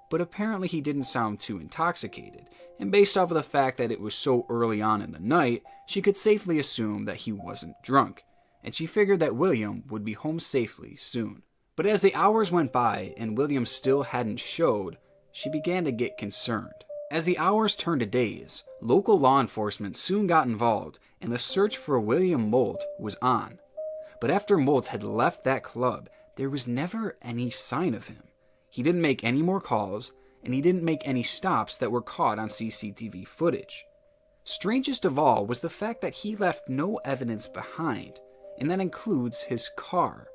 but apparently he didn't sound too intoxicated, and based off of the fact that it was so early on in the night, she could safely assume that he wasn't drunk, and she figured that William would be home safely soon. But as the hours went by and William still hadn't showed, she began to get concerned. As the hours turned to days, local law enforcement soon got involved, and the search for William Molt was on. But after Molt had left that club, there was never any sign of him. He didn't make any more calls, and he didn't make any stops that were caught on CCTV footage. Strangest of all was the fact that he left no evidence behind, and that includes his car.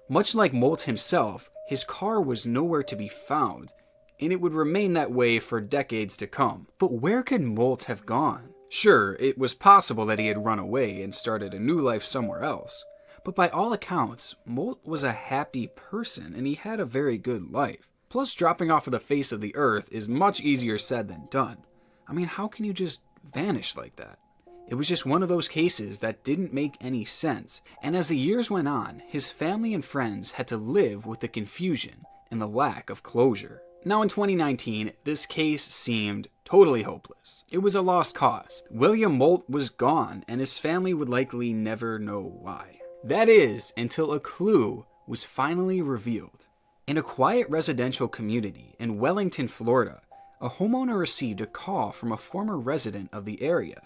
Much like Molt himself, his car was nowhere to be found, and it would remain that way for decades to come. But where could Molt have gone? Sure, it was possible that he had run away and started a new life somewhere else, but by all accounts, Molt was a happy person and he had a very good life. Plus, dropping off of the face of the earth is much easier said than done. I mean, how can you just vanish like that? It was just one of those cases that didn't make any sense, and as the years went on, his family and friends had to live with the confusion and the lack of closure. Now in 2019, this case seemed totally hopeless. It was a lost cause. William Molt was gone, and his family would likely never know why. That is, until a clue was finally revealed. In a quiet residential community in Wellington, Florida, a homeowner received a call from a former resident of the area.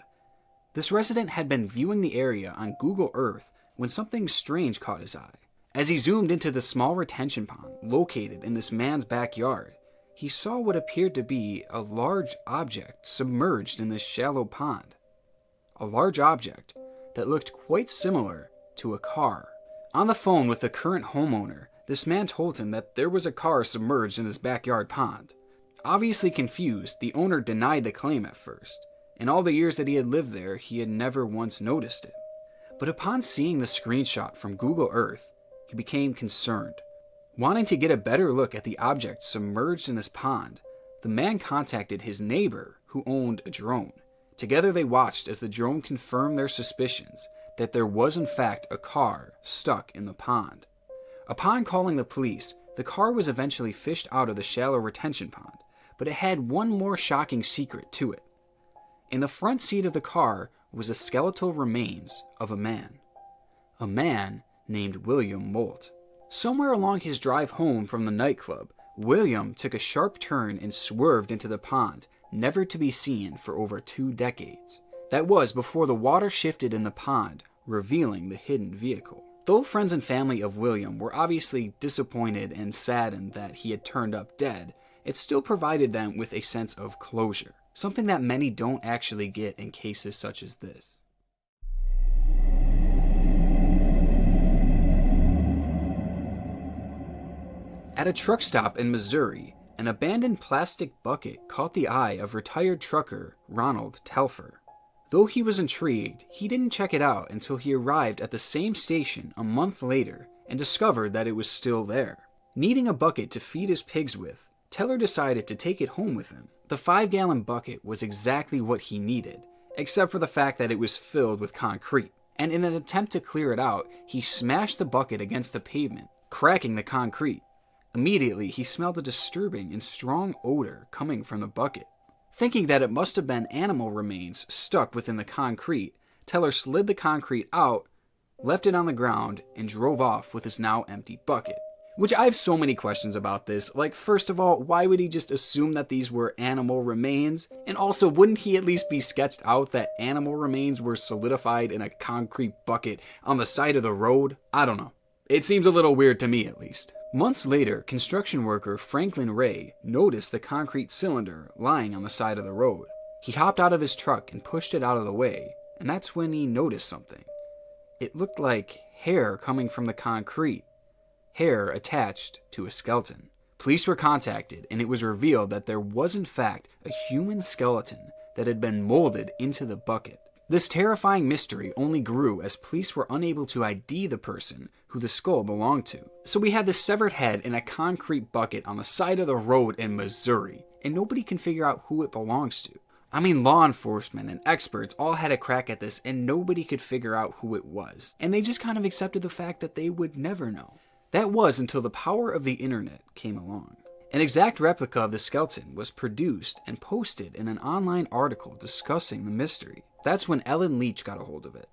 This resident had been viewing the area on Google Earth when something strange caught his eye. As he zoomed into the small retention pond located in this man's backyard, he saw what appeared to be a large object submerged in this shallow pond. A large object that looked quite similar to a car. On the phone with the current homeowner, this man told him that there was a car submerged in his backyard pond. Obviously confused, the owner denied the claim at first. In all the years that he had lived there, he had never once noticed it. But upon seeing the screenshot from Google Earth, he became concerned. Wanting to get a better look at the object submerged in this pond, the man contacted his neighbor who owned a drone. Together they watched as the drone confirmed their suspicions that there was in fact a car stuck in the pond. Upon calling the police, the car was eventually fished out of the shallow retention pond, but it had one more shocking secret to it. In the front seat of the car was the skeletal remains of a man named William Molt. Somewhere along his drive home from the nightclub, William took a sharp turn and swerved into the pond, never to be seen for over 2 decades. That was before the water shifted in the pond, revealing the hidden vehicle. Though friends and family of William were obviously disappointed and saddened that he had turned up dead, it still provided them with a sense of closure, something that many don't actually get in cases such as this. At a truck stop in Missouri, an abandoned plastic bucket caught the eye of retired trucker Ronald Telfer. Though he was intrigued, he didn't check it out until he arrived at the same station a month later and discovered that it was still there. Needing a bucket to feed his pigs with, Teller decided to take it home with him. The 5-gallon bucket was exactly what he needed, except for the fact that it was filled with concrete. And in an attempt to clear it out, he smashed the bucket against the pavement, cracking the concrete. Immediately, he smelled a disturbing and strong odor coming from the bucket. Thinking that it must have been animal remains stuck within the concrete, Teller slid the concrete out, left it on the ground, and drove off with his now empty bucket. Which I have so many questions about this. Like, first of all, why would he just assume that these were animal remains? And also, wouldn't he at least be sketched out that animal remains were solidified in a concrete bucket on the side of the road? I don't know. It seems a little weird to me, at least. Months later, construction worker Franklin Ray noticed the concrete cylinder lying on the side of the road. He hopped out of his truck and pushed it out of the way, and that's when he noticed something. It looked like hair coming from the concrete, hair attached to a skeleton. Police were contacted, and it was revealed that there was in fact a human skeleton that had been molded into the bucket. This terrifying mystery only grew as police were unable to ID the person who the skull belonged to. So we had this severed head in a concrete bucket on the side of the road in Missouri, and nobody can figure out who it belongs to. I mean, law enforcement and experts all had a crack at this, and nobody could figure out who it was. And they just kind of accepted the fact that they would never know. That was until the power of the internet came along. An exact replica of the skeleton was produced and posted in an online article discussing the mystery. That's when Ellen Leach got a hold of it.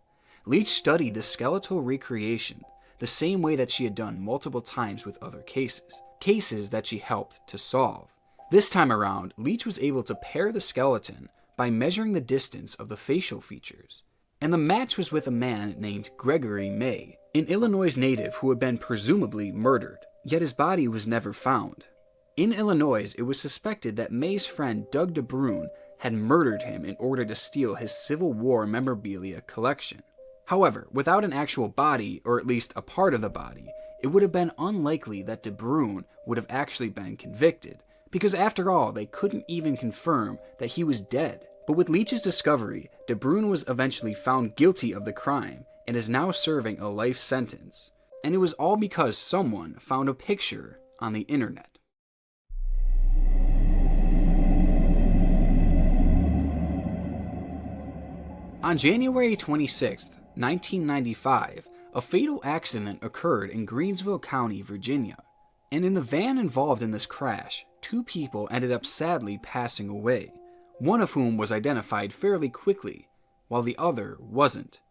Leach studied the skeletal recreation the same way that she had done multiple times with other cases that she helped to solve. This time around, Leach was able to pair the skeleton by measuring the distance of the facial features. And the match was with a man named Gregory May, an Illinois native who had been presumably murdered, yet his body was never found. In Illinois, it was suspected that May's friend Doug DeBrune had murdered him in order to steal his Civil War memorabilia collection. However, without an actual body, or at least a part of the body, it would have been unlikely that DeBrune would have actually been convicted, because after all, they couldn't even confirm that he was dead. But with Leach's discovery, DeBrune was eventually found guilty of the crime and is now serving a life sentence. And it was all because someone found a picture on the internet. On January 26, 1995, a fatal accident occurred in Greensville County, Virginia. And in the van involved in this crash, 2 people ended up sadly passing away, one of whom was identified fairly quickly, while the other wasn't.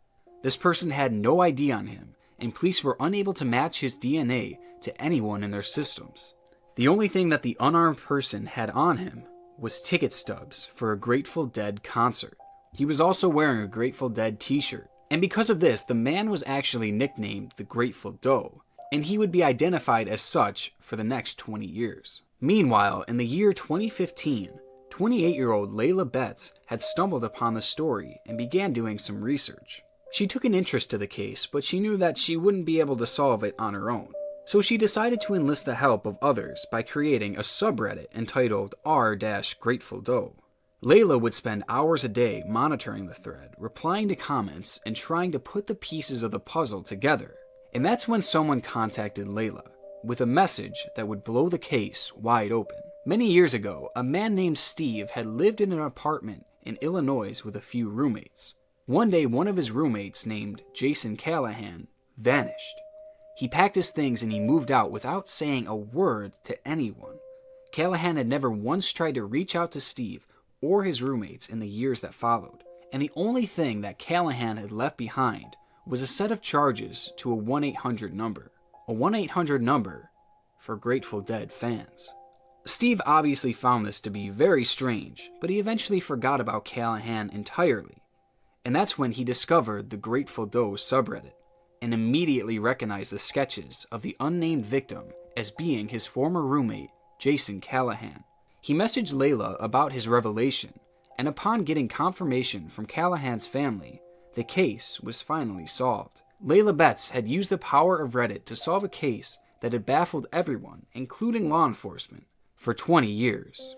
This person had no ID on him, and police were unable to match his DNA to anyone in their systems. The only thing that the unarmed person had on him was ticket stubs for a Grateful Dead concert. He was also wearing a Grateful Dead t-shirt, and because of this, the man was actually nicknamed the Grateful Doe, and he would be identified as such for the next 20 years. Meanwhile, in the year 2015, 28-year-old Layla Betts had stumbled upon the story and began doing some research. She took an interest to the case, but she knew that she wouldn't be able to solve it on her own. So she decided to enlist the help of others by creating a subreddit entitled r-Grateful Doe. Layla would spend hours a day monitoring the thread, replying to comments, and trying to put the pieces of the puzzle together. And that's when someone contacted Layla with a message that would blow the case wide open. Many years ago, a man named Steve had lived in an apartment in Illinois with a few roommates. One day, one of his roommates, named Jason Callahan, vanished. He packed his things and he moved out without saying a word to anyone. Callahan had never once tried to reach out to Steve or his roommates in the years that followed, and the only thing that Callahan had left behind was a set of charges to a 1-800 number. A 1-800 number for Grateful Dead fans. Steve obviously found this to be very strange, but he eventually forgot about Callahan entirely. And that's when he discovered the Grateful Doe subreddit, and immediately recognized the sketches of the unnamed victim as being his former roommate, Jason Callahan. He messaged Layla about his revelation, and upon getting confirmation from Callahan's family, the case was finally solved. Layla Betts had used the power of Reddit to solve a case that had baffled everyone, including law enforcement, for 20 years.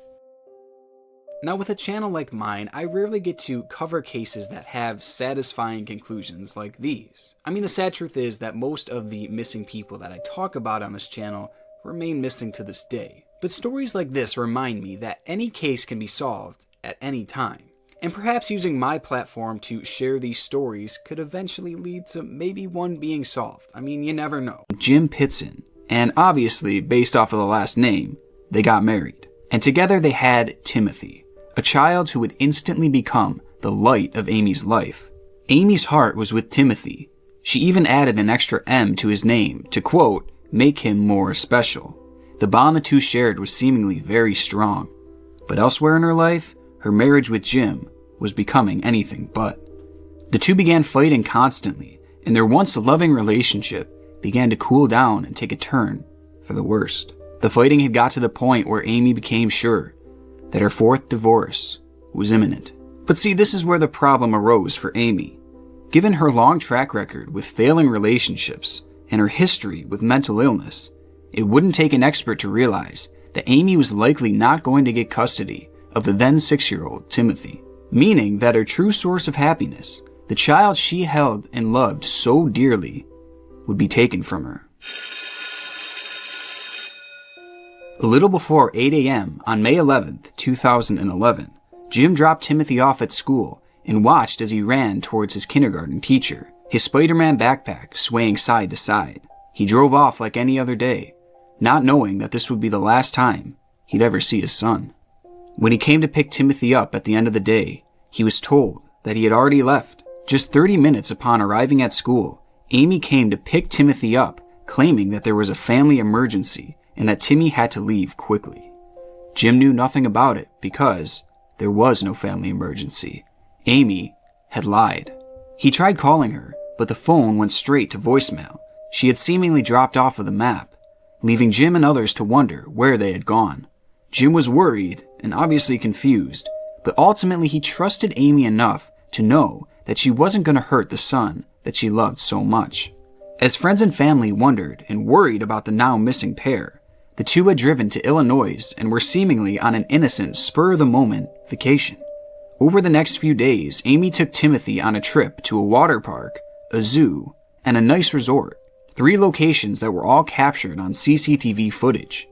Now, with a channel like mine, I rarely get to cover cases that have satisfying conclusions like these. I mean, the sad truth is that most of the missing people that I talk about on this channel remain missing to this day. But stories like this remind me that any case can be solved at any time. And perhaps using my platform to share these stories could eventually lead to maybe one being solved. I mean, you never know. Jim Pitson, and obviously, based off of the last name, they got married. And together they had Timothy, a child who would instantly become the light of Amy's life. Amy's heart was with Timothy. She even added an extra M to his name to, quote, make him more special. The bond the two shared was seemingly very strong. But elsewhere in her life, her marriage with Jim was becoming anything but. The two began fighting constantly, and their once loving relationship began to cool down and take a turn for the worst. The fighting had got to the point where Amy became sure that her 4th divorce was imminent. But see, this is where the problem arose for Amy. Given her long track record with failing relationships and her history with mental illness, it wouldn't take an expert to realize that Amy was likely not going to get custody of the then 6-year-old Timothy, meaning that her true source of happiness, the child she held and loved so dearly, would be taken from her. A little before 8 a.m. on May 11th, 2011, Jim dropped Timothy off at school and watched as he ran towards his kindergarten teacher, his Spider-Man backpack swaying side to side. He drove off like any other day, not knowing that this would be the last time he'd ever see his son. When he came to pick Timothy up at the end of the day, he was told that he had already left. Just 30 minutes upon arriving at school, Amy came to pick Timothy up, claiming that there was a family emergency and that Timmy had to leave quickly. Jim knew nothing about it because there was no family emergency. Amy had lied. He tried calling her, but the phone went straight to voicemail. She had seemingly dropped off of the map, leaving Jim and others to wonder where they had gone. Jim was worried and obviously confused, but ultimately he trusted Amy enough to know that she wasn't going to hurt the son that she loved so much. As friends and family wondered and worried about the now missing pair, the two had driven to Illinois and were seemingly on an innocent, spur-of-the-moment vacation. Over the next few days, Amy took Timothy on a trip to a water park, a zoo, and a nice resort. 3 locations that were all captured on CCTV footage.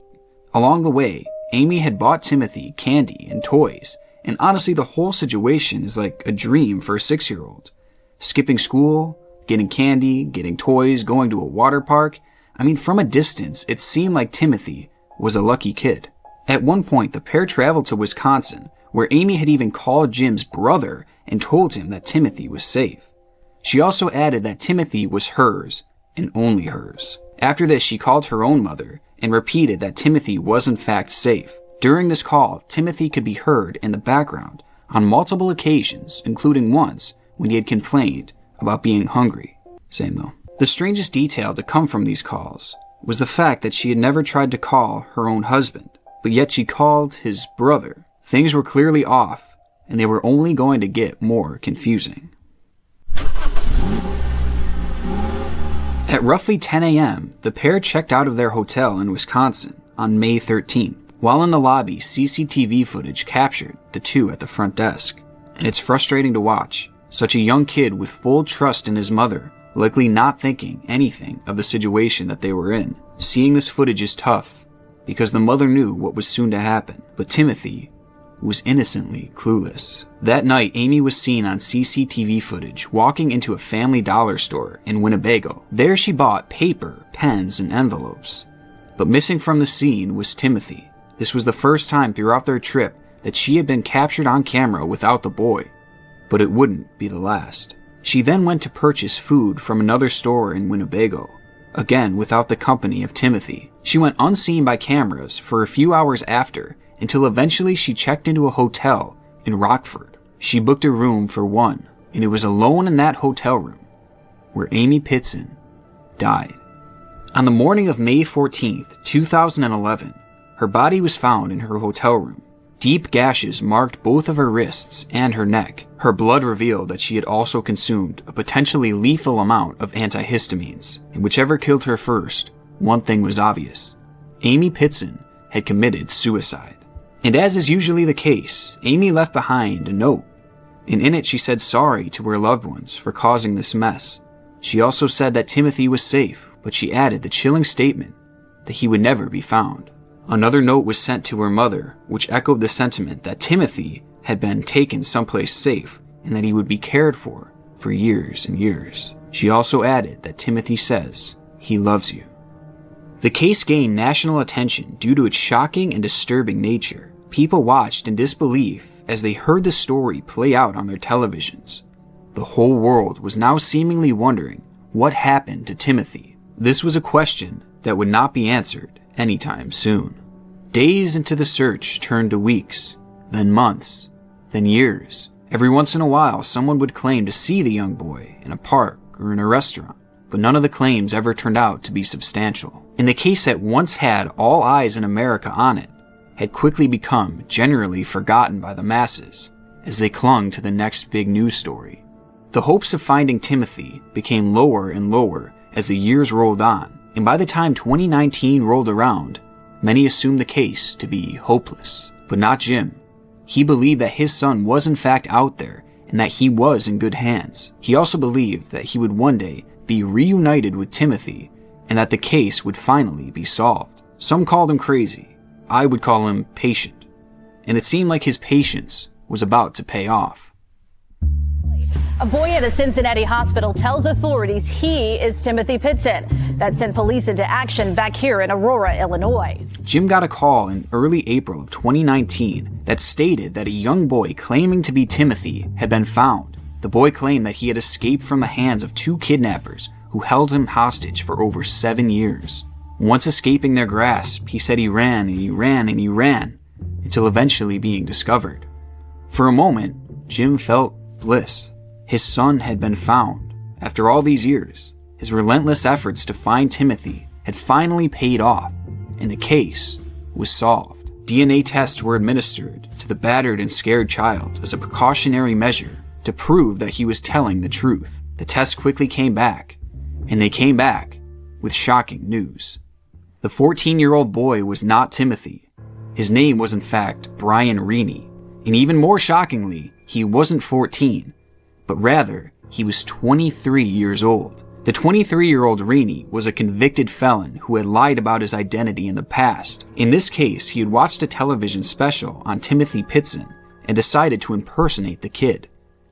Along the way, Amy had bought Timothy candy and toys, and honestly the whole situation is like a dream for a 6-year-old. Skipping school, getting candy, getting toys, going to a water park. I mean, from a distance, it seemed like Timothy was a lucky kid. At one point, the pair traveled to Wisconsin, where Amy had even called Jim's brother and told him that Timothy was safe. She also added that Timothy was hers, and only hers. After this, she called her own mother and repeated that Timothy was in fact safe. During this call, Timothy could be heard in the background on multiple occasions, including once when he had complained about being hungry. Same though. The strangest detail to come from these calls was the fact that she had never tried to call her own husband, but yet she called his brother. Things were clearly off, and they were only going to get more confusing. At roughly 10 a.m., the pair checked out of their hotel in Wisconsin on May 13th. While in the lobby, CCTV footage captured the two at the front desk. And it's frustrating to watch. Such a young kid with full trust in his mother, likely not thinking anything of the situation that they were in. Seeing this footage is tough, because the mother knew what was soon to happen, but Timothy was innocently clueless. That night, Amy was seen on CCTV footage walking into a Family Dollar store in Winnebago. There she bought paper, pens, and envelopes. But missing from the scene was Timothy. This was the first time throughout their trip that she had been captured on camera without the boy, but it wouldn't be the last. She then went to purchase food from another store in Winnebago, again without the company of Timothy. She went unseen by cameras for a few hours after, until eventually she checked into a hotel in Rockford. She booked a room for one, and it was alone in that hotel room where Amy Pitson died. On the morning of May 14th, 2011, her body was found in her hotel room. Deep gashes marked both of her wrists and her neck. Her blood revealed that she had also consumed a potentially lethal amount of antihistamines. And whichever killed her first, one thing was obvious. Amy Pitson had committed suicide. And as is usually the case, Amy left behind a note. And in it she said sorry to her loved ones for causing this mess. She also said that Timothy was safe, but she added the chilling statement that he would never be found. Another note was sent to her mother, which echoed the sentiment that Timothy had been taken someplace safe and that he would be cared for years and years. She also added that Timothy says he loves you. The case gained national attention due to its shocking and disturbing nature. People watched in disbelief as they heard the story play out on their televisions. The whole world was now seemingly wondering what happened to Timothy. This was a question that would not be answered anytime soon. Days into the search turned to weeks, then months, then years. Every once in a while, someone would claim to see the young boy in a park or in a restaurant, but none of the claims ever turned out to be substantial. And the case that once had all eyes in America on it had quickly become generally forgotten by the masses as they clung to the next big news story. The hopes of finding Timothy became lower and lower as the years rolled on, and by the time 2019 rolled around, many assumed the case to be hopeless. But not Jim. He believed that his son was in fact out there and that he was in good hands. He also believed that he would one day be reunited with Timothy and that the case would finally be solved. Some called him crazy. I would call him patient. And it seemed like his patience was about to pay off. A boy at a Cincinnati hospital tells authorities he is Timothy Pitson. That sent police into action back here in Aurora, Illinois. Jim got a call in early April of 2019 that stated that a young boy claiming to be Timothy had been found. The boy claimed that he had escaped from the hands of two kidnappers who held him hostage for over 7 years. Once escaping their grasp, he said he ran and he ran and he ran, until eventually being discovered. For a moment, Jim felt bliss. His son had been found. After all these years, his relentless efforts to find Timothy had finally paid off, and the case was solved. DNA tests were administered to the battered and scared child as a precautionary measure to prove that he was telling the truth. The tests quickly came back, and they came back with shocking news. The 14-year-old boy was not Timothy. His name was in fact Brian Reaney, and even more shockingly, he wasn't 14. But rather, he was 23 years old. The 23-year-old Reaney was a convicted felon who had lied about his identity in the past. In this case, he had watched a television special on Timothy Pitson and decided to impersonate the kid.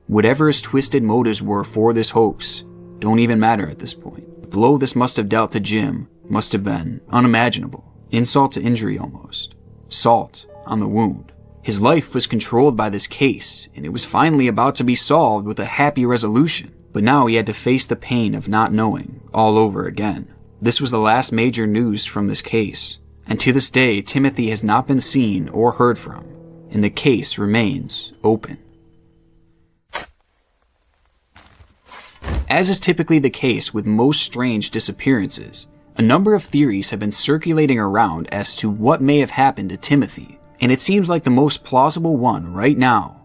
Whatever his twisted motives were for this hoax don't even matter at this point. The blow this must have dealt to Jim must have been unimaginable. Insult to injury almost. Salt on the wound. His life was controlled by this case, and it was finally about to be solved with a happy resolution. But now he had to face the pain of not knowing all over again. This was the last major news from this case, and to this day, Timothy has not been seen or heard from, and the case remains open. As is typically the case with most strange disappearances, a number of theories have been circulating around as to what may have happened to Timothy. And it seems like the most plausible one right now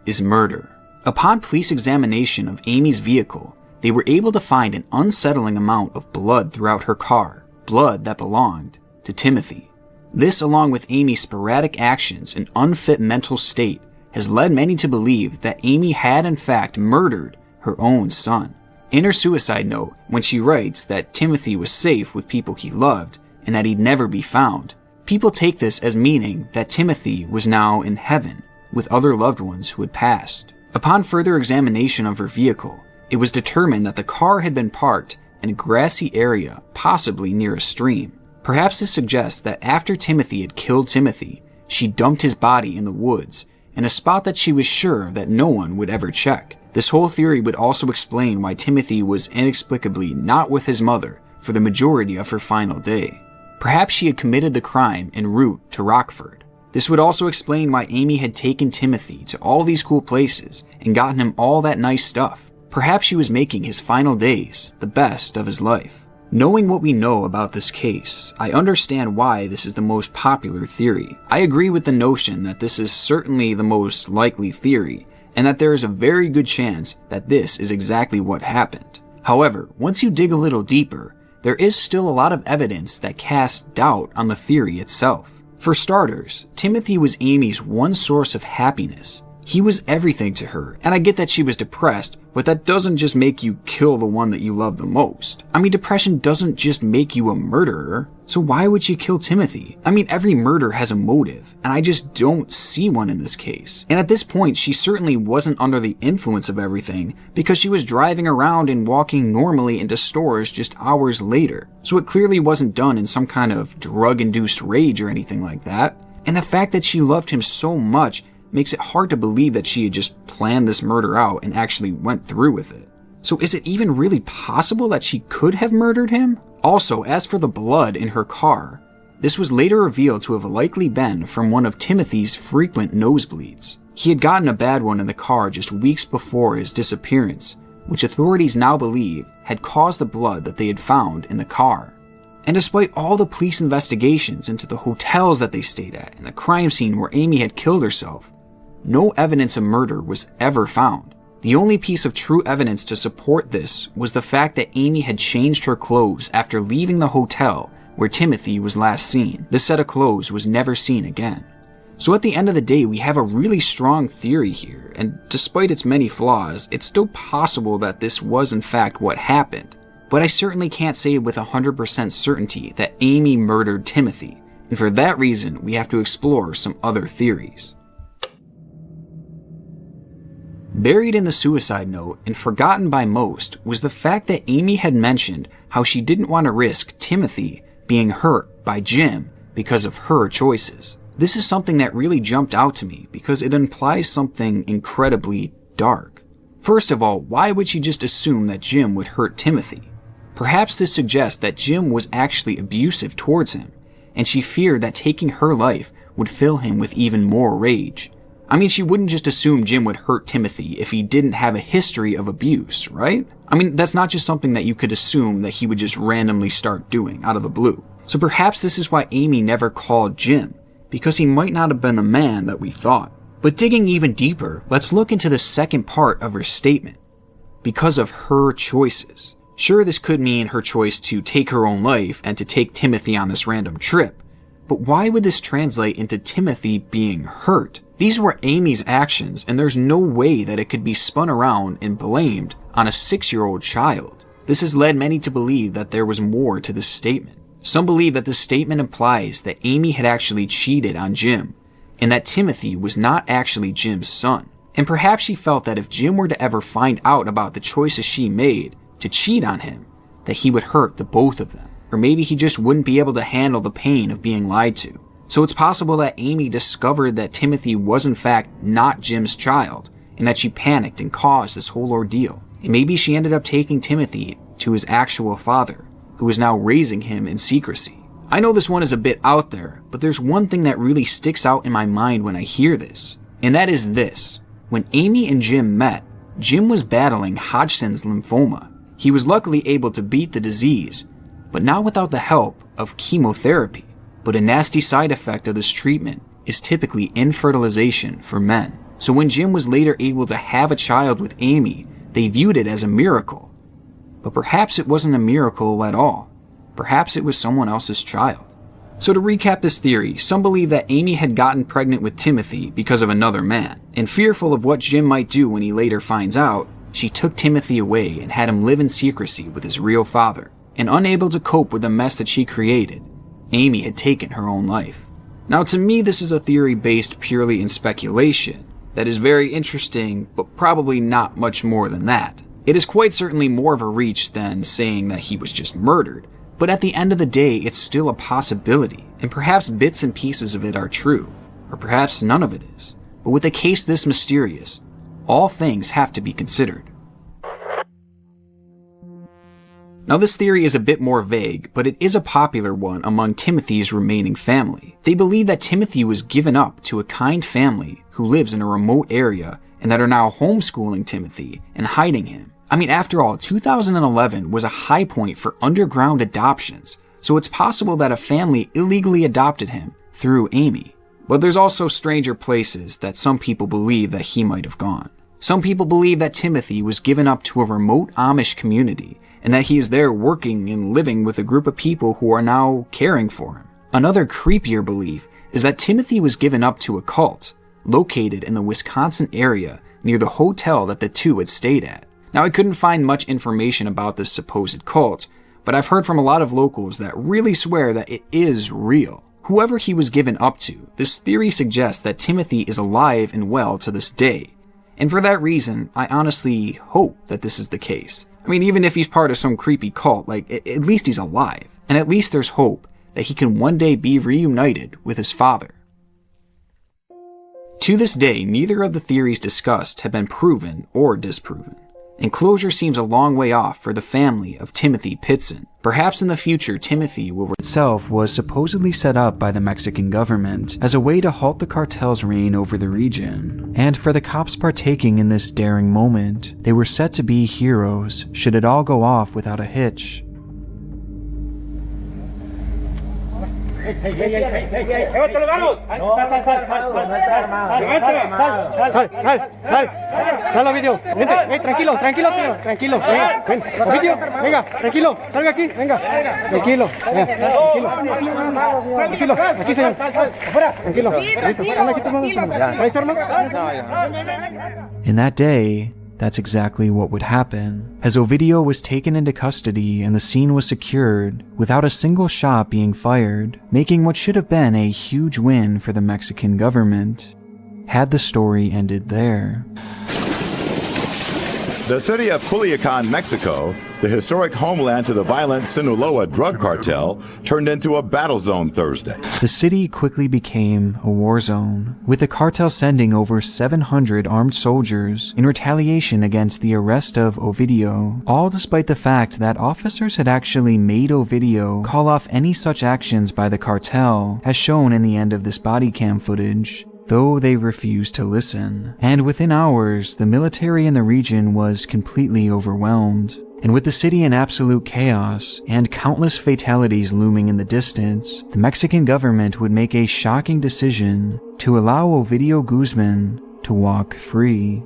is murder. Upon police examination of Amy's vehicle, they were able to find an unsettling amount of blood throughout her car, blood that belonged to Timothy. This, along with Amy's sporadic actions and unfit mental state, has led many to believe that Amy had in fact murdered her own son. In her suicide note, when she writes that Timothy was safe with people he loved and that he'd never be found, people take this as meaning that Timothy was now in heaven with other loved ones who had passed. Upon further examination of her vehicle, it was determined that the car had been parked in a grassy area, possibly near a stream. Perhaps this suggests that after Timothy had killed Timothy, she dumped his body in the woods, in a spot that she was sure that no one would ever check. This whole theory would also explain why Timothy was inexplicably not with his mother for the majority of her final day. Perhaps she had committed the crime en route to Rockford. This would also explain why Amy had taken Timothy to all these cool places and gotten him all that nice stuff. Perhaps she was making his final days the best of his life. Knowing what we know about this case, I understand why this is the most popular theory. I agree with the notion that this is certainly the most likely theory, and that there is a very good chance that this is exactly what happened. However, once you dig a little deeper, there is still a lot of evidence that casts doubt on the theory itself. For starters, Timothy was Amy's one source of happiness. He was everything to her, and I get that she was depressed, but that doesn't just make you kill the one that you love the most. I mean, depression doesn't just make you a murderer, so why would she kill Timothy? I mean, every murder has a motive, and I just don't see one in this case. And at this point, she certainly wasn't under the influence of everything, because she was driving around and walking normally into stores just hours later. So it clearly wasn't done in some kind of drug-induced rage or anything like that. And the fact that she loved him so much makes it hard to believe that she had just planned this murder out and actually went through with it. So is it even really possible that she could have murdered him? Also, as for the blood in her car, this was later revealed to have likely been from one of Timothy's frequent nosebleeds. He had gotten a bad one in the car just weeks before his disappearance, which authorities now believe had caused the blood that they had found in the car. And despite all the police investigations into the hotels that they stayed at and the crime scene where Amy had killed herself, no evidence of murder was ever found. The only piece of true evidence to support this was the fact that Amy had changed her clothes after leaving the hotel where Timothy was last seen. This set of clothes was never seen again. So at the end of the day, we have a really strong theory here, and despite its many flaws, it's still possible that this was in fact what happened. But I certainly can't say with 100% certainty that Amy murdered Timothy, and for that reason, we have to explore some other theories. Buried in the suicide note and forgotten by most was the fact that Amy had mentioned how she didn't want to risk Timothy being hurt by Jim because of her choices. This is something that really jumped out to me because it implies something incredibly dark. First of all, why would she just assume that Jim would hurt Timothy? Perhaps this suggests that Jim was actually abusive towards him, and she feared that taking her life would fill him with even more rage. I mean, she wouldn't just assume Jim would hurt Timothy if he didn't have a history of abuse, right? I mean, that's not just something that you could assume that he would just randomly start doing out of the blue. So perhaps this is why Amy never called Jim, because he might not have been the man that we thought. But digging even deeper, let's look into the second part of her statement. Because of her choices. Sure, this could mean her choice to take her own life and to take Timothy on this random trip. But why would this translate into Timothy being hurt? These were Amy's actions, and there's no way that it could be spun around and blamed on a 6-year-old child. This has led many to believe that there was more to this statement. Some believe that this statement implies that Amy had actually cheated on Jim, and that Timothy was not actually Jim's son. And perhaps she felt that if Jim were to ever find out about the choices she made to cheat on him, that he would hurt the both of them. Or maybe he just wouldn't be able to handle the pain of being lied to. So it's possible that Amy discovered that Timothy was in fact not Jim's child, and that she panicked and caused this whole ordeal. And maybe she ended up taking Timothy to his actual father, who is now raising him in secrecy. I know this one is a bit out there, but there's one thing that really sticks out in my mind when I hear this, and that is this. When Amy and Jim met, Jim was battling Hodgkin's lymphoma. He was luckily able to beat the disease, but not without the help of chemotherapy. But a nasty side effect of this treatment is typically infertilization for men. So when Jim was later able to have a child with Amy, they viewed it as a miracle. But perhaps it wasn't a miracle at all. Perhaps it was someone else's child. So to recap this theory, some believe that Amy had gotten pregnant with Timothy because of another man, and fearful of what Jim might do when he later finds out, she took Timothy away and had him live in secrecy with his real father. And unable to cope with the mess that she created, Amy had taken her own life. Now to me, this is a theory based purely in speculation that is very interesting, but probably not much more than that. It is quite certainly more of a reach than saying that he was just murdered, but at the end of the day, it's still a possibility, and perhaps bits and pieces of it are true, or perhaps none of it is. But with a case this mysterious, all things have to be considered. Now this theory is a bit more vague, but it is a popular one among Timothy's remaining family. They believe that Timothy was given up to a kind family who lives in a remote area and that are now homeschooling Timothy and hiding him. I mean, after all, 2011 was a high point for underground adoptions, so it's possible that a family illegally adopted him through Amy. But there's also stranger places that some people believe that he might have gone. Some people believe that Timothy was given up to a remote Amish community and that he is there working and living with a group of people who are now caring for him. Another creepier belief is that Timothy was given up to a cult located in the Wisconsin area near the hotel that the two had stayed at. Now, I couldn't find much information about this supposed cult, but I've heard from a lot of locals that really swear that it is real. Whoever he was given up to, this theory suggests that Timothy is alive and well to this day. And for that reason, I honestly hope that this is the case. I mean, even if he's part of some creepy cult, at least he's alive. And at least there's hope that he can one day be reunited with his father. To this day, neither of the theories discussed have been proven or disproven. And closure seems a long way off for the family of Timothy Pitson. Perhaps in the future, Timothy will itself was supposedly set up by the Mexican government as a way to halt the cartel's reign over the region. And for the cops partaking in this daring moment, they were set to be heroes should it all go off without a hitch. Sal, Ovidio. Vente, tranquilo, señor, tranquilo. Ven, Ovidio, venga, tranquilo, salga aquí, venga, tranquilo, tranquilo, aquí, señor, tranquilo, listo, anda aquí, ¿traes armas? In that day, that's exactly what would happen, as Ovidio was taken into custody and the scene was secured without a single shot being fired, making what should have been a huge win for the Mexican government, had the story ended there. The city of Culiacan, Mexico, the historic homeland to the violent Sinaloa drug cartel, turned into a battle zone Thursday. The city quickly became a war zone, with the cartel sending over 700 armed soldiers in retaliation against the arrest of Ovidio, all despite the fact that officers had actually made Ovidio call off any such actions by the cartel, as shown in the end of this body cam footage, though they refused to listen. And within hours, the military in the region was completely overwhelmed. And with the city in absolute chaos and countless fatalities looming in the distance, the Mexican government would make a shocking decision to allow Ovidio Guzman to walk free.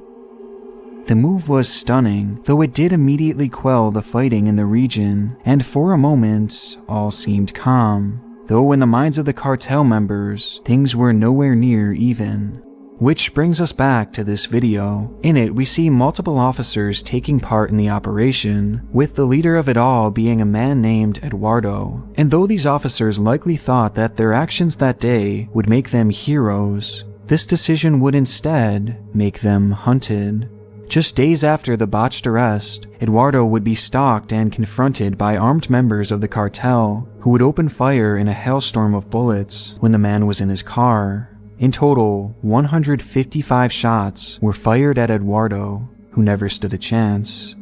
The move was stunning, though it did immediately quell the fighting in the region, and for a moment, all seemed calm. Though in the minds of the cartel members, things were nowhere near even. Which brings us back to this video. In it, we see multiple officers taking part in the operation, with the leader of it all being a man named Eduardo. And though these officers likely thought that their actions that day would make them heroes, this decision would instead make them hunted. Just days after the botched arrest, Eduardo would be stalked and confronted by armed members of the cartel, who would open fire in a hailstorm of bullets when the man was in his car. In total, 155 shots were fired at Eduardo, who never stood a chance.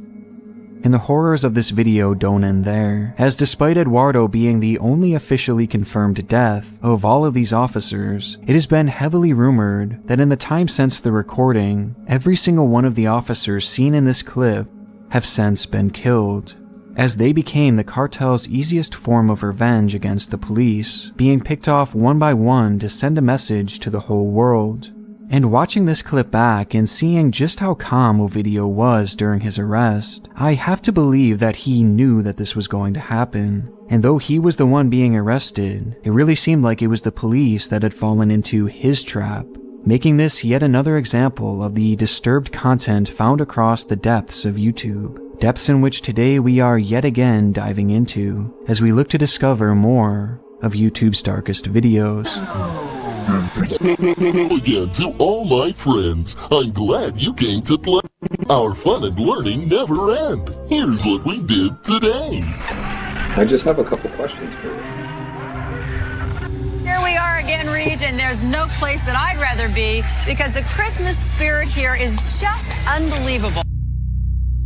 And the horrors of this video don't end there, as despite Eduardo being the only officially confirmed death of all of these officers, it has been heavily rumored that in the time since the recording, every single one of the officers seen in this clip have since been killed, as they became the cartel's easiest form of revenge against the police, being picked off one by one to send a message to the whole world. And watching this clip back and seeing just how calm Ovidio was during his arrest, I have to believe that he knew that this was going to happen. And though he was the one being arrested, it really seemed like it was the police that had fallen into his trap, making this yet another example of the disturbed content found across the depths of YouTube. Depths in which today we are yet again diving into, as we look to discover more of YouTube's darkest videos. Again, to all my friends, I'm glad you came to play. Our fun and learning never end. Here's what we did today. I just have a couple questions for you. Here we are again, Reed, and there's no place that I'd rather be because the Christmas spirit here is just unbelievable.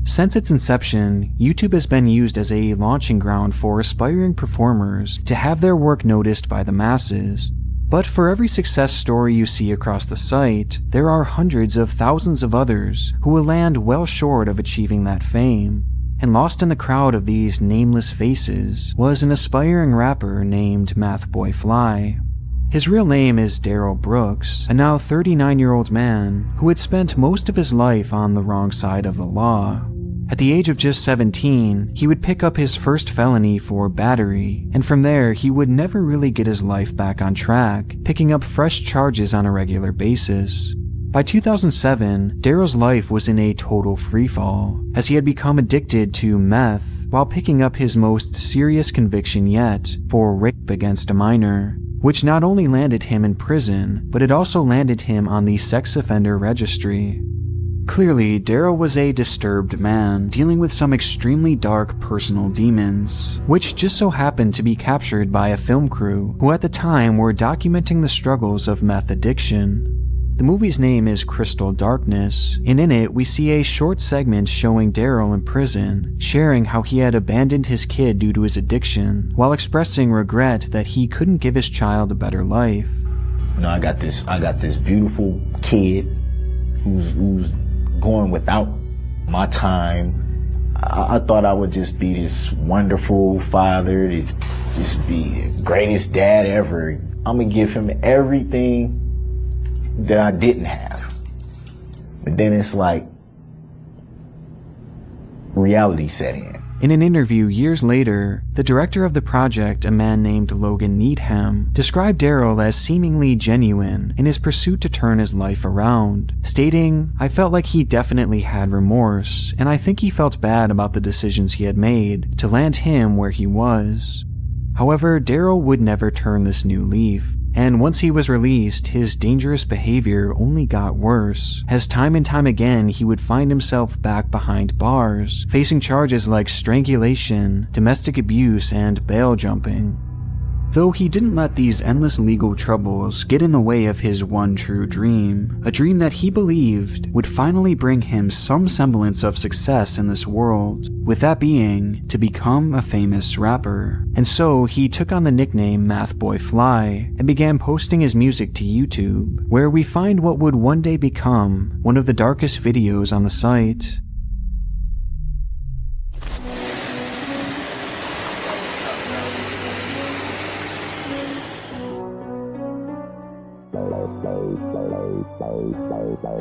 Since its inception, YouTube has been used as a launching ground for aspiring performers to have their work noticed by the masses. But for every success story you see across the site, there are hundreds of thousands of others who will land well short of achieving that fame. And lost in the crowd of these nameless faces was an aspiring rapper named Mathboy Fly. His real name is Darrell Brooks, a now 39-year-old man who had spent most of his life on the wrong side of the law. At the age of just 17, he would pick up his first felony for battery, and from there he would never really get his life back on track, picking up fresh charges on a regular basis. By 2007, Darrell's life was in a total freefall, as he had become addicted to meth while picking up his most serious conviction yet for rape against a minor, which not only landed him in prison, but it also landed him on the sex offender registry. Clearly, Darrell was a disturbed man, dealing with some extremely dark personal demons, which just so happened to be captured by a film crew who at the time were documenting the struggles of meth addiction. The movie's name is Crystal Darkness, and in it we see a short segment showing Darrell in prison, sharing how he had abandoned his kid due to his addiction, while expressing regret that he couldn't give his child a better life. You know, I got this beautiful kid who's going without my time. I thought I would just be this wonderful father, just be the greatest dad ever. I'm gonna give him everything that I didn't have. But then it's like reality set in. In an interview years later, the director of the project, a man named Logan Needham, described Darrell as seemingly genuine in his pursuit to turn his life around, stating, "I felt like he definitely had remorse, and I think he felt bad about the decisions he had made to land him where he was." However, Darrell would never turn this new leaf. And once he was released, his dangerous behavior only got worse, as time and time again he would find himself back behind bars, facing charges like strangulation, domestic abuse, and bail jumping. Though he didn't let these endless legal troubles get in the way of his one true dream, a dream that he believed would finally bring him some semblance of success in this world, with that being to become a famous rapper. And so he took on the nickname Math Boy Fly and began posting his music to YouTube, where we find what would one day become one of the darkest videos on the site.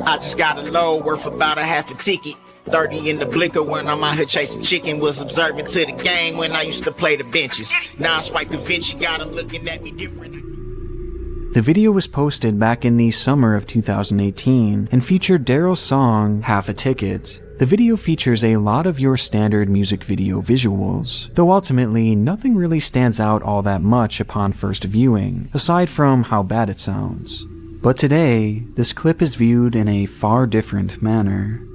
I just got a load worth about a half a ticket. 30 in the blicker when I'm out here chasing chicken. Was observant to the game when I used to play the benches. Now I swipe the Vinci, got them looking at me different. The video was posted back in the summer of 2018 and featured Daryl's song, Half a Ticket. The video features a lot of your standard music video visuals, though ultimately nothing really stands out all that much upon first viewing, aside from how bad it sounds. But today, this clip is viewed in a far different manner.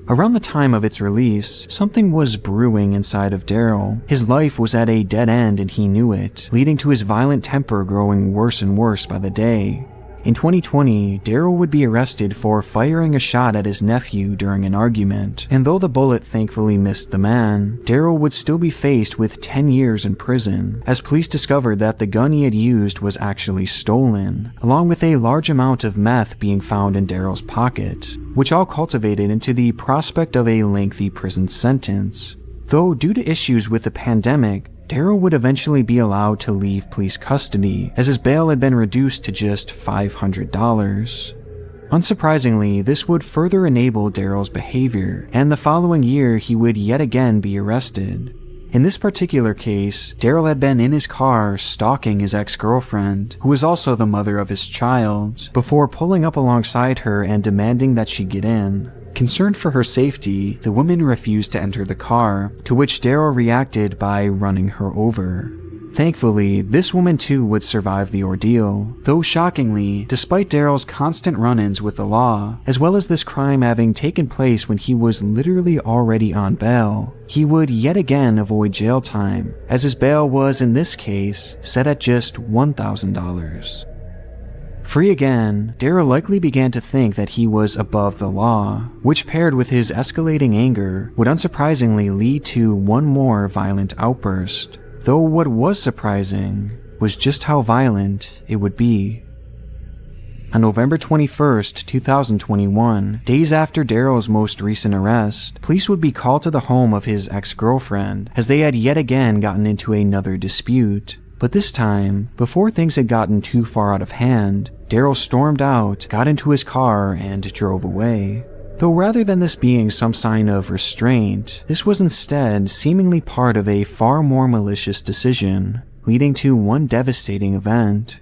Around the time of its release, something was brewing inside of Daryl. His life was at a dead end and he knew it, leading to his violent temper growing worse and worse by the day. In 2020, Daryl would be arrested for firing a shot at his nephew during an argument, and though the bullet thankfully missed the man, Daryl would still be faced with 10 years in prison, as police discovered that the gun he had used was actually stolen, along with a large amount of meth being found in Daryl's pocket, which all cultivated into the prospect of a lengthy prison sentence. Though due to issues with the pandemic, Daryl would eventually be allowed to leave police custody, as his bail had been reduced to just $500. Unsurprisingly, this would further enable Daryl's behavior, and the following year he would yet again be arrested. In this particular case, Daryl had been in his car stalking his ex-girlfriend, who was also the mother of his child, before pulling up alongside her and demanding that she get in. Concerned for her safety, the woman refused to enter the car, to which Daryl reacted by running her over. Thankfully, this woman too would survive the ordeal, though shockingly, despite Daryl's constant run-ins with the law, as well as this crime having taken place when he was literally already on bail, he would yet again avoid jail time, as his bail was in this case set at just $1,000. Free again, Daryl likely began to think that he was above the law, which paired with his escalating anger would unsurprisingly lead to one more violent outburst, though what was surprising was just how violent it would be. On November 21st, 2021, days after Daryl's most recent arrest, police would be called to the home of his ex-girlfriend, as they had yet again gotten into another dispute. But this time, before things had gotten too far out of hand, Daryl stormed out, got into his car, and drove away. Though rather than this being some sign of restraint, this was instead seemingly part of a far more malicious decision, leading to one devastating event.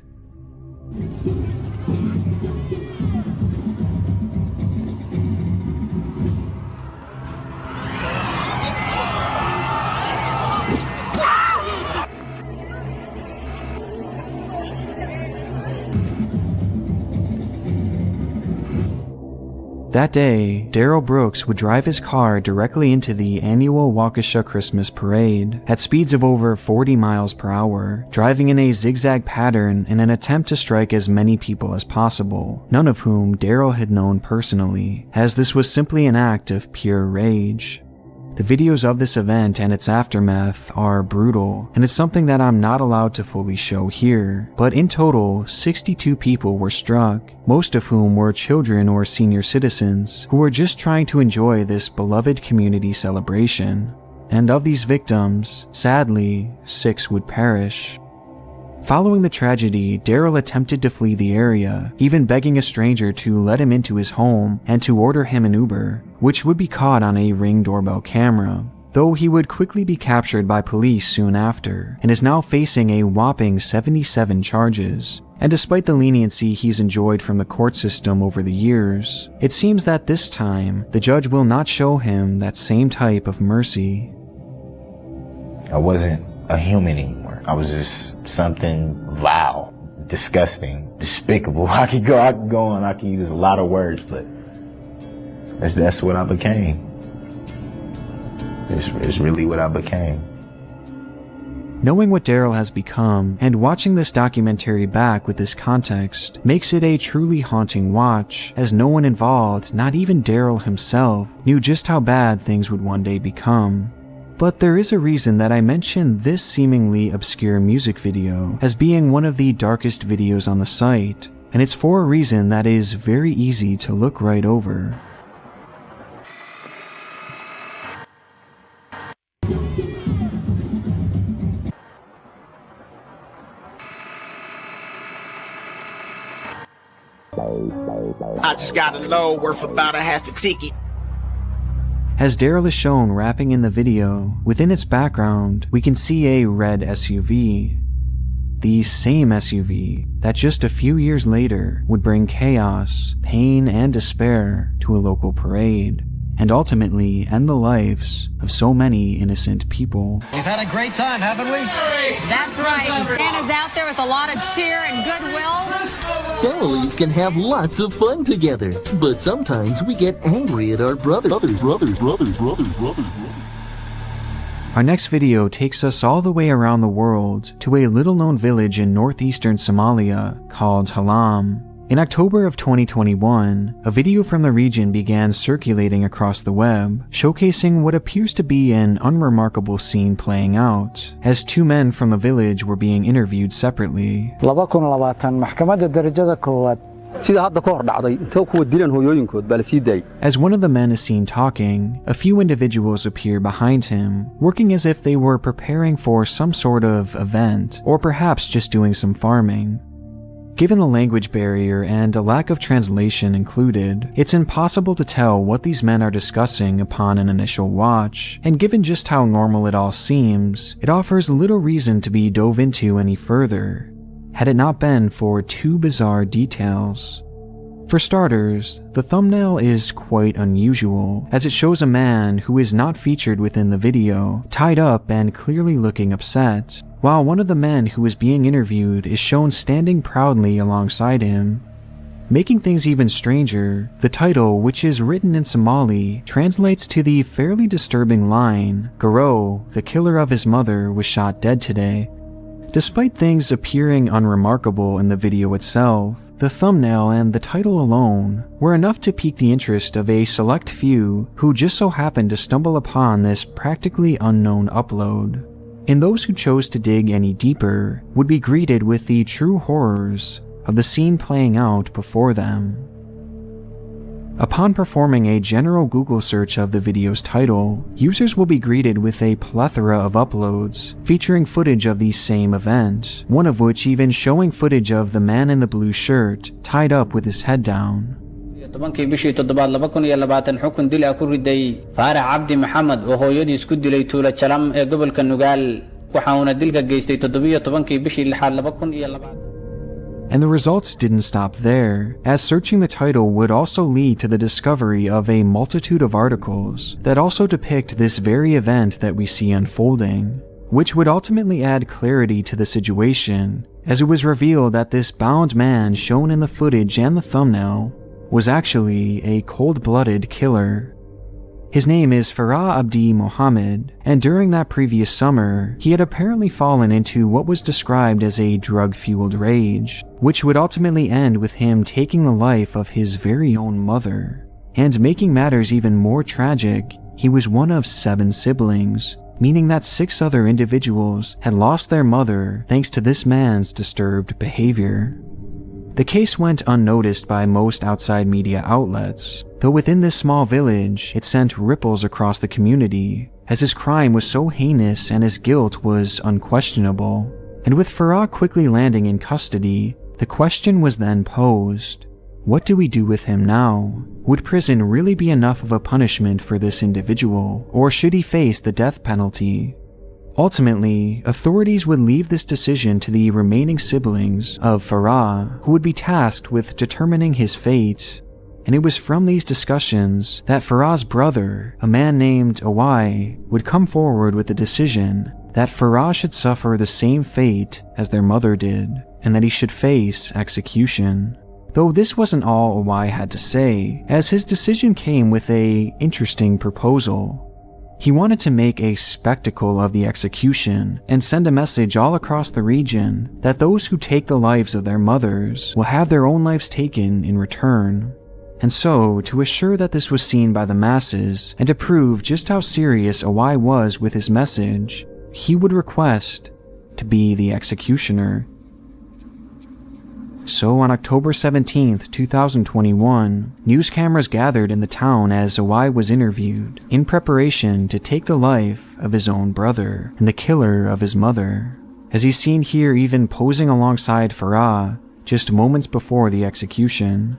That day, Daryl Brooks would drive his car directly into the annual Waukesha Christmas Parade at speeds of over 40 miles per hour, driving in a zigzag pattern in an attempt to strike as many people as possible, none of whom Daryl had known personally, as this was simply an act of pure rage. The videos of this event and its aftermath are brutal, and it's something that I'm not allowed to fully show here, but in total, 62 people were struck, most of whom were children or senior citizens who were just trying to enjoy this beloved community celebration. And of these victims, sadly, 6 would perish. Following the tragedy, Daryl attempted to flee the area, even begging a stranger to let him into his home and to order him an Uber, which would be caught on a Ring doorbell camera, though he would quickly be captured by police soon after, and is now facing a whopping 77 charges. And despite the leniency he's enjoyed from the court system over the years, it seems that this time, the judge will not show him that same type of mercy. I wasn't a human anymore. I was just something vile, disgusting, despicable. I could go on, I could use a lot of words, but that's what I became. It's really what I became. Knowing what Daryl has become and watching this documentary back with this context makes it a truly haunting watch, as no one involved, not even Daryl himself, knew just how bad things would one day become. But there is a reason that I mentioned this seemingly obscure music video as being one of the darkest videos on the site, and it's for a reason that is very easy to look right over. I just got a load worth about a half a ticket. As Daryl is shown rapping in the video, within its background, we can see a red SUV. The same SUV that just a few years later would bring chaos, pain, and despair to a local parade, and ultimately end the lives of so many innocent people. We've had a great time, haven't we? That's right. And Santa's out there with a lot of cheer and goodwill. Families can have lots of fun together, but sometimes we get angry at our brother. Our next video takes us all the way around the world to a little-known village in northeastern Somalia called Halam. In October of 2021, a video from the region began circulating across the web, showcasing what appears to be an unremarkable scene playing out, as two men from the village were being interviewed separately. As one of the men is seen talking, a few individuals appear behind him, working as if they were preparing for some sort of event, or perhaps just doing some farming. Given the language barrier and a lack of translation included, it's impossible to tell what these men are discussing upon an initial watch, and given just how normal it all seems, it offers little reason to be dove into any further, had it not been for two bizarre details. For starters, the thumbnail is quite unusual, as it shows a man who is not featured within the video, tied up and clearly looking upset, while one of the men who is being interviewed is shown standing proudly alongside him. Making things even stranger, the title, which is written in Somali, translates to the fairly disturbing line, "Garo, the killer of his mother, was shot dead today." Despite things appearing unremarkable in the video itself, the thumbnail and the title alone were enough to pique the interest of a select few who just so happened to stumble upon this practically unknown upload. And those who chose to dig any deeper would be greeted with the true horrors of the scene playing out before them. Upon performing a general Google search of the video's title, users will be greeted with a plethora of uploads featuring footage of the same event, one of which even showing footage of the man in the blue shirt tied up with his head down. tobankii bishii toddobaad 2020 xukun dil ah ku riday Faarax Cabdi Maxamed oo hooyadii isku dilay Tuulo Jalam ee gobolka Nugaal waxa uuna dilka geystay 17kii bishii 6aad 2020. And the results didn't stop there, as searching the title would also lead to the discovery of a multitude of articles that also depict this very event that we see unfolding, which would ultimately add clarity to the situation, as it was revealed that this bound man shown in the footage and the thumbnail was actually a cold-blooded killer. His name is Farah Abdi Mohammed, and during that previous summer, he had apparently fallen into what was described as a drug-fueled rage, which would ultimately end with him taking the life of his very own mother. And making matters even more tragic, he was one of 7 siblings, meaning that 6 other individuals had lost their mother thanks to this man's disturbed behavior. The case went unnoticed by most outside media outlets, though within this small village, it sent ripples across the community, as his crime was so heinous and his guilt was unquestionable. And with Farah quickly landing in custody, the question was then posed: what do we do with him now? Would prison really be enough of a punishment for this individual, or should he face the death penalty? Ultimately, authorities would leave this decision to the remaining siblings of Farah, who would be tasked with determining his fate. And it was from these discussions that Farah's brother, a man named Awai, would come forward with the decision that Farah should suffer the same fate as their mother did, and that he should face execution. Though this wasn't all Awai had to say, as his decision came with an interesting proposal. He wanted to make a spectacle of the execution and send a message all across the region that those who take the lives of their mothers will have their own lives taken in return. And so, to assure that this was seen by the masses and to prove just how serious Awai was with his message, he would request to be the executioner. So on October 17th, 2021, news cameras gathered in the town as Awai was interviewed, in preparation to take the life of his own brother and the killer of his mother, as he's seen here even posing alongside Farah just moments before the execution.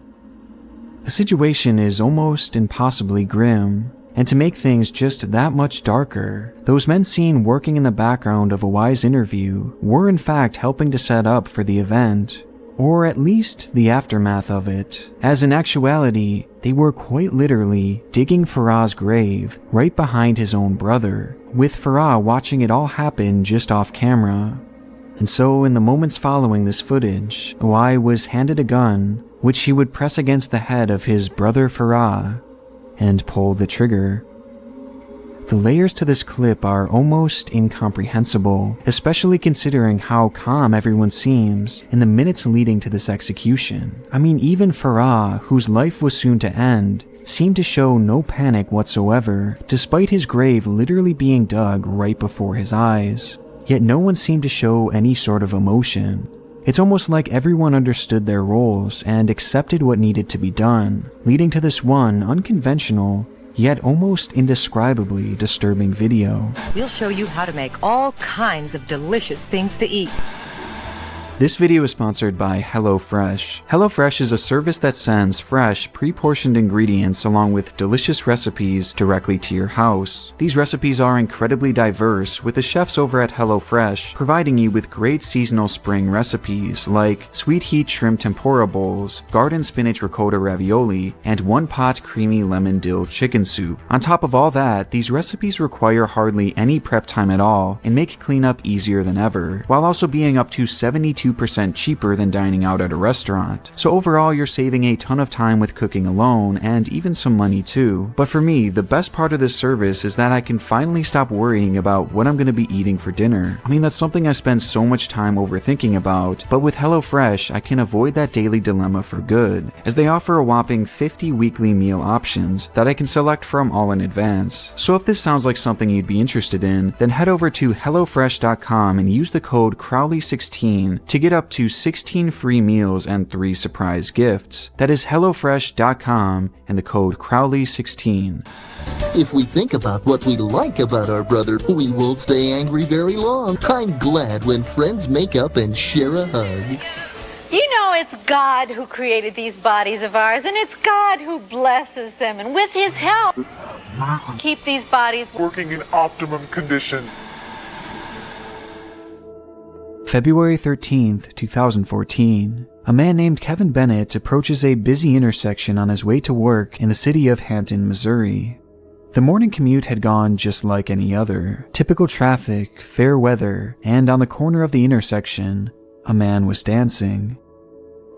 The situation is almost impossibly grim, and to make things just that much darker, those men seen working in the background of Awai's interview were in fact helping to set up for the event, or at least the aftermath of it, as in actuality, they were quite literally digging Farah's grave right behind his own brother, with Farah watching it all happen just off camera. And so in the moments following this footage, Awai was handed a gun, which he would press against the head of his brother Farah, and pull the trigger. The layers to this clip are almost incomprehensible, especially considering how calm everyone seems in the minutes leading to this execution. I mean, even Farah, whose life was soon to end, seemed to show no panic whatsoever, despite his grave literally being dug right before his eyes. Yet no one seemed to show any sort of emotion. It's almost like everyone understood their roles and accepted what needed to be done, leading to this one unconventional, yet almost indescribably disturbing video. We'll show you how to make all kinds of delicious things to eat. This video is sponsored by HelloFresh. HelloFresh is a service that sends fresh, pre-portioned ingredients along with delicious recipes directly to your house. These recipes are incredibly diverse, with the chefs over at HelloFresh providing you with great seasonal spring recipes like sweet heat shrimp tempura bowls, garden spinach ricotta ravioli, and one-pot creamy lemon dill chicken soup. On top of all that, these recipes require hardly any prep time at all and make cleanup easier than ever, while also being up to 72% cheaper than dining out at a restaurant. So overall, you're saving a ton of time with cooking alone, and even some money too. But for me, the best part of this service is that I can finally stop worrying about what I'm going to be eating for dinner. I mean, that's something I spend so much time overthinking about, but with HelloFresh, I can avoid that daily dilemma for good, as they offer a whopping 50 weekly meal options that I can select from all in advance. So if this sounds like something you'd be interested in, then head over to HelloFresh.com and use the code Crowley16 to get up to 16 free meals and 3 surprise gifts. That is HelloFresh.com and the code Crowley16. If we think about what we like about our brother, we won't stay angry very long. I'm glad when friends make up and share a hug. You know it's God who created these bodies of ours, and it's God who blesses them, and with His help, keep these bodies working in optimum condition. February 13th, 2014. A man named Kevin Bennett approaches a busy intersection on his way to work in the city of Hampton, Missouri. The morning commute had gone just like any other. Typical traffic, fair weather, and on the corner of the intersection, a man was dancing.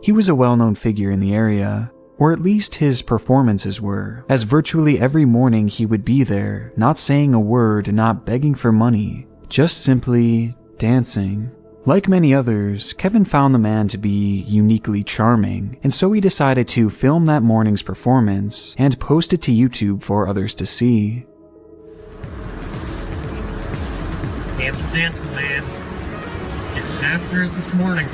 He was a well-known figure in the area, or at least his performances were, as virtually every morning he would be there, not saying a word, not begging for money, just simply dancing. Like many others, Kevin found the man to be uniquely charming, and so he decided to film that morning's performance and post it to YouTube for others to see. Hampton dancing, man. Getting after it this morning.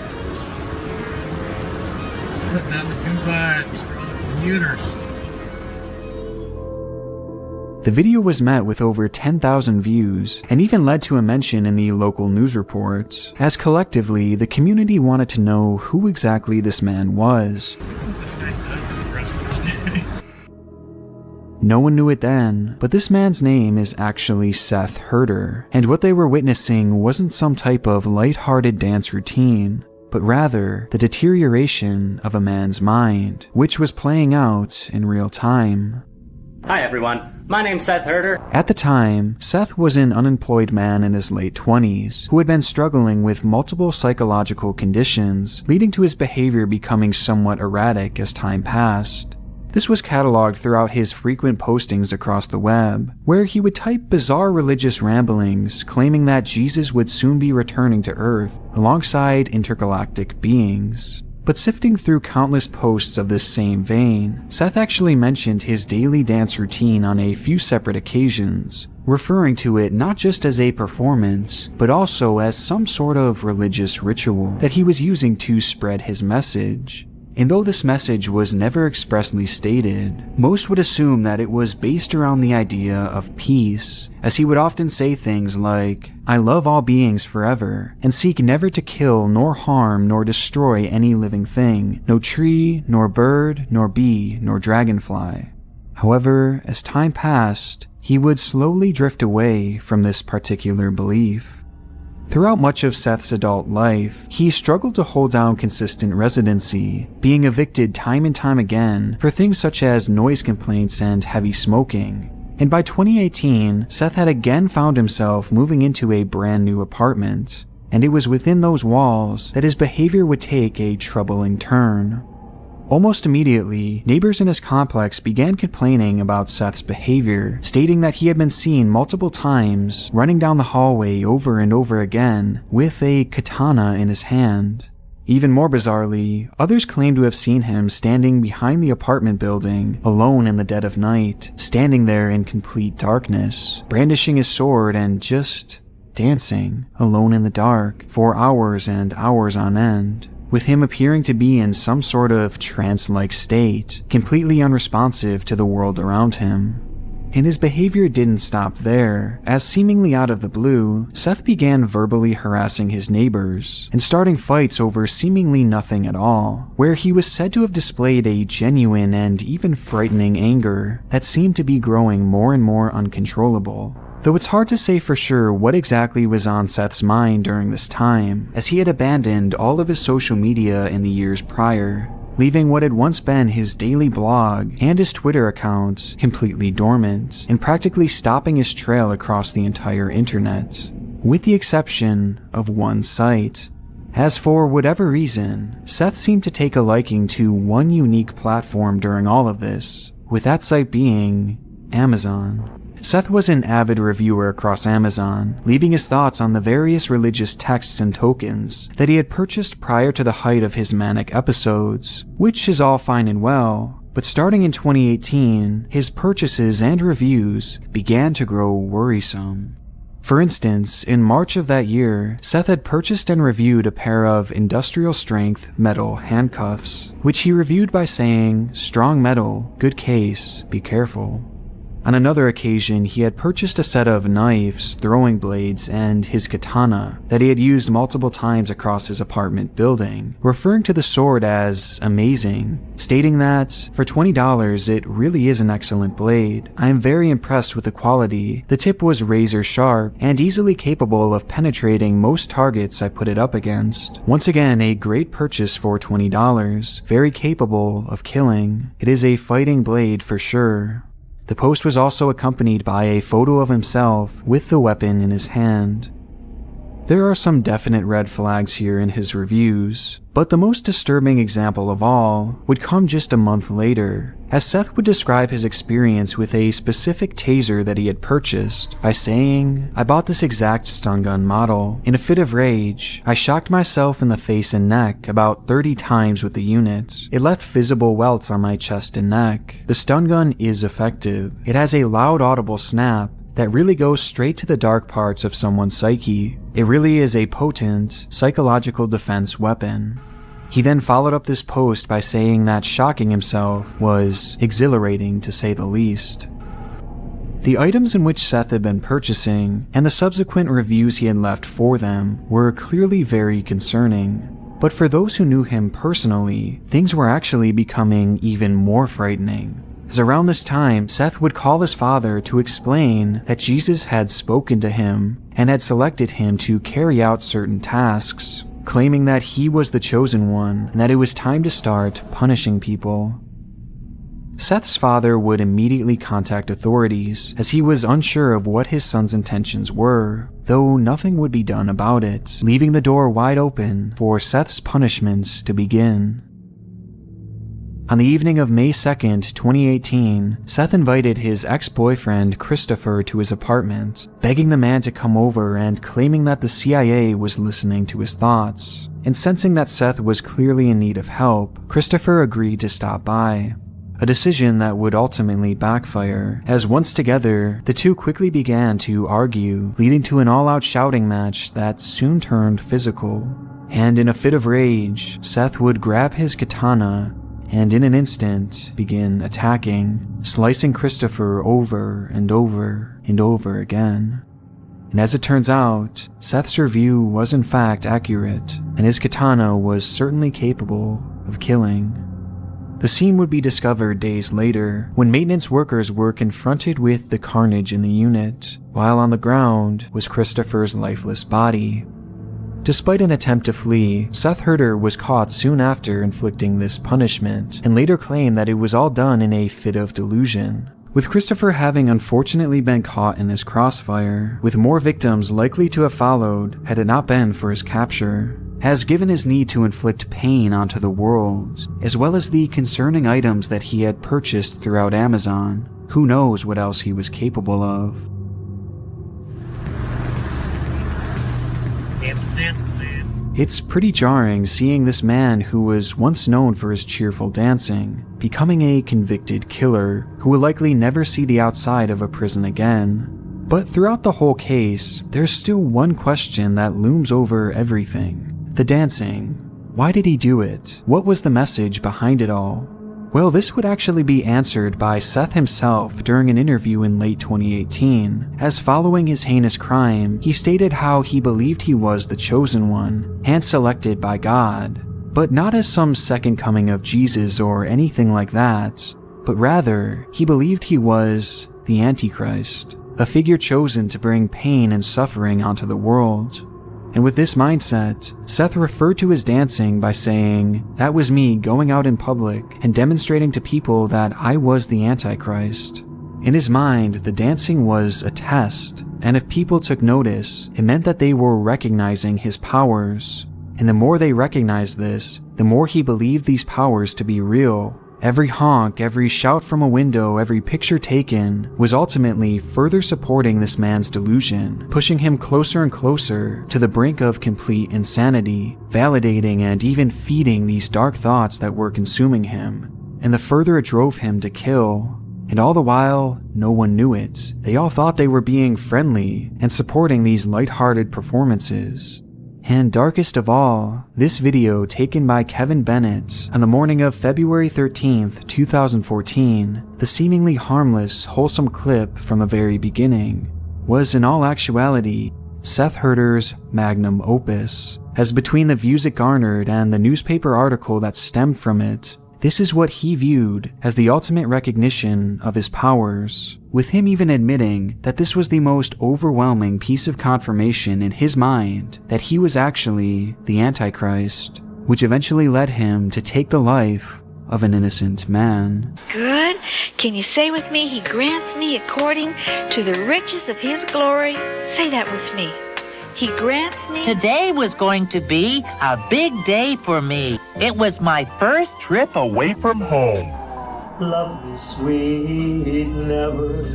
Putting out the good vibes for the commuters. The video was met with over 10,000 views, and even led to a mention in the local news reports, as collectively the community wanted to know who exactly this man was. This guy does it the rest of his day. No one knew it then, but this man's name is actually Seth Herder, and what they were witnessing wasn't some type of light-hearted dance routine, but rather the deterioration of a man's mind, which was playing out in real time. Hi everyone, my name's Seth Herder. At the time, Seth was an unemployed man in his late 20s who had been struggling with multiple psychological conditions, leading to his behavior becoming somewhat erratic as time passed. This was cataloged throughout his frequent postings across the web, where he would type bizarre religious ramblings claiming that Jesus would soon be returning to Earth alongside intergalactic beings. But sifting through countless posts of this same vein, Seth actually mentioned his daily dance routine on a few separate occasions, referring to it not just as a performance, but also as some sort of religious ritual that he was using to spread his message. And though this message was never expressly stated, most would assume that it was based around the idea of peace, as he would often say things like, "I love all beings forever, and seek never to kill nor harm nor destroy any living thing, no tree, nor bird, nor bee, nor dragonfly." However, as time passed, he would slowly drift away from this particular belief. Throughout much of Seth's adult life, he struggled to hold down consistent residency, being evicted time and time again for things such as noise complaints and heavy smoking. And by 2018, Seth had again found himself moving into a brand new apartment, and it was within those walls that his behavior would take a troubling turn. Almost immediately, neighbors in his complex began complaining about Seth's behavior, stating that he had been seen multiple times running down the hallway over and over again with a katana in his hand. Even more bizarrely, others claimed to have seen him standing behind the apartment building, alone in the dead of night, standing there in complete darkness, brandishing his sword and just dancing, alone in the dark, for hours and hours on end, with him appearing to be in some sort of trance-like state, completely unresponsive to the world around him. And his behavior didn't stop there, as seemingly out of the blue, Seth began verbally harassing his neighbors, and starting fights over seemingly nothing at all, where he was said to have displayed a genuine and even frightening anger that seemed to be growing more and more uncontrollable. Though it's hard to say for sure what exactly was on Seth's mind during this time, as he had abandoned all of his social media in the years prior, leaving what had once been his daily blog and his Twitter account completely dormant, and practically stopping his trail across the entire internet, with the exception of one site. As for whatever reason, Seth seemed to take a liking to one unique platform during all of this, with that site being Amazon. Seth was an avid reviewer across Amazon, leaving his thoughts on the various religious texts and tokens that he had purchased prior to the height of his manic episodes, which is all fine and well, but starting in 2018, his purchases and reviews began to grow worrisome. For instance, in March of that year, Seth had purchased and reviewed a pair of industrial-strength metal handcuffs, which he reviewed by saying, "Strong metal, good case, be careful." On another occasion, he had purchased a set of knives, throwing blades, and his katana that he had used multiple times across his apartment building, referring to the sword as amazing, stating that, "For $20, it really is an excellent blade. I am very impressed with the quality. The tip was razor sharp and easily capable of penetrating most targets I put it up against. Once again, a great purchase for $20, very capable of killing. It is a fighting blade for sure." The post was also accompanied by a photo of himself with the weapon in his hand. There are some definite red flags here in his reviews, but the most disturbing example of all would come just a month later, as Seth would describe his experience with a specific taser that he had purchased by saying, "I bought this exact stun gun model. In a fit of rage, I shocked myself in the face and neck about 30 times with the unit. It left visible welts on my chest and neck. The stun gun is effective. It has a loud audible snap that really goes straight to the dark parts of someone's psyche. It really is a potent, psychological defense weapon." He then followed up this post by saying that shocking himself was exhilarating to say the least. The items in which Seth had been purchasing, and the subsequent reviews he had left for them, were clearly very concerning. But for those who knew him personally, things were actually becoming even more frightening. As around this time, Seth would call his father to explain that Jesus had spoken to him and had selected him to carry out certain tasks, claiming that he was the chosen one and that it was time to start punishing people. Seth's father would immediately contact authorities, as he was unsure of what his son's intentions were, though nothing would be done about it, leaving the door wide open for Seth's punishments to begin. On the evening of May 2nd, 2018, Seth invited his ex-boyfriend Christopher to his apartment, begging the man to come over and claiming that the CIA was listening to his thoughts. And sensing that Seth was clearly in need of help, Christopher agreed to stop by. A decision that would ultimately backfire, as once together, the two quickly began to argue, leading to an all-out shouting match that soon turned physical. And in a fit of rage, Seth would grab his katana and in an instant begin attacking, slicing Christopher over and over and over again. And as it turns out, Seth's review was in fact accurate, and his katana was certainly capable of killing. The scene would be discovered days later, when maintenance workers were confronted with the carnage in the unit, while on the ground was Christopher's lifeless body. Despite an attempt to flee, Seth Herder was caught soon after inflicting this punishment, and later claimed that it was all done in a fit of delusion. With Christopher having unfortunately been caught in his crossfire, with more victims likely to have followed had it not been for his capture, has given his need to inflict pain onto the world, as well as the concerning items that he had purchased throughout Amazon. Who knows what else he was capable of. It's pretty jarring seeing this man who was once known for his cheerful dancing, becoming a convicted killer who will likely never see the outside of a prison again. But throughout the whole case, there's still one question that looms over everything. The dancing. Why did he do it? What was the message behind it all? Well, this would actually be answered by Seth himself during an interview in late 2018, as following his heinous crime, he stated how he believed he was the chosen one, hand-selected by God, but not as some second coming of Jesus or anything like that, but rather, he believed he was the Antichrist, a figure chosen to bring pain and suffering onto the world. And with this mindset, Seth referred to his dancing by saying, "That was me going out in public and demonstrating to people that I was the Antichrist." In his mind, the dancing was a test, and if people took notice, it meant that they were recognizing his powers. And the more they recognized this, the more he believed these powers to be real. Every honk, every shout from a window, every picture taken was ultimately further supporting this man's delusion, pushing him closer and closer to the brink of complete insanity, validating and even feeding these dark thoughts that were consuming him. And the further it drove him to kill. And all the while, no one knew it. They all thought they were being friendly and supporting these lighthearted performances. And darkest of all, this video taken by Kevin Bennett on the morning of February 13th, 2014, the seemingly harmless, wholesome clip from the very beginning, was in all actuality Seth Herder's magnum opus. As between the views it garnered and the newspaper article that stemmed from it, this is what he viewed as the ultimate recognition of his powers, with him even admitting that this was the most overwhelming piece of confirmation in his mind that he was actually the Antichrist, which eventually led him to take the life of an innocent man. Good. Can you say with me, he grants me according to the riches of his glory? Say that with me. He grants me. Today was going to be a big day for me. It was my first trip away from home. Love me sweet, never.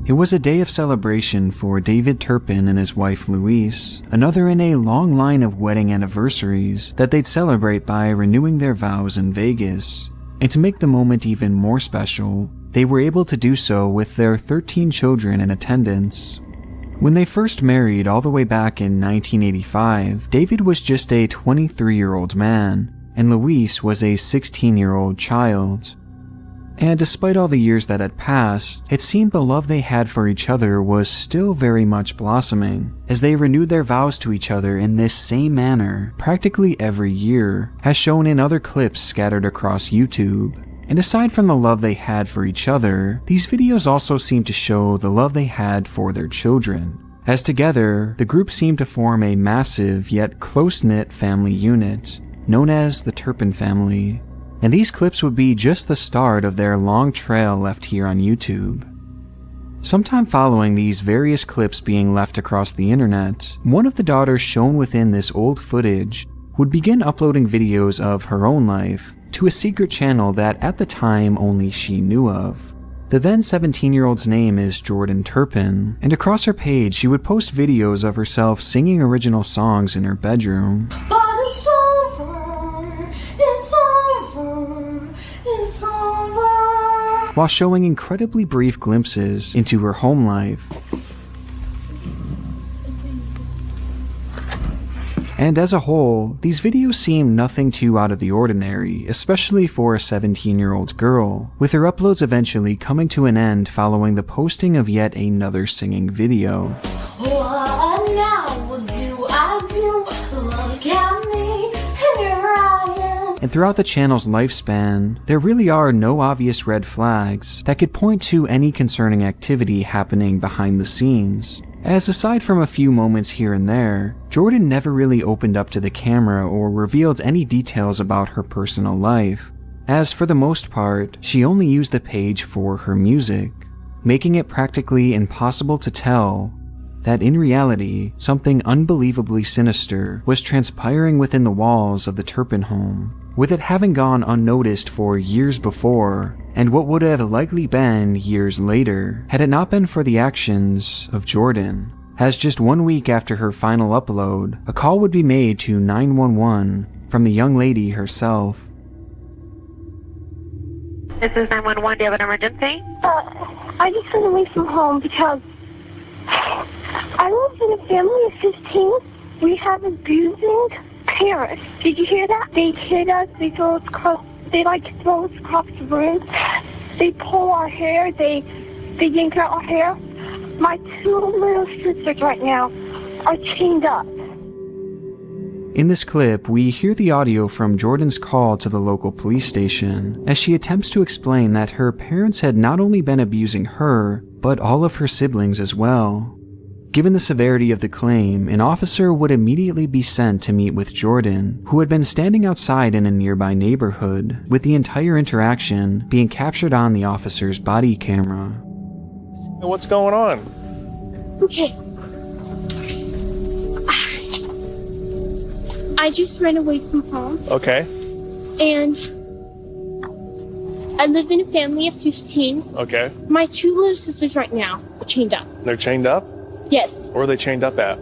It was a day of celebration for David Turpin and his wife Louise, another in a long line of wedding anniversaries that they'd celebrate by renewing their vows in Vegas. And to make the moment even more special, they were able to do so with their 13 children in attendance. When they first married all the way back in 1985, David was just a 23-year-old man, and Louise was a 16-year-old child. And despite all the years that had passed, it seemed the love they had for each other was still very much blossoming, as they renewed their vows to each other in this same manner practically every year, as shown in other clips scattered across YouTube. And aside from the love they had for each other, these videos also seem to show the love they had for their children, as together, the group seemed to form a massive yet close-knit family unit, known as the Turpin family. And these clips would be just the start of their long trail left here on YouTube. Sometime following these various clips being left across the internet, one of the daughters shown within this old footage would begin uploading videos of her own life to a secret channel that at the time only she knew of. The then 17-year-old's name is Jordan Turpin, and across her page she would post videos of herself singing original songs in her bedroom. But it's over, it's over, it's over. While showing incredibly brief glimpses into her home life. And as a whole, these videos seem nothing too out of the ordinary, especially for a 17-year-old girl, with her uploads eventually coming to an end following the posting of yet another singing video. What now will do I do? Look at me, here I am. And throughout the channel's lifespan, there really are no obvious red flags that could point to any concerning activity happening behind the scenes. As aside from a few moments here and there, Jordan never really opened up to the camera or revealed any details about her personal life, as for the most part, she only used the page for her music, making it practically impossible to tell that in reality, something unbelievably sinister was transpiring within the walls of the Turpin home, with it having gone unnoticed for years before, and what would have likely been years later, had it not been for the actions of Jordan. As just 1 week after her final upload, a call would be made to 911 from the young lady herself. This is 911. Do you have an emergency? I just ran away from home because I live in a family of 15. We have abusing parents. Did you hear that? They hit us. They throw us across. They like to throw us across the room. They pull our hair. They yank out our hair. My 2 little sisters right now are chained up. In this clip, we hear the audio from Jordan's call to the local police station as she attempts to explain that her parents had not only been abusing her, but all of her siblings as well. Given the severity of the claim, an officer would immediately be sent to meet with Jordan, who had been standing outside in a nearby neighborhood, with the entire interaction being captured on the officer's body camera. What's going on? Okay. I just ran away from home. Okay. And I live in a family of 15. Okay. My 2 little sisters right now are chained up. They're chained up? Yes. Where are they chained up at?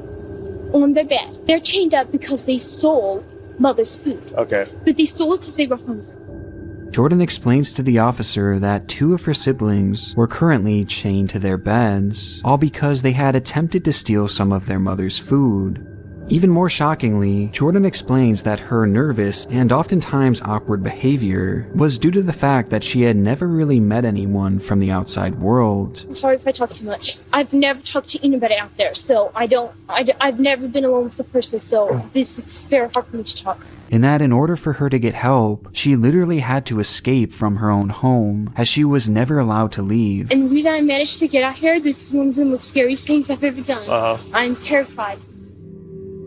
On their bed. They're chained up because they stole mother's food. Okay. But they stole it because they were hungry. Jordan explains to the officer that 2 of her siblings were currently chained to their beds, all because they had attempted to steal some of their mother's food. Even more shockingly, Jordan explains that her nervous and oftentimes awkward behavior was due to the fact that she had never really met anyone from the outside world. I'm sorry if I talk too much. I've never talked to anybody out there, so I've never been alone with a person, so it's very hard for me to talk. And that in order for her to get help, she literally had to escape from her own home, as she was never allowed to leave. And the reason I managed to get out here, this is one of the most scariest things I've ever done. I'm terrified.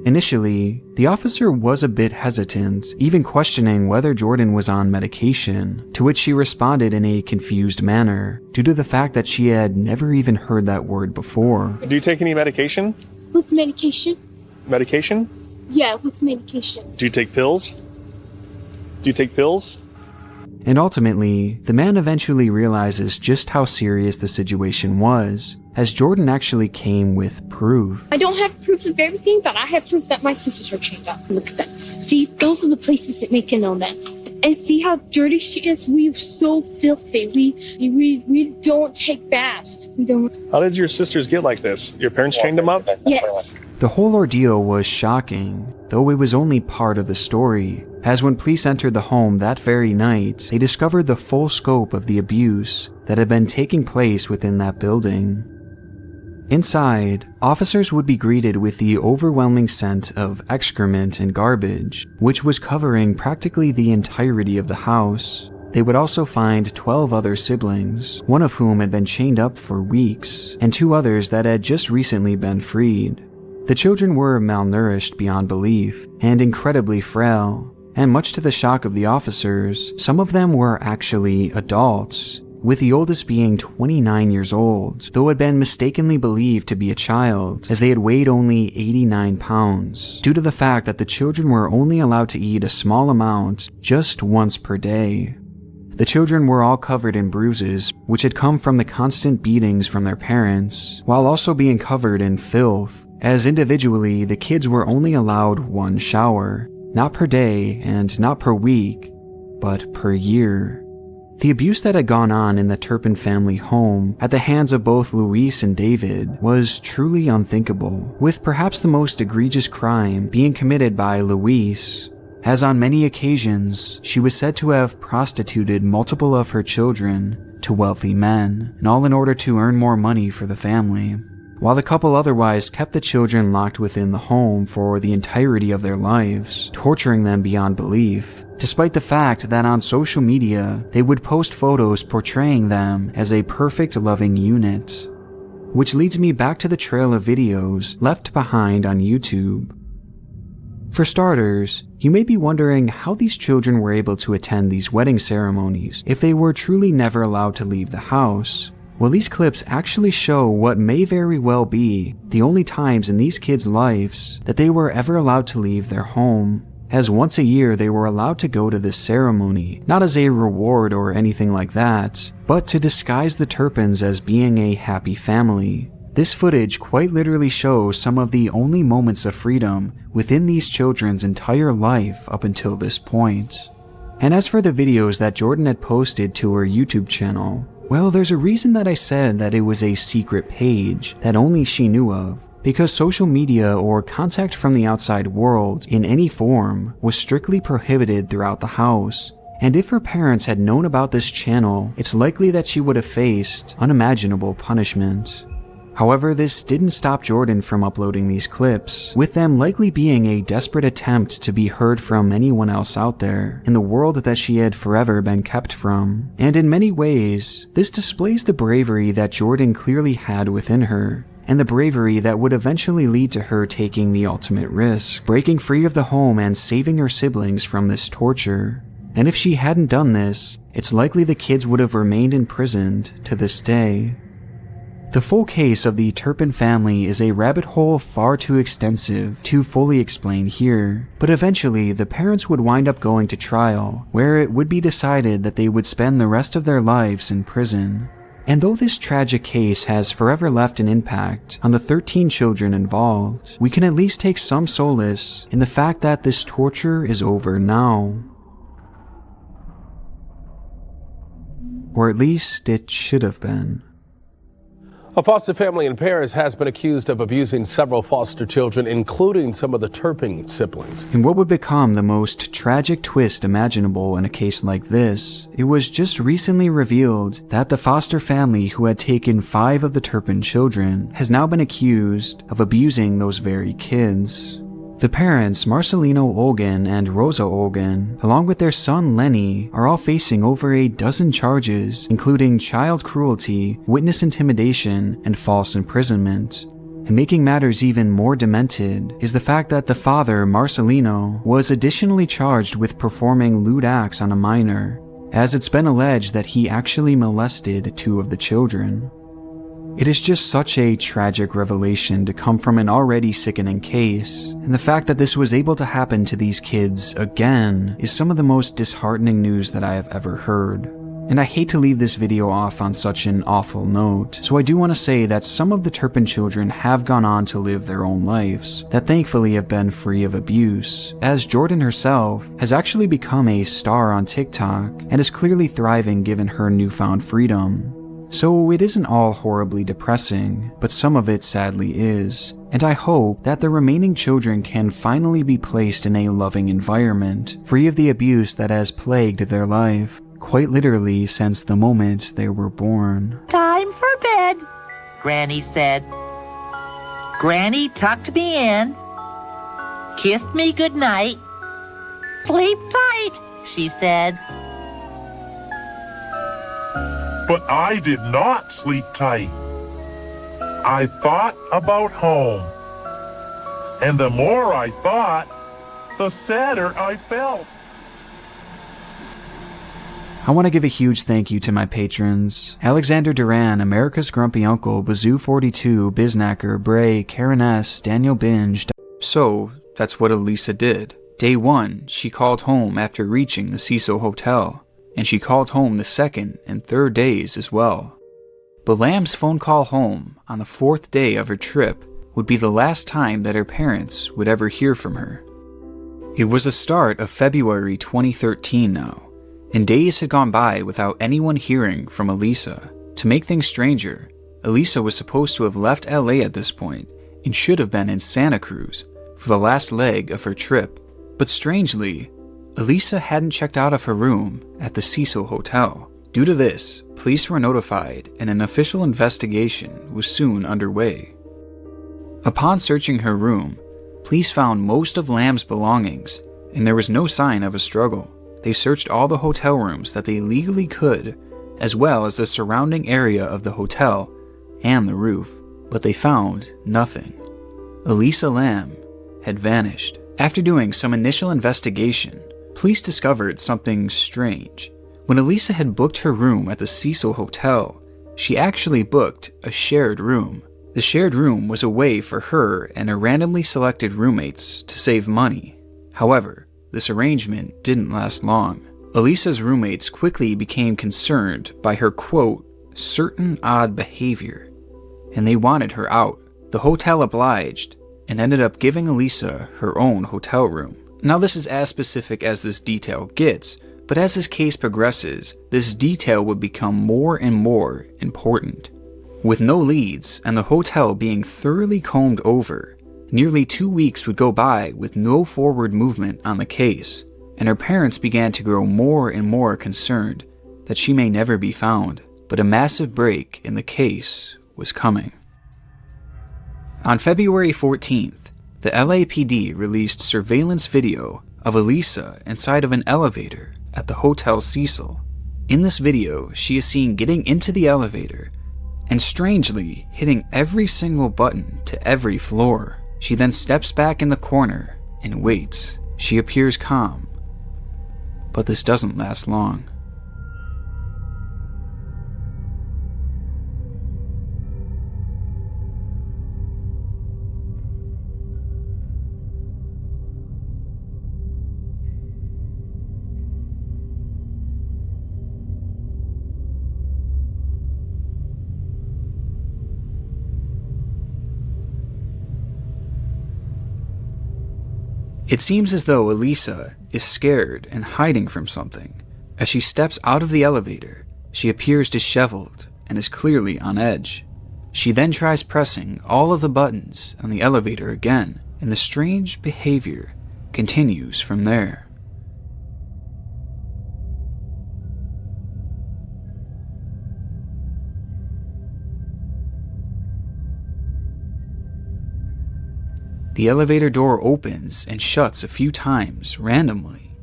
Initially, the officer was a bit hesitant, even questioning whether Jordan was on medication, to which she responded in a confused manner, due to the fact that she had never even heard that word before. Do you take any medication? What's medication? Medication? Yeah, what's medication? Do you take pills? Do you take pills? And ultimately, the man eventually realizes just how serious the situation was, as Jordan actually came with proof. I don't have proof of everything, but I have proof that my sisters are chained up. Look at them. See, those are the places that make it known that. And see how dirty she is? We're so filthy. We don't take baths. We don't. How did your sisters get like this? Your parents chained them up? Yes. The whole ordeal was shocking, though it was only part of the story, as when police entered the home that very night, they discovered the full scope of the abuse that had been taking place within that building. Inside, officers would be greeted with the overwhelming scent of excrement and garbage, which was covering practically the entirety of the house. They would also find 12 other siblings, one of whom had been chained up for weeks, and 2 others that had just recently been freed. The children were malnourished beyond belief, and incredibly frail, and much to the shock of the officers, some of them were actually adults, with the oldest being 29 years old, though had been mistakenly believed to be a child, as they had weighed only 89 pounds, due to the fact that the children were only allowed to eat a small amount just once per day. The children were all covered in bruises, which had come from the constant beatings from their parents, while also being covered in filth, as individually the kids were only allowed one shower, not per day and not per week, but per year. The abuse that had gone on in the Turpin family home at the hands of both Luis and David was truly unthinkable, with perhaps the most egregious crime being committed by Luis, as on many occasions she was said to have prostituted multiple of her children to wealthy men, and all in order to earn more money for the family, while the couple otherwise kept the children locked within the home for the entirety of their lives, torturing them beyond belief, despite the fact that on social media they would post photos portraying them as a perfect loving unit. Which leads me back to the trail of videos left behind on YouTube. For starters, you may be wondering how these children were able to attend these wedding ceremonies if they were truly never allowed to leave the house. Well, these clips actually show what may very well be the only times in these kids' lives that they were ever allowed to leave their home, as once a year they were allowed to go to this ceremony, not as a reward or anything like that, but to disguise the Turpins as being a happy family. This footage quite literally shows some of the only moments of freedom within these children's entire life up until this point. And as for the videos that Jordan had posted to her YouTube channel, well, there's a reason that I said that it was a secret page that only she knew of, because social media or contact from the outside world in any form was strictly prohibited throughout the house. And if her parents had known about this channel, it's likely that she would have faced unimaginable punishment. However, this didn't stop Jordan from uploading these clips, with them likely being a desperate attempt to be heard from anyone else out there in the world that she had forever been kept from. And in many ways, this displays the bravery that Jordan clearly had within her, and the bravery that would eventually lead to her taking the ultimate risk, breaking free of the home and saving her siblings from this torture. And if she hadn't done this, it's likely the kids would have remained imprisoned to this day. The full case of the Turpin family is a rabbit hole far too extensive to fully explain here, but eventually the parents would wind up going to trial, where it would be decided that they would spend the rest of their lives in prison. And though this tragic case has forever left an impact on the 13 children involved, we can at least take some solace in the fact that this torture is over now. Or at least it should have been. A foster family in Paris has been accused of abusing several foster children, including some of the Turpin siblings. In what would become the most tragic twist imaginable in a case like this, it was just recently revealed that the foster family who had taken 5 of the Turpin children has now been accused of abusing those very kids. The parents, Marcelino Olgan and Rosa Olgan, along with their son Lenny, are all facing over a dozen charges, including child cruelty, witness intimidation, and false imprisonment. And making matters even more demented is the fact that the father, Marcelino, was additionally charged with performing lewd acts on a minor, as it's been alleged that he actually molested 2 of the children. It is just such a tragic revelation to come from an already sickening case, and the fact that this was able to happen to these kids again is some of the most disheartening news that I have ever heard. And I hate to leave this video off on such an awful note, so I do want to say that some of the Turpin children have gone on to live their own lives that thankfully have been free of abuse, as Jordan herself has actually become a star on TikTok and is clearly thriving given her newfound freedom. So it isn't all horribly depressing, but some of it sadly is, and I hope that the remaining children can finally be placed in a loving environment, free of the abuse that has plagued their life, quite literally since the moment they were born. Time for bed, Granny said. Granny tucked me in, kissed me goodnight. Sleep tight, she said. But I did not sleep tight. I thought about home. And the more I thought, the sadder I felt. I want to give a huge thank you to my patrons: Alexander Duran, America's Grumpy Uncle, Bazoo42, Biznacker, Bray, Karen S., Daniel Binge. So, that's what Elisa did. Day 1, she called home after reaching the Cecil Hotel, and she called home the second and third days as well. But Lamb's phone call home on the 4th day of her trip would be the last time that her parents would ever hear from her. It was the start of February 2013 now, and days had gone by without anyone hearing from Elisa. To make things stranger, Elisa was supposed to have left LA at this point and should have been in Santa Cruz for the last leg of her trip. But strangely, Elisa hadn't checked out of her room at the Cecil Hotel. Due to this, police were notified and an official investigation was soon underway. Upon searching her room, police found most of Lamb's belongings, and there was no sign of a struggle. They searched all the hotel rooms that they legally could, as well as the surrounding area of the hotel and the roof, but they found nothing. Elisa Lam had vanished. After doing some initial investigation, police discovered something strange. When Elisa had booked her room at the Cecil Hotel, she actually booked a shared room. The shared room was a way for her and her randomly selected roommates to save money. However, this arrangement didn't last long. Elisa's roommates quickly became concerned by her, quote, certain odd behavior, and they wanted her out. The hotel obliged and ended up giving Elisa her own hotel room. Now this is as specific as this detail gets, but as this case progresses, this detail would become more and more important. With no leads and the hotel being thoroughly combed over, nearly 2 weeks would go by with no forward movement on the case, and her parents began to grow more and more concerned that she may never be found. But a massive break in the case was coming. On February 14th, the LAPD released surveillance video of Elisa inside of an elevator at the Hotel Cecil. In this video, she is seen getting into the elevator and strangely hitting every single button to every floor. She then steps back in the corner and waits. She appears calm, but this doesn't last long. It seems as though Elisa is scared and hiding from something. As she steps out of the elevator, she appears disheveled and is clearly on edge. She then tries pressing all of the buttons on the elevator again, and the strange behavior continues from there. The elevator door opens and shuts a few times randomly,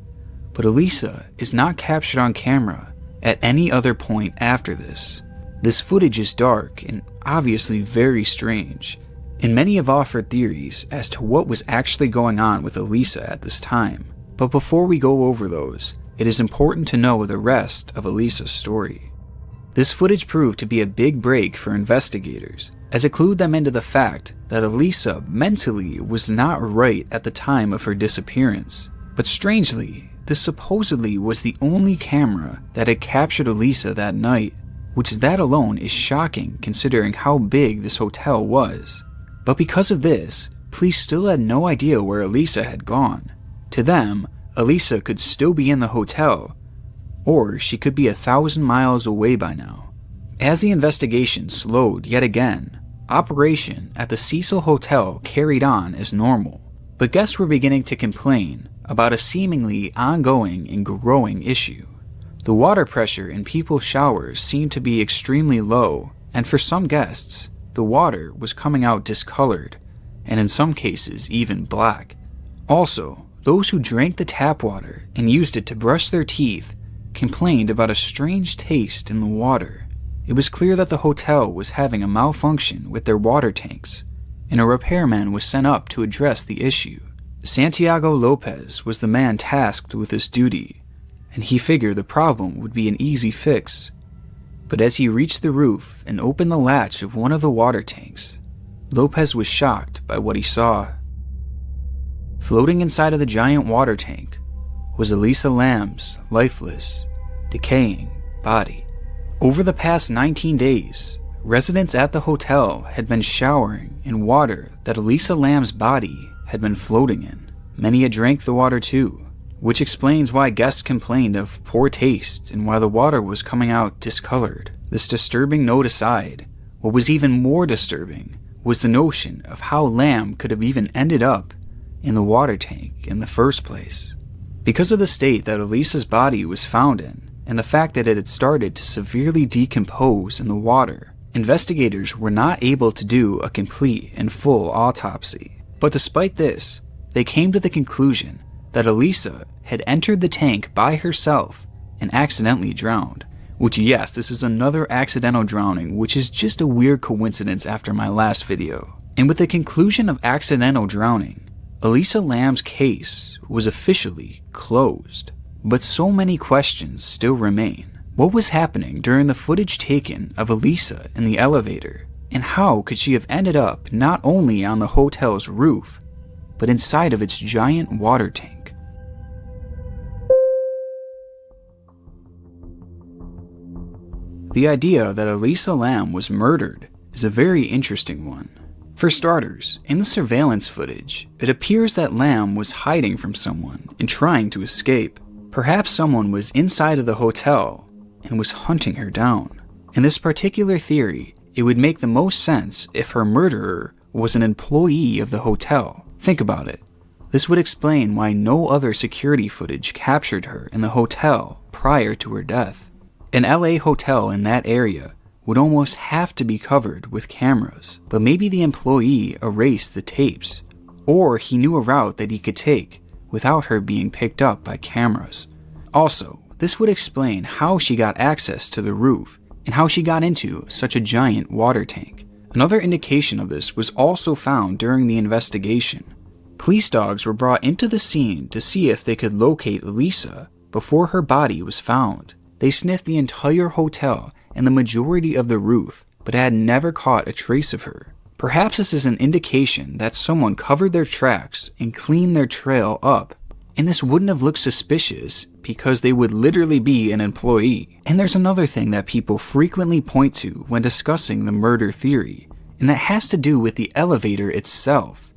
but Elisa is not captured on camera at any other point after this. This footage is dark and obviously very strange, and many have offered theories as to what was actually going on with Elisa at this time. But before we go over those, it is important to know the rest of Elisa's story. This footage proved to be a big break for investigators, as it clued them into the fact that Elisa mentally was not right at the time of her disappearance. But strangely, this supposedly was the only camera that had captured Elisa that night, which that alone is shocking considering how big this hotel was. But because of this, police still had no idea where Elisa had gone. To them, Elisa could still be in the hotel, or she could be 1,000 miles away by now. As the investigation slowed yet again, operation at the Cecil Hotel carried on as normal, but guests were beginning to complain about a seemingly ongoing and growing issue. The water pressure in people's showers seemed to be extremely low, and for some guests, the water was coming out discolored, and in some cases even black. Also, those who drank the tap water and used it to brush their teeth complained about a strange taste in the water. It was clear that the hotel was having a malfunction with their water tanks, and a repairman was sent up to address the issue. Santiago Lopez was the man tasked with this duty, and he figured the problem would be an easy fix. But as he reached the roof and opened the latch of one of the water tanks, Lopez was shocked by what he saw. Floating inside of the giant water tank was Elisa Lam's lifeless, decaying body. Over the past 19 days, residents at the hotel had been showering in water that Elisa Lam's body had been floating in. Many had drank the water too, which explains why guests complained of poor taste and why the water was coming out discolored. This disturbing note aside, what was even more disturbing was the notion of how Lam could have even ended up in the water tank in the first place. Because of the state that Elisa's body was found in, and the fact that it had started to severely decompose in the water, investigators were not able to do a complete and full autopsy. But despite this, they came to the conclusion that Elisa had entered the tank by herself and accidentally drowned. Which, yes, this is another accidental drowning, which is just a weird coincidence after my last video. And with the conclusion of accidental drowning, Elisa Lam's case was officially closed. But so many questions still remain. What was happening during the footage taken of Elisa in the elevator? And how could she have ended up not only on the hotel's roof, but inside of its giant water tank? The idea that Elisa Lam was murdered is a very interesting one. For starters, in the surveillance footage, it appears that Lam was hiding from someone and trying to escape. Perhaps someone was inside of the hotel and was hunting her down. In this particular theory, it would make the most sense if her murderer was an employee of the hotel. Think about it. This would explain why no other security footage captured her in the hotel prior to her death. An LA hotel in that area would almost have to be covered with cameras, but maybe the employee erased the tapes, or he knew a route that he could take without her being picked up by cameras. Also, this would explain how she got access to the roof and how she got into such a giant water tank. Another indication of this was also found during the investigation. Police dogs were brought into the scene to see if they could locate Elisa before her body was found. They sniffed the entire hotel and the majority of the roof, but had never caught a trace of her. Perhaps this is an indication that someone covered their tracks and cleaned their trail up, and this wouldn't have looked suspicious because they would literally be an employee. And there's another thing that people frequently point to when discussing the murder theory, and that has to do with the elevator itself.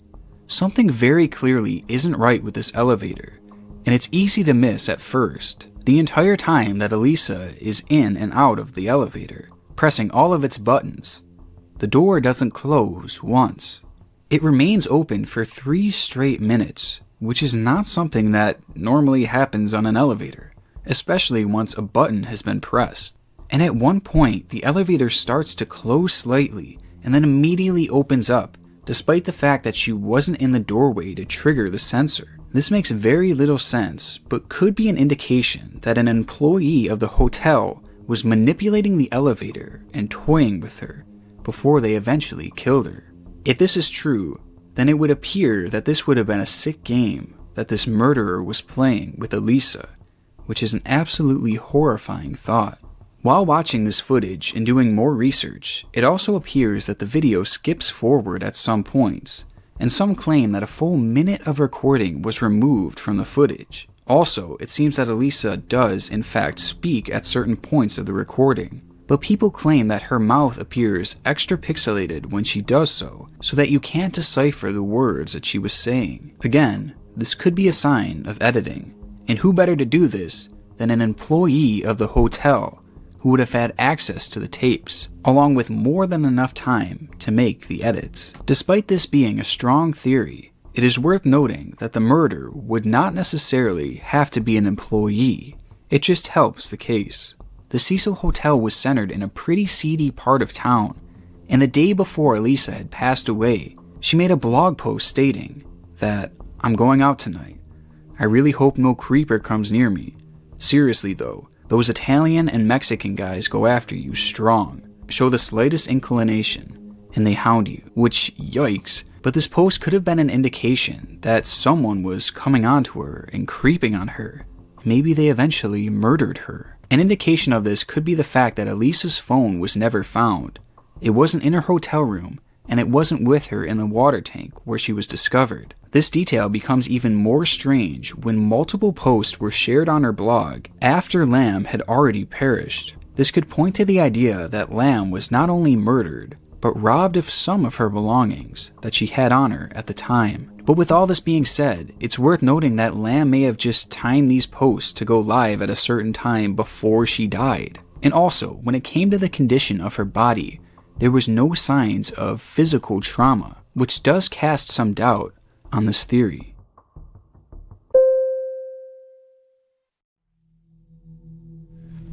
Something very clearly isn't right with this elevator, and it's easy to miss at first. The entire time that Elisa is in and out of the elevator, pressing all of its buttons, the door doesn't close once. It remains open for 3 straight minutes, which is not something that normally happens on an elevator, especially once a button has been pressed. And at one point, the elevator starts to close slightly and then immediately opens up, despite the fact that she wasn't in the doorway to trigger the sensor. This makes very little sense, but could be an indication that an employee of the hotel was manipulating the elevator and toying with her before they eventually killed her. If this is true, then it would appear that this would have been a sick game that this murderer was playing with Elisa, which is an absolutely horrifying thought. While watching this footage and doing more research, it also appears that the video skips forward at some points, and some claim that a full minute of recording was removed from the footage. Also, it seems that Elisa does in fact speak at certain points of the recording, but people claim that her mouth appears extra pixelated when she does so that you can't decipher the words that she was saying. Again, this could be a sign of editing, and who better to do this than an employee of the hotel who would have had access to the tapes, along with more than enough time to make the edits. Despite this being a strong theory, it is worth noting that the murder would not necessarily have to be an employee. It just helps the case. The Cecil Hotel was centered in a pretty seedy part of town, and the day before Elisa had passed away, she made a blog post stating that, "I'm going out tonight. I really hope no creeper comes near me. Seriously though, those Italian and Mexican guys go after you strong, show the slightest inclination, and they hound you," which, yikes, but this post could have been an indication that someone was coming onto her and creeping on her. maybe they eventually murdered her. An indication of this could be the fact that Elisa's phone was never found. It wasn't in her hotel room, and it wasn't with her in the water tank where she was discovered. This detail becomes even more strange when multiple posts were shared on her blog after Lamb had already perished. This could point to the idea that Lamb was not only murdered, but robbed of some of her belongings that she had on her at the time. But with all this being said, it's worth noting that Lamb may have just timed these posts to go live at a certain time before she died. And also, when it came to the condition of her body, there was no signs of physical trauma, which does cast some doubt on this theory.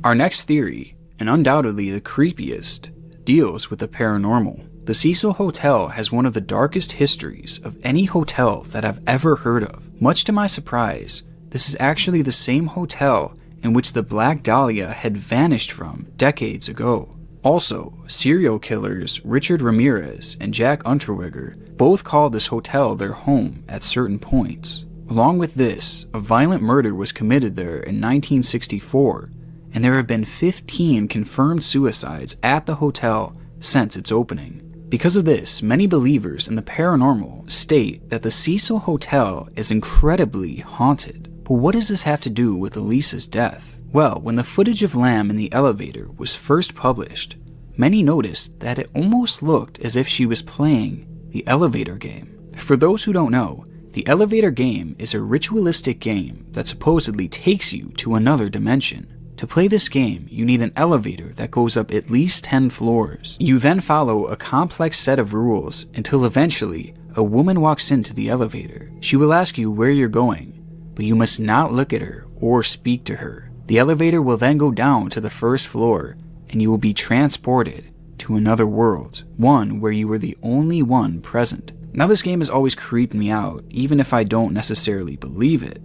Our next theory, and undoubtedly the creepiest, deals with the paranormal. The Cecil Hotel has one of the darkest histories of any hotel that I've ever heard of. Much to my surprise, this is actually the same hotel in which the Black Dahlia had vanished from decades ago. Also, serial killers Richard Ramirez and Jack Unterweger both called this hotel their home at certain points. Along with this, a violent murder was committed there in 1964, and there have been 15 confirmed suicides at the hotel since its opening. Because of this, many believers in the paranormal state that the Cecil Hotel is incredibly haunted. But what does this have to do with Elisa's death? Well, when the footage of Lamb in the elevator was first published, many noticed that it almost looked as if she was playing the elevator game. For those who don't know, the elevator game is a ritualistic game that supposedly takes you to another dimension. To play this game, you need an elevator that goes up at least 10 floors. You then follow a complex set of rules until eventually a woman walks into the elevator. She will ask you where you're going, but you must not look at her or speak to her. The elevator will then go down to the first floor, and you will be transported to another world, one where you were the only one present. Now this game has always creeped me out, even if I don't necessarily believe it.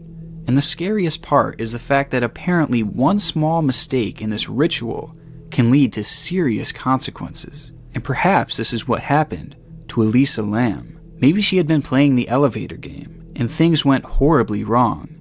And the scariest part is the fact that apparently one small mistake in this ritual can lead to serious consequences. And perhaps this is what happened to Elisa Lamb. Maybe she had been playing the elevator game, and things went horribly wrong,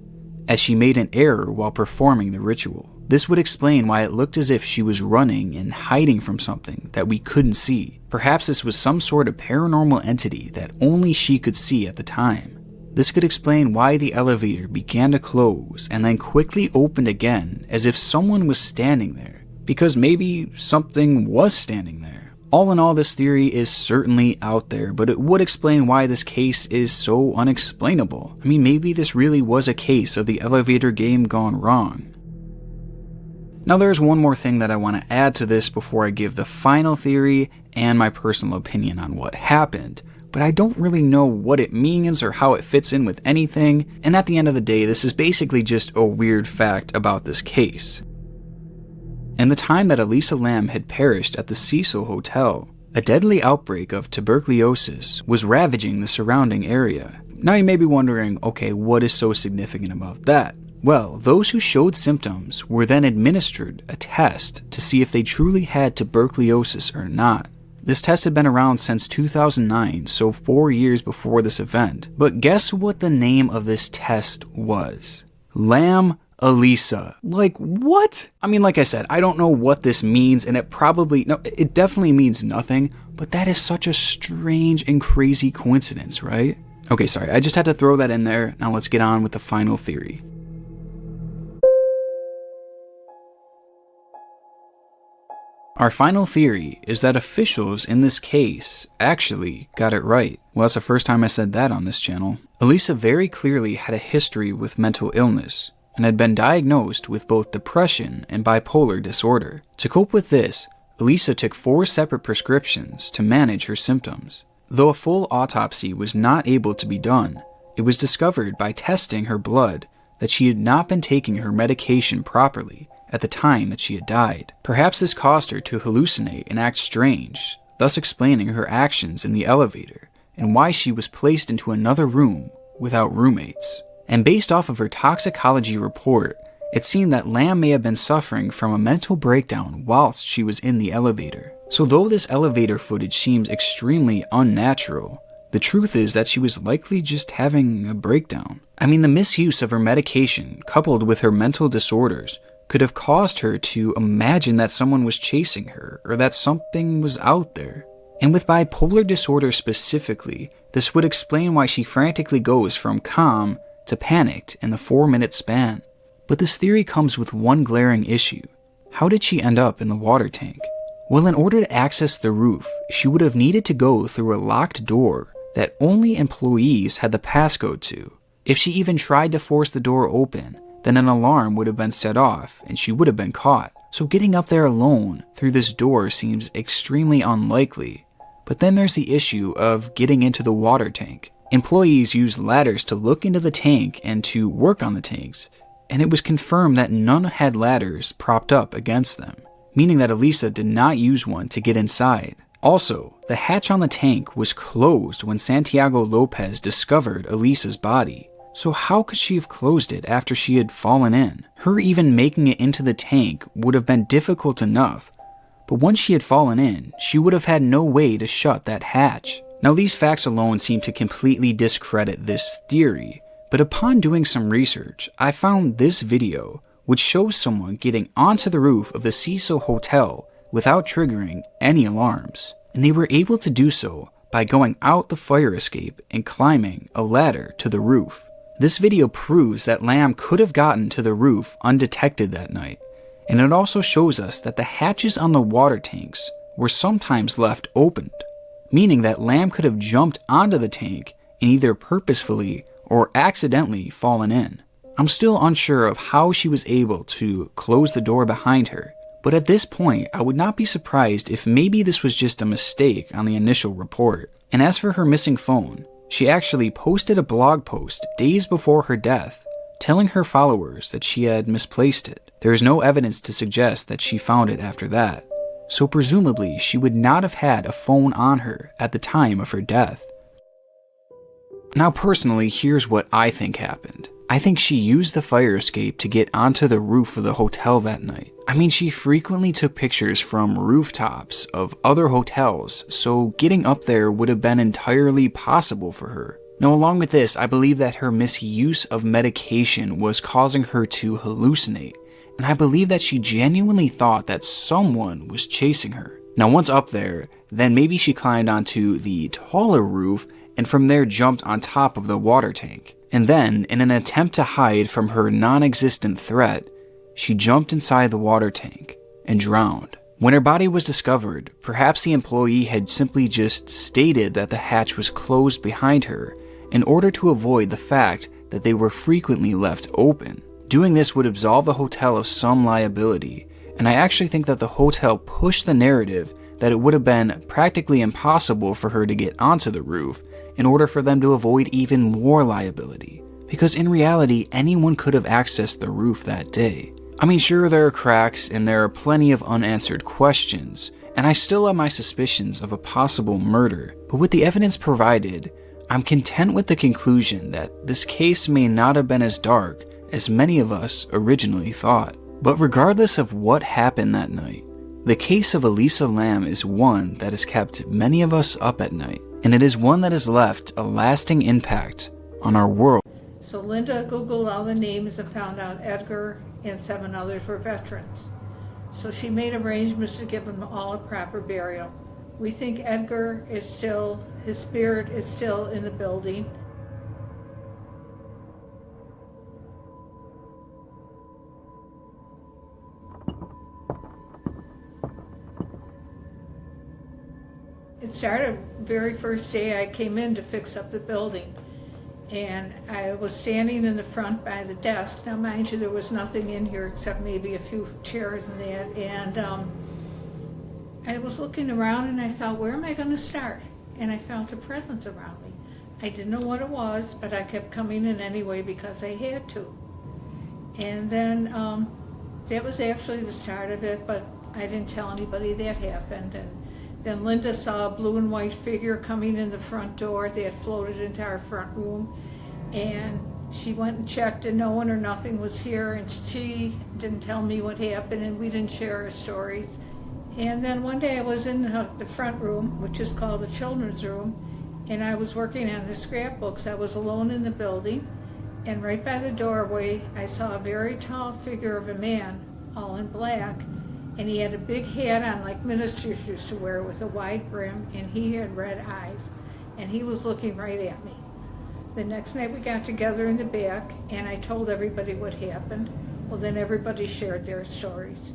as she made an error while performing the ritual. This would explain why it looked as if she was running and hiding from something that we couldn't see. Perhaps this was some sort of paranormal entity that only she could see at the time. This could explain why the elevator began to close and then quickly opened again as if someone was standing there, because maybe something was standing there. All in all, this theory is certainly out there, but it would explain why this case is so unexplainable. I mean, maybe this really was a case of the elevator game gone wrong. Now there's one more thing that I want to add to this before I give the final theory and my personal opinion on what happened. But I don't really know what it means or how it fits in with anything, and at the end of the day, this is basically just a weird fact about this case. In the time that Elisa Lamb had perished at the Cecil Hotel, a deadly outbreak of tuberculosis was ravaging the surrounding area. Now you may be wondering, okay, what is so significant about that? Well, those who showed symptoms were then administered a test to see if they truly had tuberculosis or not. This test had been around since 2009, so 4 years before this event. But guess what the name of this test was? Lamb Elisa. Like, what? I mean, like I said, I don't know what this means, and it definitely means nothing, but that is such a strange and crazy coincidence, right? Okay, sorry, I just had to throw that in there. Now let's get on with the final theory. Our final theory is that officials in this case actually got it right. Well, that's the first time I said that on this channel. Elisa very clearly had a history with mental illness and had been diagnosed with both depression and bipolar disorder. To cope with this, Elisa took 4 separate prescriptions to manage her symptoms. Though a full autopsy was not able to be done, it was discovered by testing her blood that she had not been taking her medication properly at the time that she had died. Perhaps this caused her to hallucinate and act strange, thus explaining her actions in the elevator and why she was placed into another room without roommates. And based off of her toxicology report, it seemed that Lamb may have been suffering from a mental breakdown whilst she was in the elevator. So though this elevator footage seems extremely unnatural, The truth is that she was likely just having a breakdown. I mean, the misuse of her medication, coupled with her mental disorders, could have caused her to imagine that someone was chasing her, or that something was out there. And with bipolar disorder specifically, this would explain why she frantically goes from calm to panicked in the 4-minute span. But this theory comes with one glaring issue. How did she end up in the water tank? Well, in order to access the roof, she would have needed to go through a locked door that only employees had the passcode to. If she even tried to force the door open, then an alarm would have been set off and she would have been caught. So getting up there alone through this door seems extremely unlikely. But then there's the issue of getting into the water tank. Employees use ladders to look into the tank and to work on the tanks, and it was confirmed that none had ladders propped up against them, meaning that Elisa did not use one to get inside. Also, the hatch on the tank was closed when Santiago Lopez discovered Elisa's body. So how could she have closed it after she had fallen in? Her even making it into the tank would have been difficult enough, but once she had fallen in, she would have had no way to shut that hatch. Now, these facts alone seem to completely discredit this theory, but upon doing some research, I found this video which shows someone getting onto the roof of the Cecil Hotel without triggering any alarms, and they were able to do so by going out the fire escape and climbing a ladder to the roof. This video proves that Lamb could have gotten to the roof undetected that night, and it also shows us that the hatches on the water tanks were sometimes left opened, meaning that Lamb could have jumped onto the tank and either purposefully or accidentally fallen in. I'm still unsure of how she was able to close the door behind her, but at this point I would not be surprised if maybe this was just a mistake on the initial report. And as for her missing phone, she actually posted a blog post days before her death telling her followers that she had misplaced it. There is no evidence to suggest that she found it after that, so presumably she would not have had a phone on her at the time of her death. Now personally, here's what I think happened. I think she used the fire escape to get onto the roof of the hotel that night. I mean, she frequently took pictures from rooftops of other hotels, so getting up there would have been entirely possible for her. Now, along with this, I believe that her misuse of medication was causing her to hallucinate, and I believe that she genuinely thought that someone was chasing her. Now, once up there, then maybe she climbed onto the taller roof and from there jumped on top of the water tank. And then, in an attempt to hide from her non-existent threat, she jumped inside the water tank and drowned. When her body was discovered, perhaps the employee had simply just stated that the hatch was closed behind her in order to avoid the fact that they were frequently left open. Doing this would absolve the hotel of some liability, and I actually think that the hotel pushed the narrative that it would have been practically impossible for her to get onto the roof in order for them to avoid even more liability, because in reality, anyone could have accessed the roof that day. I mean, sure, there are cracks and there are plenty of unanswered questions, and I still have my suspicions of a possible murder, but with the evidence provided, I'm content with the conclusion that this case may not have been as dark as many of us originally thought. But regardless of what happened that night, the case of Elisa Lam is one that has kept many of us up at night, and it is one that has left a lasting impact on our world. So Linda Googled all the names and found out Edgar and 7 others were veterans. So she made arrangements to give them all a proper burial. We think Edgar is still, his spirit is still in the building. It started very first day I came in to fix up the building, and I was standing in the front by the desk. Now mind you, there was nothing in here except maybe a few chairs and that, and I was looking around and I thought, where am I going to start? And I felt a presence around me. I didn't know what it was, but I kept coming in anyway because I had to. And then that was actually the start of it, but I didn't tell anybody that happened. And then Linda saw a blue and white figure coming in the front door that floated into our front room, and she went and checked and no one or nothing was here, and she didn't tell me what happened and we didn't share our stories. And then one day I was in the front room, which is called the children's room, and I was working on the scrapbooks. I was alone in the building, and right by the doorway I saw a very tall figure of a man, all in black, and he had a big hat on like ministers used to wear with a wide brim, and he had red eyes, and he was looking right at me. The next night we got together in the back, and I told everybody what happened. Well, then everybody shared their stories.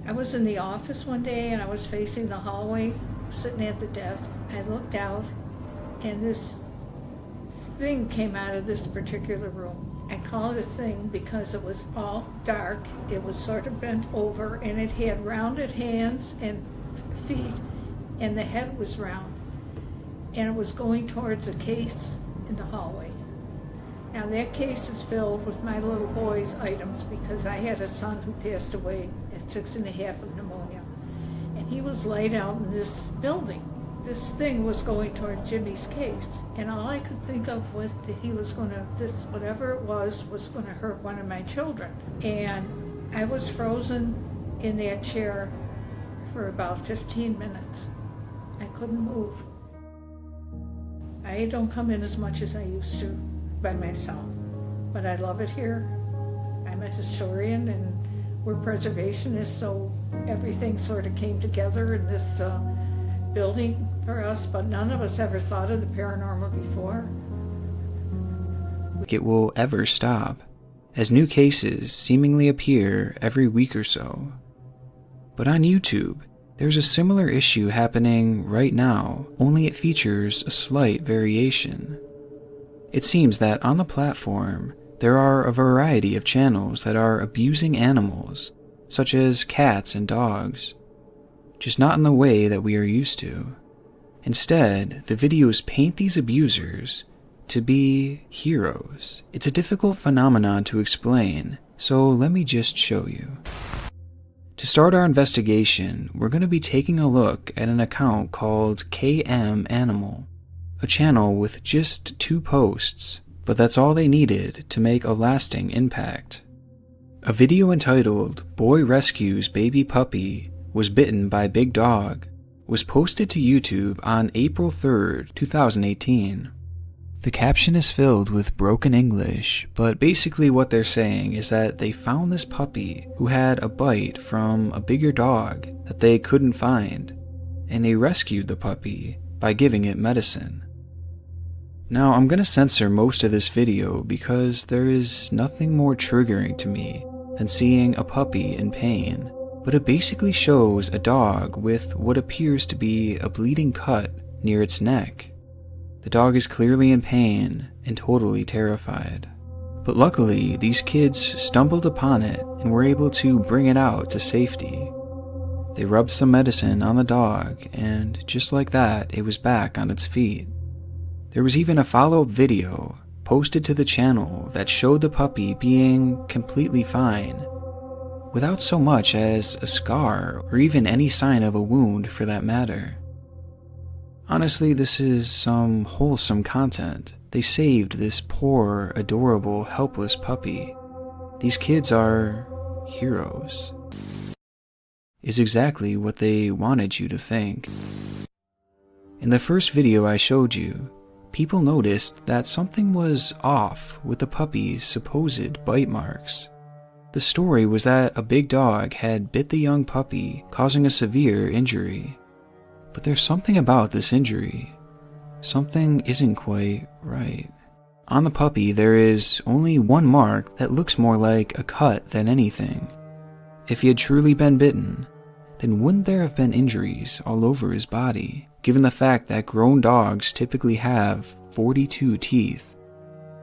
I was in the office one day, and I was facing the hallway, sitting at the desk. I looked out, and this thing came out of this particular room. I call it a thing because it was all dark. It was sort of bent over, and it had rounded hands and feet, and the head was round. And it was going towards a case in the hallway. Now that case is filled with my little boy's items because I had a son who passed away at 6.5 of pneumonia. And he was laid out in this building. This thing was going toward Jimmy's case, and all I could think of was that he was going to, this whatever it was going to hurt one of my children. And I was frozen in that chair for about 15 minutes. I couldn't move. I don't come in as much as I used to by myself, but I love it here. I'm a historian, and we're preservationists, so everything sort of came together in this building for us, but none of us ever thought of the paranormal before. It will ever stop, as new cases seemingly appear every week or so. But on YouTube, there's a similar issue happening right now, only it features a slight variation. It seems that on the platform, there are a variety of channels that are abusing animals, such as cats and dogs, just not in the way that we are used to. Instead, the videos paint these abusers to be heroes. It's a difficult phenomenon to explain, so let me just show you. To start our investigation, we're going to be taking a look at an account called KM Animal, a channel with just 2 posts, but that's all they needed to make a lasting impact. A video entitled "Boy Rescues Baby Puppy Was Bitten by Big Dog" was posted to YouTube on April 3rd, 2018. The caption is filled with broken English, but basically what they're saying is that they found this puppy who had a bite from a bigger dog that they couldn't find, and they rescued the puppy by giving it medicine. Now, I'm going to censor most of this video because there is nothing more triggering to me than seeing a puppy in pain, but it basically shows a dog with what appears to be a bleeding cut near its neck. The dog is clearly in pain and totally terrified. But luckily, these kids stumbled upon it and were able to bring it out to safety. They rubbed some medicine on the dog, and just like that, it was back on its feet. There was even a follow-up video posted to the channel that showed the puppy being completely fine, without so much as a scar or even any sign of a wound for that matter. Honestly, this is some wholesome content. They saved this poor, adorable, helpless puppy. These kids are heroes. Is exactly what they wanted you to think. In the first video I showed you, people noticed that something was off with the puppy's supposed bite marks. The story was that a big dog had bit the young puppy, causing a severe injury. But there's something about this injury. Something isn't quite right. On the puppy, there is only one mark that looks more like a cut than anything. If he had truly been bitten, then wouldn't there have been injuries all over his body, given the fact that grown dogs typically have 42 teeth?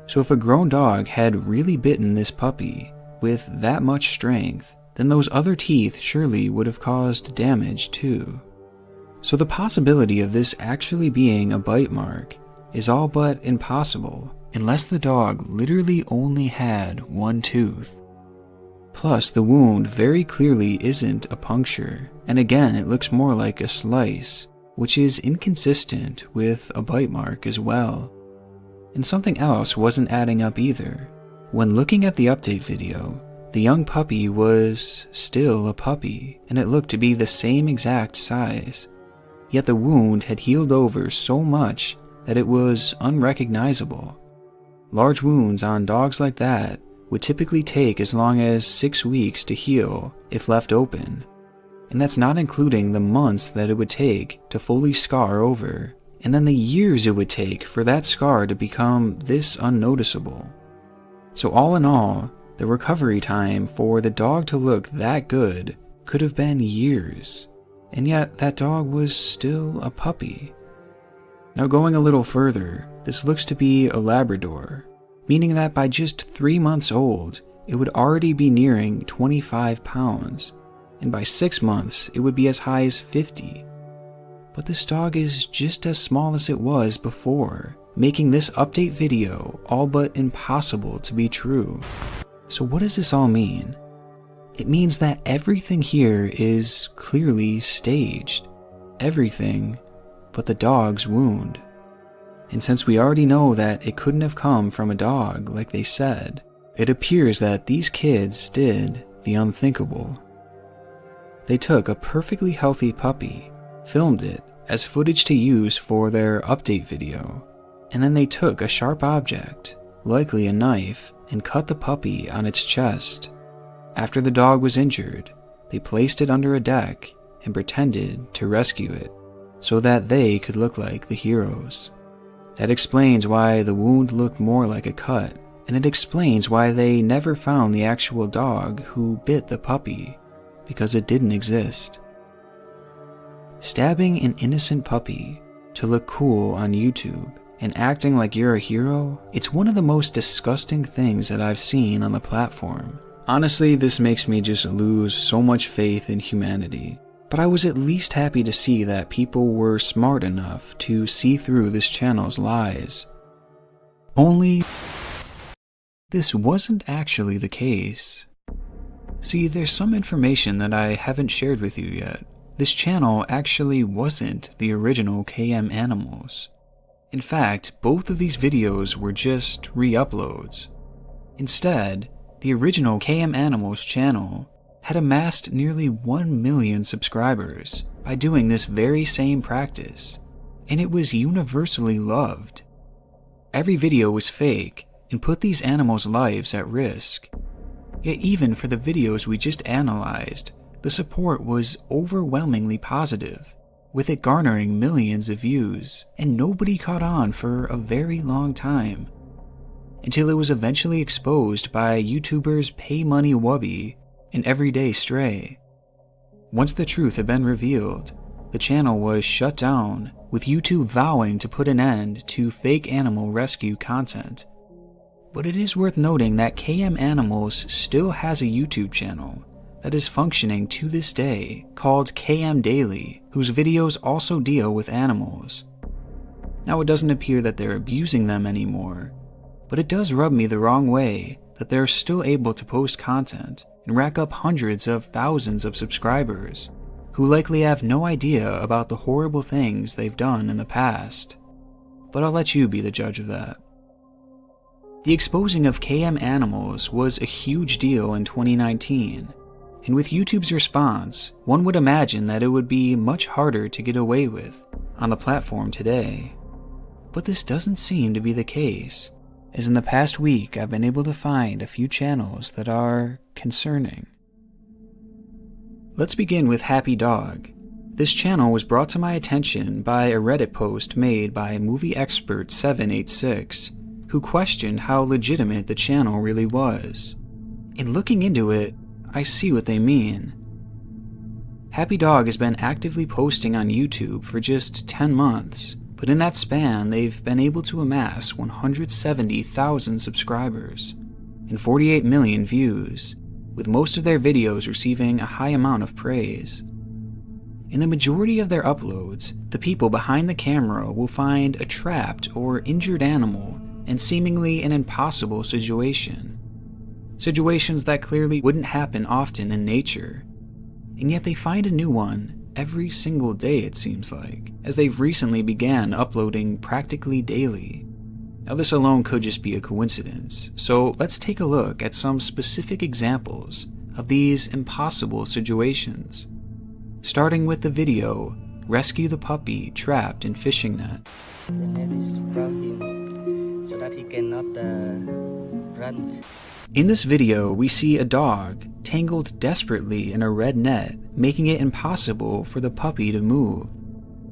So if a grown dog had really bitten this puppy with that much strength, then those other teeth surely would have caused damage too. So the possibility of this actually being a bite mark is all but impossible, unless the dog literally only had one tooth. Plus, the wound very clearly isn't a puncture, and again it looks more like a slice, which is inconsistent with a bite mark as well. And something else wasn't adding up either. When looking at the update video, The young puppy was still a puppy, and it looked to be the same exact size. Yet the wound had healed over so much that it was unrecognizable. Large wounds on dogs like that would typically take as long as 6 weeks to heal if left open, and that's not including the months that it would take to fully scar over, and then the years it would take for that scar to become this unnoticeable. So all in all, the recovery time for the dog to look that good could have been years, and yet that dog was still a puppy. Now going a little further, this looks to be a Labrador, meaning that by just 3 months old, it would already be nearing 25 pounds, and by 6 months, it would be as high as 50. But this dog is just as small as it was before, making this update video all but impossible to be true. So what does this all mean? It means that everything here is clearly staged. Everything but the dog's wound. And since we already know that it couldn't have come from a dog like they said, it appears that these kids did the unthinkable. They took a perfectly healthy puppy, filmed it as footage to use for their update video, and then they took a sharp object, likely a knife, and cut the puppy on its chest. After the dog was injured, they placed it under a deck and pretended to rescue it, so that they could look like the heroes. That explains why the wound looked more like a cut, and it explains why they never found the actual dog who bit the puppy, because it didn't exist. Stabbing an innocent puppy to look cool on YouTube and acting like you're a hero, it's one of the most disgusting things that I've seen on the platform. Honestly, this makes me just lose so much faith in humanity. But I was at least happy to see that people were smart enough to see through this channel's lies. Only this wasn't actually the case. See, there's some information that I haven't shared with you yet. This channel actually wasn't the original KM Animals. In fact, both of these videos were just re-uploads. Instead, the original KM Animals channel had amassed nearly 1 million subscribers by doing this very same practice, and it was universally loved. Every video was fake and put these animals' lives at risk. Yet even for the videos we just analyzed, the support was overwhelmingly positive, with it garnering millions of views, and nobody caught on for a very long time, until it was eventually exposed by YouTubers Pay Money Wubby and Everyday Stray. Once the truth had been revealed, the channel was shut down, with YouTube vowing to put an end to fake animal rescue content. But it is worth noting that KM Animals still has a YouTube channel that is functioning to this day called KM Daily, whose videos also deal with animals. Now, it doesn't appear that they're abusing them anymore, but it does rub me the wrong way that they're still able to post content and rack up hundreds of thousands of subscribers who likely have no idea about the horrible things they've done in the past. But I'll let you be the judge of that. The exposing of KM Animals was a huge deal in 2019, and with YouTube's response, one would imagine that it would be much harder to get away with on the platform today. But this doesn't seem to be the case, as in the past week I've been able to find a few channels that are concerning. Let's begin with Happy Dog. This channel was brought to my attention by a Reddit post made by Movie Expert 786, who questioned how legitimate the channel really was. In looking into it, I see what they mean. Happy Dog has been actively posting on YouTube for just 10 months, but in that span they've been able to amass 170,000 subscribers and 48 million views, with most of their videos receiving a high amount of praise. In the majority of their uploads, the people behind the camera will find a trapped or injured animal in seemingly an impossible situation. Situations that clearly wouldn't happen often in nature. And yet they find a new one every single day, it seems like, as they've recently began uploading practically daily. Now this alone could just be a coincidence, so let's take a look at some specific examples of these impossible situations. Starting with the video, Rescue the Puppy Trapped in Fishing Net. The net is around him so that he cannot run. In this video, we see a dog tangled desperately in a red net, making it impossible for the puppy to move.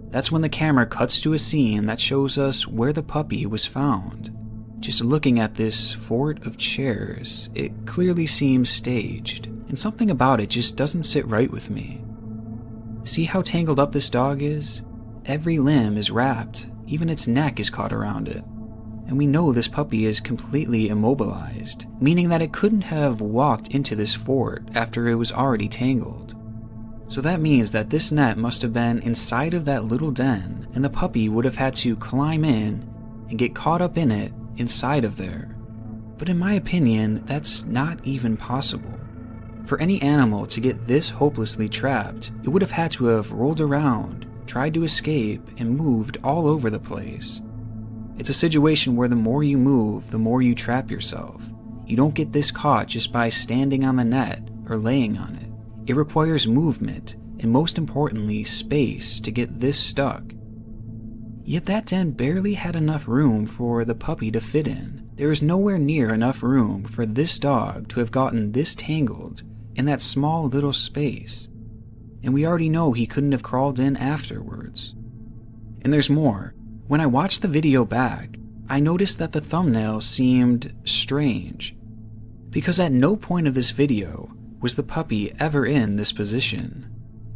That's when the camera cuts to a scene that shows us where the puppy was found. Just looking at this fort of chairs, it clearly seems staged, and something about it just doesn't sit right with me. See how tangled up this dog is? Every limb is wrapped, even its neck is caught around it. And we know this puppy is completely immobilized, meaning that it couldn't have walked into this fort after it was already tangled. So that means that this net must have been inside of that little den, and the puppy would have had to climb in and get caught up in it inside of there. But in my opinion, that's not even possible. For any animal to get this hopelessly trapped, it would have had to have rolled around, tried to escape, and moved all over the place. It's a situation where the more you move, the more you trap yourself. You don't get this caught just by standing on the net or laying on it. It requires movement, and most importantly, space to get this stuck. Yet that den barely had enough room for the puppy to fit in. There is nowhere near enough room for this dog to have gotten this tangled in that small little space. And we already know he couldn't have crawled in afterwards. And there's more. When I watched the video back, I noticed that the thumbnail seemed strange, because at no point of this video was the puppy ever in this position.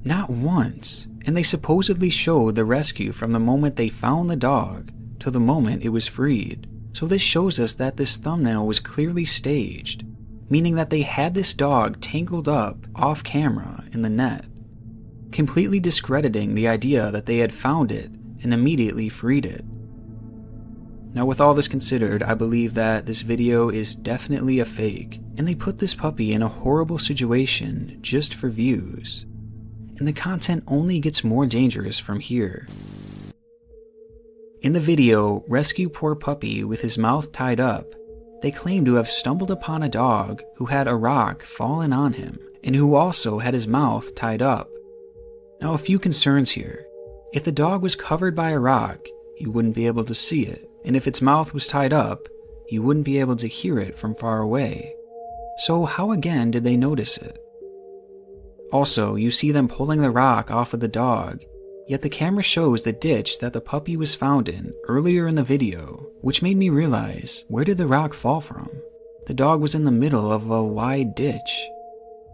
Not once, and they supposedly showed the rescue from the moment they found the dog to the moment it was freed. So this shows us that this thumbnail was clearly staged, meaning that they had this dog tangled up off camera in the net, completely discrediting the idea that they had found it and immediately freed it. Now with all this considered, I believe that this video is definitely a fake, and they put this puppy in a horrible situation just for views. And the content only gets more dangerous from here. In the video, Rescue Poor Puppy with his mouth tied up, they claim to have stumbled upon a dog who had a rock fallen on him, and who also had his mouth tied up. Now a few concerns here. If the dog was covered by a rock, you wouldn't be able to see it, and if its mouth was tied up, you wouldn't be able to hear it from far away. So how again did they notice it? Also, you see them pulling the rock off of the dog, yet the camera shows the ditch that the puppy was found in earlier in the video, which made me realize, where did the rock fall from? The dog was in the middle of a wide ditch.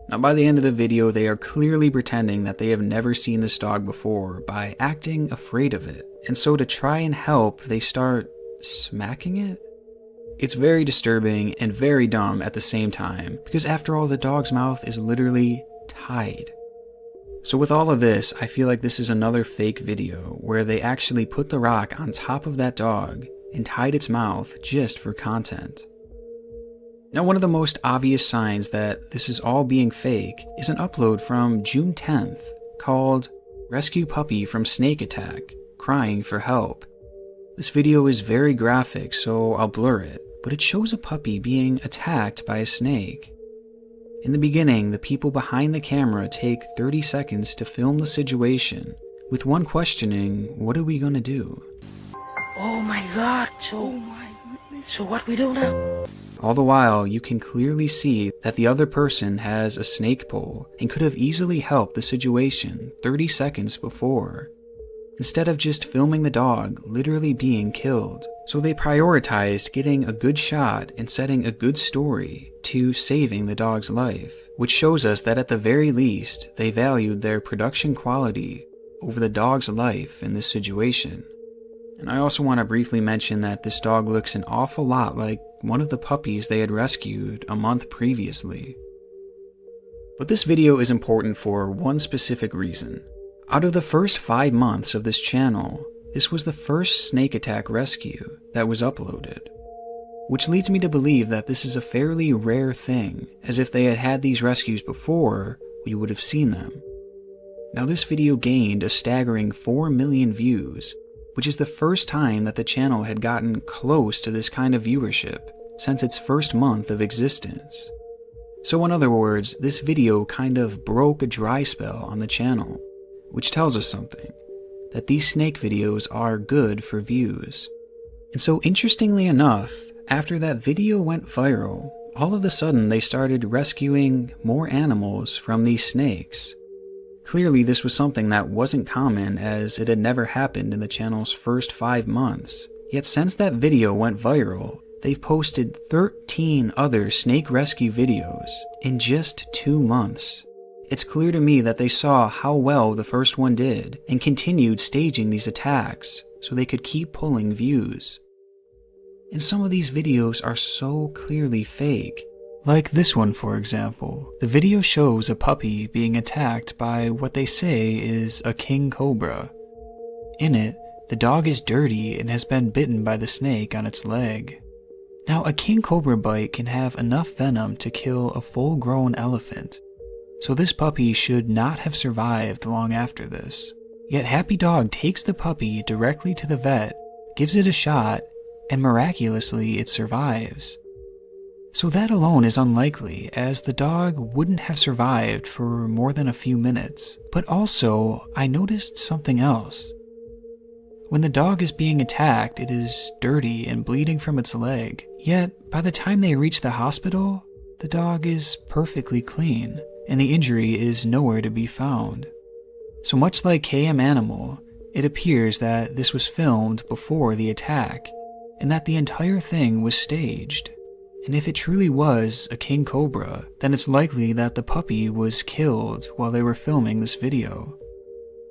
Now by the end of the video, they are clearly pretending that they have never seen this dog before by acting afraid of it, and so to try and help, they start smacking it? It's very disturbing and very dumb at the same time, because after all, the dog's mouth is literally tied. So with all of this, I feel like this is another fake video where they actually put the rock on top of that dog and tied its mouth just for content. Now one of the most obvious signs that this is all being fake is an upload from June 10th called Rescue Puppy from Snake Attack, Crying for Help. This video is very graphic, so I'll blur it, but it shows a puppy being attacked by a snake. In the beginning, the people behind the camera take 30 seconds to film the situation, with one questioning, what are we gonna do? Oh my god, so what we do now? All the while, you can clearly see that the other person has a snake pole and could have easily helped the situation 30 seconds before, instead of just filming the dog literally being killed. So they prioritized getting a good shot and setting a good story to saving the dog's life, which shows us that at the very least, they valued their production quality over the dog's life in this situation. And I also want to briefly mention that this dog looks an awful lot like one of the puppies they had rescued a month previously. But this video is important for one specific reason. Out of the first 5 months of this channel, this was the first snake attack rescue that was uploaded, which leads me to believe that this is a fairly rare thing, as if they had had these rescues before, we would have seen them. Now this video gained a staggering 4 million views, which is the first time that the channel had gotten close to this kind of viewership since its first month of existence. So in other words, this video kind of broke a dry spell on the channel, which tells us something, that these snake videos are good for views. And so interestingly enough, after that video went viral, all of a sudden they started rescuing more animals from these snakes. Clearly this was something that wasn't common, as it had never happened in the channel's first 5 months. Yet since that video went viral, they've posted 13 other snake rescue videos in just 2 months. It's clear to me that they saw how well the first one did and continued staging these attacks so they could keep pulling views. And some of these videos are so clearly fake. Like this one, for example. The video shows a puppy being attacked by what they say is a king cobra. In it, the dog is dirty and has been bitten by the snake on its leg. Now, a king cobra bite can have enough venom to kill a full-grown elephant, so this puppy should not have survived long after this. Yet Happy Dog takes the puppy directly to the vet, gives it a shot, and miraculously it survives. So that alone is unlikely, as the dog wouldn't have survived for more than a few minutes. But also, I noticed something else. When the dog is being attacked, it is dirty and bleeding from its leg. Yet, by the time they reach the hospital, the dog is perfectly clean, and the injury is nowhere to be found. So much like KM Animal, it appears that this was filmed before the attack, and that the entire thing was staged. And if it truly was a king cobra, then it's likely that the puppy was killed while they were filming this video.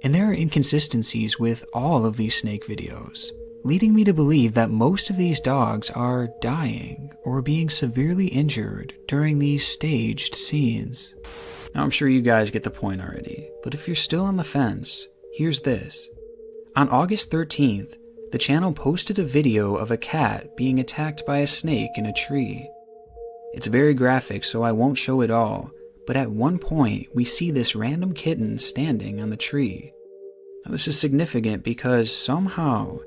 And there are inconsistencies with all of these snake videos, leading me to believe that most of these dogs are dying or being severely injured during these staged scenes. Now I'm sure you guys get the point already, but if you're still on the fence, here's this. On August 13th, the channel posted a video of a cat being attacked by a snake in a tree. It's very graphic, so I won't show it all, but at one point we see this random kitten standing on the tree. Now this is significant because somehow,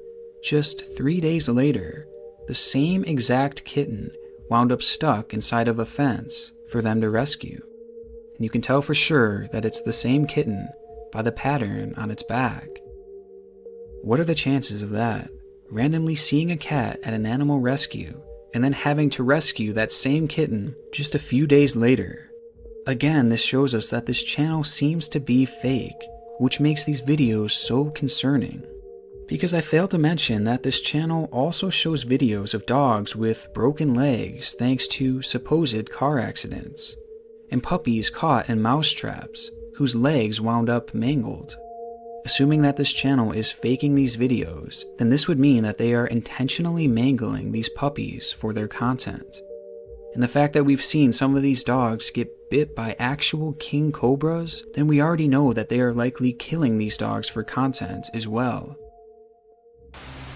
just 3 days later, the same exact kitten wound up stuck inside of a fence for them to rescue. And you can tell for sure that it's the same kitten by the pattern on its back. What are the chances of that? Randomly seeing a cat at an animal rescue, and then having to rescue that same kitten just a few days later. Again, this shows us that this channel seems to be fake, which makes these videos so concerning. Because I failed to mention that this channel also shows videos of dogs with broken legs thanks to supposed car accidents, and puppies caught in mouse traps whose legs wound up mangled. Assuming that this channel is faking these videos, then this would mean that they are intentionally mangling these puppies for their content. And the fact that we've seen some of these dogs get bit by actual king cobras, then we already know that they are likely killing these dogs for content as well.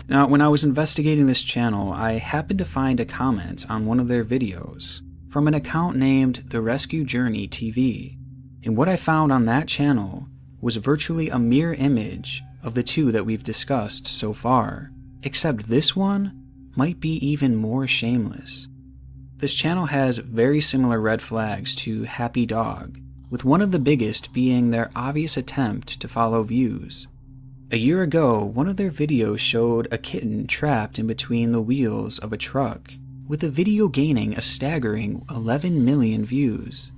Now, when I was investigating this channel, I happened to find a comment on one of their videos from an account named The Rescue Journey TV. And what I found on that channel was virtually a mirror image of the two that we've discussed so far, except this one might be even more shameless. This channel has very similar red flags to Happy Dog, with one of the biggest being their obvious attempt to follow views. A year ago, one of their videos showed a kitten trapped in between the wheels of a truck, with the video gaining a staggering 11 million views.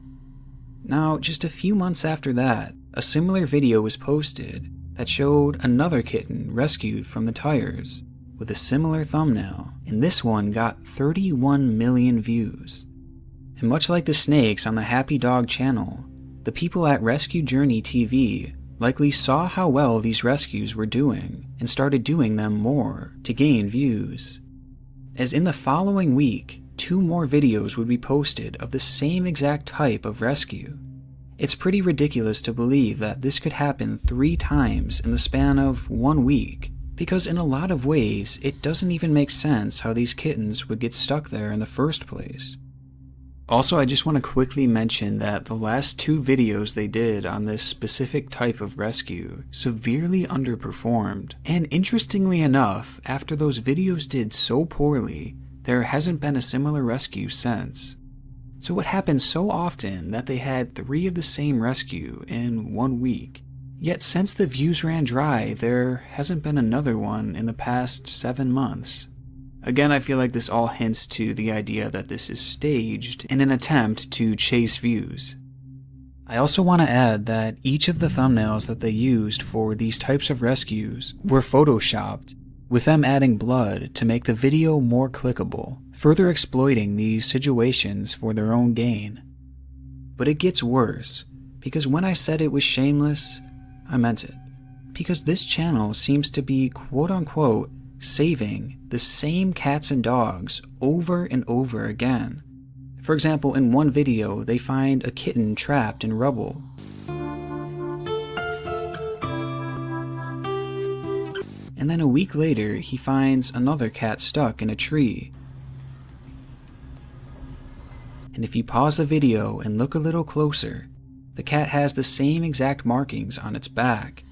Now, just a few months after that, a similar video was posted that showed another kitten rescued from the tires with a similar thumbnail, and this one got 31 million views. And much like the snakes on the Happy Dog channel, the people at Rescue Journey TV likely saw how well these rescues were doing and started doing them more to gain views. As in the following week, 2 more videos would be posted of the same exact type of rescue. It's pretty ridiculous to believe that this could happen 3 times in the span of 1 week, because in a lot of ways, it doesn't even make sense how these kittens would get stuck there in the first place. Also, I just want to quickly mention that the last 2 videos they did on this specific type of rescue severely underperformed. And interestingly enough, after those videos did so poorly, there hasn't been a similar rescue since. So it happened so often that they had 3 of the same rescue in 1 week. Yet since the views ran dry, there hasn't been another one in the past 7 months. Again, I feel like this all hints to the idea that this is staged in an attempt to chase views. I also want to add that each of the thumbnails that they used for these types of rescues were photoshopped, with them adding blood to make the video more clickable, further exploiting these situations for their own gain. But it gets worse, because when I said it was shameless, I meant it. Because this channel seems to be quote-unquote saving the same cats and dogs over and over again. For example, in one video, they find a kitten trapped in rubble. And then a week later, he finds another cat stuck in a tree. And if you pause the video and look a little closer, the cat has the same exact markings on its back.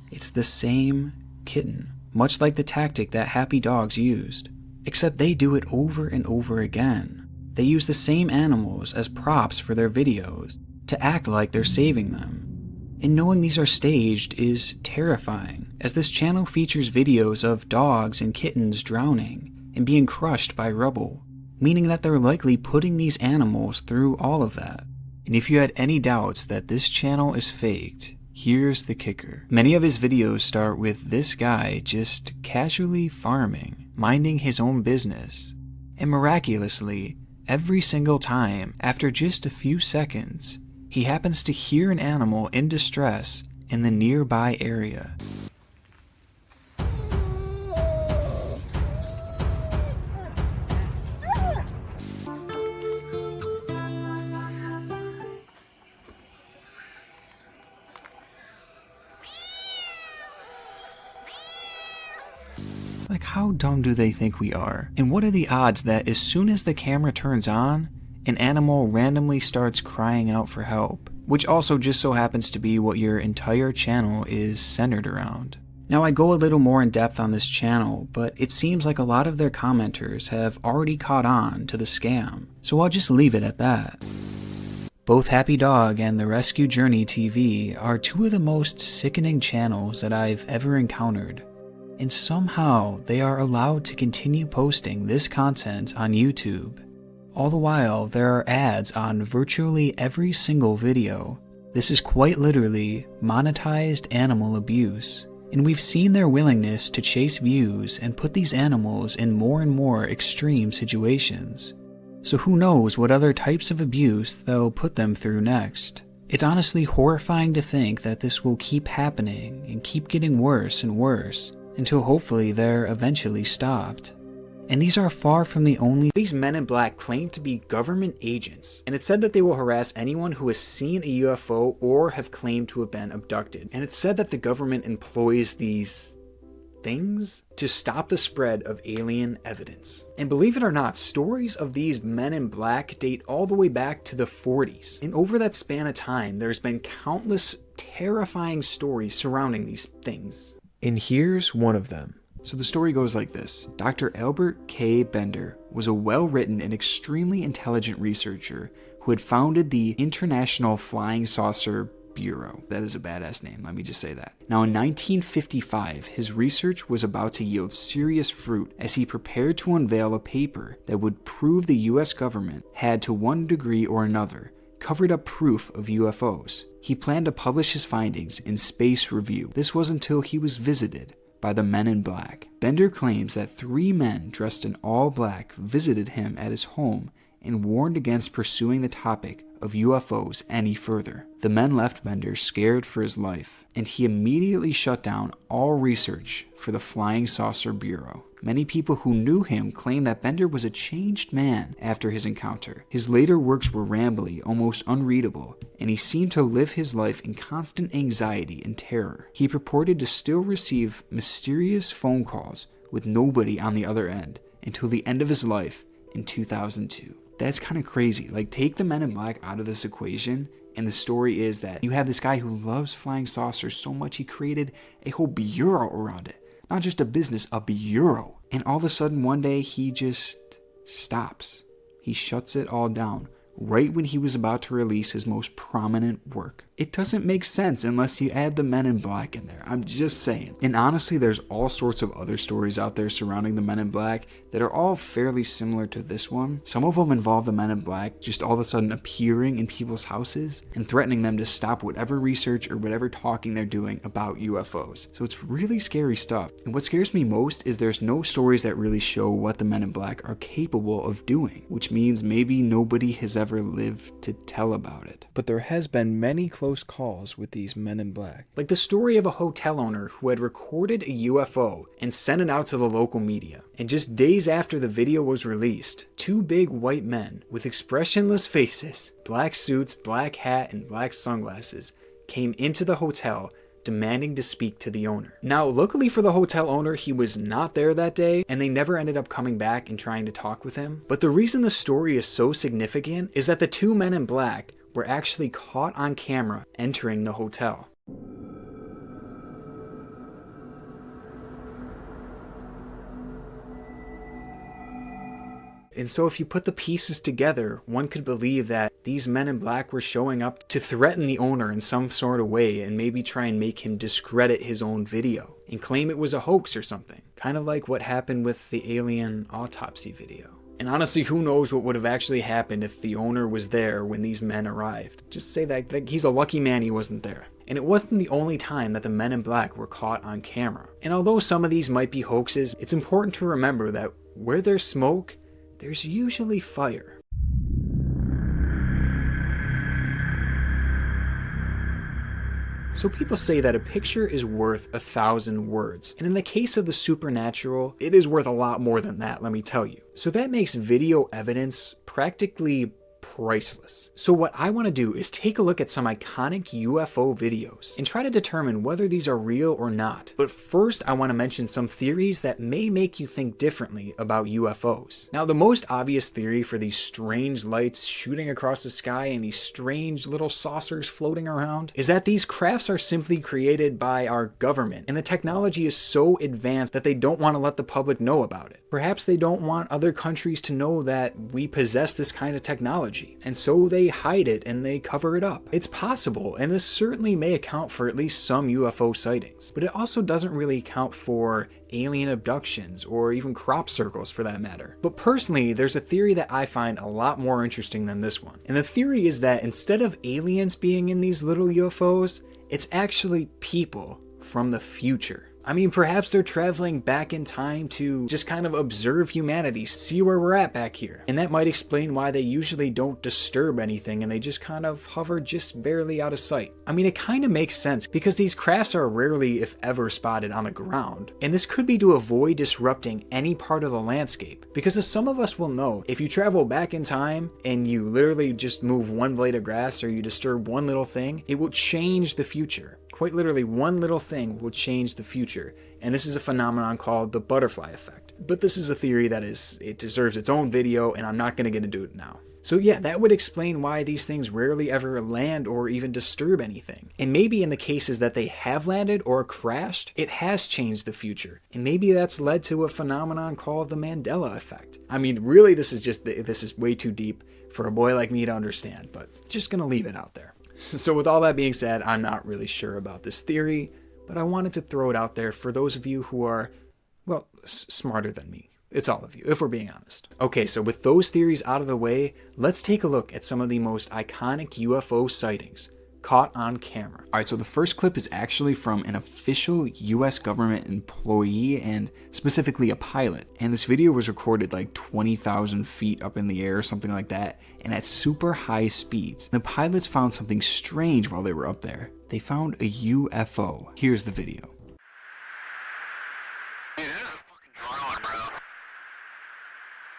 It's the same kitten. Much like the tactic that happy dogs used, except they do it over and over again. They use the same animals as props for their videos to act like they're saving them. And knowing these are staged is terrifying, as this channel features videos of dogs and kittens drowning and being crushed by rubble, meaning that they're likely putting these animals through all of that. And if you had any doubts that this channel is faked, here's the kicker. Many of his videos start with this guy just casually farming, minding his own business. And miraculously, every single time, after just a few seconds, he happens to hear an animal in distress in the nearby area. Like, how dumb do they think we are? And what are the odds that as soon as the camera turns on, an animal randomly starts crying out for help? Which also just so happens to be what your entire channel is centered around. Now, I go a little more in depth on this channel, but it seems like a lot of their commenters have already caught on to the scam, so I'll just leave it at that. Both Happy Dog and The Rescue Journey TV are 2 of the most sickening channels that I've ever encountered. And somehow they are allowed to continue posting this content on YouTube. All the while, there are ads on virtually every single video. This is quite literally monetized animal abuse. And we've seen their willingness to chase views and put these animals in more and more extreme situations. So who knows what other types of abuse they'll put them through next. It's honestly horrifying to think that this will keep happening and keep getting worse and worse, until hopefully they're eventually stopped. And these are far from the only. These men in black claim to be government agents, and it's said that they will harass anyone who has seen a UFO or have claimed to have been abducted. And it's said that the government employs these things to stop the spread of alien evidence. And believe it or not, stories of these men in black date all the way back to the 40s. And over that span of time, there's been countless terrifying stories surrounding these things. And here's one of them. So the story goes like this. Dr. Albert K. Bender was a well-written and extremely intelligent researcher who had founded the International Flying Saucer Bureau. That is a badass name, let me just say that. Now in 1955, his research was about to yield serious fruit as he prepared to unveil a paper that would prove the US government had, to one degree or another, covered up proof of UFOs. He planned to publish his findings in Space Review. This was until he was visited by the Men in Black. Bender claims that 3 men dressed in all black visited him at his home and warned against pursuing the topic of UFOs any further. The men left Bender scared for his life, and he immediately shut down all research for the Flying Saucer Bureau. Many people who knew him claim that Bender was a changed man after his encounter. His later works were rambly, almost unreadable, and he seemed to live his life in constant anxiety and terror. He purported to still receive mysterious phone calls with nobody on the other end until the end of his life in 2002. That's kind of crazy. Like, take the Men in Black out of this equation, and the story is that you have this guy who loves flying saucers so much he created a whole bureau around it. Not just a business, a bureau. And all of a sudden one day he just stops. He shuts it all down right when he was about to release his most prominent work. It doesn't make sense unless you add the Men in Black in there. I'm just saying. And honestly, there's all sorts of other stories out there surrounding the Men in Black that are all fairly similar to this one. Some of them involve the Men in Black just all of a sudden appearing in people's houses and threatening them to stop whatever research or whatever talking they're doing about UFOs. So it's really scary stuff. And what scares me most is there's no stories that really show what the Men in Black are capable of doing, which means maybe nobody has ever lived to tell about it. But there has been many close calls with these Men in Black. Like the story of a hotel owner who had recorded a UFO and sent it out to the local media. And just days after the video was released, two big white men with expressionless faces, black suits, black hat, and black sunglasses came into the hotel demanding to speak to the owner. Now, luckily for the hotel owner, he was not there that day, and they never ended up coming back and trying to talk with him. But the reason the story is so significant is that the two Men in Black were actually caught on camera entering the hotel. And so if you put the pieces together, one could believe that these Men in Black were showing up to threaten the owner in some sort of way and maybe try and make him discredit his own video and claim it was a hoax or something. Kind of like what happened with the alien autopsy video. And honestly, who knows what would have actually happened if the owner was there when these men arrived. Just say that he's a lucky man he wasn't there. And it wasn't the only time that the Men in Black were caught on camera. And although some of these might be hoaxes, it's important to remember that where there's smoke, there's usually fire. So people say that a picture is worth 1,000 words. And in the case of the supernatural, it is worth a lot more than that, let me tell you. So that makes video evidence practically priceless. So what I want to do is take a look at some iconic UFO videos and try to determine whether these are real or not. But first, I want to mention some theories that may make you think differently about UFOs. Now, the most obvious theory for these strange lights shooting across the sky and these strange little saucers floating around is that these crafts are simply created by our government, and the technology is so advanced that they don't want to let the public know about it. Perhaps they don't want other countries to know that we possess this kind of technology, and so they hide it and they cover it up. It's possible, and this certainly may account for at least some UFO sightings, but it also doesn't really account for alien abductions or even crop circles for that matter. But personally, there's a theory that I find a lot more interesting than this one. And the theory is that instead of aliens being in these little UFOs, it's actually people from the future. I mean, perhaps they're traveling back in time to just kind of observe humanity, see where we're at back here. And that might explain why they usually don't disturb anything and they just kind of hover just barely out of sight. I mean, it kind of makes sense because these crafts are rarely, if ever, spotted on the ground. And this could be to avoid disrupting any part of the landscape. Because as some of us will know, if you travel back in time and you literally just move one blade of grass or you disturb one little thing, it will change the future. Quite literally, one little thing will change the future, and this is a phenomenon called the butterfly effect. But this is a theory that it deserves its own video, and I'm not going to get into it now. So yeah, that would explain why these things rarely ever land or even disturb anything. And maybe in the cases that they have landed or crashed, it has changed the future. And maybe that's led to a phenomenon called the Mandela effect. I mean, really, this is way too deep for a boy like me to understand, but just going to leave it out there. So with all that being said, I'm not really sure about this theory, but I wanted to throw it out there for those of you who are, well, smarter than me. It's all of you, if we're being honest. Okay, so with those theories out of the way, let's take a look at some of the most iconic UFO sightings caught on camera. All right, so the first clip is actually from an official US government employee and specifically a pilot. And this video was recorded like 20,000 feet up in the air or something like that, and at super high speeds. The pilots found something strange while they were up there. They found a UFO. Here's the video. Dude, there's a fucking drone, bro.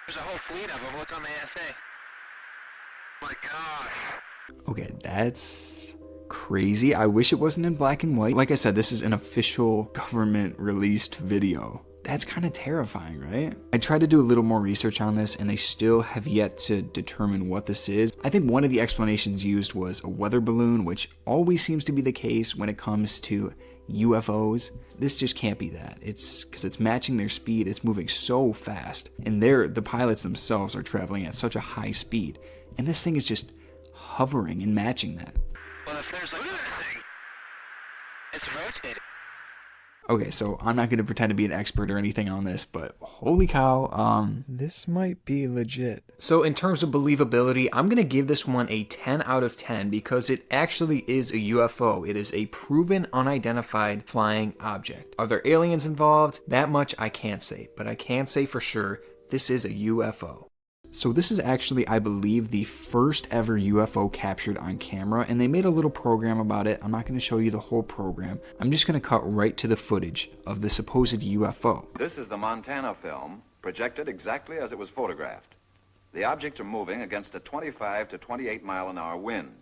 There's a whole fleet of them. Look on the ASA. My gosh. Okay, that's crazy. I wish it wasn't in black and white. Like I said, this is an official government released video. That's kind of terrifying, right? I tried to do a little more research on this and they still have yet to determine what this is. I think one of the explanations used was a weather balloon, which always seems to be the case when it comes to UFOs. This just can't be that. It's because it's matching their speed. It's moving so fast, and the pilots themselves are traveling at such a high speed, and this thing is just hovering and matching that. Well, if there's look at that thing, it's rotating. Okay, so I'm not going to pretend to be an expert or anything on this, but holy cow, this might be legit. So in terms of believability, I'm going to give this one a 10 out of 10 because it actually is a UFO. It is a proven unidentified flying object. Are there aliens involved? That much I can't say, but I can say for sure this is a UFO. So this is actually, I believe, the first ever UFO captured on camera, and they made a little program about it. I'm not going to show you the whole program. I'm just going to cut right to the footage of the supposed UFO. This is the Montana film, projected exactly as it was photographed. The objects are moving against a 25 to 28 mile an hour wind.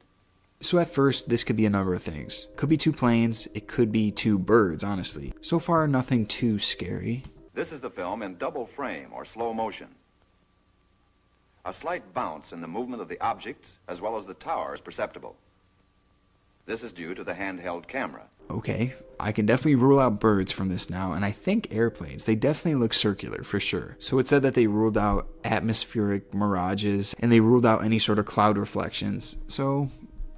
So at first, this could be a number of things. Could be two planes, it could be two birds, honestly. So far, nothing too scary. This is the film in double frame or slow motion. A slight bounce in the movement of the objects as well as the tower is perceptible. This is due to the handheld camera. Okay, I can definitely rule out birds from this now, and I think airplanes. They definitely look circular for sure. So it said that they ruled out atmospheric mirages and they ruled out any sort of cloud reflections. So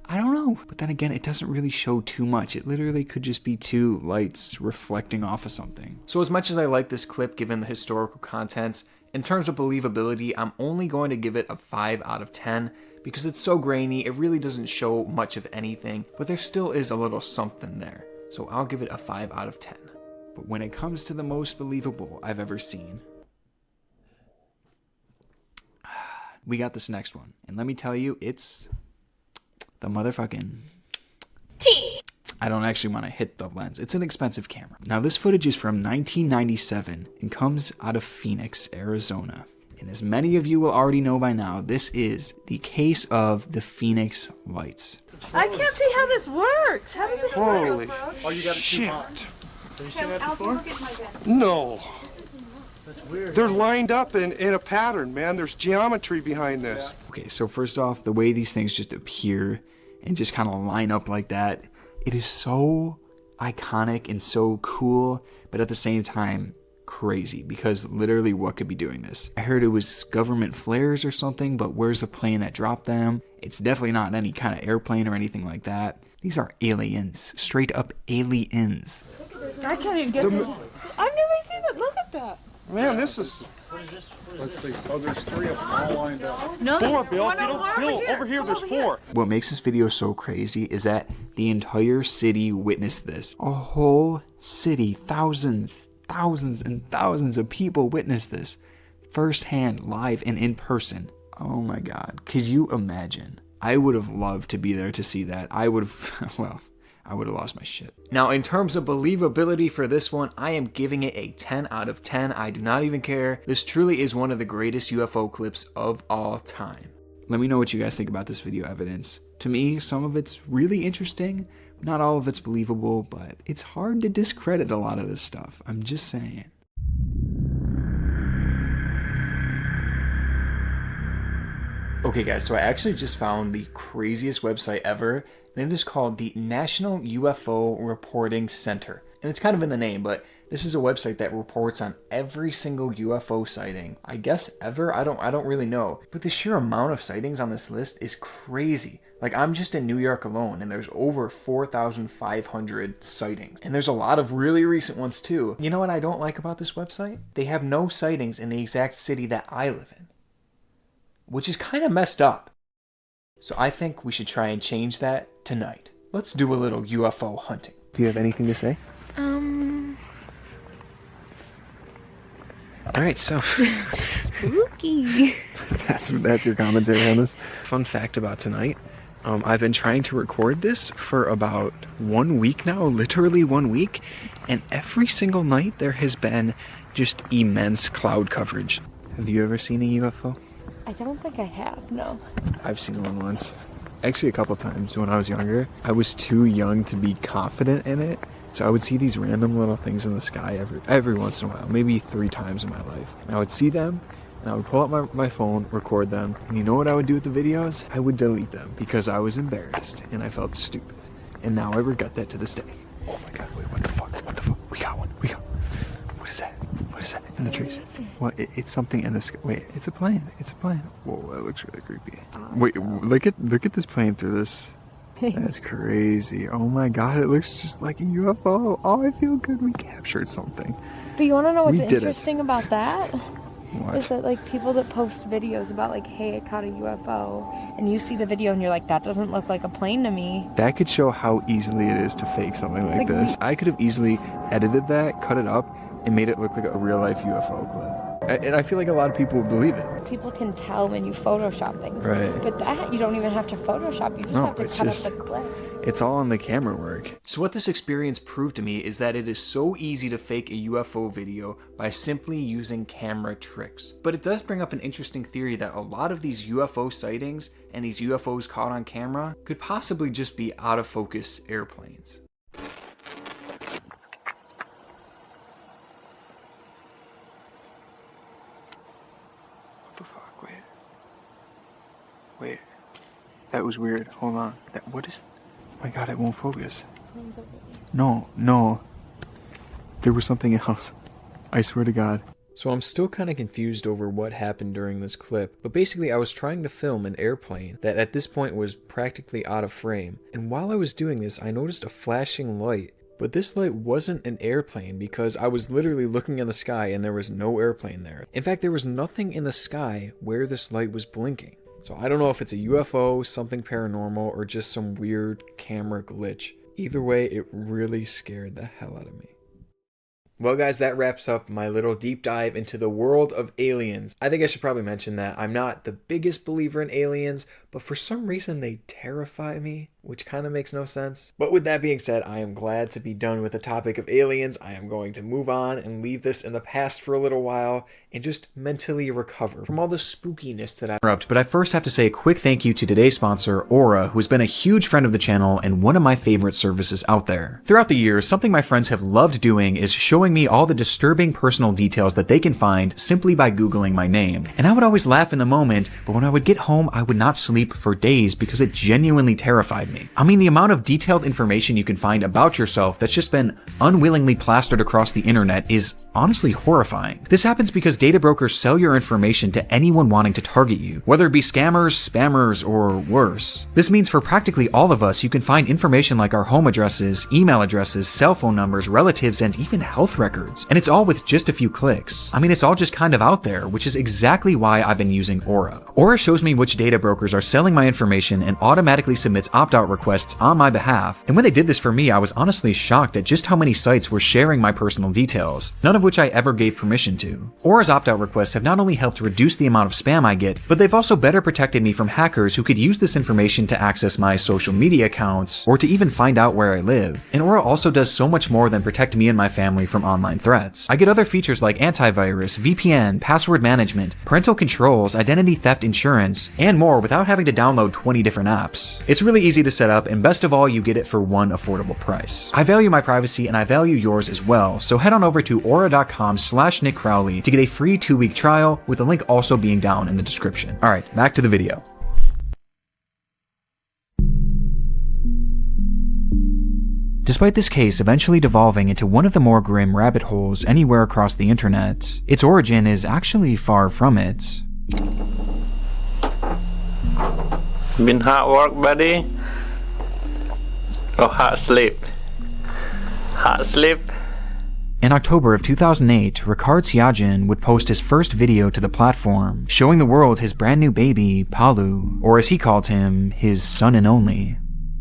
I don't know. But then again, it doesn't really show too much. It literally could just be two lights reflecting off of something. So as much as I like this clip given the historical contents, in terms of believability, I'm only going to give it a 5 out of 10 because it's so grainy, it really doesn't show much of anything, but there still is a little something there. So I'll give it a 5 out of 10. But when it comes to the most believable I've ever seen, we got this next one. And let me tell you, it's the motherfucking T. I don't actually want to hit the lens. It's an expensive camera. Now this footage is from 1997 and comes out of Phoenix, Arizona. And as many of you will already know by now, this is the case of the Phoenix Lights. I can't see how this works. How does this Holy work? oh, you got it too hot. Have you seen that before? No. That's weird. They're lined up in a pattern, man. There's geometry behind this. Okay, so first off, the way these things just appear and just kind of line up like that, it is so iconic and so cool, but at the same time, crazy, because literally what could be doing this? I heard it was government flares or something, but where's the plane that dropped them? It's definitely not any kind of airplane or anything like that. These are aliens, straight up aliens. I can't even get this. I've never seen it. Look at that. Man, this is... Let's see. Oh, there's 3 of them all lined up. No, 4, Bill. one Over here, there's 4. What makes this video so crazy is that the entire city witnessed this. A whole city, thousands and thousands of people witnessed this firsthand, live and in person. Oh my God. Could you imagine? I would have loved to be there to see that. I would have, well, I would have lost my shit. Now, in terms of believability for this one, I am giving it a 10 out of 10. I do not even care. This truly is one of the greatest UFO clips of all time. Let me know what you guys think about this video evidence. To me, some of it's really interesting. Not all of it's believable, but it's hard to discredit a lot of this stuff. I'm just saying. Okay guys, so I actually just found the craziest website ever, and it is called the National UFO Reporting Center. And it's kind of in the name, but this is a website that reports on every single UFO sighting, I guess ever, I don't really know. But the sheer amount of sightings on this list is crazy. Like, I'm just in New York alone, and there's over 4,500 sightings. And there's a lot of really recent ones too. You know what I don't like about this website? They have no sightings in the exact city that I live in, which is kind of messed up. So I think we should try and change that tonight. Let's do a little UFO hunting. Do you have anything to say? Alright, so... Spooky. That's your commentary on this. Fun fact about tonight. I've been trying to record this for about 1 week now, literally 1 week. And every single night there has been just immense cloud coverage. Have you ever seen a UFO? I don't think I have, no. I've seen one once. Actually a couple times when I was younger. I was too young to be confident in it, So I would see these random little things in the sky every once in a while, maybe 3 times in my life. And I would see them, and I would pull out my phone, record them, and you know what I would do with the videos? I would delete them because I was embarrassed and I felt stupid. And now I regret that to this day. Oh my god, wait, what the fuck? What the fuck? We got one. What is that? What is that in the trees? Well, it's something in the sky. Wait, it's a plane. It's a plane. Whoa, that looks really creepy. Wait, look at this plane through this. That's crazy. Oh my god, it looks just like a UFO. Oh, I feel good. We captured something. But you want to know what's We did it. interesting about that? What? Is that like people that post videos about like, hey, I caught a UFO, and you see the video and you're like, that doesn't look like a plane to me. That could show how easily it is to fake something like this. I could have easily edited that, cut it up, and made it look like a real life UFO clip. And I feel like a lot of people would believe it. People can tell when you Photoshop things. Right. But that, you don't even have to Photoshop. You just have to cut up the clip. It's all on the camera work. So what this experience proved to me is that it is so easy to fake a UFO video by simply using camera tricks. But it does bring up an interesting theory that a lot of these UFO sightings and these UFOs caught on camera could possibly just be out of focus airplanes. Wait, that was weird. Hold on. What is? Oh my god, it won't focus. No. There was something else. I swear to God. So I'm still kind of confused over what happened during this clip, but basically I was trying to film an airplane that at this point was practically out of frame. And while I was doing this, I noticed a flashing light. But this light wasn't an airplane because I was literally looking in the sky and there was no airplane there. In fact, there was nothing in the sky where this light was blinking. So I don't know if it's a UFO, something paranormal, or just some weird camera glitch. Either way, it really scared the hell out of me. Well guys, that wraps up my little deep dive into the world of aliens. I think I should probably mention that I'm not the biggest believer in aliens, but for some reason they terrify me, which kind of makes no sense. But with that being said, I am glad to be done with the topic of aliens. I am going to move on and leave this in the past for a little while and just mentally recover from all the spookiness that I've interrupted. But I first have to say a quick thank you to today's sponsor, Aura, who's been a huge friend of the channel and one of my favorite services out there. Throughout the years, something my friends have loved doing is showing me all the disturbing personal details that they can find simply by Googling my name. And I would always laugh in the moment, but when I would get home, I would not sleep for days because it genuinely terrified me. I mean, the amount of detailed information you can find about yourself that's just been unwillingly plastered across the internet is honestly horrifying. This happens because data brokers sell your information to anyone wanting to target you, whether it be scammers, spammers, or worse. This means for practically all of us, you can find information like our home addresses, email addresses, cell phone numbers, relatives, and even health records. And it's all with just a few clicks. I mean, it's all just kind of out there, which is exactly why I've been using Aura. Aura shows me which data brokers are selling my information and automatically submits opt-out requests on my behalf. And when they did this for me, I was honestly shocked at just how many sites were sharing my personal details, none of which I ever gave permission to. Aura's opt-out requests have not only helped reduce the amount of spam I get, but they've also better protected me from hackers who could use this information to access my social media accounts or to even find out where I live. And Aura also does so much more than protect me and my family from online threats. I get other features like antivirus, VPN, password management, parental controls, identity theft insurance, and more without having to download 20 different apps. It's really easy to set up, and best of all, you get it for one affordable price. I value my privacy and I value yours as well, so head on over to aura.com/NeoCrowley to get a free 2-week trial, with the link also being down in the description. Alright, back to the video. Despite this case eventually devolving into one of the more grim rabbit holes anywhere across the internet, its origin is actually far from it. Been hard work, buddy? Or hard sleep? Hard sleep? In October of 2008, Ricard Siajan would post his first video to the platform, showing the world his brand new baby, Palu, or as he called him, his son and only.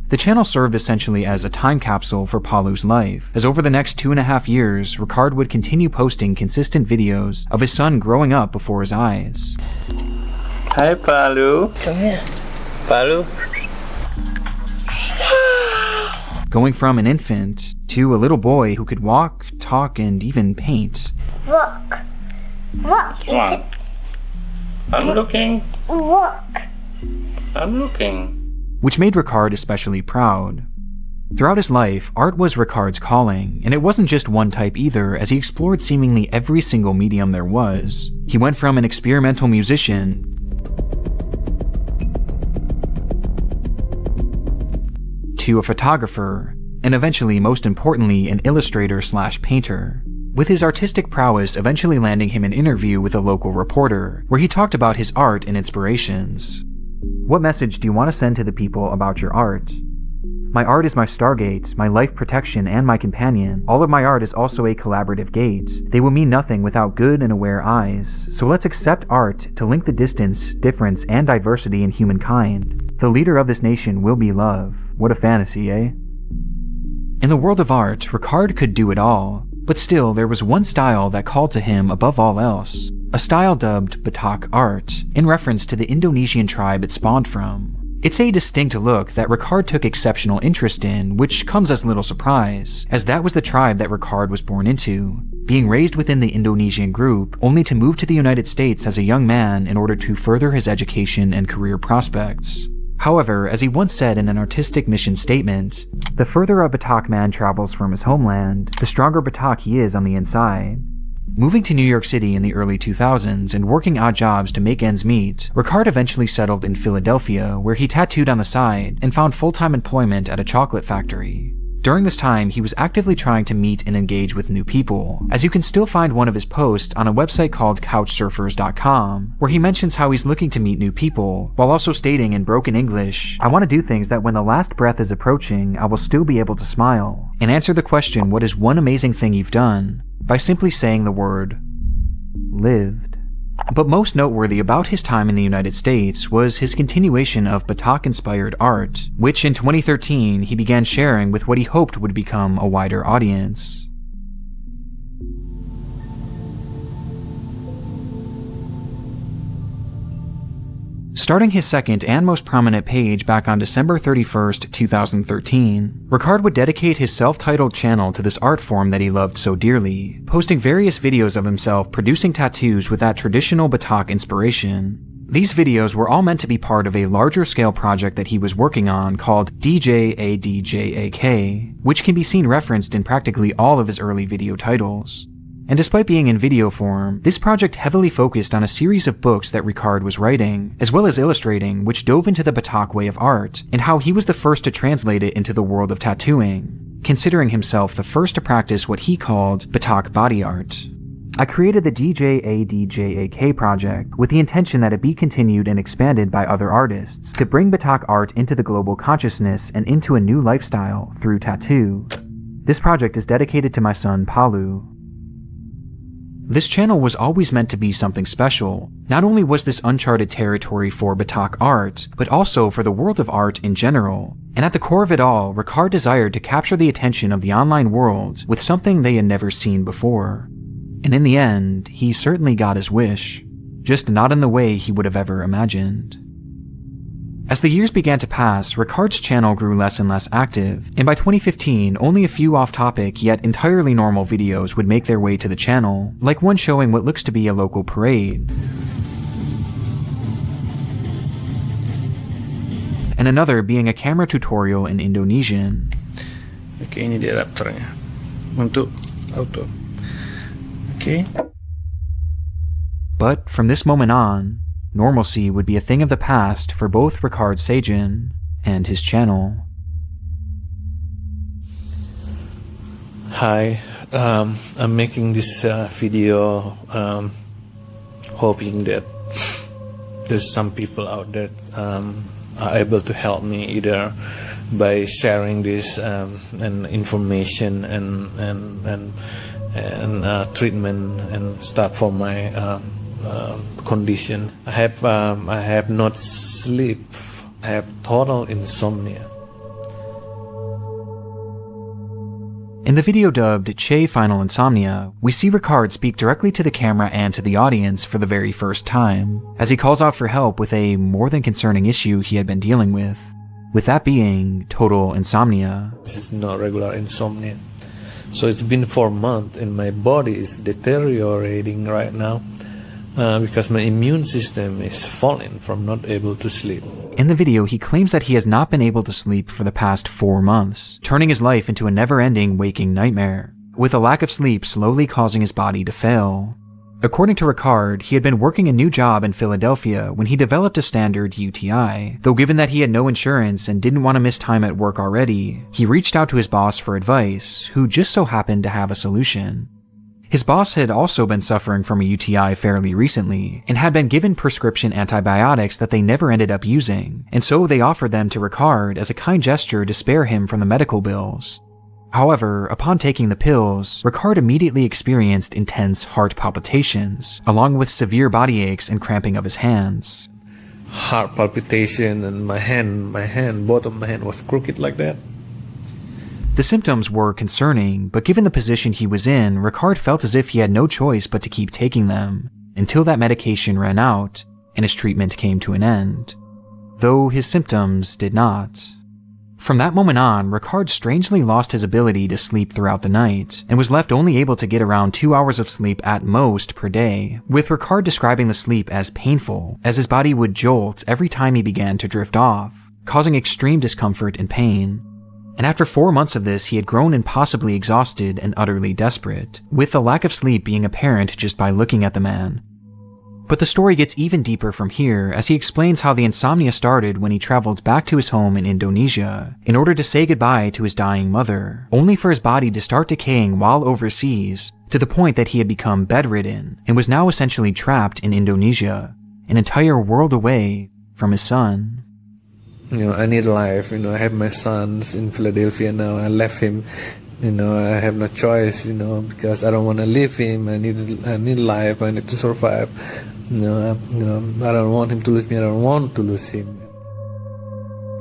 The channel served essentially as a time capsule for Palu's life, as over the next 2.5 years, Ricard would continue posting consistent videos of his son growing up before his eyes. Hi, Palu. Come here. Palu. Going from an infant to a little boy who could walk, talk, and even paint. Walk. Walk. I'm looking. Walk. I'm looking. Which made Ricard especially proud. Throughout his life, art was Ricard's calling, and it wasn't just one type either, as he explored seemingly every single medium there was. He went from an experimental musician to a photographer, and eventually, most importantly, an illustrator/painter. With his artistic prowess eventually landing him an interview with a local reporter, where he talked about his art and inspirations. What message do you want to send to the people about your art? My art is my stargate, my life protection, and my companion. All of my art is also a collaborative gate. They will mean nothing without good and aware eyes. So let's accept art to link the distance, difference, and diversity in humankind. The leader of this nation will be love. What a fantasy, eh? In the world of art, Ricard could do it all. But still, there was one style that called to him above all else. A style dubbed Batak art, in reference to the Indonesian tribe it spawned from. It's a distinct look that Ricard took exceptional interest in, which comes as little surprise, as that was the tribe that Ricard was born into, being raised within the Indonesian group, only to move to the United States as a young man in order to further his education and career prospects. However, as he once said in an artistic mission statement, the further a Batak man travels from his homeland, the stronger Batak he is on the inside. Moving to New York City in the early 2000s and working odd jobs to make ends meet, Ricard eventually settled in Philadelphia, where he tattooed on the side and found full-time employment at a chocolate factory. During this time, he was actively trying to meet and engage with new people, as you can still find one of his posts on a website called couchsurfers.com, where he mentions how he's looking to meet new people, while also stating in broken English, "I want to do things that when the last breath is approaching, I will still be able to smile," and answer the question, "What is one amazing thing you've done?" by simply saying the word, lived. But most noteworthy about his time in the United States was his continuation of Batak-inspired art, which in 2013 he began sharing with what he hoped would become a wider audience. Starting his second and most prominent page back on December 31st, 2013, Ricard would dedicate his self-titled channel to this art form that he loved so dearly, posting various videos of himself producing tattoos with that traditional Batak inspiration. These videos were all meant to be part of a larger scale project that he was working on called DJADJAK, which can be seen referenced in practically all of his early video titles. And despite being in video form, this project heavily focused on a series of books that Ricard was writing, as well as illustrating, which dove into the Batak way of art, and how he was the first to translate it into the world of tattooing, considering himself the first to practice what he called Batak body art. I created the DJADJAK project with the intention that it be continued and expanded by other artists to bring Batak art into the global consciousness and into a new lifestyle through tattoo. This project is dedicated to my son Palu. This channel was always meant to be something special. Not only was this uncharted territory for Batak art, but also for the world of art in general. And at the core of it all, Ricard desired to capture the attention of the online world with something they had never seen before. And in the end, he certainly got his wish, just not in the way he would have ever imagined. As the years began to pass, Ricard's channel grew less and less active, and by 2015, only a few off-topic yet entirely normal videos would make their way to the channel, like one showing what looks to be a local parade, and another being a camera tutorial in Indonesian. Oke, ini dia adapternya untuk auto. Okay. But from this moment on, normalcy would be a thing of the past for both Ricard Sagen and his channel. Hi, I'm making this video hoping that there's some people out there are able to help me either by sharing this and information and treatment and stuff for my condition. I have not sleep. I have total insomnia. In the video dubbed Che Final Insomnia, we see Ricard speak directly to the camera and to the audience for the very first time, as he calls out for help with a more than concerning issue he had been dealing with that being total insomnia. This is not regular insomnia. So it's been 4 months and my body is deteriorating right now because my immune system is falling from not able to sleep. In the video, he claims that he has not been able to sleep for the past 4 months, turning his life into a never-ending waking nightmare, with a lack of sleep slowly causing his body to fail. According to Ricard, he had been working a new job in Philadelphia when he developed a standard UTI, though given that he had no insurance and didn't want to miss time at work already, he reached out to his boss for advice, who just so happened to have a solution. His boss had also been suffering from a UTI fairly recently, and had been given prescription antibiotics that they never ended up using, and so they offered them to Ricard as a kind gesture to spare him from the medical bills. However, upon taking the pills, Ricard immediately experienced intense heart palpitations, along with severe body aches and cramping of his hands. Heart palpitation, and my hand, both of my hand was crooked like that. The symptoms were concerning, but given the position he was in, Ricard felt as if he had no choice but to keep taking them, until that medication ran out, and his treatment came to an end. Though his symptoms did not. From that moment on, Ricard strangely lost his ability to sleep throughout the night, and was left only able to get around 2 hours of sleep at most per day, with Ricard describing the sleep as painful, as his body would jolt every time he began to drift off, causing extreme discomfort and pain. And after 4 months of this, he had grown impossibly exhausted and utterly desperate, with the lack of sleep being apparent just by looking at the man. But the story gets even deeper from here, as he explains how the insomnia started when he traveled back to his home in Indonesia in order to say goodbye to his dying mother, only for his body to start decaying while overseas, to the point that he had become bedridden and was now essentially trapped in Indonesia, an entire world away from his son. I need life. I have my sons in Philadelphia now. I left him. I have no choice. Because I don't want to leave him. I need life. I need to survive. I don't want him to lose me. I don't want to lose him.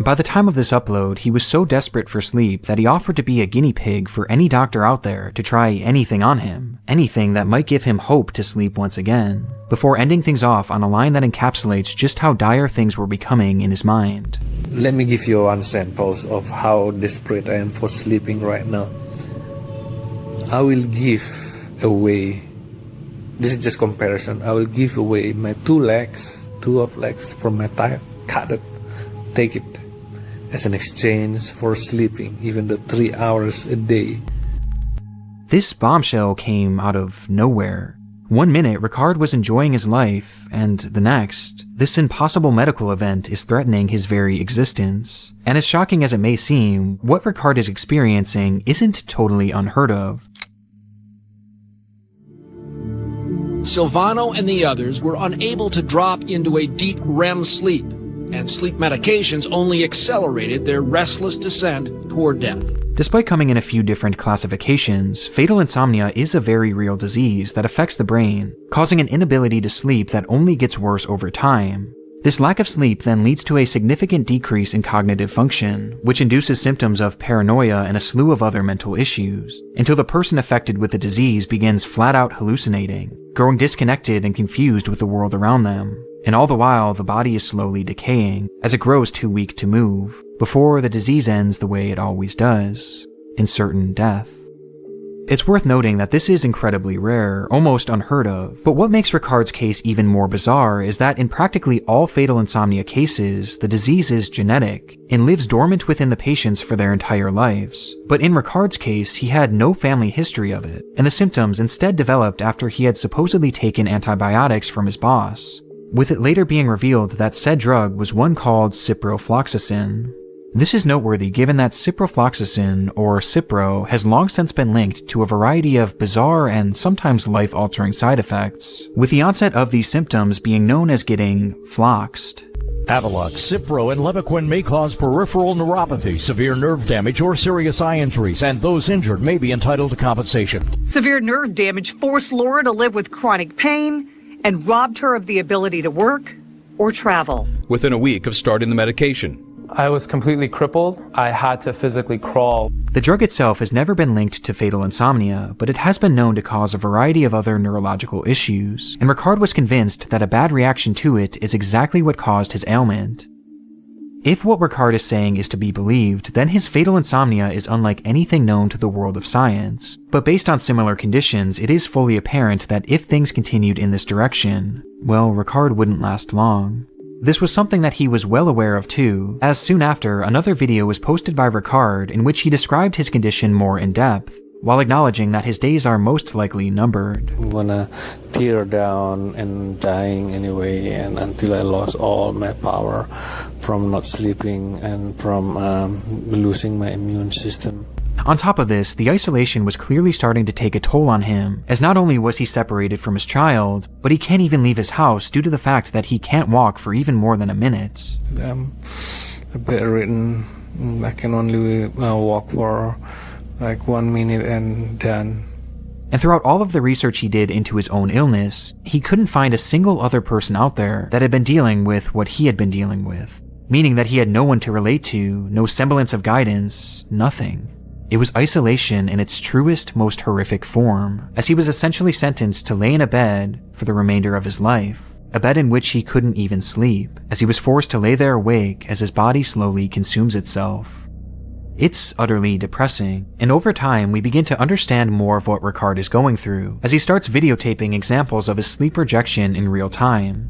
By the time of this upload, he was so desperate for sleep that he offered to be a guinea pig for any doctor out there to try anything on him, anything that might give him hope to sleep once again, before ending things off on a line that encapsulates just how dire things were becoming in his mind. Let me give you one sample of how desperate I am for sleeping right now. I will give away, this is just comparison, I will give away my two legs from my thigh, cut it, take it as an exchange for sleeping even though 3 hours a day. This bombshell came out of nowhere. 1 minute, Ricard was enjoying his life, and the next, this impossible medical event is threatening his very existence. And as shocking as it may seem, what Ricard is experiencing isn't totally unheard of. Silvano and the others were unable to drop into a deep REM sleep, and sleep medications only accelerated their restless descent toward death. Despite coming in a few different classifications, fatal insomnia is a very real disease that affects the brain, causing an inability to sleep that only gets worse over time. This lack of sleep then leads to a significant decrease in cognitive function, which induces symptoms of paranoia and a slew of other mental issues, until the person affected with the disease begins flat-out hallucinating, growing disconnected and confused with the world around them. And all the while, the body is slowly decaying, as it grows too weak to move, before the disease ends the way it always does, in certain death. It's worth noting that this is incredibly rare, almost unheard of, but what makes Ricard's case even more bizarre is that in practically all fatal insomnia cases, the disease is genetic, and lives dormant within the patients for their entire lives. But in Ricard's case, he had no family history of it, and the symptoms instead developed after he had supposedly taken antibiotics from his boss, with it later being revealed that said drug was one called ciprofloxacin. This is noteworthy given that ciprofloxacin, or Cipro, has long since been linked to a variety of bizarre and sometimes life-altering side effects, with the onset of these symptoms being known as getting floxed. Avelox, Cipro, and Levaquin may cause peripheral neuropathy, severe nerve damage, or serious eye injuries, and those injured may be entitled to compensation. Severe nerve damage forced Laura to live with chronic pain and robbed her of the ability to work or travel. Within a week of starting the medication, I was completely crippled. I had to physically crawl. The drug itself has never been linked to fatal insomnia, but it has been known to cause a variety of other neurological issues, and Ricard was convinced that a bad reaction to it is exactly what caused his ailment. If what Ricard is saying is to be believed, then his fatal insomnia is unlike anything known to the world of science, but based on similar conditions, it is fully apparent that if things continued in this direction, well, Ricard wouldn't last long. This was something that he was well aware of too, as soon after another video was posted by Ricard in which he described his condition more in depth, while acknowledging that his days are most likely numbered. I'm gonna tear down and dying anyway, and until I lost all my power from not sleeping and from losing my immune system. On top of this, the isolation was clearly starting to take a toll on him, as not only was he separated from his child, but he can't even leave his house due to the fact that he can't walk for even more than a minute. I'm bedridden. I can only walk for like 1 minute and done. And throughout all of the research he did into his own illness, he couldn't find a single other person out there that had been dealing with what he had been dealing with, meaning that he had no one to relate to, no semblance of guidance, nothing. It was isolation in its truest, most horrific form, as he was essentially sentenced to lay in a bed for the remainder of his life, a bed in which he couldn't even sleep, as he was forced to lay there awake as his body slowly consumes itself. It's utterly depressing, and over time we begin to understand more of what Ricard is going through, as he starts videotaping examples of his sleep rejection in real time.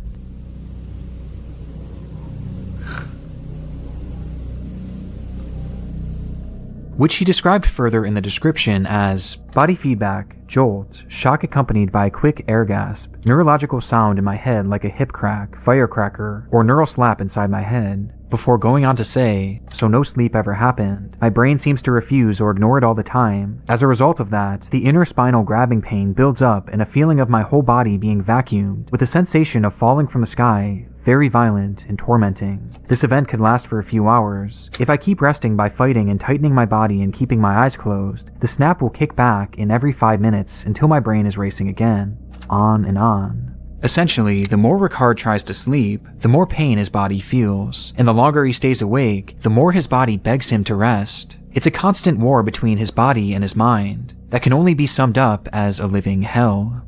Which he described further in the description as body feedback, jolt, shock accompanied by a quick air gasp, neurological sound in my head like a hip crack, firecracker, or neural slap inside my head, before going on to say, so no sleep ever happened. My brain seems to refuse or ignore it all the time. As a result of that, the inner spinal grabbing pain builds up and a feeling of my whole body being vacuumed, with a sensation of falling from the sky, very violent and tormenting. This event could last for a few hours. If I keep resting by fighting and tightening my body and keeping my eyes closed, the snap will kick back in every 5 minutes until my brain is racing again. On and on. Essentially, the more Ricard tries to sleep, the more pain his body feels, and the longer he stays awake, the more his body begs him to rest. It's a constant war between his body and his mind that can only be summed up as a living hell.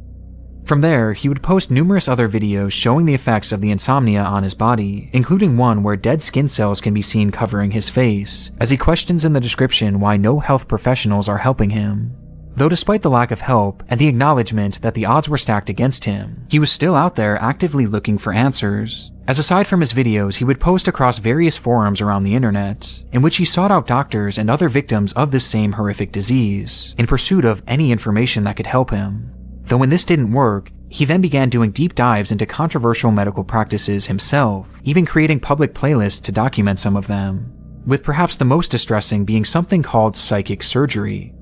From there, he would post numerous other videos showing the effects of the insomnia on his body, including one where dead skin cells can be seen covering his face, as he questions in the description why no health professionals are helping him. Though despite the lack of help and the acknowledgement that the odds were stacked against him, he was still out there actively looking for answers, as aside from his videos he would post across various forums around the internet, in which he sought out doctors and other victims of this same horrific disease, in pursuit of any information that could help him. Though when this didn't work, he then began doing deep dives into controversial medical practices himself, even creating public playlists to document some of them, with perhaps the most distressing being something called psychic surgery.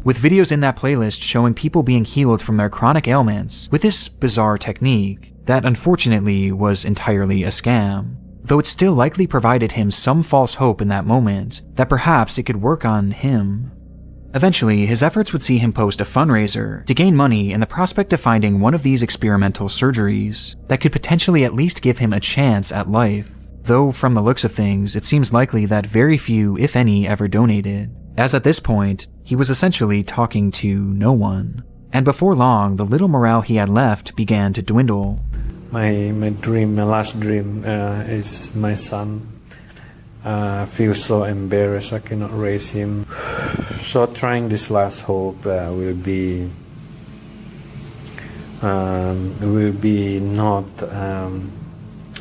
With videos in that playlist showing people being healed from their chronic ailments with this bizarre technique that unfortunately was entirely a scam, though it still likely provided him some false hope in that moment that perhaps it could work on him. Eventually, his efforts would see him post a fundraiser to gain money in the prospect of finding one of these experimental surgeries that could potentially at least give him a chance at life, though from the looks of things, it seems likely that very few, if any, ever donated, as at this point, he was essentially talking to no one. And before long, the little morale he had left began to dwindle. My last dream is my son. I feel so embarrassed I cannot raise him. So trying this last hope will be not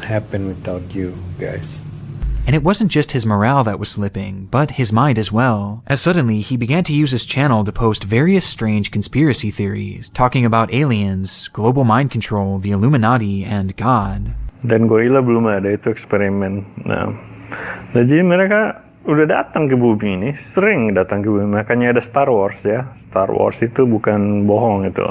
happen without you guys. And it wasn't just his morale that was slipping, but his mind as well, as suddenly he began to use his channel to post various strange conspiracy theories, talking about aliens, global mind control, the Illuminati, and God. Dan gorila belum ada itu eksperimen. Nah, jadi mereka udah datang ke bumi ini, sering datang ke bumi. Makanya ada Star Wars ya. Star Wars itu bukan bohong itu.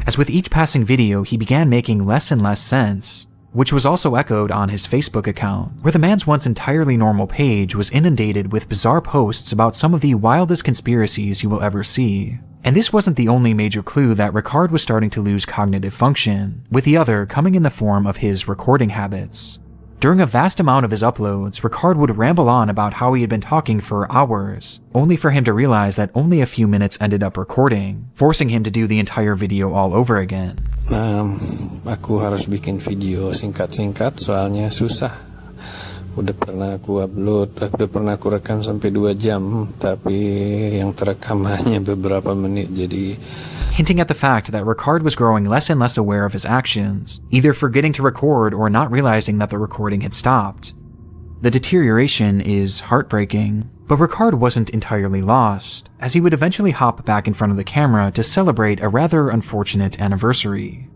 As with each passing video, he began making less and less sense, which was also echoed on his Facebook account, where the man's once entirely normal page was inundated with bizarre posts about some of the wildest conspiracies you will ever see. And this wasn't the only major clue that Ricard was starting to lose cognitive function, with the other coming in the form of his recording habits. During a vast amount of his uploads, Ricard would ramble on about how he had been talking for hours, only for him to realize that only a few minutes ended up recording, forcing him to do the entire video all over again. Aku harus bikin video singkat-singkat soalnya susah Udah pernah aku upload, udah pernah aku rekam sampai 2 jam, tapi yang terekam hanya beberapa menit, jadi... Hinting at the fact that Ricard was growing less and less aware of his actions, either forgetting to record or not realizing that the recording had stopped. The deterioration is heartbreaking, but Ricard wasn't entirely lost, as he would eventually hop back in front of the camera to celebrate a rather unfortunate anniversary.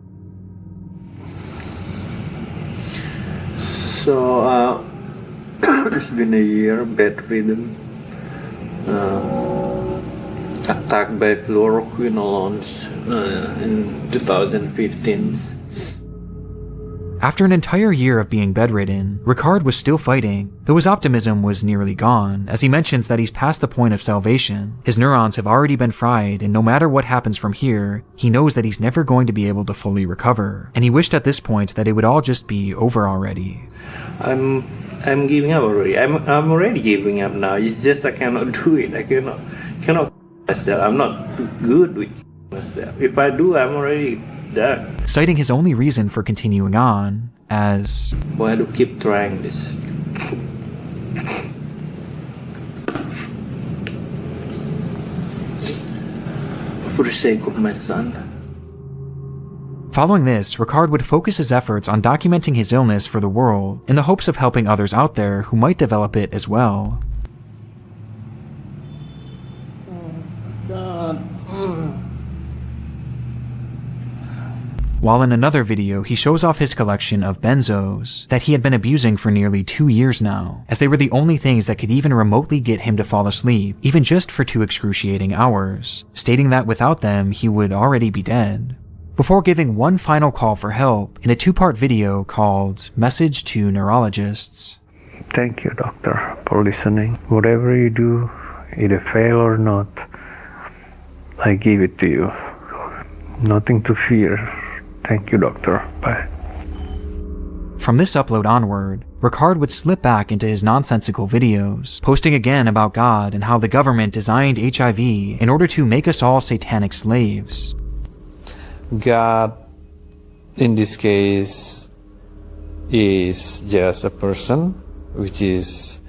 So, it's been a year bedridden, attacked by fluoroquinolones in 2015. After an entire year of being bedridden, Ricard was still fighting, though his optimism was nearly gone, as he mentions that he's past the point of salvation. His neurons have already been fried, and no matter what happens from here, he knows that he's never going to be able to fully recover, and he wished at this point that it would all just be over already. I'm giving up already. I'm already giving up now. It's just I cannot do it. I cannot myself. I'm not good with myself. If I do, I'm already done. Citing his only reason for continuing on as, why do keep trying this? For the sake of my son. Following this, Ricard would focus his efforts on documenting his illness for the world in the hopes of helping others out there who might develop it as well. While in another video, he shows off his collection of benzos that he had been abusing for nearly 2 years now, as they were the only things that could even remotely get him to fall asleep, even just for 2 excruciating hours, stating that without them, he would already be dead. Before giving one final call for help in a 2-part video called Message to Neurologists. Thank you, doctor, for listening. Whatever you do, either fail or not, I give it to you. Nothing to fear. Thank you, doctor. Bye. From this upload onward, Ricard would slip back into his nonsensical videos, posting again about God and how the government designed HIV in order to make us all satanic slaves. God, in this case, is just a person, which is,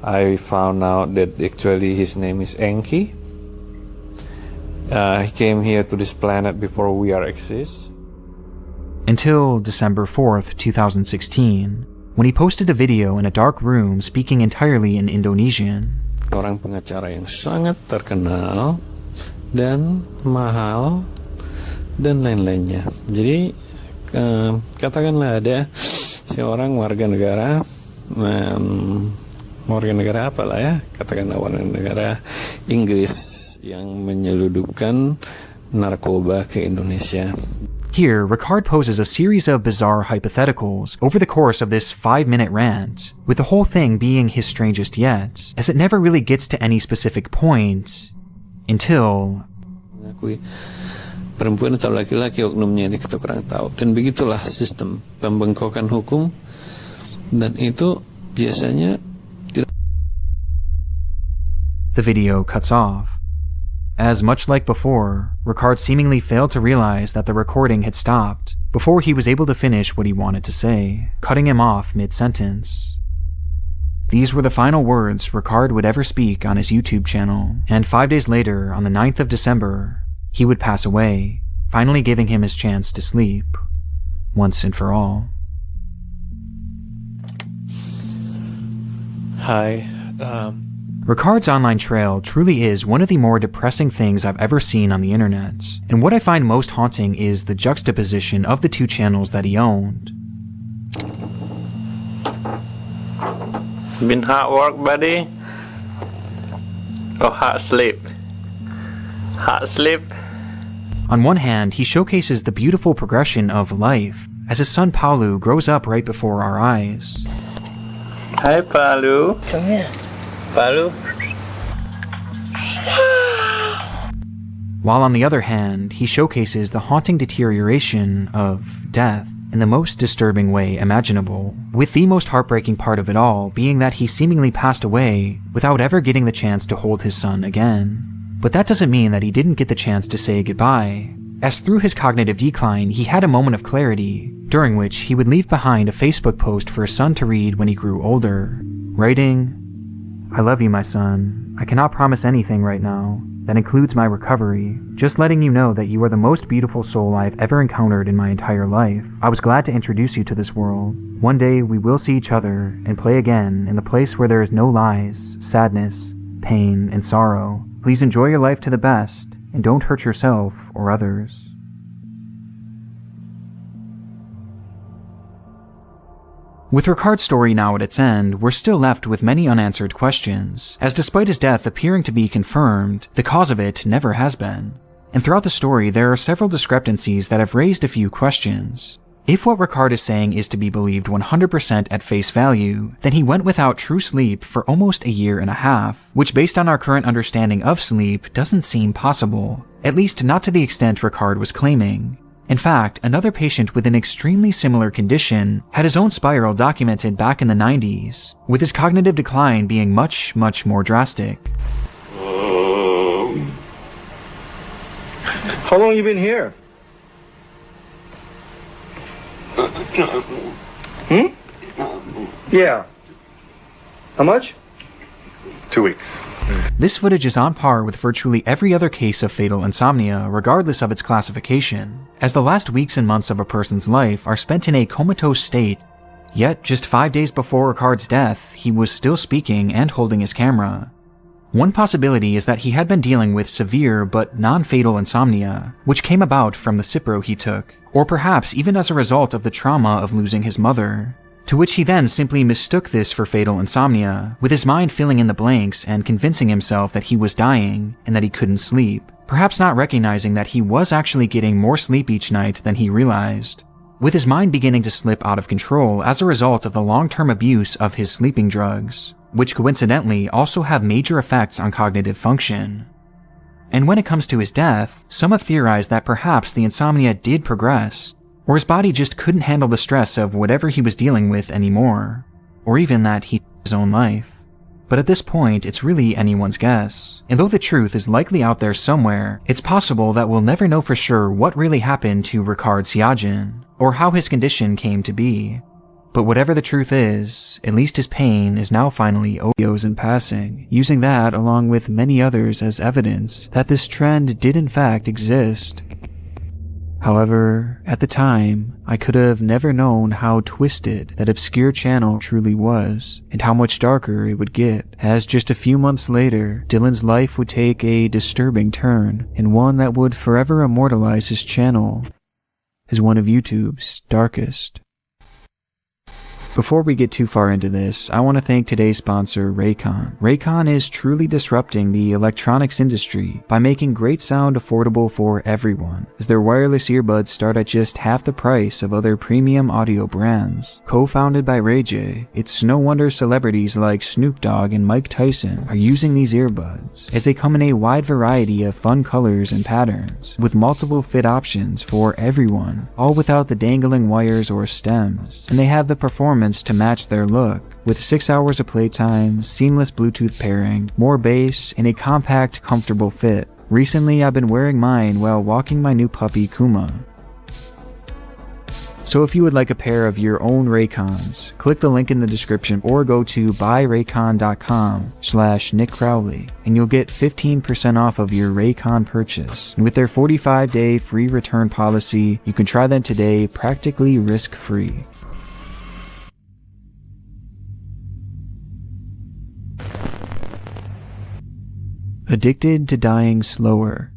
I found out that actually his name is Enki. He came here to this planet before we are exist. Until December 4th, 2016, when he posted a video in a dark room speaking entirely in Indonesian. Orang pengacara yang sangat terkenal dan mahal dan lain-lainnya. Jadi katakanlah ada seorang warga negara apalah ya, katakanlah warga negara Inggris yang menyeludupkan narkoba ke Indonesia. Here, Ricard poses a series of bizarre hypotheticals over the course of this 5-minute rant, with the whole thing being his strangest yet, as it never really gets to any specific point until... Perempuan atau laki-laki oknumnya ini kita kurang tahu, dan begitulah sistem pembengkokan hukum, dan itu biasanya tidak. The video cuts off. As much like before, Ricard seemingly failed to realize that the recording had stopped before he was able to finish what he wanted to say, cutting him off mid-sentence. These were the final words Ricard would ever speak on his YouTube channel, and 5 days later, on the 9th of December, he would pass away, finally giving him his chance to sleep, once and for all. Hi. Ricard's online trail truly is one of the more depressing things I've ever seen on the internet, and what I find most haunting is the juxtaposition of the 2 channels that he owned. Been hard work, buddy? Or hard sleep? Hard sleep? On one hand, he showcases the beautiful progression of life as his son Paulu grows up right before our eyes. Hi, Paulu. Come here. Paulu. While on the other hand, he showcases the haunting deterioration of death in the most disturbing way imaginable, with the most heartbreaking part of it all being that he seemingly passed away without ever getting the chance to hold his son again. But that doesn't mean that he didn't get the chance to say goodbye, as through his cognitive decline he had a moment of clarity, during which he would leave behind a Facebook post for his son to read when he grew older, writing, "I love you, my son. I cannot promise anything right now. That includes my recovery. Just letting you know that you are the most beautiful soul I have ever encountered in my entire life. I was glad to introduce you to this world. One day we will see each other and play again in the place where there is no lies, sadness, pain, and sorrow. Please enjoy your life to the best and don't hurt yourself or others." With Ricard's story now at its end, we're still left with many unanswered questions, as despite his death appearing to be confirmed, the cause of it never has been. And throughout the story, there are several discrepancies that have raised a few questions. If what Ricard is saying is to be believed 100% at face value, then he went without true sleep for almost a year and a half, which based on our current understanding of sleep doesn't seem possible, at least not to the extent Ricard was claiming. In fact, another patient with an extremely similar condition had his own spiral documented back in the 90s, with his cognitive decline being much, much more drastic. How long you been here? Yeah. How much? 2 weeks. This footage is on par with virtually every other case of fatal insomnia, regardless of its classification, as the last weeks and months of a person's life are spent in a comatose state. Yet, just 5 days before Ricard's death, he was still speaking and holding his camera. One possibility is that he had been dealing with severe but non-fatal insomnia, which came about from the Cipro he took, or perhaps even as a result of the trauma of losing his mother. To which he then simply mistook this for fatal insomnia, with his mind filling in the blanks and convincing himself that he was dying and that he couldn't sleep, perhaps not recognizing that he was actually getting more sleep each night than he realized, with his mind beginning to slip out of control as a result of the long-term abuse of his sleeping drugs, which coincidentally also have major effects on cognitive function. And when it comes to his death, some have theorized that perhaps the insomnia did progress, or his body just couldn't handle the stress of whatever he was dealing with anymore, or even that he took his own life. But at this point, it's really anyone's guess, and though the truth is likely out there somewhere, it's possible that we'll never know for sure what really happened to Ricard Siagen, or how his condition came to be. But whatever the truth is, at least his pain is now finally videos in passing, using that along with many others as evidence that this trend did in fact exist. However, at the time, I could have never known how twisted that obscure channel truly was, and how much darker it would get, as just a few months later, Dylan's life would take a disturbing turn, and one that would forever immortalize his channel as one of YouTube's darkest. Before we get too far into this, I want to thank today's sponsor, Raycon. Raycon is truly disrupting the electronics industry by making great sound affordable for everyone, as their wireless earbuds start at just half the price of other premium audio brands. Co-founded by Ray J, it's no wonder celebrities like Snoop Dogg and Mike Tyson are using these earbuds, as they come in a wide variety of fun colors and patterns, with multiple fit options for everyone, all without the dangling wires or stems, and they have the performance to match their look, with 6 hours of playtime, seamless Bluetooth pairing, more bass, and a compact, comfortable fit. Recently, I've been wearing mine while walking my new puppy, Kuma. So if you would like a pair of your own Raycons, click the link in the description or go to buyraycon.com/NickCrowley and you'll get 15% off of your Raycon purchase. And with their 45-day free return policy, you can try them today practically risk-free. Addicted to dying slower.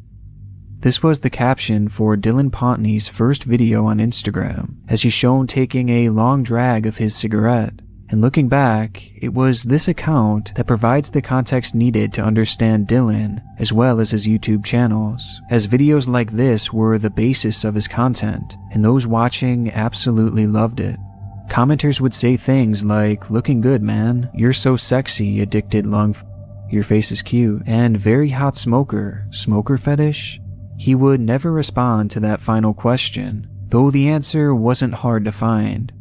This was the caption for Dylan Pontney's first video on Instagram, as he's shown taking a long drag of his cigarette. And looking back, it was this account that provides the context needed to understand Dylan, as well as his YouTube channels, as videos like this were the basis of his content, and those watching absolutely loved it. Commenters would say things like, "Looking good, man. You're so sexy, addicted lung your face is cute," and "very hot smoker, smoker fetish?" He would never respond to that final question, though the answer wasn't hard to find.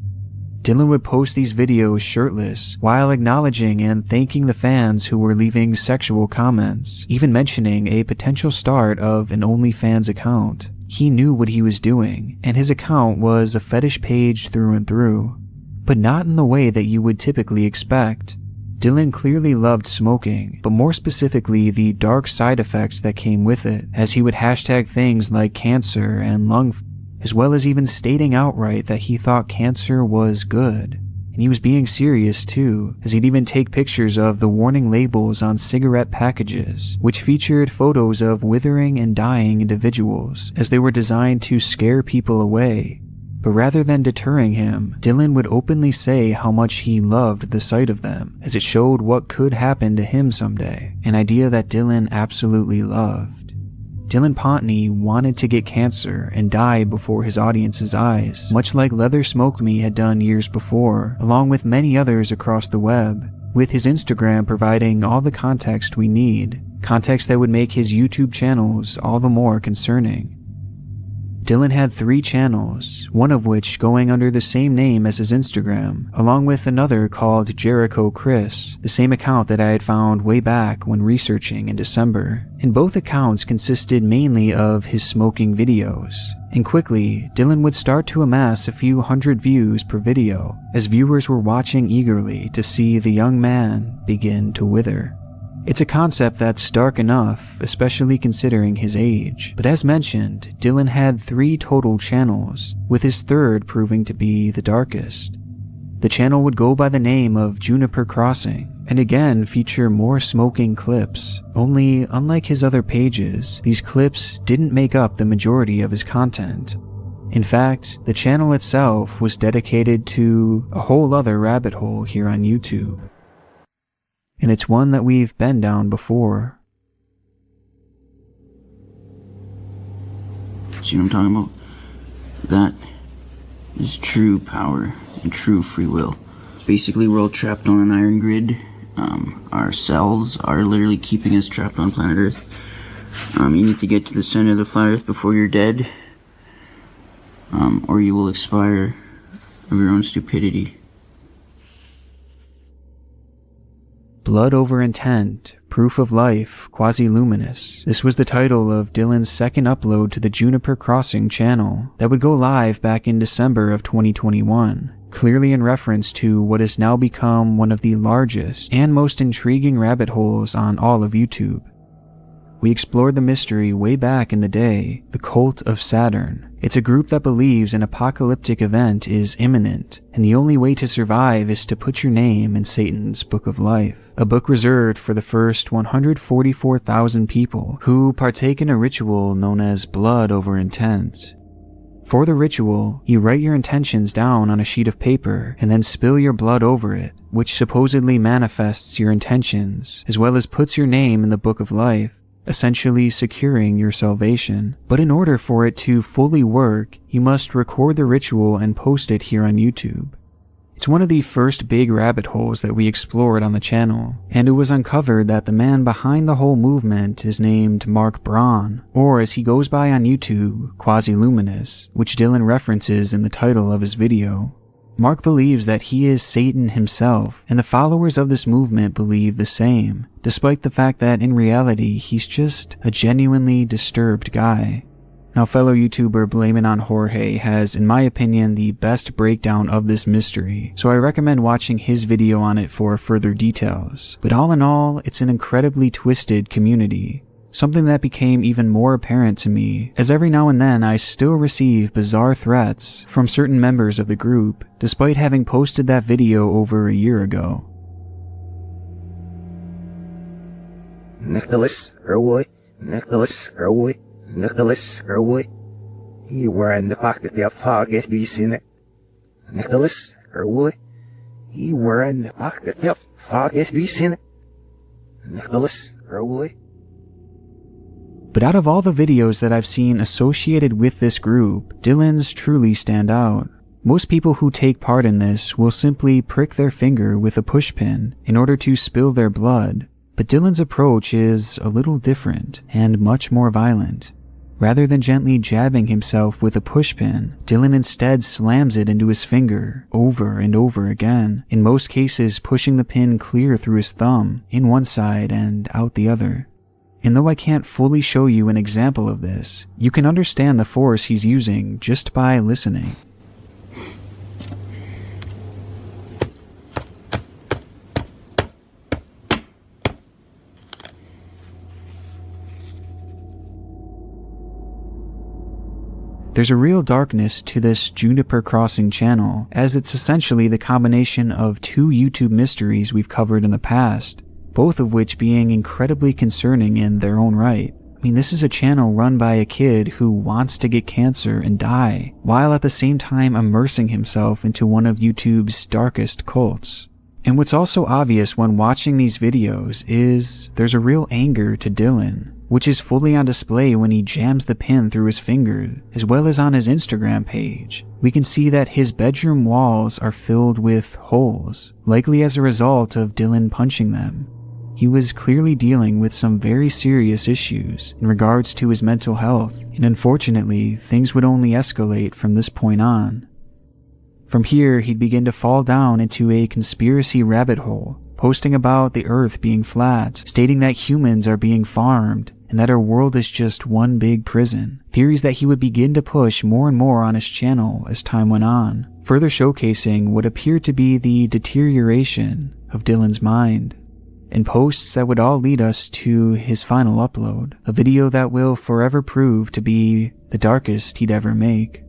Dylan would post these videos shirtless while acknowledging and thanking the fans who were leaving sexual comments, even mentioning a potential start of an OnlyFans account. He knew what he was doing, and his account was a fetish page through and through, but not in the way that you would typically expect. Dylan clearly loved smoking, but more specifically the dark side effects that came with it, as he would hashtag things like cancer and lung, as well as even stating outright that he thought cancer was good. And he was being serious too, as he'd even take pictures of the warning labels on cigarette packages, which featured photos of withering and dying individuals, as they were designed to scare people away. But rather than deterring him, Dylan would openly say how much he loved the sight of them, as it showed what could happen to him someday, an idea that Dylan absolutely loved. Dylan Pontney wanted to get cancer and die before his audience's eyes, much like Leather Smoked Me had done years before, along with many others across the web, with his Instagram providing all the context we need, context that would make his YouTube channels all the more concerning. Dylan had 3 channels, one of which going under the same name as his Instagram, along with another called Jericho Chris, the same account that I had found way back when researching in December. And both accounts consisted mainly of his smoking videos. And quickly, Dylan would start to amass a few hundred views per video, as viewers were watching eagerly to see the young man begin to wither. It's a concept that's dark enough, especially considering his age, but as mentioned, Dylan had 3 total channels, with his third proving to be the darkest. The channel would go by the name of Juniper Crossing, and again feature more smoking clips, only unlike his other pages, these clips didn't make up the majority of his content. In fact, the channel itself was dedicated to a whole other rabbit hole here on YouTube. And it's one that we've been down before. See what I'm talking about? That is true power and true free will. Basically, we're all trapped on an iron grid. Our cells are literally keeping us trapped on planet Earth. You need to get to the center of the flat Earth before you're dead, or you will expire of your own stupidity. Blood Over Intent, Proof of Life, Quasi-Luminous. This was the title of Dylan's second upload to the Juniper Crossing channel that would go live back in December of 2021, clearly in reference to what has now become one of the largest and most intriguing rabbit holes on all of YouTube. We explored the mystery way back in the day, the Cult of Saturn. It's a group that believes an apocalyptic event is imminent, and the only way to survive is to put your name in Satan's Book of Life, a book reserved for the first 144,000 people who partake in a ritual known as Blood Over Intent. For the ritual, you write your intentions down on a sheet of paper and then spill your blood over it, which supposedly manifests your intentions, as well as puts your name in the Book of Life, essentially securing your salvation. But in order for it to fully work, you must record the ritual and post it here on YouTube. It's one of the first big rabbit holes that we explored on the channel, and it was uncovered that the man behind the whole movement is named Mark Braun, or as he goes by on YouTube, Quasi-Luminous, which Dylan references in the title of his video. Mark believes that he is Satan himself, and the followers of this movement believe the same, despite the fact that in reality he's just a genuinely disturbed guy. Now, fellow YouTuber Blame It On Jorge has, in my opinion, the best breakdown of this mystery, so I recommend watching his video on it for further details. But all in all, it's an incredibly twisted community. Something that became even more apparent to me, as every now and then I still receive bizarre threats from certain members of the group, despite having posted that video over a year ago. Nicholas Crowley, Nicholas Crowley, Nicholas Crowley. You were in the pocket of Fogget, have you seen it? Nicholas Crowley. You were in the pocket of Fogget, have you seen it? Nicholas Crowley. But out of all the videos that I've seen associated with this group, Dylan's truly stand out. Most people who take part in this will simply prick their finger with a pushpin in order to spill their blood, but Dylan's approach is a little different and much more violent. Rather than gently jabbing himself with a pushpin, Dylan instead slams it into his finger over and over again, in most cases pushing the pin clear through his thumb, in one side and out the other. And though I can't fully show you an example of this, you can understand the force he's using just by listening. There's a real darkness to this Juniper Crossing channel, as it's essentially the combination of two YouTube mysteries we've covered in the past, both of which being incredibly concerning in their own right. I mean, this is a channel run by a kid who wants to get cancer and die, while at the same time immersing himself into one of YouTube's darkest cults. And what's also obvious when watching these videos is there's a real anger to Dylan, which is fully on display when he jams the pin through his finger, as well as on his Instagram page. We can see that his bedroom walls are filled with holes, likely as a result of Dylan punching them. He was clearly dealing with some very serious issues in regards to his mental health, and unfortunately, things would only escalate from this point on. From here, he'd begin to fall down into a conspiracy rabbit hole, posting about the Earth being flat, stating that humans are being farmed, and that our world is just one big prison. Theories that he would begin to push more and more on his channel as time went on, further showcasing what appeared to be the deterioration of Dylan's mind. And posts that would all lead us to his final upload, a video that will forever prove to be the darkest he'd ever make.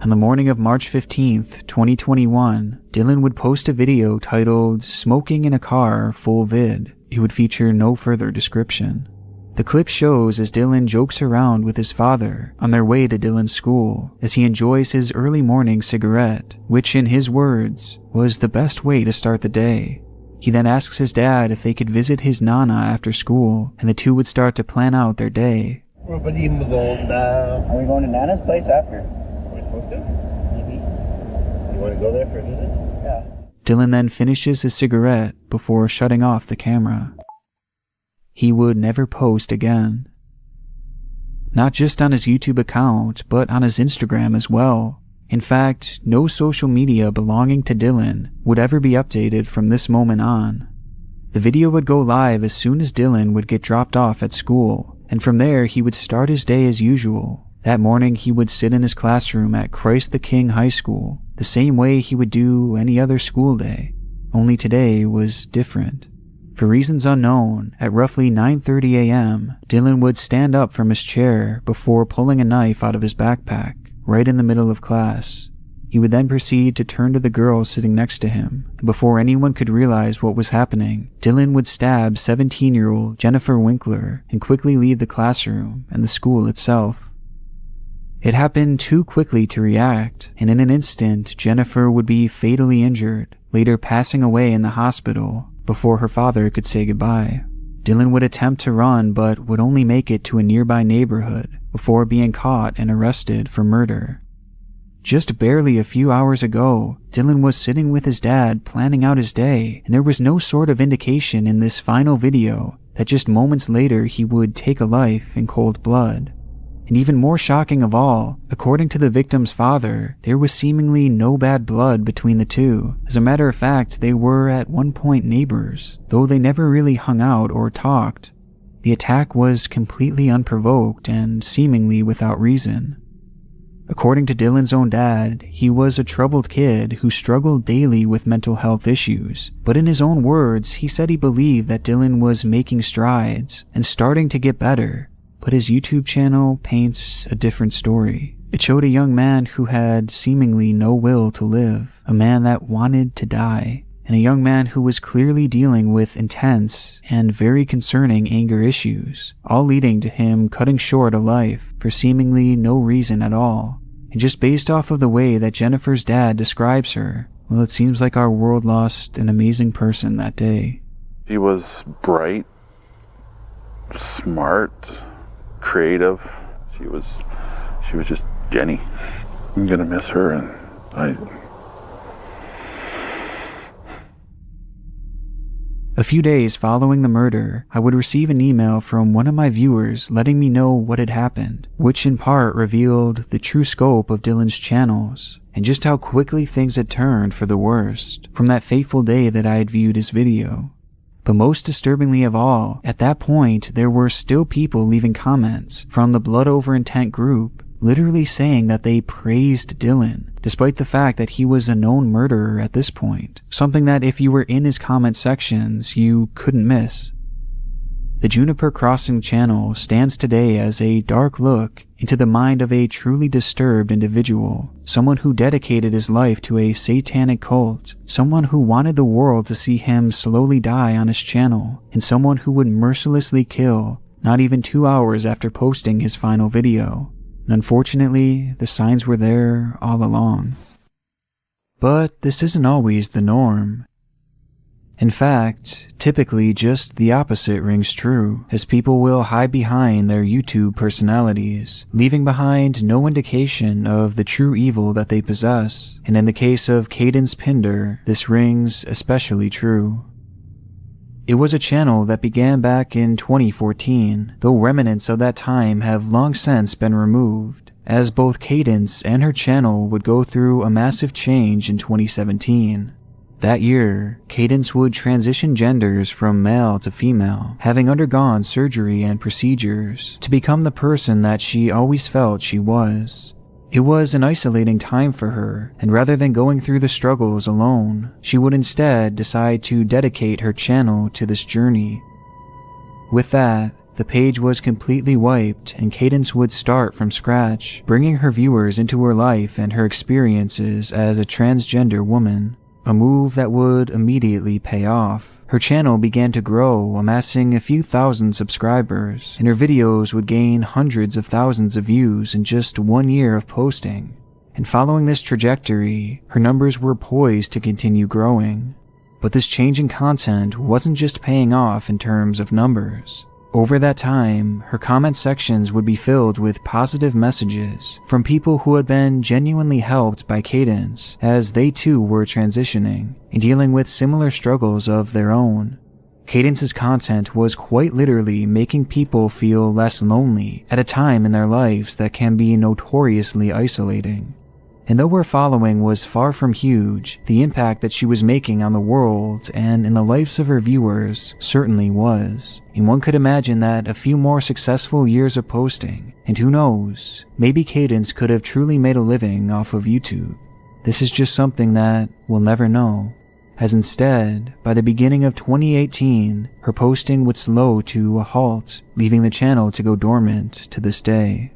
On the morning of March 15th, 2021, Dylan would post a video titled "Smoking in a Car Full Vid." It would feature no further description. The clip shows as Dylan jokes around with his father on their way to Dylan's school as he enjoys his early morning cigarette, which in his words was the best way to start the day. He then asks his dad if they could visit his nana after school, and the two would start to plan out their day. Are we going to Nana's place after? Maybe. You want to go there for a visit? Yeah. Dylan then finishes his cigarette before shutting off the camera. He would never post again. Not just on his YouTube account, but on his Instagram as well. In fact, no social media belonging to Dylan would ever be updated from this moment on. The video would go live as soon as Dylan would get dropped off at school, and from there he would start his day as usual. That morning he would sit in his classroom at Christ the King High School, the same way he would do any other school day, only today was different. For reasons unknown, at roughly 9:30 a.m., Dylan would stand up from his chair before pulling a knife out of his backpack, right in the middle of class. He would then proceed to turn to the girl sitting next to him, and before anyone could realize what was happening, Dylan would stab 17-year-old Jennifer Winkler and quickly leave the classroom and the school itself. It happened too quickly to react, and in an instant, Jennifer would be fatally injured, later passing away in the hospital before her father could say goodbye. Dylan would attempt to run but would only make it to a nearby neighborhood before being caught and arrested for murder. Just barely a few hours ago, Dylan was sitting with his dad planning out his day, and there was no sort of indication in this final video that just moments later he would take a life in cold blood. And even more shocking of all, according to the victim's father, there was seemingly no bad blood between the two. As a matter of fact, they were at one point neighbors, though they never really hung out or talked. The attack was completely unprovoked and seemingly without reason. According to Dylan's own dad, he was a troubled kid who struggled daily with mental health issues, but in his own words, he said he believed that Dylan was making strides and starting to get better. But his YouTube channel paints a different story. It showed a young man who had seemingly no will to live, a man that wanted to die, and a young man who was clearly dealing with intense and very concerning anger issues, all leading to him cutting short a life for seemingly no reason at all. And just based off of the way that Jennifer's dad describes her, well, it seems like our world lost an amazing person that day. She was bright, smart, creative. She was just Jenny. I'm gonna miss her, and A A few days following the murder, I would receive an email from one of my viewers letting me know what had happened, which in part revealed the true scope of Dylan's channels, and just how quickly things had turned for the worst from that fateful day that I had viewed his video. But most disturbingly of all, at that point there were still people leaving comments from the Blood Over Intent group, literally saying that they praised Dylan, despite the fact that he was a known murderer at this point, something that if you were in his comment sections, you couldn't miss. The Juniper Crossing channel stands today as a dark look into the mind of a truly disturbed individual, someone who dedicated his life to a satanic cult, someone who wanted the world to see him slowly die on his channel, and someone who would mercilessly kill not even 2 hours after posting his final video. And unfortunately, the signs were there all along. But this isn't always the norm. In fact, typically just the opposite rings true, as people will hide behind their YouTube personalities, leaving behind no indication of the true evil that they possess, and in the case of Cadence Pinder, this rings especially true. It was a channel that began back in 2014, though remnants of that time have long since been removed, as both Cadence and her channel would go through a massive change in 2017. That year, Cadence would transition genders from male to female, having undergone surgery and procedures to become the person that she always felt she was. It was an isolating time for her, and rather than going through the struggles alone, she would instead decide to dedicate her channel to this journey. With that, the page was completely wiped, and Cadence would start from scratch, bringing her viewers into her life and her experiences as a transgender woman, a move that would immediately pay off. Her channel began to grow, amassing a few thousand subscribers, and her videos would gain hundreds of thousands of views in just 1 year of posting. And following this trajectory, her numbers were poised to continue growing. But this change in content wasn't just paying off in terms of numbers. Over that time, her comment sections would be filled with positive messages from people who had been genuinely helped by Cadence as they too were transitioning and dealing with similar struggles of their own. Cadence's content was quite literally making people feel less lonely at a time in their lives that can be notoriously isolating. And though her following was far from huge, the impact that she was making on the world and in the lives of her viewers certainly was. And one could imagine that a few more successful years of posting, and who knows, maybe Cadence could have truly made a living off of YouTube. This is just something that we'll never know, as instead, by the beginning of 2018, her posting would slow to a halt, leaving the channel to go dormant to this day.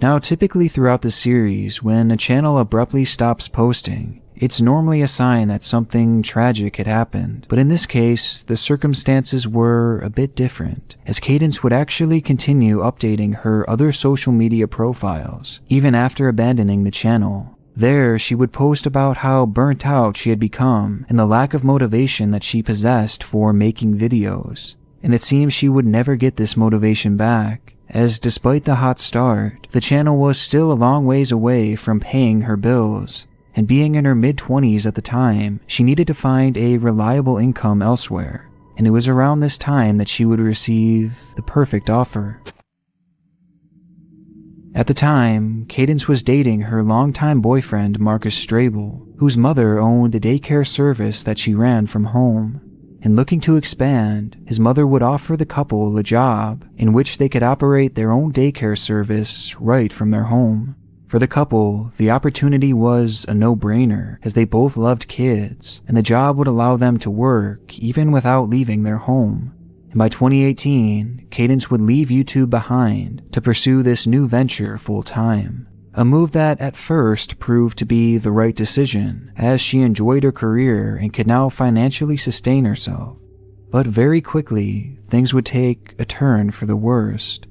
Now, typically throughout the series, when a channel abruptly stops posting, it's normally a sign that something tragic had happened. But in this case, the circumstances were a bit different, as Cadence would actually continue updating her other social media profiles, even after abandoning the channel. There, she would post about how burnt out she had become and the lack of motivation that she possessed for making videos. And it seems she would never get this motivation back, as despite the hot start, the channel was still a long ways away from paying her bills, and being in her mid-20s at the time, she needed to find a reliable income elsewhere, and it was around this time that she would receive the perfect offer. At the time, Cadence was dating her longtime boyfriend Marcus Strabel, whose mother owned a daycare service that she ran from home. And looking to expand, his mother would offer the couple a job in which they could operate their own daycare service right from their home. For the couple, the opportunity was a no-brainer, as they both loved kids, and the job would allow them to work even without leaving their home. And by 2018, Cadence would leave YouTube behind to pursue this new venture full-time. A move that at first proved to be the right decision, as she enjoyed her career and could now financially sustain herself. But very quickly, things would take a turn for the worst.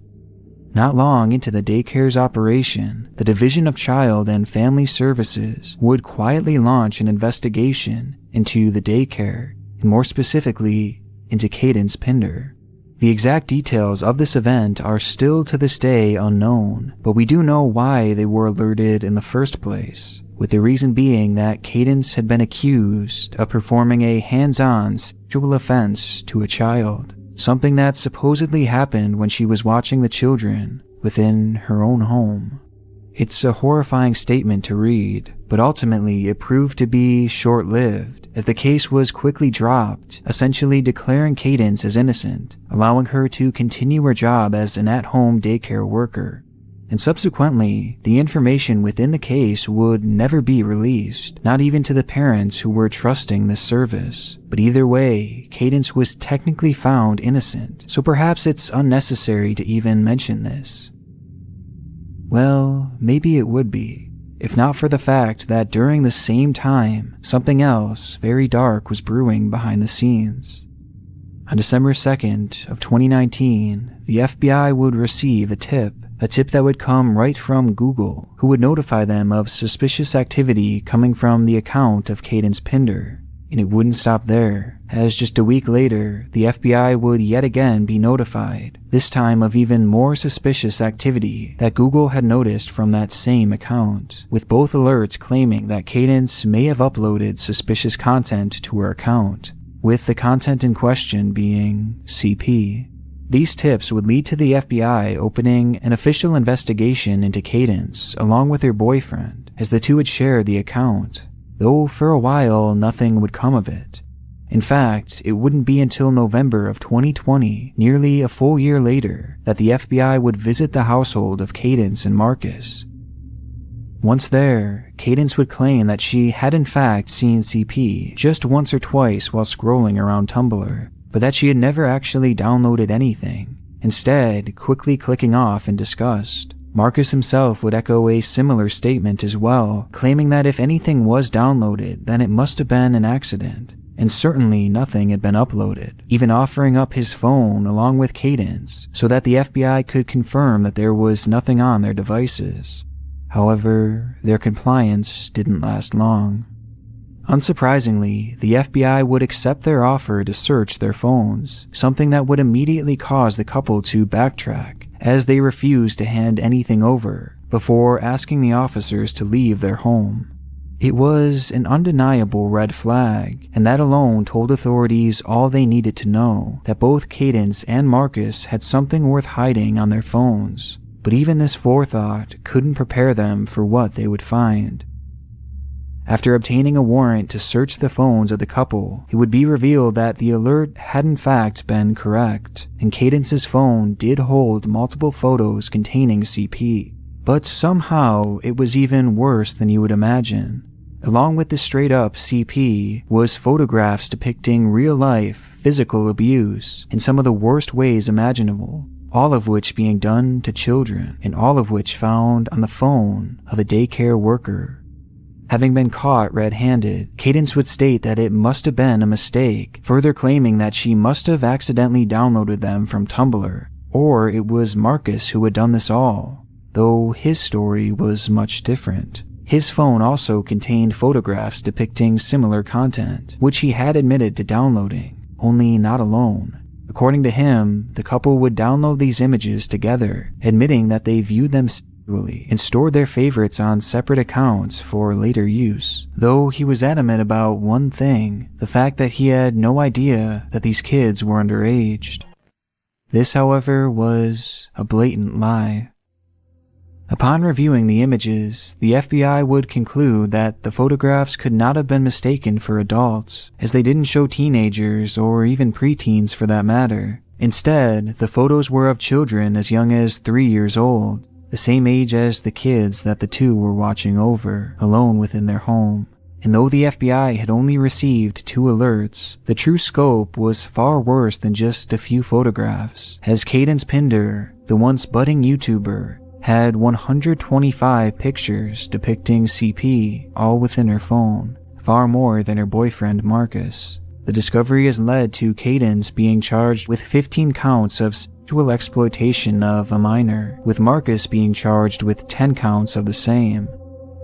Not long into the daycare's operation, the Division of Child and Family Services would quietly launch an investigation into the daycare, and more specifically, into Cadence Pinder. The exact details of this event are still to this day unknown, but we do know why they were alerted in the first place, with the reason being that Cadence had been accused of performing a hands-on sexual offense to a child, something that supposedly happened when she was watching the children within her own home. It's a horrifying statement to read, but ultimately it proved to be short-lived, as the case was quickly dropped, essentially declaring Cadence as innocent, allowing her to continue her job as an at-home daycare worker. And subsequently, the information within the case would never be released, not even to the parents who were trusting this service. But either way, Cadence was technically found innocent, so perhaps it's unnecessary to even mention this. Well, maybe it would be, if not for the fact that during the same time, something else very dark was brewing behind the scenes. On December 2nd of 2019, the FBI would receive a tip that would come right from Google, who would notify them of suspicious activity coming from the account of Cadence Pinder. And it wouldn't stop there, as just a week later, the FBI would yet again be notified, this time of even more suspicious activity that Google had noticed from that same account, with both alerts claiming that Cadence may have uploaded suspicious content to her account, with the content in question being CP. These tips would lead to the FBI opening an official investigation into Cadence along with her boyfriend, as the two would share the account, though for a while nothing would come of it. In fact, it wouldn't be until November of 2020, nearly a full year later, that the FBI would visit the household of Cadence and Marcus. Once there, Cadence would claim that she had in fact seen CP just once or twice while scrolling around Tumblr, but that she had never actually downloaded anything, instead quickly clicking off in disgust. Marcus himself would echo a similar statement as well, claiming that if anything was downloaded, then it must have been an accident, and certainly nothing had been uploaded, even offering up his phone along with Cadence so that the FBI could confirm that there was nothing on their devices. However, their compliance didn't last long. Unsurprisingly, the FBI would accept their offer to search their phones, something that would immediately cause the couple to backtrack, as they refused to hand anything over, before asking the officers to leave their home. It was an undeniable red flag, and that alone told authorities all they needed to know, that both Cadence and Marcus had something worth hiding on their phones. But even this forethought couldn't prepare them for what they would find. After obtaining a warrant to search the phones of the couple, it would be revealed that the alert had in fact been correct, and Cadence's phone did hold multiple photos containing CP. But somehow, it was even worse than you would imagine. Along with the straight-up CP was photographs depicting real-life physical abuse in some of the worst ways imaginable, all of which being done to children, and all of which found on the phone of a daycare worker. Having been caught red-handed, Cadence would state that it must have been a mistake, further claiming that she must have accidentally downloaded them from Tumblr, or it was Marcus who had done this all, though his story was much different. His phone also contained photographs depicting similar content, which he had admitted to downloading, only not alone. According to him, the couple would download these images together, admitting that they viewed them and stored their favorites on separate accounts for later use, though he was adamant about one thing, the fact that he had no idea that these kids were underage. This, however, was a blatant lie. Upon reviewing the images, the FBI would conclude that the photographs could not have been mistaken for adults, as they didn't show teenagers or even preteens for that matter. Instead, the photos were of children as young as 3 years old, the same age as the kids that the two were watching over, alone within their home. And though the FBI had only received 2 alerts, the true scope was far worse than just a few photographs, as Cadence Pinder, the once budding YouTuber, had 125 pictures depicting CP all within her phone, far more than her boyfriend Marcus. The discovery has led to Cadence being charged with 15 counts of sexual exploitation of a minor, with Marcus being charged with 10 counts of the same.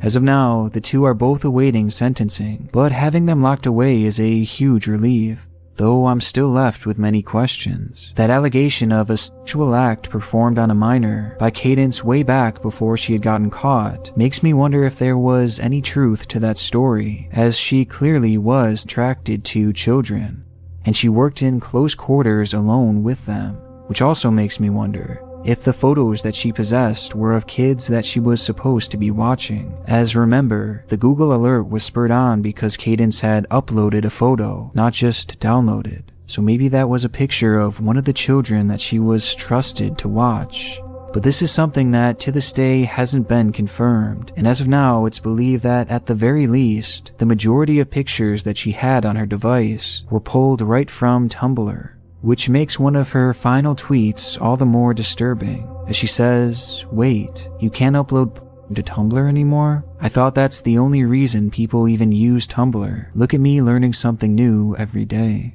As of now, the two are both awaiting sentencing, but having them locked away is a huge relief. though I'm still left with many questions. That allegation of a sexual act performed on a minor by Cadence way back before she had gotten caught makes me wonder if there was any truth to that story, as she clearly was attracted to children, and she worked in close quarters alone with them, which also makes me wonder if the photos that she possessed were of kids that she was supposed to be watching. As remember, the Google alert was spurred on because Cadence had uploaded a photo, not just downloaded. So maybe that was a picture of one of the children that she was trusted to watch. But this is something that to this day hasn't been confirmed, and as of now it's believed that at the very least, the majority of pictures that she had on her device were pulled right from Tumblr, which makes one of her final tweets all the more disturbing, as she says, "Wait, you can't upload to Tumblr anymore? I thought that's the only reason people even use Tumblr. Look at me learning something new every day."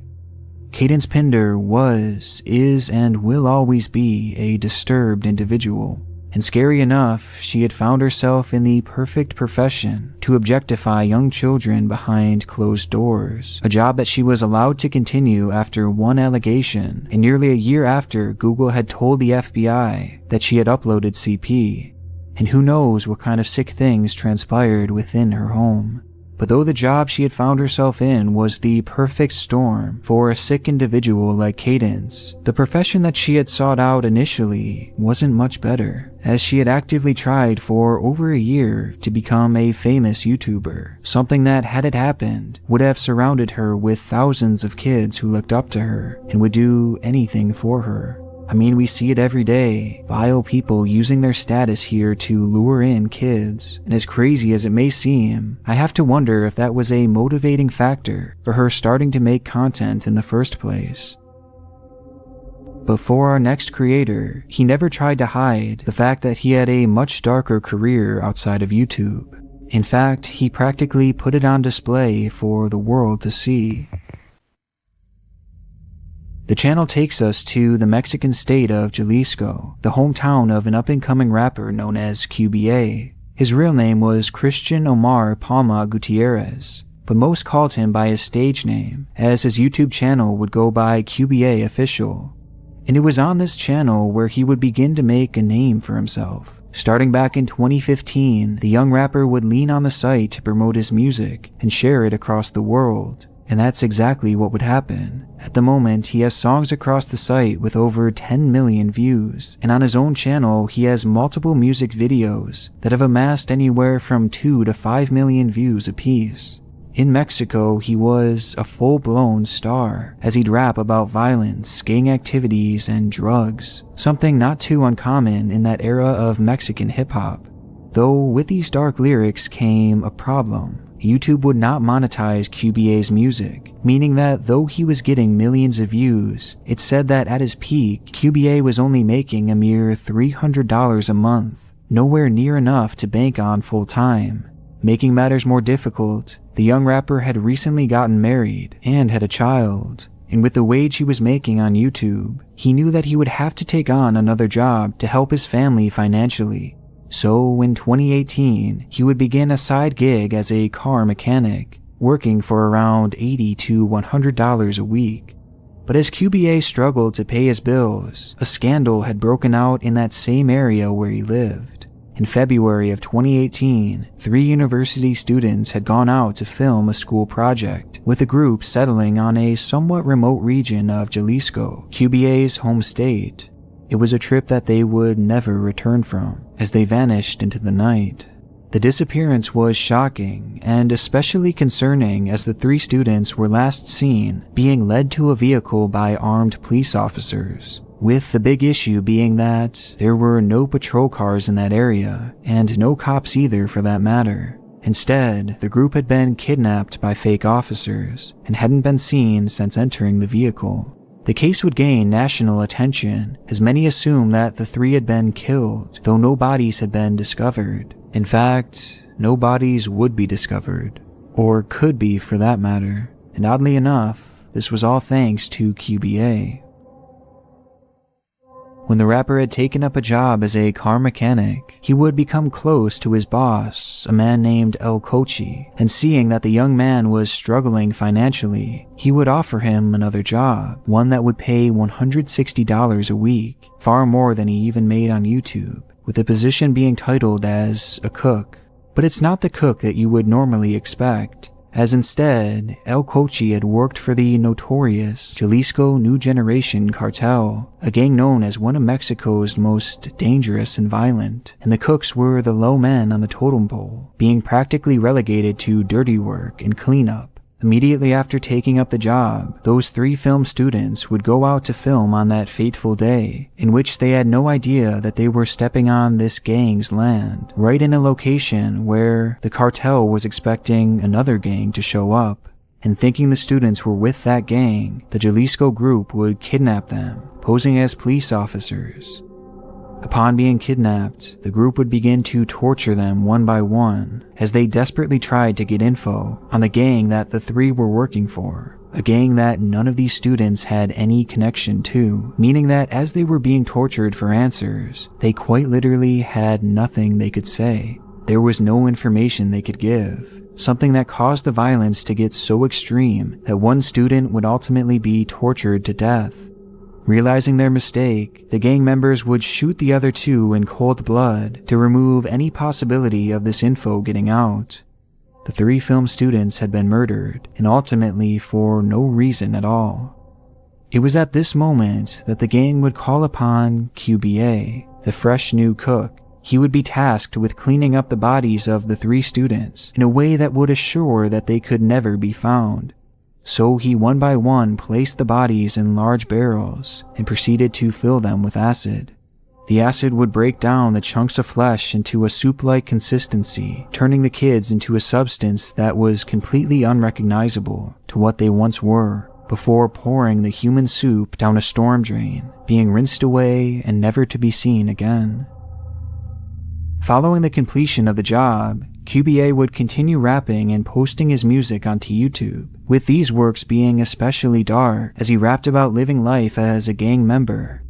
Cadence Pinder was, is, and will always be a disturbed individual. And scary enough, she had found herself in the perfect profession to objectify young children behind closed doors, a job that she was allowed to continue after one allegation, and nearly a year after Google had told the FBI that she had uploaded CP. And who knows what kind of sick things transpired within her home. But though the job she had found herself in was the perfect storm for a sick individual like Cadence, the profession that she had sought out initially wasn't much better, as she had actively tried for over a year to become a famous YouTuber, something that, had it happened, would have surrounded her with thousands of kids who looked up to her and would do anything for her. I mean, we see it every day, vile people using their status here to lure in kids, and as crazy as it may seem, I have to wonder if that was a motivating factor for her starting to make content in the first place. But for our next creator, he never tried to hide the fact that he had a much darker career outside of YouTube. In fact, he practically put it on display for the world to see. The channel takes us to the Mexican state of Jalisco, the hometown of an up-and-coming rapper known as QBA. His real name was Christian Omar Palma Gutierrez, but most called him by his stage name, as his YouTube channel would go by QBA Official. And it was on this channel where he would begin to make a name for himself. Starting back in 2015, the young rapper would lean on the site to promote his music and share it across the world. And that's exactly what would happen. At the moment, he has songs across the site with over 10 million views, and on his own channel, he has multiple music videos that have amassed anywhere from 2 to 5 million views apiece. In Mexico, he was a full-blown star, as he'd rap about violence, gang activities, and drugs, something not too uncommon in that era of Mexican hip-hop. Though with these dark lyrics came a problem. YouTube would not monetize QBA's music, meaning that though he was getting millions of views, it said that at his peak, QBA was only making a mere $300 a month, nowhere near enough to bank on full-time. Making matters more difficult, the young rapper had recently gotten married and had a child, and with the wage he was making on YouTube, he knew that he would have to take on another job to help his family financially. So in 2018, he would begin a side gig as a car mechanic, working for around $80 to $100 a week. But as QBA struggled to pay his bills, a scandal had broken out in that same area where he lived. In February of 2018, 3 university students had gone out to film a school project, with a group settling on a somewhat remote region of Jalisco, QBA's home state. It was a trip that they would never return from, as they vanished into the night. The disappearance was shocking, and especially concerning as the 3 students were last seen being led to a vehicle by armed police officers, with the big issue being that there were no patrol cars in that area, and no cops either for that matter. Instead, the group had been kidnapped by fake officers, and hadn't been seen since entering the vehicle. The case would gain national attention, as many assumed that the 3 had been killed, though no bodies had been discovered. In fact, no bodies would be discovered, or could be for that matter, and oddly enough, this was all thanks to QBA. When the rapper had taken up a job as a car mechanic, he would become close to his boss, a man named El Kochi, and seeing that the young man was struggling financially, he would offer him another job, one that would pay $160 a week, far more than he even made on YouTube, with the position being titled as a cook. But it's not the cook that you would normally expect, as instead, El Kochi had worked for the notorious Jalisco New Generation Cartel, a gang known as one of Mexico's most dangerous and violent, and the cooks were the low men on the totem pole, being practically relegated to dirty work and cleanup. Immediately after taking up the job, those 3 film students would go out to film on that fateful day, in which they had no idea that they were stepping on this gang's land, right in a location where the cartel was expecting another gang to show up. And thinking the students were with that gang, the Jalisco group would kidnap them, posing as police officers. Upon being kidnapped, the group would begin to torture them one by one as they desperately tried to get info on the gang that the 3 were working for, a gang that none of these students had any connection to, meaning that as they were being tortured for answers, they quite literally had nothing they could say. There was no information they could give, something that caused the violence to get so extreme that one student would ultimately be tortured to death. Realizing their mistake, the gang members would shoot the other 2 in cold blood to remove any possibility of this info getting out. The 3 film students had been murdered, and ultimately for no reason at all. It was at this moment that the gang would call upon QBA, the fresh new cook. He would be tasked with cleaning up the bodies of the 3 students in a way that would assure that they could never be found. So he one by one placed the bodies in large barrels and proceeded to fill them with acid. The acid would break down the chunks of flesh into a soup-like consistency, turning the kids into a substance that was completely unrecognizable to what they once were, before pouring the human soup down a storm drain, being rinsed away and never to be seen again. Following the completion of the job, QBA would continue rapping and posting his music onto YouTube, with these works being especially dark as he rapped about living life as a gang member.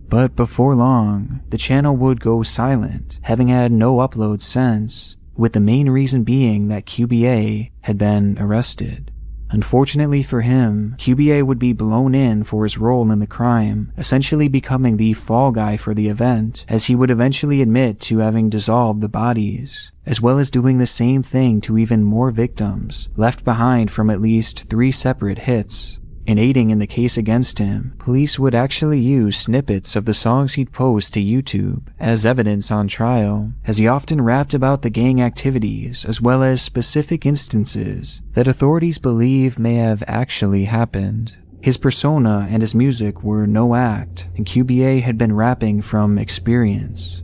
But before long, the channel would go silent, having had no uploads since, with the main reason being that QBA had been arrested. Unfortunately for him, QBA would be blown in for his role in the crime, essentially becoming the fall guy for the event, as he would eventually admit to having dissolved the bodies, as well as doing the same thing to even more victims, left behind from at least 3 separate hits. In aiding in the case against him, police would actually use snippets of the songs he'd post to YouTube as evidence on trial, as he often rapped about the gang activities as well as specific instances that authorities believe may have actually happened. His persona and his music were no act, and QBA had been rapping from experience.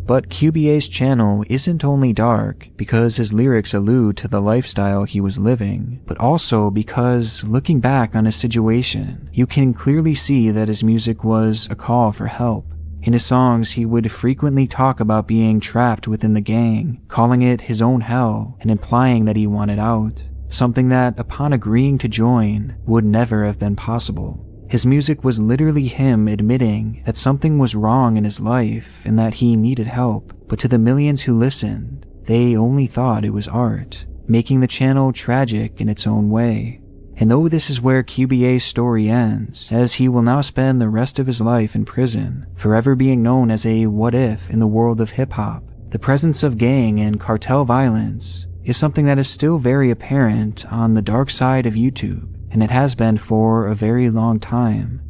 But QBA's channel isn't only dark because his lyrics allude to the lifestyle he was living, but also because, looking back on his situation, you can clearly see that his music was a call for help. In his songs, he would frequently talk about being trapped within the gang, calling it his own hell, and implying that he wanted out, something that, upon agreeing to join, would never have been possible. His music was literally him admitting that something was wrong in his life and that he needed help, but to the millions who listened, they only thought it was art, making the channel tragic in its own way. And though this is where QBA's story ends, as he will now spend the rest of his life in prison, forever being known as a what-if in the world of hip-hop, the presence of gang and cartel violence is something that is still very apparent on the dark side of YouTube, and it has been for a very long time.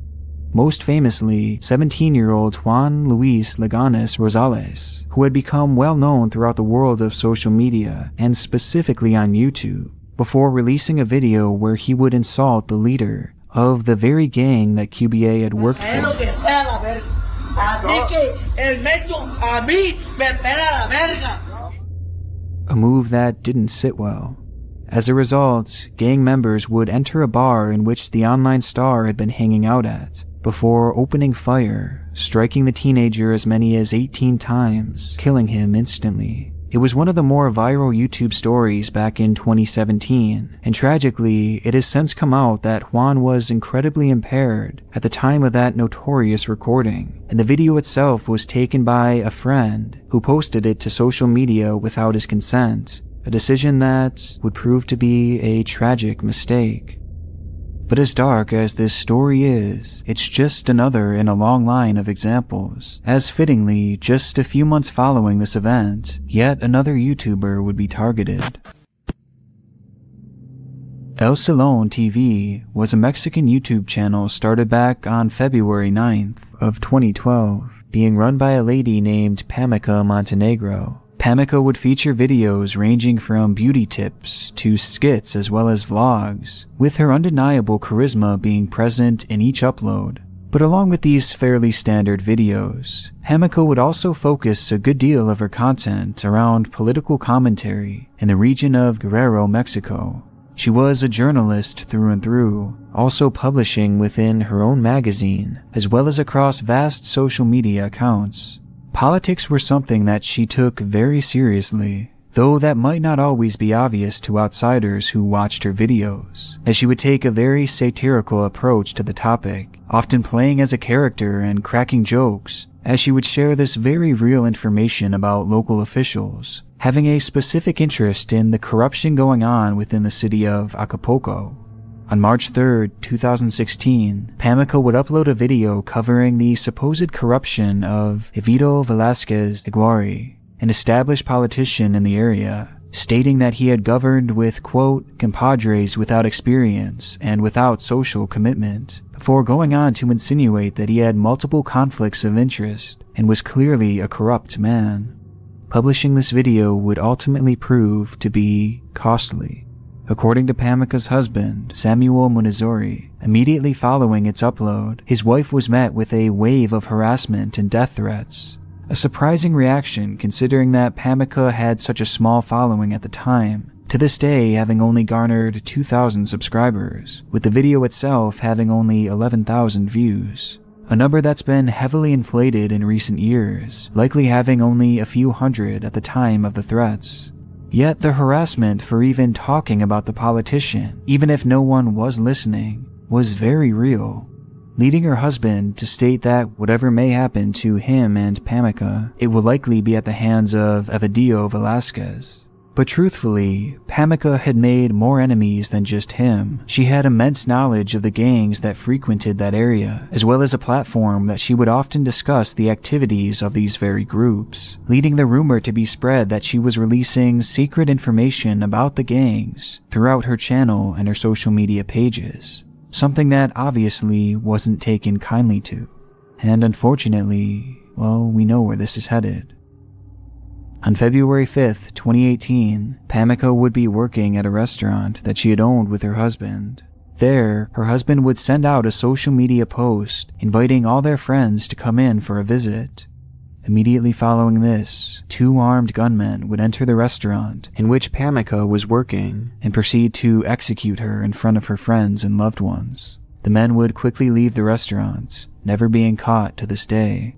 Most famously, 17-year-old Juan Luis Leganes Rosales, who had become well known throughout the world of social media, and specifically on YouTube, before releasing a video where he would insult the leader of the very gang that QBA had worked for. A move that didn't sit well. As a result, gang members would enter a bar in which the online star had been hanging out at, before opening fire, striking the teenager as many as 18 times, killing him instantly. It was one of the more viral YouTube stories back in 2017, and tragically, it has since come out that Juan was incredibly impaired at the time of that notorious recording, and the video itself was taken by a friend who posted it to social media without his consent, a decision that would prove to be a tragic mistake. But as dark as this story is, it's just another in a long line of examples, as fittingly, just a few months following this event, yet another YouTuber would be targeted. El Salón TV was a Mexican YouTube channel started back on February 9th of 2012, being run by a lady named Pamica Montenegro. Pamica would feature videos ranging from beauty tips to skits as well as vlogs, with her undeniable charisma being present in each upload. But along with these fairly standard videos, Pamica would also focus a good deal of her content around political commentary in the region of Guerrero, Mexico. She was a journalist through and through, also publishing within her own magazine, as well as across vast social media accounts. Politics were something that she took very seriously, though that might not always be obvious to outsiders who watched her videos, as she would take a very satirical approach to the topic, often playing as a character and cracking jokes, as she would share this very real information about local officials, having a specific interest in the corruption going on within the city of Acapulco. On March 3, 2016, Pamica would upload a video covering the supposed corruption of Evito Velázquez Eguari, an established politician in the area, stating that he had governed with, quote, compadres without experience and without social commitment, before going on to insinuate that he had multiple conflicts of interest and was clearly a corrupt man. Publishing this video would ultimately prove to be costly. According to Pamica's husband, Samuel Munizori, immediately following its upload, his wife was met with a wave of harassment and death threats. A surprising reaction considering that Pamica had such a small following at the time, to this day having only garnered 2,000 subscribers, with the video itself having only 11,000 views. A number that's been heavily inflated in recent years, likely having only a few hundred at the time of the threats. Yet the harassment for even talking about the politician, even if no one was listening, was very real, leading her husband to state that whatever may happen to him and Pamica, it will likely be at the hands of Evito Velázquez. But truthfully, Pamica had made more enemies than just him. She had immense knowledge of the gangs that frequented that area, as well as a platform that she would often discuss the activities of these very groups, leading the rumor to be spread that she was releasing secret information about the gangs throughout her channel and her social media pages, something that obviously wasn't taken kindly to. And unfortunately, well, we know where this is headed. On February 5th, 2018, Pamica would be working at a restaurant that she had owned with her husband. There, her husband would send out a social media post inviting all their friends to come in for a visit. Immediately following this, 2 armed gunmen would enter the restaurant in which Pamica was working and proceed to execute her in front of her friends and loved ones. The men would quickly leave the restaurant, never being caught to this day.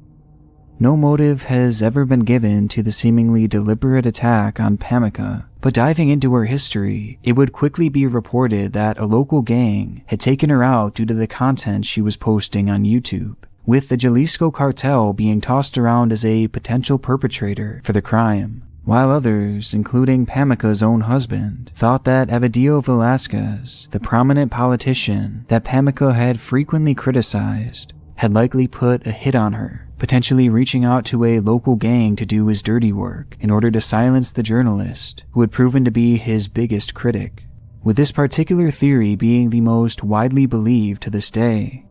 No motive has ever been given to the seemingly deliberate attack on Pamica, but diving into her history, it would quickly be reported that a local gang had taken her out due to the content she was posting on YouTube, with the Jalisco cartel being tossed around as a potential perpetrator for the crime, while others, including Pamica's own husband, thought that Evito Velázquez, the prominent politician that Pamica had frequently criticized, had likely put a hit on her, potentially reaching out to a local gang to do his dirty work in order to silence the journalist who had proven to be his biggest critic, with this particular theory being the most widely believed to this day.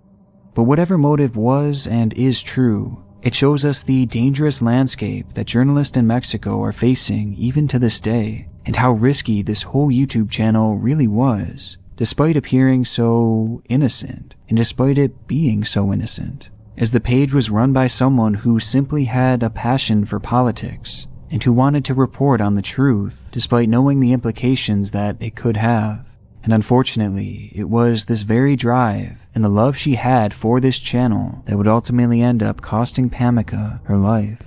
But whatever motive was and is true, it shows us the dangerous landscape that journalists in Mexico are facing even to this day, and how risky this whole YouTube channel really was, despite appearing so innocent, and despite it being so innocent, as the page was run by someone who simply had a passion for politics, and who wanted to report on the truth, despite knowing the implications that it could have. And unfortunately, it was this very drive and the love she had for this channel that would ultimately end up costing Pamica her life.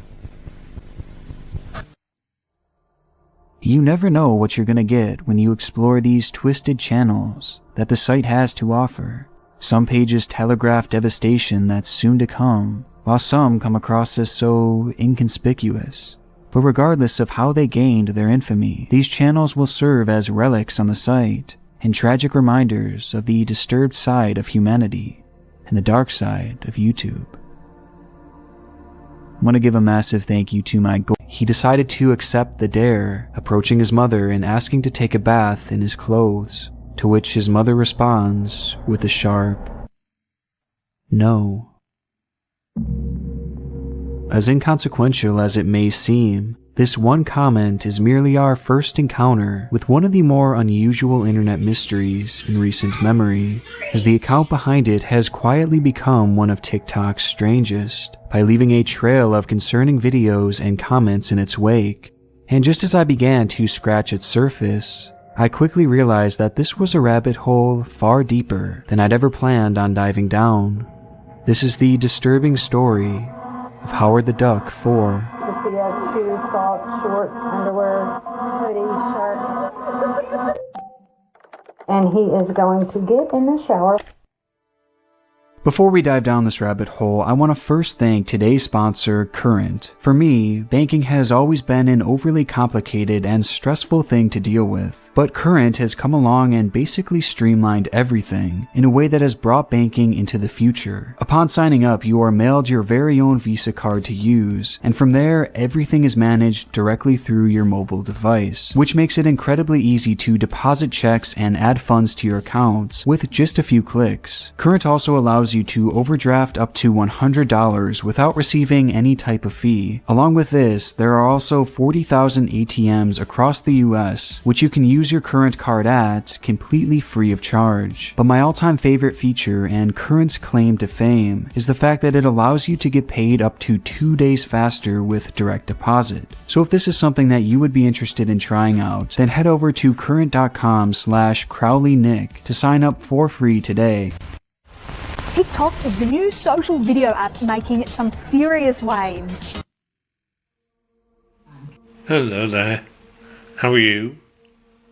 You never know what you're gonna get when you explore these twisted channels that the site has to offer. Some pages telegraph devastation that's soon to come, while some come across as so inconspicuous. But regardless of how they gained their infamy, these channels will serve as relics on the site and tragic reminders of the disturbed side of humanity and the dark side of YouTube. I want to give a massive thank you to my goal. He decided to accept the dare, approaching his mother and asking to take a bath in his clothes, to which his mother responds with a sharp no. As inconsequential as it may seem, this one comment is merely our first encounter with one of the more unusual internet mysteries in recent memory, as the account behind it has quietly become one of TikTok's strangest, by leaving a trail of concerning videos and comments in its wake. And just as I began to scratch its surface, I quickly realized that this was a rabbit hole far deeper than I'd ever planned on diving down. This is the disturbing story of Howard the Duck 4. He has shoes, socks, shorts, underwear, hoodie, shirt. And he is going to get in the shower. Before we dive down this rabbit hole, I want to first thank today's sponsor, Current. For me, banking has always been an overly complicated and stressful thing to deal with, but Current has come along and basically streamlined everything in a way that has brought banking into the future. Upon signing up, you are mailed your very own Visa card to use, and from there, everything is managed directly through your mobile device, which makes it incredibly easy to deposit checks and add funds to your accounts with just a few clicks. Current also allows you to overdraft up to $100 without receiving any type of fee. Along with this, there are also 40,000 ATMs across the US which you can use your Current card at completely free of charge. But my all-time favorite feature and Current's claim to fame is the fact that it allows you to get paid up to 2 days faster with direct deposit. So if this is something that you would be interested in trying out, then head over to current.com/CrowleyNick to sign up for free today. TikTok is the new social video app making some serious waves. Hello there. How are you?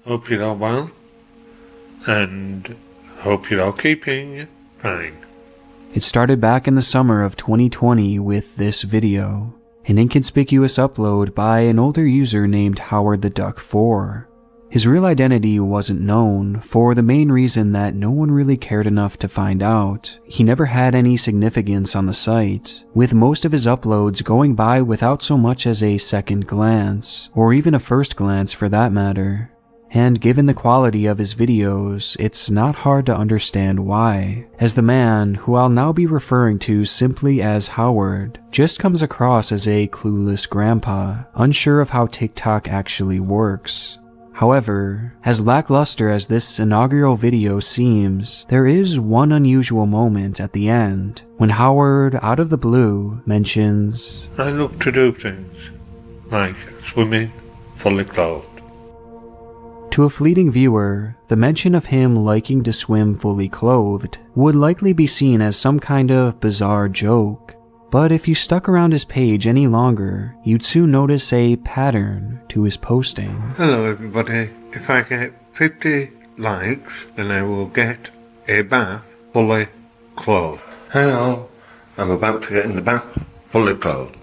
Hope you're all well. And hope you're all keeping fine. It started back in the summer of 2020 with this video, an inconspicuous upload by an older user named Howard the Duck 4. His real identity wasn't known for the main reason that no one really cared enough to find out. He never had any significance on the site, with most of his uploads going by without so much as a second glance, or even a first glance for that matter. And given the quality of his videos, it's not hard to understand why, as the man, who I'll now be referring to simply as Howard, just comes across as a clueless grandpa, unsure of how TikTok actually works. However, as lackluster as this inaugural video seems, there is one unusual moment at the end, when Howard, out of the blue, mentions, I love to do things, like swimming fully clothed. To a fleeting viewer, the mention of him liking to swim fully clothed would likely be seen as some kind of bizarre joke. But if you stuck around his page any longer, you'd soon notice a pattern to his posting. Hello everybody. If I get 50 likes, then I will get a bath fully clothed. Hello. I'm about to get in the bath fully clothed.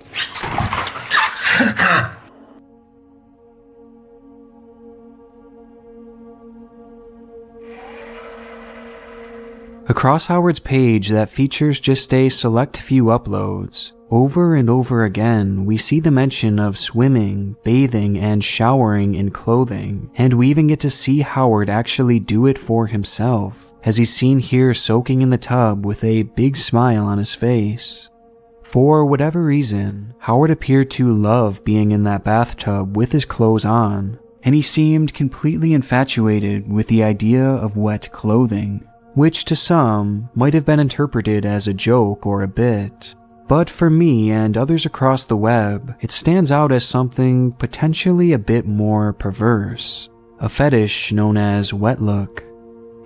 Across Howard's page that features just a select few uploads, over and over again we see the mention of swimming, bathing, and showering in clothing, and we even get to see Howard actually do it for himself, as he's seen here soaking in the tub with a big smile on his face. For whatever reason, Howard appeared to love being in that bathtub with his clothes on, and he seemed completely infatuated with the idea of wet clothing, which to some might have been interpreted as a joke or a bit. But for me and others across the web, it stands out as something potentially a bit more perverse, a fetish known as wet look.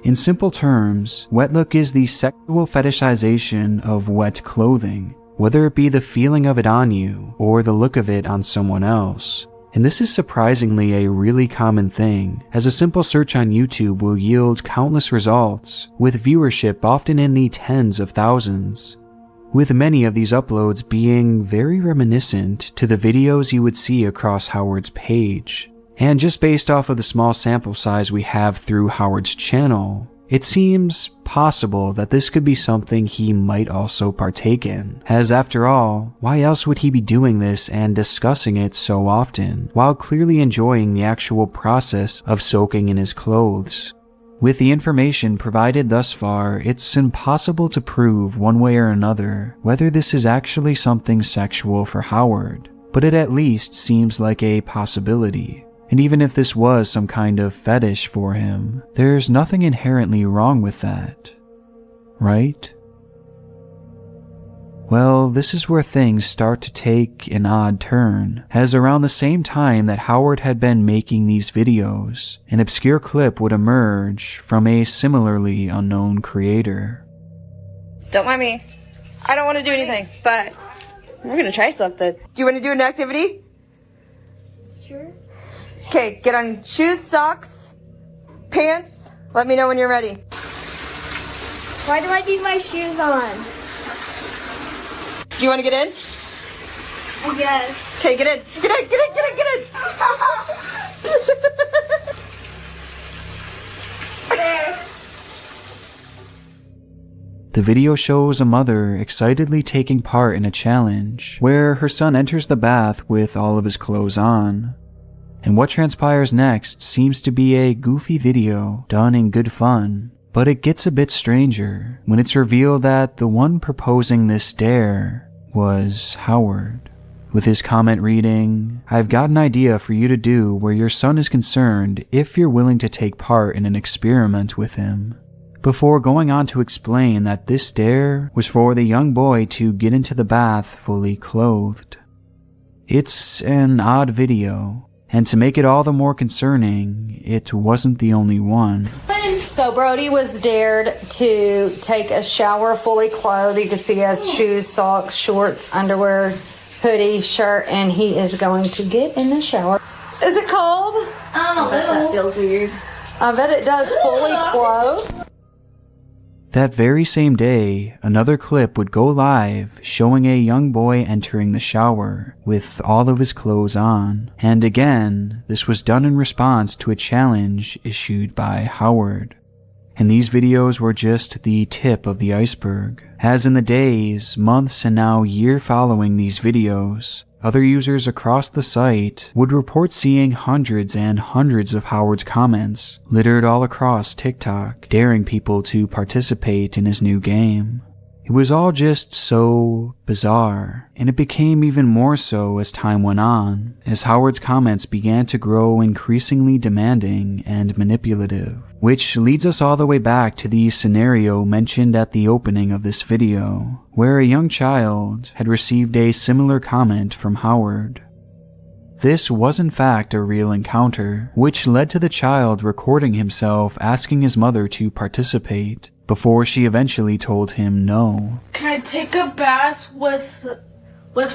In simple terms, wet look is the sexual fetishization of wet clothing, whether it be the feeling of it on you or the look of it on someone else. And this is surprisingly a really common thing, as a simple search on YouTube will yield countless results, with viewership often in the tens of thousands, with many of these uploads being very reminiscent to the videos you would see across Howard's page. And just based off of the small sample size we have through Howard's channel, it seems possible that this could be something he might also partake in, as after all, why else would he be doing this and discussing it so often, while clearly enjoying the actual process of soaking in his clothes? With the information provided thus far, it's impossible to prove one way or another whether this is actually something sexual for Howard, but it at least seems like a possibility. And even if this was some kind of fetish for him, there's nothing inherently wrong with that, right? Well, this is where things start to take an odd turn, as around the same time that Howard had been making these videos, an obscure clip would emerge from a similarly unknown creator. Don't mind me. I don't want to do anything, but we're gonna try something. Do you want to do an activity? Sure. Okay, get on shoes, socks, pants. Let me know when you're ready. Why do I need my shoes on? Do you want to get in? Yes. Okay, get in. Get in, get in, get in, get in. The video shows a mother excitedly taking part in a challenge where her son enters the bath with all of his clothes on. And what transpires next seems to be a goofy video done in good fun, but it gets a bit stranger when it's revealed that the one proposing this dare was Howard, with his comment reading, "I've got an idea for you to do where your son is concerned if you're willing to take part in an experiment with him," before going on to explain that this dare was for the young boy to get into the bath fully clothed. It's an odd video, and to make it all the more concerning, it wasn't the only one. So Brody was dared to take a shower fully clothed. You can see he has shoes, socks, shorts, underwear, hoodie, shirt, and he is going to get in the shower. Is it cold? Oh, that feels weird. I bet it does, fully clothed. That very same day, another clip would go live showing a young boy entering the shower with all of his clothes on. And again, this was done in response to a challenge issued by Howard. And these videos were just the tip of the iceberg, as in the days, months, and now year following these videos, other users across the site would report seeing hundreds and hundreds of Howard's comments littered all across TikTok, daring people to participate in his new game. It was all just so bizarre, and it became even more so as time went on, as Howard's comments began to grow increasingly demanding and manipulative, which leads us all the way back to the scenario mentioned at the opening of this video, where a young child had received a similar comment from Howard. This was in fact a real encounter, which led to the child recording himself asking his mother to participate, before she eventually told him no. Can I take a bath with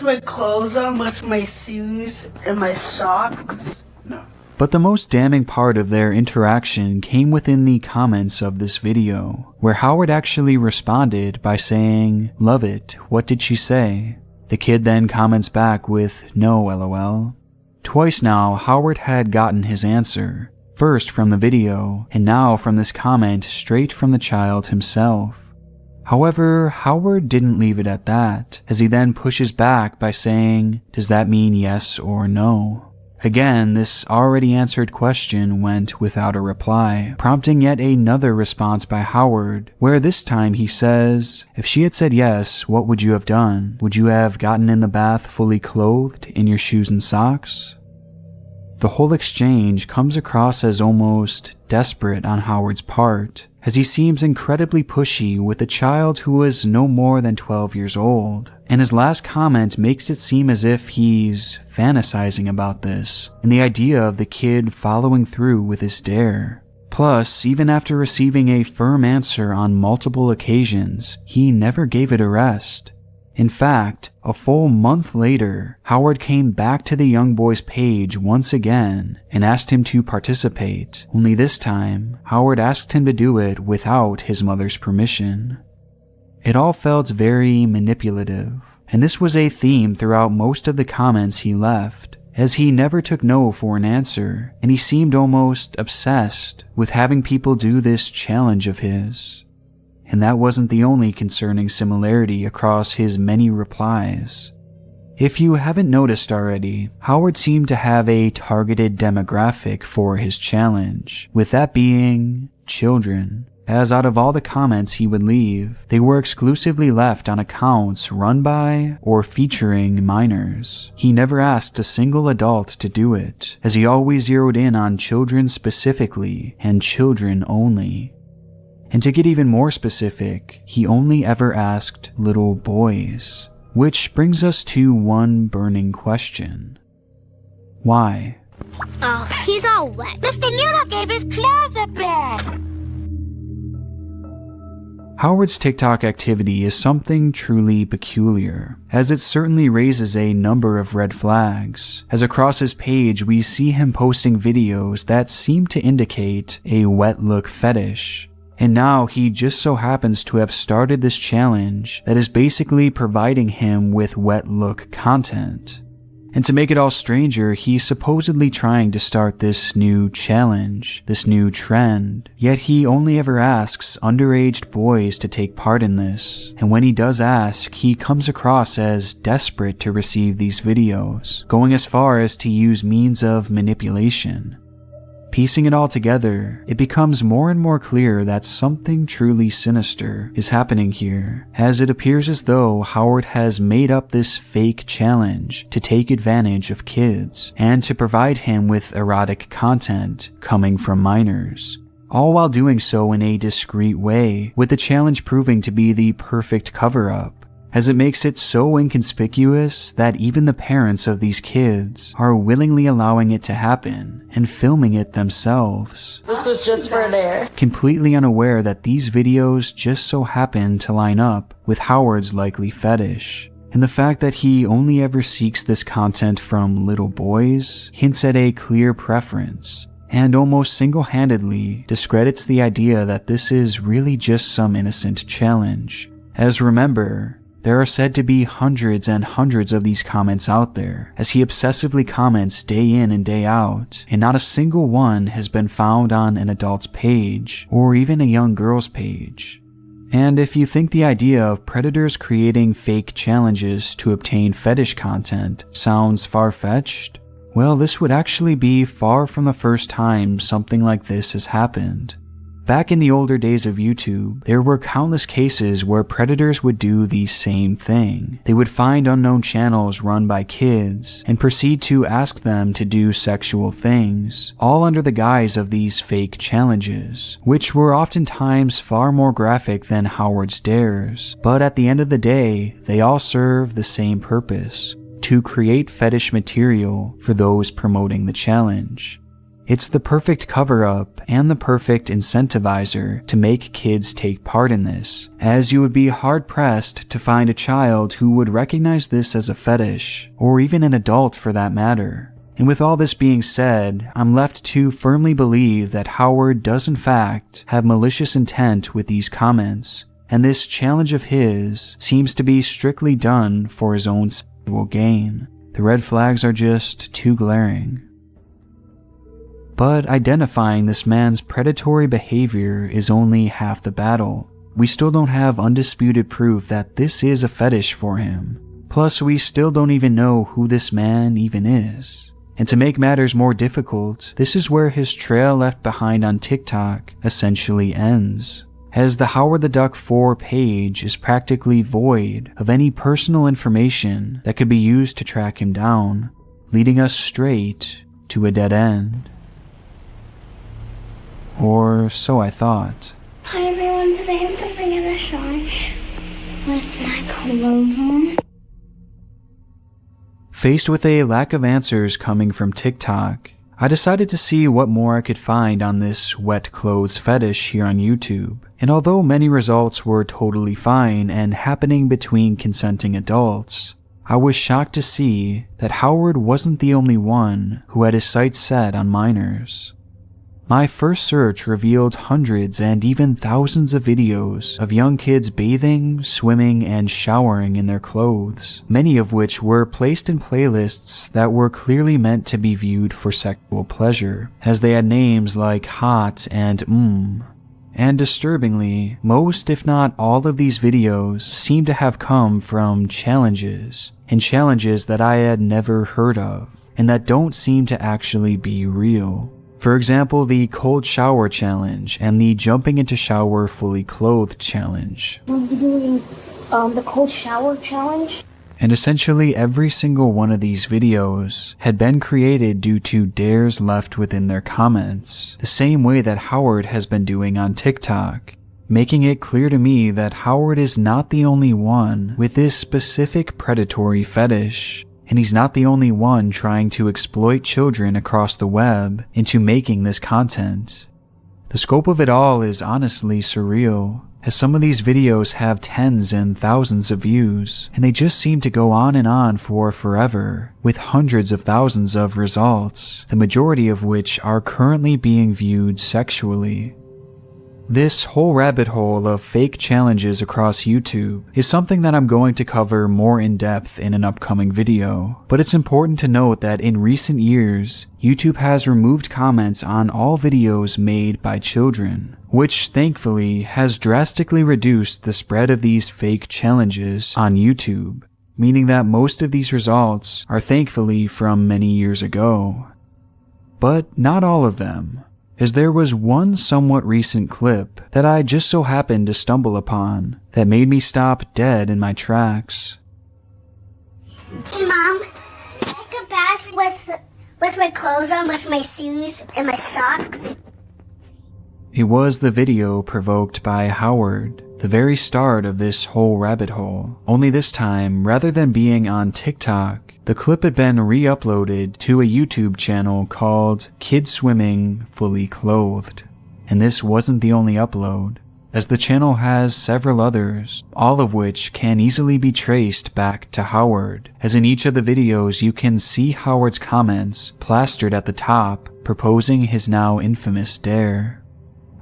my clothes on, with my shoes and my socks? No. But the most damning part of their interaction came within the comments of this video, where Howard actually responded by saying, "Love it, what did she say?" The kid then comments back with, "No, lol." Twice now, Howard had gotten his answer, first from the video, and now from this comment straight from the child himself. However, Howard didn't leave it at that, as he then pushes back by saying, "Does that mean yes or no?" Again, this already answered question went without a reply, prompting yet another response by Howard, where this time he says, "If she had said yes, what would you have done? Would you have gotten in the bath fully clothed, in your shoes and socks?" The whole exchange comes across as almost desperate on Howard's part, as he seems incredibly pushy with a child who is no more than 12 years old, and his last comment makes it seem as if he's fantasizing about this, and the idea of the kid following through with his dare. Plus, even after receiving a firm answer on multiple occasions, he never gave it a rest. In fact, a full month later, Howard came back to the young boy's page once again and asked him to participate, only this time, Howard asked him to do it without his mother's permission. It all felt very manipulative, and this was a theme throughout most of the comments he left, as he never took no for an answer, and he seemed almost obsessed with having people do this challenge of his. And that wasn't the only concerning similarity across his many replies. If you haven't noticed already, Howard seemed to have a targeted demographic for his challenge, with that being children, as out of all the comments he would leave, they were exclusively left on accounts run by or featuring minors. He never asked a single adult to do it, as he always zeroed in on children specifically and children only. And to get even more specific, he only ever asked little boys. Which brings us to one burning question. Why? Oh, he's all wet. Mr. Noodle gave his clothes a bed. Howard's TikTok activity is something truly peculiar, as it certainly raises a number of red flags, as across his page we see him posting videos that seem to indicate a wet look fetish. And now he just so happens to have started this challenge that is basically providing him with wet look content. And to make it all stranger, he's supposedly trying to start this new challenge, this new trend, yet he only ever asks underage boys to take part in this. And when he does ask, he comes across as desperate to receive these videos, going as far as to use means of manipulation. Piecing it all together, it becomes more and more clear that something truly sinister is happening here, as it appears as though Howard has made up this fake challenge to take advantage of kids and to provide him with erotic content coming from minors, all while doing so in a discreet way, with the challenge proving to be the perfect cover-up, as it makes it so inconspicuous that even the parents of these kids are willingly allowing it to happen and filming it themselves. This was just for there. Completely unaware that these videos just so happen to line up with Howard's likely fetish. And the fact that he only ever seeks this content from little boys hints at a clear preference, and almost single-handedly discredits the idea that this is really just some innocent challenge. As remember, there are said to be hundreds and hundreds of these comments out there, as he obsessively comments day in and day out, and not a single one has been found on an adult's page, or even a young girl's page. And if you think the idea of predators creating fake challenges to obtain fetish content sounds far-fetched, well, this would actually be far from the first time something like this has happened. Back in the older days of YouTube, there were countless cases where predators would do the same thing. They would find unknown channels run by kids and proceed to ask them to do sexual things, all under the guise of these fake challenges, which were oftentimes far more graphic than Howard's dares. But at the end of the day, they all serve the same purpose: to create fetish material for those promoting the challenge. It's the perfect cover-up and the perfect incentivizer to make kids take part in this, as you would be hard-pressed to find a child who would recognize this as a fetish, or even an adult for that matter. And with all this being said, I'm left to firmly believe that Howard does in fact have malicious intent with these comments, and this challenge of his seems to be strictly done for his own sexual gain. The red flags are just too glaring. But identifying this man's predatory behavior is only half the battle. We still don't have undisputed proof that this is a fetish for him. Plus, we still don't even know who this man even is. And to make matters more difficult, this is where his trail left behind on TikTok essentially ends, as the Howard the Duck 4 page is practically void of any personal information that could be used to track him down, leading us straight to a dead end. Or so I thought. Hi everyone, today I'm jumping in the shower with my clothes on. Faced with a lack of answers coming from TikTok, I decided to see what more I could find on this wet clothes fetish here on YouTube, and although many results were totally fine and happening between consenting adults, I was shocked to see that Howard wasn't the only one who had his sights set on minors. My first search revealed hundreds and even thousands of videos of young kids bathing, swimming, and showering in their clothes, many of which were placed in playlists that were clearly meant to be viewed for sexual pleasure, as they had names like hot and And disturbingly, most if not all of these videos seem to have come from challenges, and challenges that I had never heard of, and that don't seem to actually be real. For example, the cold shower challenge and the jumping into shower fully clothed challenge. We'll be doing the cold shower challenge. And essentially every single one of these videos had been created due to dares left within their comments, the same way that Howard has been doing on TikTok, making it clear to me that Howard is not the only one with this specific predatory fetish. And he's not the only one trying to exploit children across the web into making this content. The scope of it all is honestly surreal, as some of these videos have tens and thousands of views, and they just seem to go on for forever, with hundreds of thousands of results, the majority of which are currently being viewed sexually. This whole rabbit hole of fake challenges across YouTube is something that I'm going to cover more in depth in an upcoming video, but it's important to note that in recent years, YouTube has removed comments on all videos made by children, which thankfully has drastically reduced the spread of these fake challenges on YouTube, meaning that most of these results are thankfully from many years ago. But not all of them, as there was one somewhat recent clip that I just so happened to stumble upon that made me stop dead in my tracks. Hey Mom, take a bath with my clothes on, with my shoes and my socks. It was the video provoked by Howard, the very start of this whole rabbit hole. Only this time, rather than being on TikTok, the clip had been re-uploaded to a YouTube channel called Kids Swimming Fully Clothed. And this wasn't the only upload, as the channel has several others, all of which can easily be traced back to Howard, as in each of the videos you can see Howard's comments plastered at the top, proposing his now infamous dare.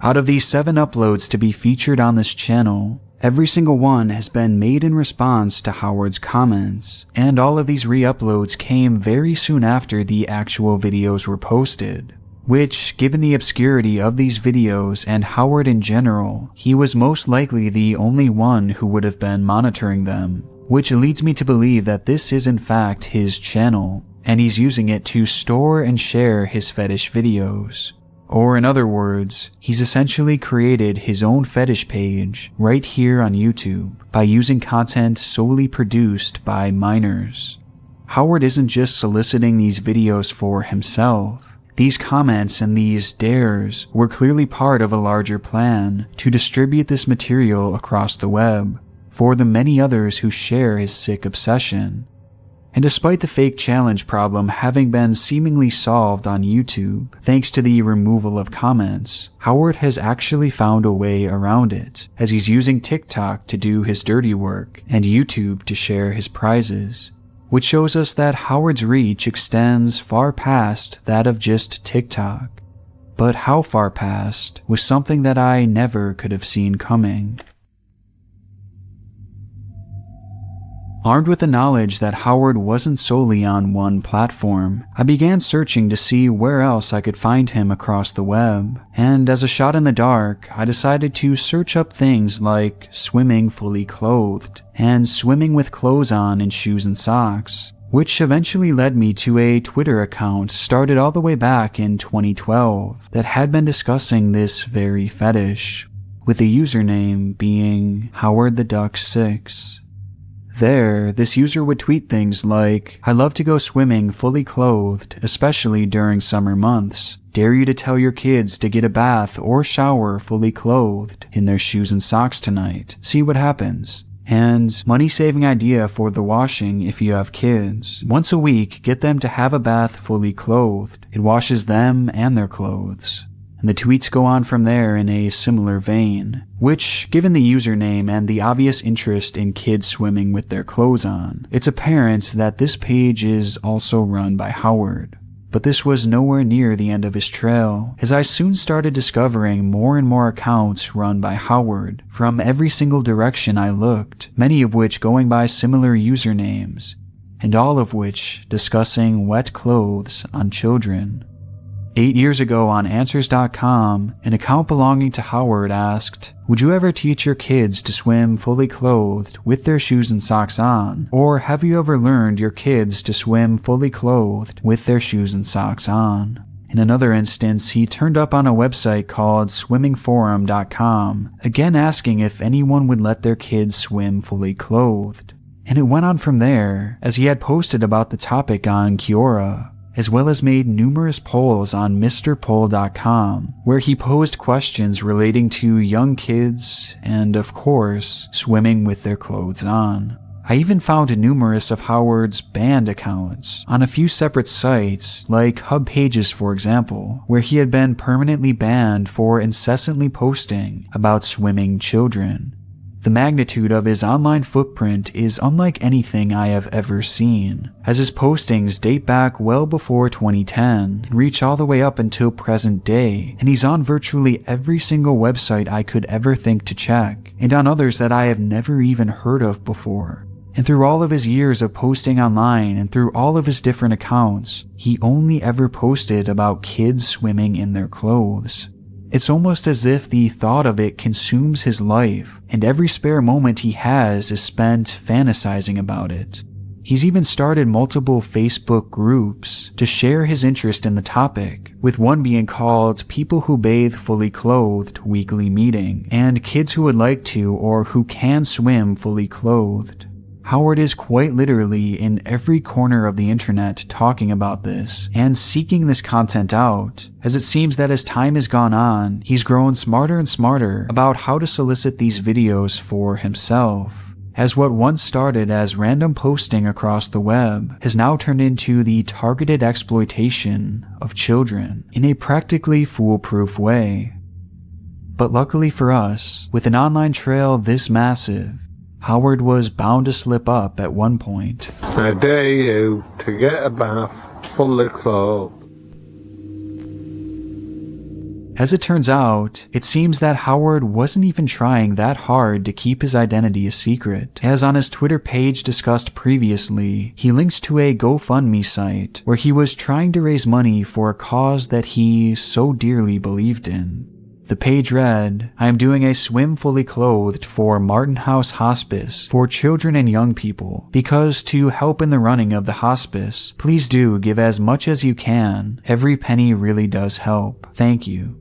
Out of these 7 uploads to be featured on this channel, every single one has been made in response to Howard's comments, and all of these re-uploads came very soon after the actual videos were posted, which, given the obscurity of these videos and Howard in general, he was most likely the only one who would have been monitoring them, which leads me to believe that this is in fact his channel, and he's using it to store and share his fetish videos. Or in other words, he's essentially created his own fetish page right here on YouTube by using content solely produced by minors. Howard isn't just soliciting these videos for himself. These comments and these dares were clearly part of a larger plan to distribute this material across the web for the many others who share his sick obsession. And despite the fake challenge problem having been seemingly solved on YouTube, thanks to the removal of comments, Howard has actually found a way around it, as he's using TikTok to do his dirty work and YouTube to share his prizes, which shows us that Howard's reach extends far past that of just TikTok. But how far past was something that I never could have seen coming. Armed with the knowledge that Howard wasn't solely on one platform, I began searching to see where else I could find him across the web, and as a shot in the dark, I decided to search up things like swimming fully clothed, and swimming with clothes on and shoes and socks, which eventually led me to a Twitter account started all the way back in 2012 that had been discussing this very fetish, with the username being HowardTheDuck6. There, this user would tweet things like, "I love to go swimming fully clothed, especially during summer months. Dare you to tell your kids to get a bath or shower fully clothed in their shoes and socks tonight. See what happens." And money-saving idea for the washing if you have kids. Once a week, get them to have a bath fully clothed. It washes them and their clothes. And the tweets go on from there in a similar vein, which, given the username and the obvious interest in kids swimming with their clothes on, it's apparent that this page is also run by Howard. But this was nowhere near the end of his trail, as I soon started discovering more and more accounts run by Howard from every single direction I looked, many of which going by similar usernames, and all of which discussing wet clothes on children. 8 years ago on Answers.com, an account belonging to Howard asked, "Would you ever teach your kids to swim fully clothed with their shoes and socks on? Or have you ever learned your kids to swim fully clothed with their shoes and socks on?" In another instance, he turned up on a website called swimmingforum.com, again asking if anyone would let their kids swim fully clothed. And it went on from there, as he had posted about the topic on Quora, as well as made numerous polls on MrPoll.com, where he posed questions relating to young kids and, of course, swimming with their clothes on. I even found numerous of Howard's banned accounts on a few separate sites, like Hub Pages for example, where he had been permanently banned for incessantly posting about swimming children. The magnitude of his online footprint is unlike anything I have ever seen, as his postings date back well before 2010 and reach all the way up until present day, and he's on virtually every single website I could ever think to check, and on others that I have never even heard of before. And through all of his years of posting online and through all of his different accounts, he only ever posted about kids swimming in their clothes. It's almost as if the thought of it consumes his life, and every spare moment he has is spent fantasizing about it. He's even started multiple Facebook groups to share his interest in the topic, with one being called People Who Bathe Fully Clothed Weekly Meeting, and Kids Who Would Like to or Who Can Swim Fully Clothed. Howard is quite literally in every corner of the internet talking about this and seeking this content out, as it seems that as time has gone on, he's grown smarter and smarter about how to solicit these videos for himself, as what once started as random posting across the web has now turned into the targeted exploitation of children in a practically foolproof way. But luckily for us, with an online trail this massive, Howard was bound to slip up at one point. I dare you to get a bath fully clothed. As it turns out, it seems that Howard wasn't even trying that hard to keep his identity a secret, as on his Twitter page discussed previously, he links to a GoFundMe site where he was trying to raise money for a cause that he so dearly believed in. The page read, "I am doing a swim fully clothed for Martin House Hospice for children and young people, because to help in the running of the hospice, please do give as much as you can. Every penny really does help. Thank you."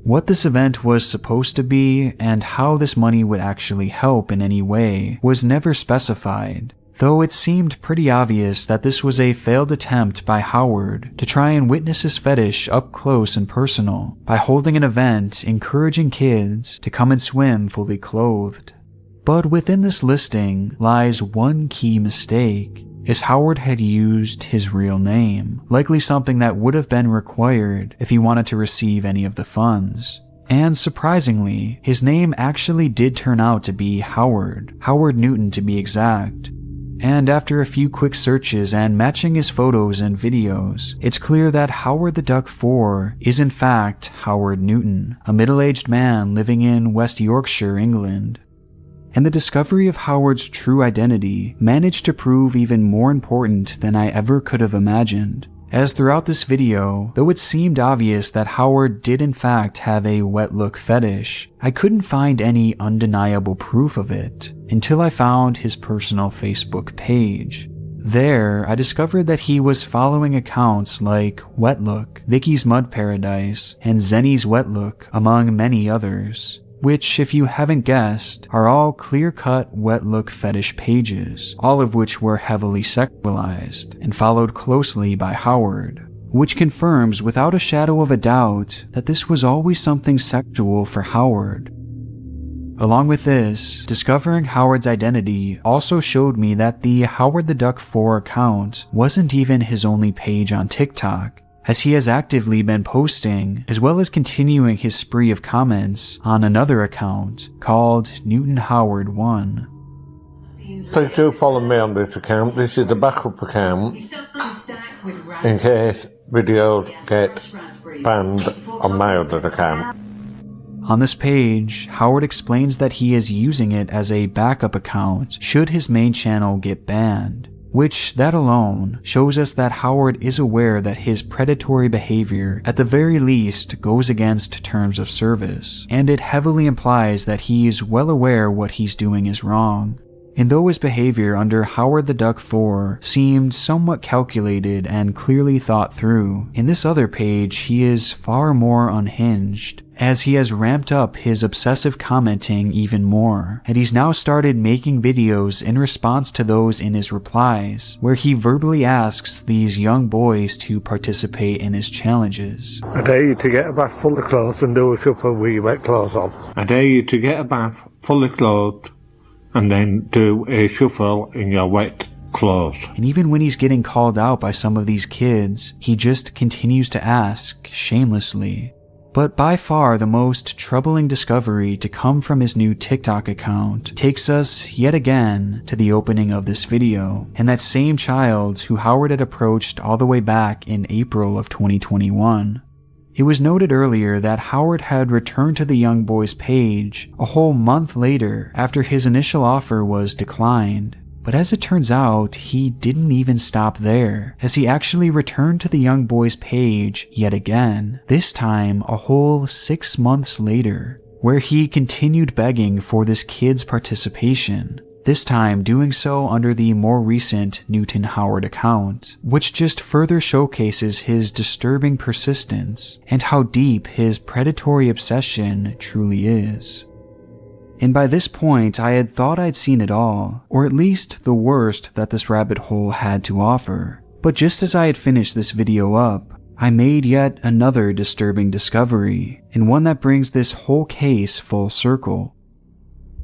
What this event was supposed to be and how this money would actually help in any way was never specified, though it seemed pretty obvious that this was a failed attempt by Howard to try and witness his fetish up close and personal by holding an event encouraging kids to come and swim fully clothed. But within this listing lies one key mistake, as Howard had used his real name, likely something that would have been required if he wanted to receive any of the funds. And surprisingly, his name actually did turn out to be Howard Newton to be exact. And after a few quick searches and matching his photos and videos, it's clear that Howard the Duck 4 is in fact Howard Newton, a middle-aged man living in West Yorkshire, England. And the discovery of Howard's true identity managed to prove even more important than I ever could have imagined, as throughout this video, though it seemed obvious that Howard did in fact have a wet look fetish, I couldn't find any undeniable proof of it until I found his personal Facebook page. There, I discovered that he was following accounts like Wet Look, Vicky's Mud Paradise, and Zenny's Wet Look, among many others, which, if you haven't guessed, are all clear-cut wet look fetish pages, all of which were heavily sexualized and followed closely by Howard, which confirms without a shadow of a doubt that this was always something sexual for Howard. Along with this, discovering Howard's identity also showed me that the Howard the Duck 4 account wasn't even his only page on TikTok, as he has actively been posting, as well as continuing his spree of comments on another account called Newton Howard 1. Please do follow me on this account. This is the backup account in case videos get banned on my other account. On this page, Howard explains that he is using it as a backup account should his main channel get banned, which that alone shows us that Howard is aware that his predatory behavior at the very least goes against terms of service, and it heavily implies that he is well aware what he's doing is wrong. And though his behavior under Howard the Duck 4 seemed somewhat calculated and clearly thought through, in this other page he is far more unhinged, as he has ramped up his obsessive commenting even more, and he's now started making videos in response to those in his replies, where he verbally asks these young boys to participate in his challenges. I dare you to get a bath fully clothed and do a shuffle with your wet clothes on. I dare you to get a bath fully clothed and then do a shuffle in your wet clothes. And even when he's getting called out by some of these kids, he just continues to ask shamelessly. But by far the most troubling discovery to come from his new TikTok account takes us yet again to the opening of this video, and that same child who Howard had approached all the way back in April of 2021. It was noted earlier that Howard had returned to the young boy's page a whole month later after his initial offer was declined. But as it turns out, he didn't even stop there, as he actually returned to the young boy's page yet again, this time a whole 6 months later, where he continued begging for this kid's participation. This time doing so under the more recent Newton Howard account, which just further showcases his disturbing persistence and how deep his predatory obsession truly is. And by this point, I had thought I'd seen it all, or at least the worst that this rabbit hole had to offer. But just as I had finished this video up, I made yet another disturbing discovery, and one that brings this whole case full circle.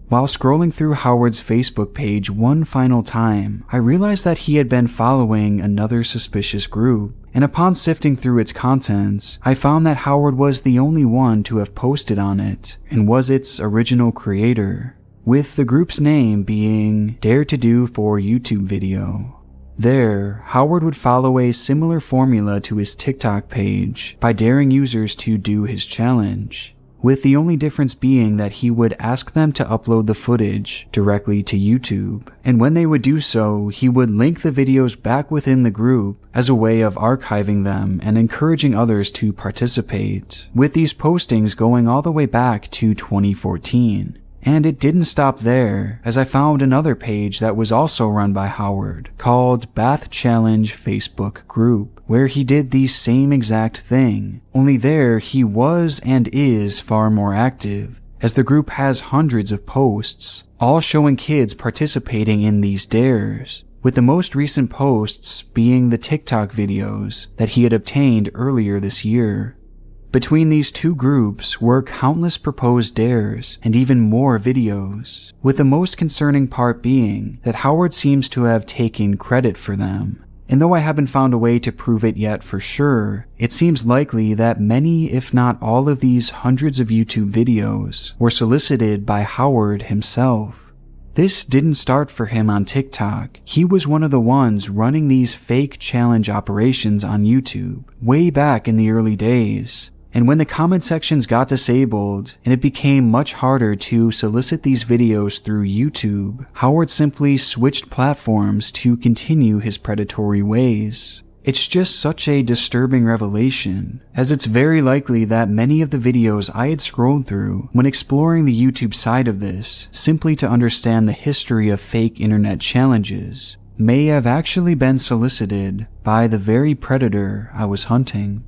While scrolling through Howard's Facebook page one final time, I realized that he had been following another suspicious group, and upon sifting through its contents, I found that Howard was the only one to have posted on it, and was its original creator, with the group's name being Dare to Do for YouTube Video. There, Howard would follow a similar formula to his TikTok page by daring users to do his challenge, with the only difference being that he would ask them to upload the footage directly to YouTube, and when they would do so, he would link the videos back within the group as a way of archiving them and encouraging others to participate, with these postings going all the way back to 2014. And it didn't stop there, as I found another page that was also run by Howard, called Bath Challenge Facebook Group, where he did the same exact thing, only there he was and is far more active, as the group has hundreds of posts, all showing kids participating in these dares, with the most recent posts being the TikTok videos that he had obtained earlier this year. Between these two groups were countless proposed dares and even more videos, with the most concerning part being that Howard seems to have taken credit for them. And though I haven't found a way to prove it yet for sure, it seems likely that many, if not all of these hundreds of YouTube videos were solicited by Howard himself. This didn't start for him on TikTok. He was one of the ones running these fake challenge operations on YouTube way back in the early days. And when the comment sections got disabled and it became much harder to solicit these videos through YouTube, Howard simply switched platforms to continue his predatory ways. It's just such a disturbing revelation, as it's very likely that many of the videos I had scrolled through when exploring the YouTube side of this, simply to understand the history of fake internet challenges, may have actually been solicited by the very predator I was hunting.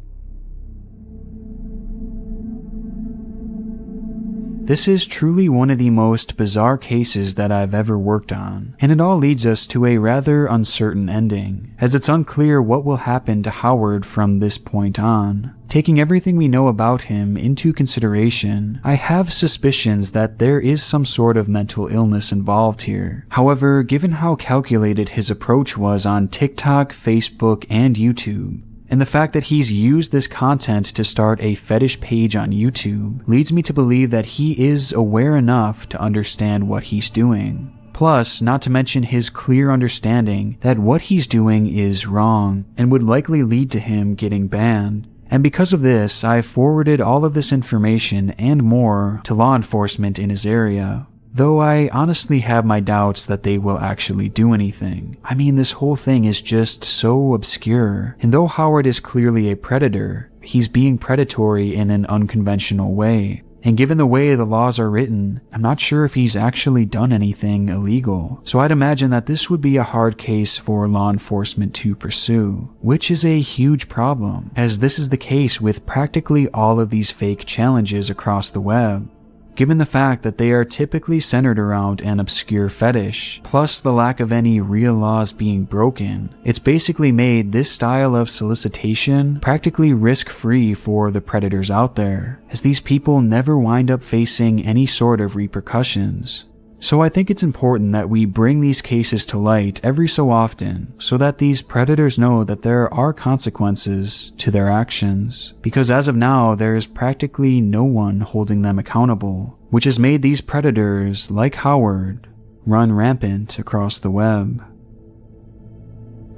This is truly one of the most bizarre cases that I've ever worked on, and it all leads us to a rather uncertain ending, as it's unclear what will happen to Howard from this point on. Taking everything we know about him into consideration, I have suspicions that there is some sort of mental illness involved here. However, given how calculated his approach was on TikTok, Facebook, and YouTube, and the fact that he's used this content to start a fetish page on YouTube leads me to believe that he is aware enough to understand what he's doing. Plus, not to mention his clear understanding that what he's doing is wrong and would likely lead to him getting banned. And because of this, I forwarded all of this information and more to law enforcement in his area. Though I honestly have my doubts that they will actually do anything. I mean, this whole thing is just so obscure. And though Howard is clearly a predator, he's being predatory in an unconventional way. And given the way the laws are written, I'm not sure if he's actually done anything illegal. So I'd imagine that this would be a hard case for law enforcement to pursue, which is a huge problem, as this is the case with practically all of these fake challenges across the web. Given the fact that they are typically centered around an obscure fetish, plus the lack of any real laws being broken, it's basically made this style of solicitation practically risk-free for the predators out there, as these people never wind up facing any sort of repercussions. So I think it's important that we bring these cases to light every so often so that these predators know that there are consequences to their actions, because as of now there is practically no one holding them accountable, which has made these predators, like Howard, run rampant across the web.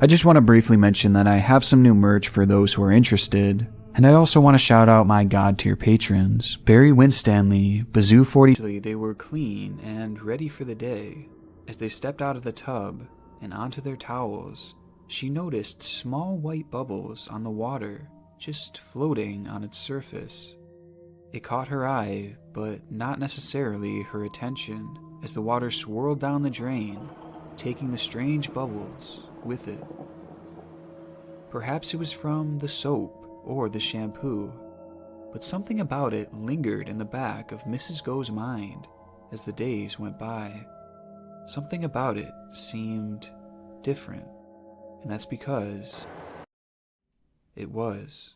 I just want to briefly mention that I have some new merch for those who are interested. And I also want to shout out my God tier patrons, Barry Winstanley, Bazoo40. They were clean and ready for the day. As they stepped out of the tub and onto their towels, she noticed small white bubbles on the water, just floating on its surface. It caught her eye, but not necessarily her attention, as the water swirled down the drain, taking the strange bubbles with it. Perhaps it was from the soap or the shampoo, but something about it lingered in the back of Mrs. Go's mind as the days went by. Something about it seemed different, and that's because it was.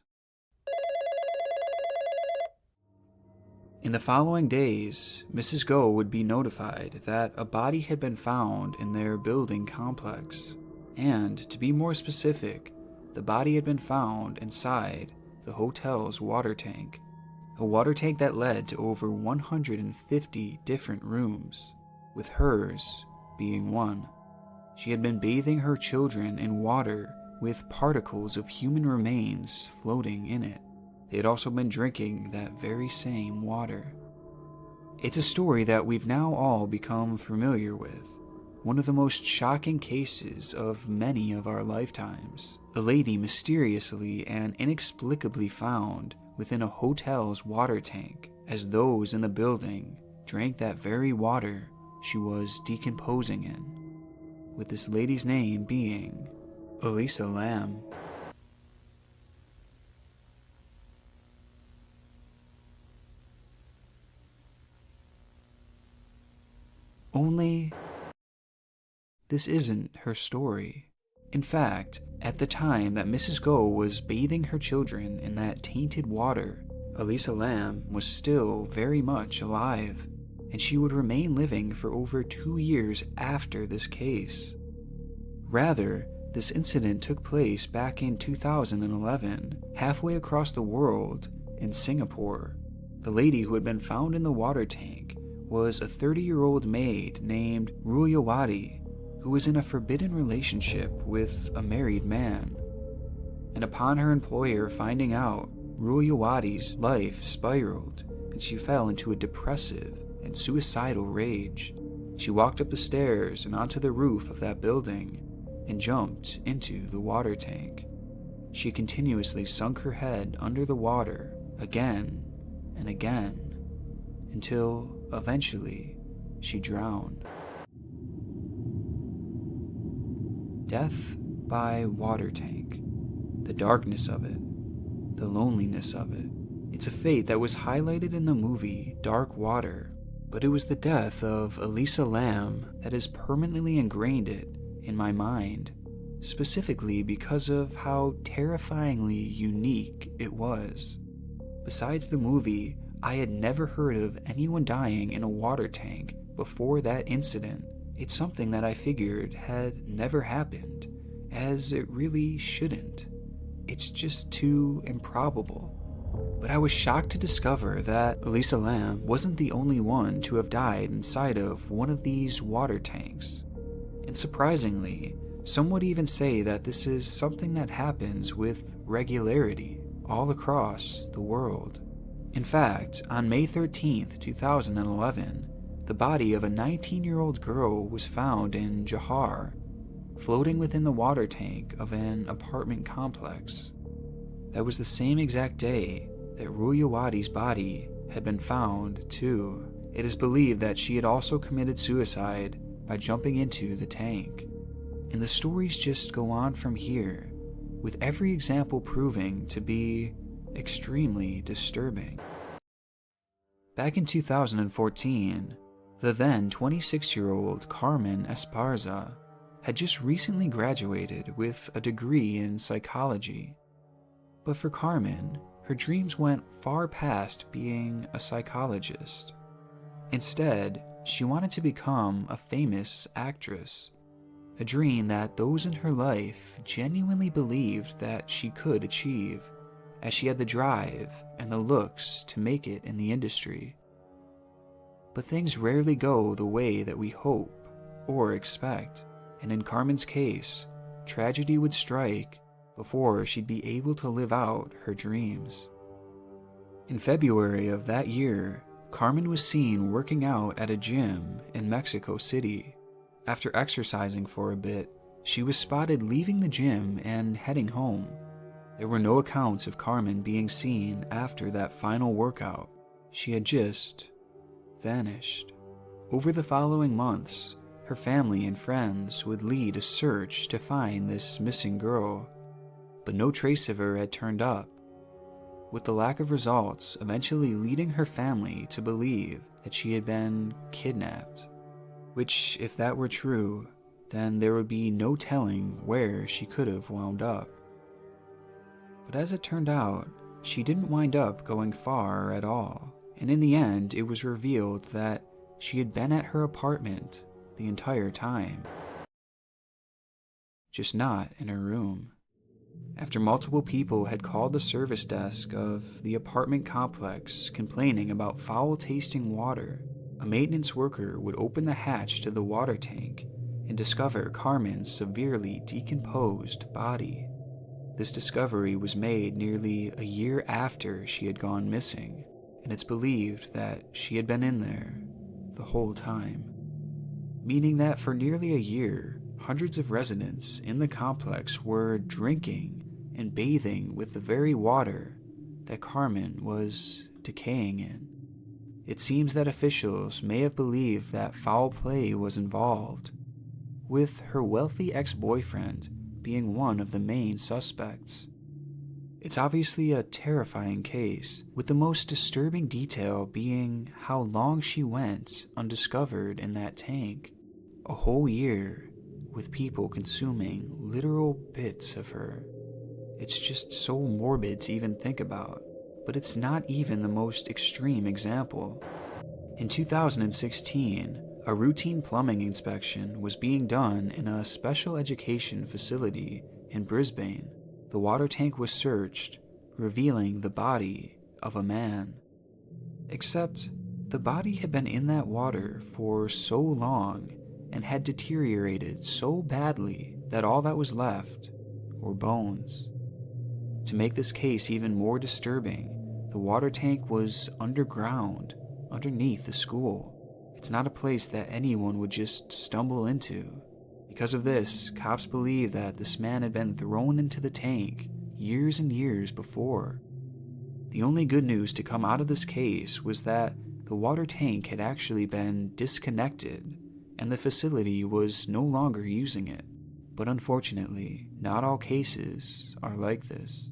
In the following days, Mrs. Go would be notified that a body had been found in their building complex, and to be more specific, the body had been found inside the hotel's water tank, a water tank that led to over 150 different rooms, with hers being one. She had been bathing her children in water with particles of human remains floating in it. They had also been drinking that very same water. It's a story that we've now all become familiar with. One of the most shocking cases of many of our lifetimes. A lady mysteriously and inexplicably found within a hotel's water tank, as those in the building drank that very water she was decomposing in, with this lady's name being Elisa Lam. Only this isn't her story. In fact, at the time that Mrs. Go was bathing her children in that tainted water, Elisa Lam was still very much alive, and she would remain living for over 2 years after this case. Rather, this incident took place back in 2011, halfway across the world in Singapore. The lady who had been found in the water tank was a 30-year-old maid named Ruyawati, who was in a forbidden relationship with a married man. And upon her employer finding out, Ruyawati's life spiraled, and she fell into a depressive and suicidal rage. She walked up the stairs and onto the roof of that building, and jumped into the water tank. She continuously sunk her head under the water again and again, until eventually she drowned. Death by water tank. The darkness of it, the loneliness of it. It's a fate that was highlighted in the movie Dark Water, but it was the death of Elisa Lam that has permanently ingrained it in my mind, specifically because of how terrifyingly unique it was. Besides the movie, I had never heard of anyone dying in a water tank before that incident. It's something that I figured had never happened, as it really shouldn't. It's just too improbable. But I was shocked to discover that Elisa Lam wasn't the only one to have died inside of one of these water tanks. And surprisingly, some would even say that this is something that happens with regularity all across the world. In fact, on May 13th, 2011, the body of a 19-year-old girl was found in Johar, floating within the water tank of an apartment complex. That was the same exact day that Ruyawadi's body had been found, too. It is believed that she had also committed suicide by jumping into the tank. And the stories just go on from here, with every example proving to be extremely disturbing. Back in 2014, the then 26-year-old Carmen Esparza had just recently graduated with a degree in psychology. But for Carmen, her dreams went far past being a psychologist. Instead, she wanted to become a famous actress, a dream that those in her life genuinely believed that she could achieve, as she had the drive and the looks to make it in the industry. But things rarely go the way that we hope or expect, and in Carmen's case, tragedy would strike before she'd be able to live out her dreams. In February of that year, Carmen was seen working out at a gym in Mexico City. After exercising for a bit, she was spotted leaving the gym and heading home. There were no accounts of Carmen being seen after that final workout. She had just vanished. Over the following months, her family and friends would lead a search to find this missing girl, but no trace of her had turned up, with the lack of results eventually leading her family to believe that she had been kidnapped. Which, if that were true, then there would be no telling where she could have wound up. But as it turned out, she didn't wind up going far at all, and in the end it was revealed that she had been at her apartment the entire time, just not in her room. After multiple people had called the service desk of the apartment complex complaining about foul-tasting water, a maintenance worker would open the hatch to the water tank and discover Carmen's severely decomposed body. This discovery was made nearly a year after she had gone missing, and it's believed that she had been in there the whole time. Meaning that for nearly a year, hundreds of residents in the complex were drinking and bathing with the very water that Carmen was decaying in. It seems that officials may have believed that foul play was involved, with her wealthy ex-boyfriend being one of the main suspects. It's obviously a terrifying case, with the most disturbing detail being how long she went undiscovered in that tank. A whole year, with people consuming literal bits of her. It's just so morbid to even think about, but it's not even the most extreme example. In 2016, a routine plumbing inspection was being done in a special education facility in Brisbane. The water tank was searched, revealing the body of a man. Except, the body had been in that water for so long and had deteriorated so badly that all that was left were bones. To make this case even more disturbing, the water tank was underground, underneath the school. It's not a place that anyone would just stumble into. Because of this, cops believe that this man had been thrown into the tank years and years before. The only good news to come out of this case was that the water tank had actually been disconnected and the facility was no longer using it. But unfortunately, not all cases are like this.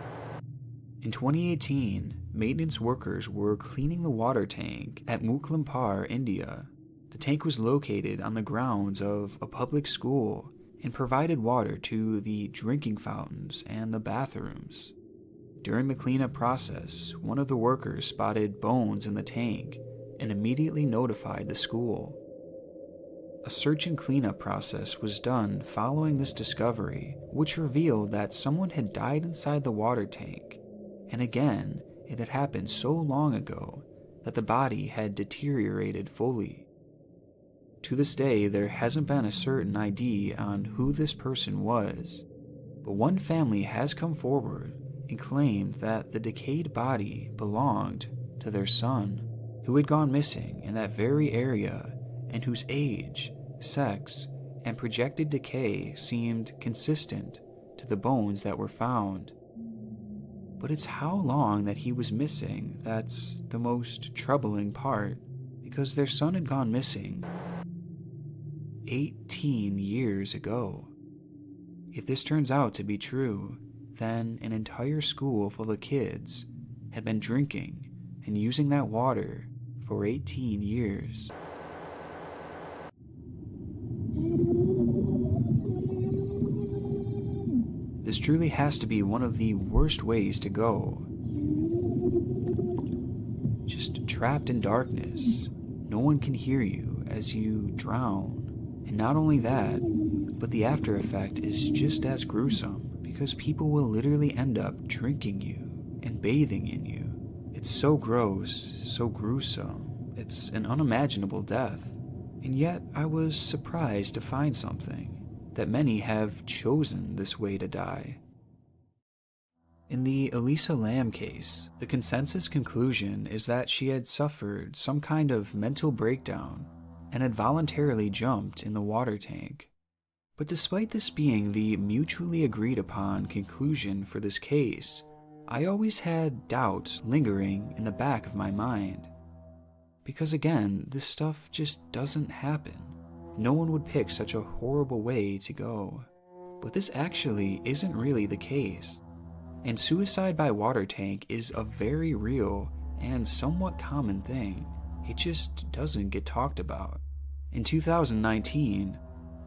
In 2018, maintenance workers were cleaning the water tank at Mukhlampur, India. The tank was located on the grounds of a public school and provided water to the drinking fountains and the bathrooms. During the cleanup process, one of the workers spotted bones in the tank and immediately notified the school. A search and cleanup process was done following this discovery, which revealed that someone had died inside the water tank. And again, it had happened so long ago that the body had deteriorated fully. To this day, there hasn't been a certain ID on who this person was, but one family has come forward and claimed that the decayed body belonged to their son, who had gone missing in that very area and whose age, sex, and projected decay seemed consistent to the bones that were found. But it's how long that he was missing that's the most troubling part, because their son had gone missing 18 years ago. If this turns out to be true, then an entire school full of kids had been drinking and using that water for 18 years. This truly has to be one of the worst ways to go. Just trapped in darkness, no one can hear you as you drown. And not only that, but the after effect is just as gruesome, because people will literally end up drinking you and bathing in you. It's so gross, so gruesome. It's an unimaginable death. And yet I was surprised to find something, that many have chosen this way to die. In the Elisa Lam case, the consensus conclusion is that she had suffered some kind of mental breakdown and had voluntarily jumped in the water tank. But despite this being the mutually agreed upon conclusion for this case, I always had doubts lingering in the back of my mind. Because again, this stuff just doesn't happen. No one would pick such a horrible way to go. But this actually isn't really the case. And suicide by water tank is a very real and somewhat common thing. It just doesn't get talked about. In 2019,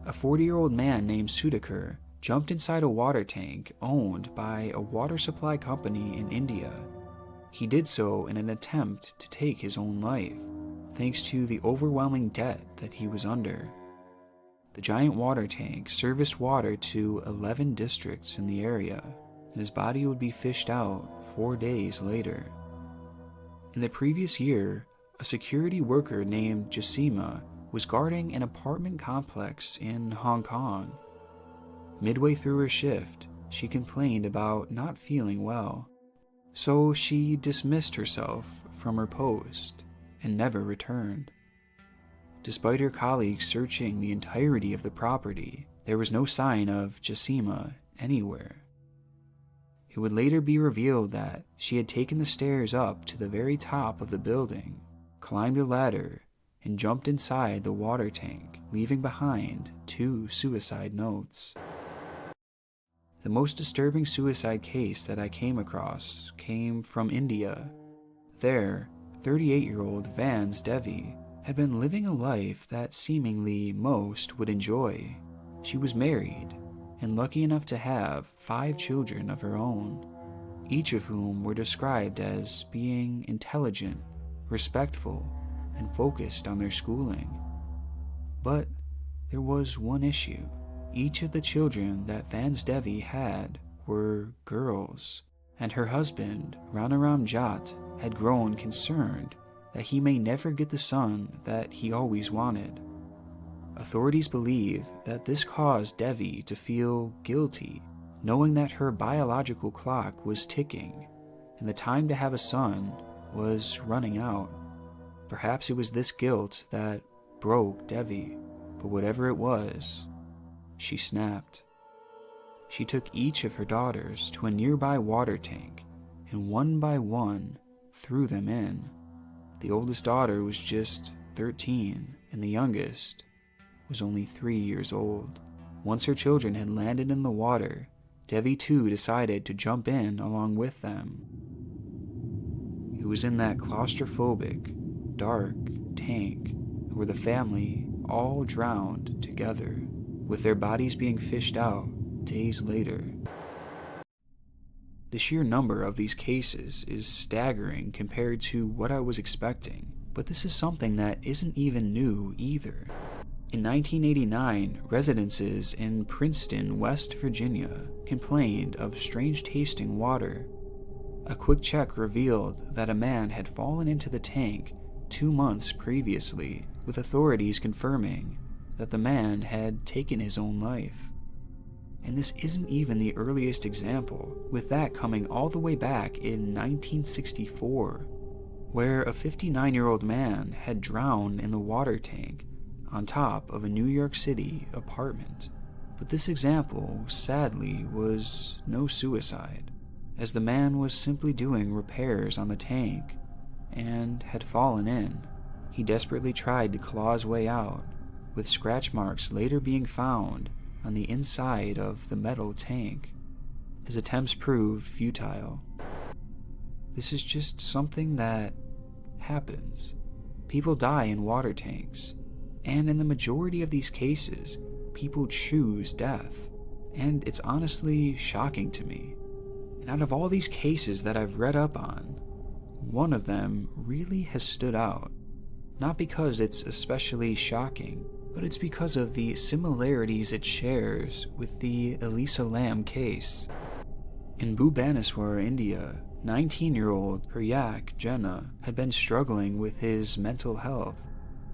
a 40-year-old man named Sudhakar jumped inside a water tank owned by a water supply company in India. He did so in an attempt to take his own life, thanks to the overwhelming debt that he was under. The giant water tank serviced water to 11 districts in the area, and his body would be fished out 4 days later. In the previous year, a security worker named Jasima was guarding an apartment complex in Hong Kong. Midway through her shift, she complained about not feeling well, so she dismissed herself from her post and never returned. Despite her colleagues searching the entirety of the property, there was no sign of Jasima anywhere. It would later be revealed that she had taken the stairs up to the very top of the building, climbed a ladder, and jumped inside the water tank, leaving behind 2 suicide notes. The most disturbing suicide case that I came across came from India. There, 38-year-old Vans Devi had been living a life that seemingly most would enjoy. She was married and lucky enough to have 5 children of her own, each of whom were described as being intelligent, respectful, and focused on their schooling. But there was one issue. Each of the children that Vans Devi had were girls, and her husband, Ranaram Jat, had grown concerned that he may never get the son that he always wanted. Authorities believe that this caused Devi to feel guilty, knowing that her biological clock was ticking, and the time to have a son was running out. Perhaps it was this guilt that broke Devi, but whatever it was, she snapped. She took each of her daughters to a nearby water tank and one by one threw them in. The oldest daughter was just 13 and the youngest was only 3 years old. Once her children had landed in the water, Devi too decided to jump in along with them. It was in that claustrophobic, dark tank where the family all drowned together, with their bodies being fished out days later. The sheer number of these cases is staggering compared to what I was expecting, but this is something that isn't even new either. In 1989, residences in Princeton, West Virginia, complained of strange tasting water. A quick check revealed that a man had fallen into the tank 2 months previously, with authorities confirming that the man had taken his own life. And this isn't even the earliest example, with that coming all the way back in 1964, where a 59-year-old man had drowned in the water tank on top of a New York City apartment. But this example, sadly, was no suicide, as the man was simply doing repairs on the tank and had fallen in. He desperately tried to claw his way out, with scratch marks later being found on the inside of the metal tank. His attempts proved futile. This is just something that happens. People die in water tanks, and in the majority of these cases, people choose death. And it's honestly shocking to me. And out of all these cases that I've read up on, one of them really has stood out. Not because it's especially shocking, but it's because of the similarities it shares with the Elisa Lam case. In Bhubaneswar, India, 19-year-old Prayak Jena had been struggling with his mental health.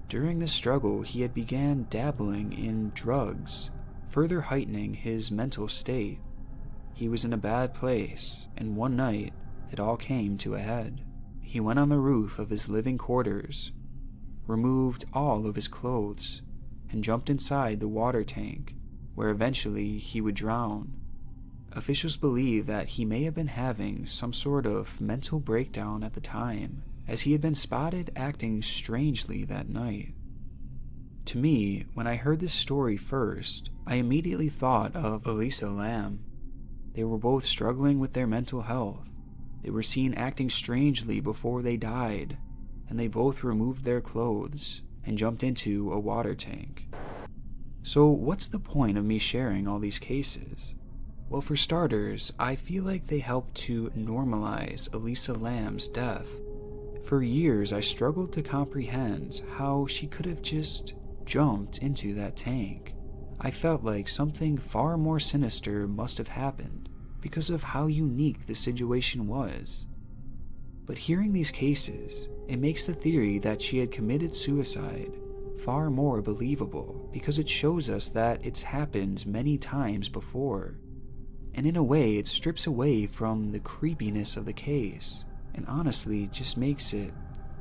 During this struggle, he had began dabbling in drugs, further heightening his mental state. He was in a bad place, and one night, it all came to a head. He went on the roof of his living quarters, removed all of his clothes, and jumped inside the water tank, where eventually he would drown. Officials believe that he may have been having some sort of mental breakdown at the time, as he had been spotted acting strangely that night. To me, when I heard this story first, I immediately thought of Elisa Lam. They were both struggling with their mental health. They were seen acting strangely before they died, and they both removed their clothes and jumped into a water tank. So what's the point of me sharing all these cases? Well, for starters, I feel like they help to normalize Elisa Lam's death. For years, I struggled to comprehend how she could have just jumped into that tank. I felt like something far more sinister must have happened because of how unique the situation was. But hearing these cases, it makes the theory that she had committed suicide far more believable because it shows us that it's happened many times before. And in a way, it strips away from the creepiness of the case, and honestly just makes it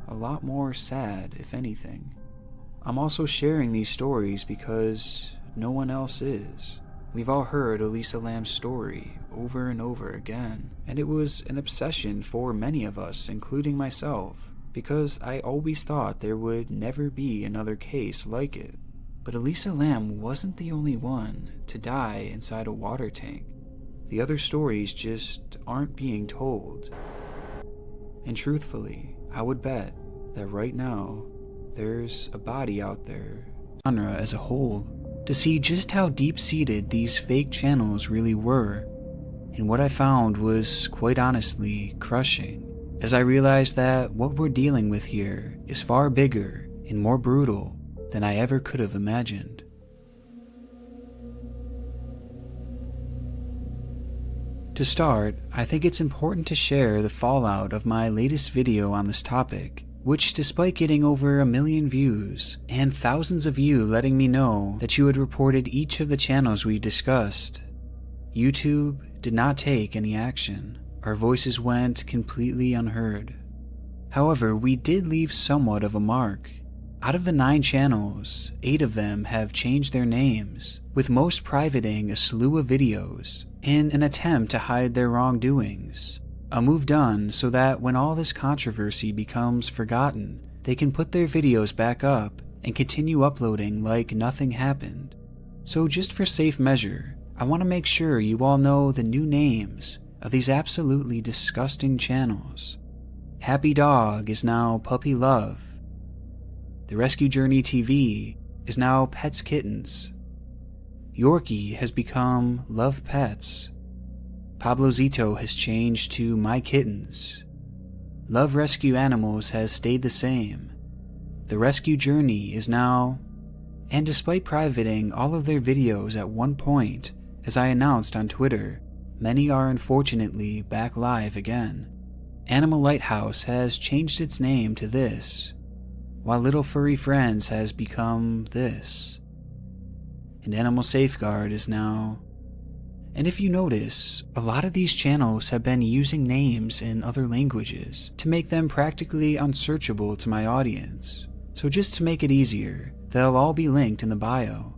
a lot more sad, if anything. I'm also sharing these stories because no one else is. We've all heard Elisa Lam's story over and over again, and it was an obsession for many of us, including myself, because I always thought there would never be another case like it. But Elisa Lam wasn't the only one to die inside a water tank. The other stories just aren't being told. And truthfully, I would bet that right now, there's a body out there, genre as a whole, to see just how deep-seated these fake channels really were. And what I found was, quite honestly, crushing, as I realized that what we're dealing with here is far bigger and more brutal than I ever could have imagined. To start, I think it's important to share the fallout of my latest video on this topic, which, despite getting over 1 million views and thousands of you letting me know that you had reported each of the channels we discussed, YouTube did not take any action. Our voices went completely unheard. However, we did leave somewhat of a mark. Out of the 9 channels, 8 of them have changed their names, with most privating a slew of videos in an attempt to hide their wrongdoings. A move done so that when all this controversy becomes forgotten, they can put their videos back up and continue uploading like nothing happened. So just for safe measure, I want to make sure you all know the new names of these absolutely disgusting channels. Happy Dog is now Puppy Love. The Rescue Journey TV is now Pets Kittens. Yorkie has become Love Pets. Pablo Zito has changed to My Kittens. Love Rescue Animals has stayed the same. The Rescue Journey is now... And despite privating all of their videos at one point, as I announced on Twitter, many are unfortunately back live again. Animal Lighthouse has changed its name to this, while Little Furry Friends has become this. And Animal Safeguard is now... And if you notice, a lot of these channels have been using names in other languages to make them practically unsearchable to my audience. So just to make it easier, they'll all be linked in the bio.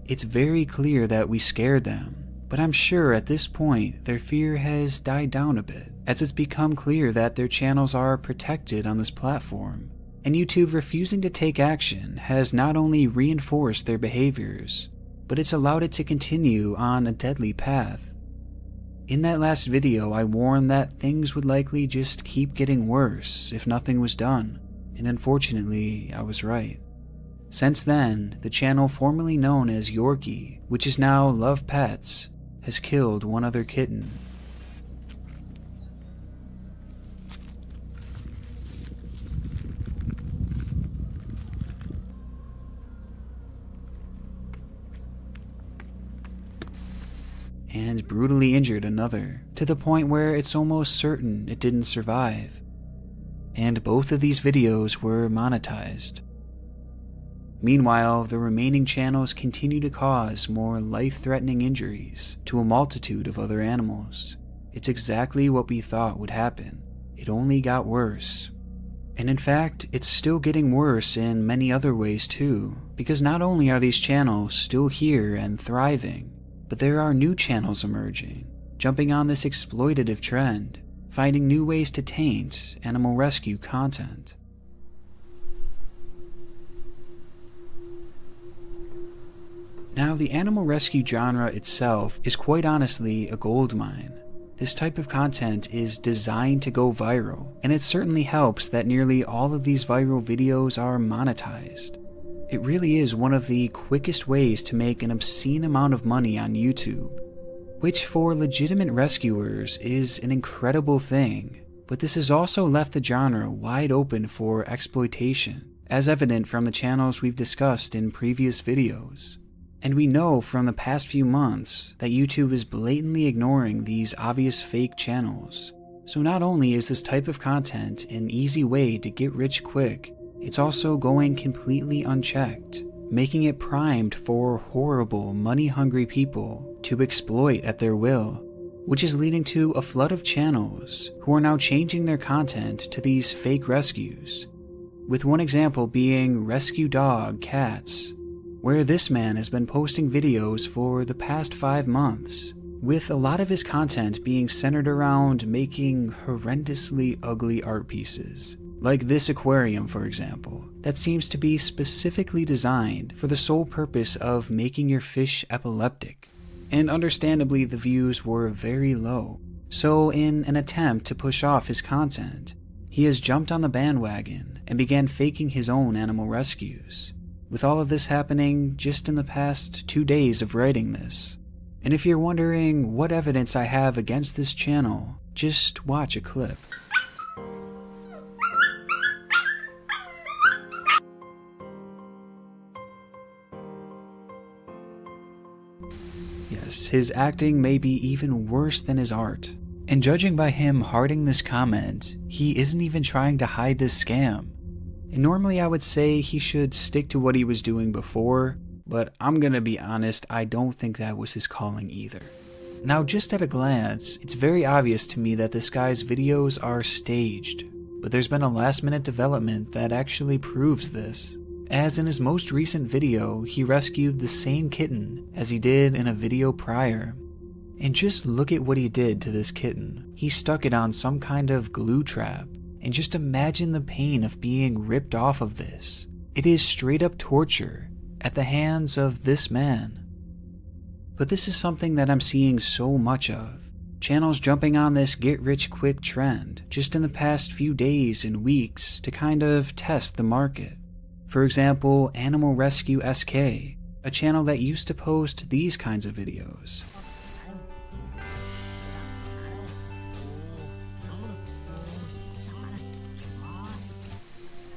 It's very clear that we scared them, but I'm sure at this point their fear has died down a bit, as it's become clear that their channels are protected on this platform, and YouTube refusing to take action has not only reinforced their behaviors, but it's allowed it to continue on a deadly path. In that last video, I warned that things would likely just keep getting worse if nothing was done, and unfortunately, I was right. Since then, the channel formerly known as Yorkie, which is now Love Pets, has killed one other kitten. And brutally injured another, to the point where it's almost certain it didn't survive. And both of these videos were monetized. Meanwhile, the remaining channels continue to cause more life-threatening injuries to a multitude of other animals. It's exactly what we thought would happen. It only got worse. And in fact, it's still getting worse in many other ways too, because not only are these channels still here and thriving, but there are new channels emerging, jumping on this exploitative trend, finding new ways to taint animal rescue content. Now, the animal rescue genre itself is quite honestly a goldmine. This type of content is designed to go viral, and it certainly helps that nearly all of these viral videos are monetized. It really is one of the quickest ways to make an obscene amount of money on YouTube, which for legitimate rescuers is an incredible thing, but this has also left the genre wide open for exploitation, as evident from the channels we've discussed in previous videos. And we know from the past few months that YouTube is blatantly ignoring these obvious fake channels. So not only is this type of content an easy way to get rich quick, it's also going completely unchecked, making it primed for horrible, money-hungry people to exploit at their will, which is leading to a flood of channels who are now changing their content to these fake rescues, with one example being Rescue Dog Cats, where this man has been posting videos for the past 5 months, with a lot of his content being centered around making horrendously ugly art pieces, like this aquarium for example, that seems to be specifically designed for the sole purpose of making your fish epileptic. And understandably the views were very low, so in an attempt to push off his content, he has jumped on the bandwagon and began faking his own animal rescues, with all of this happening just in the past 2 days of writing this. And if you're wondering what evidence I have against this channel, just watch a clip. Yes, his acting may be even worse than his art. And judging by him hearting this comment, he isn't even trying to hide this scam. And normally I would say he should stick to what he was doing before, but I'm gonna be honest, I don't think that was his calling either. Now just at a glance, it's very obvious to me that this guy's videos are staged, but there's been a last-minute development that actually proves this, as in his most recent video, he rescued the same kitten as he did in a video prior. And just look at what he did to this kitten. He stuck it on some kind of glue trap. And just imagine the pain of being ripped off of this. It is straight up torture at the hands of this man. But this is something that I'm seeing so much of. Channels jumping on this get-rich-quick trend just in the past few days and weeks to kind of test the market. For example, Animal Rescue SK, a channel that used to post these kinds of videos.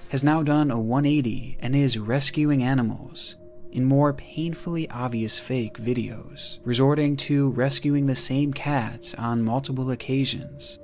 Has now done a 180 and is rescuing animals in more painfully obvious fake videos, resorting to rescuing the same cat on multiple occasions.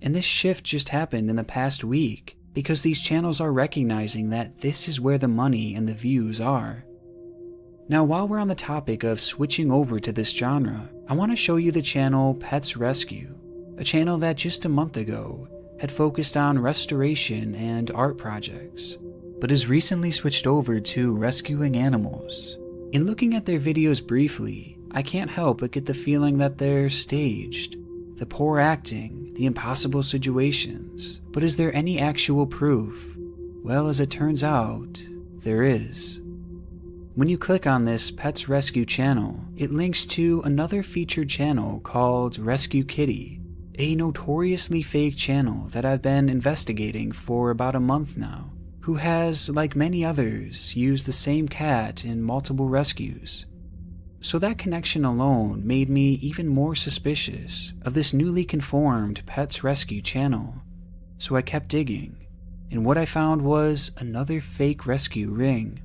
And this shift just happened in the past week, because these channels are recognizing that this is where the money and the views are. Now, while we're on the topic of switching over to this genre, I want to show you the channel Pets Rescue, a channel that just a month ago had focused on restoration and art projects, but has recently switched over to rescuing animals. In looking at their videos briefly, I can't help but get the feeling that they're staged. The poor acting, the impossible situations. But is there any actual proof? Well, as it turns out, there is. When you click on this Pets Rescue channel, it links to another featured channel called Rescue Kitty, a notoriously fake channel that I've been investigating for about a month now, who has, like many others, used the same cat in multiple rescues. So that connection alone made me even more suspicious of this newly conformed Pets Rescue channel. So I kept digging, and what I found was another fake rescue ring.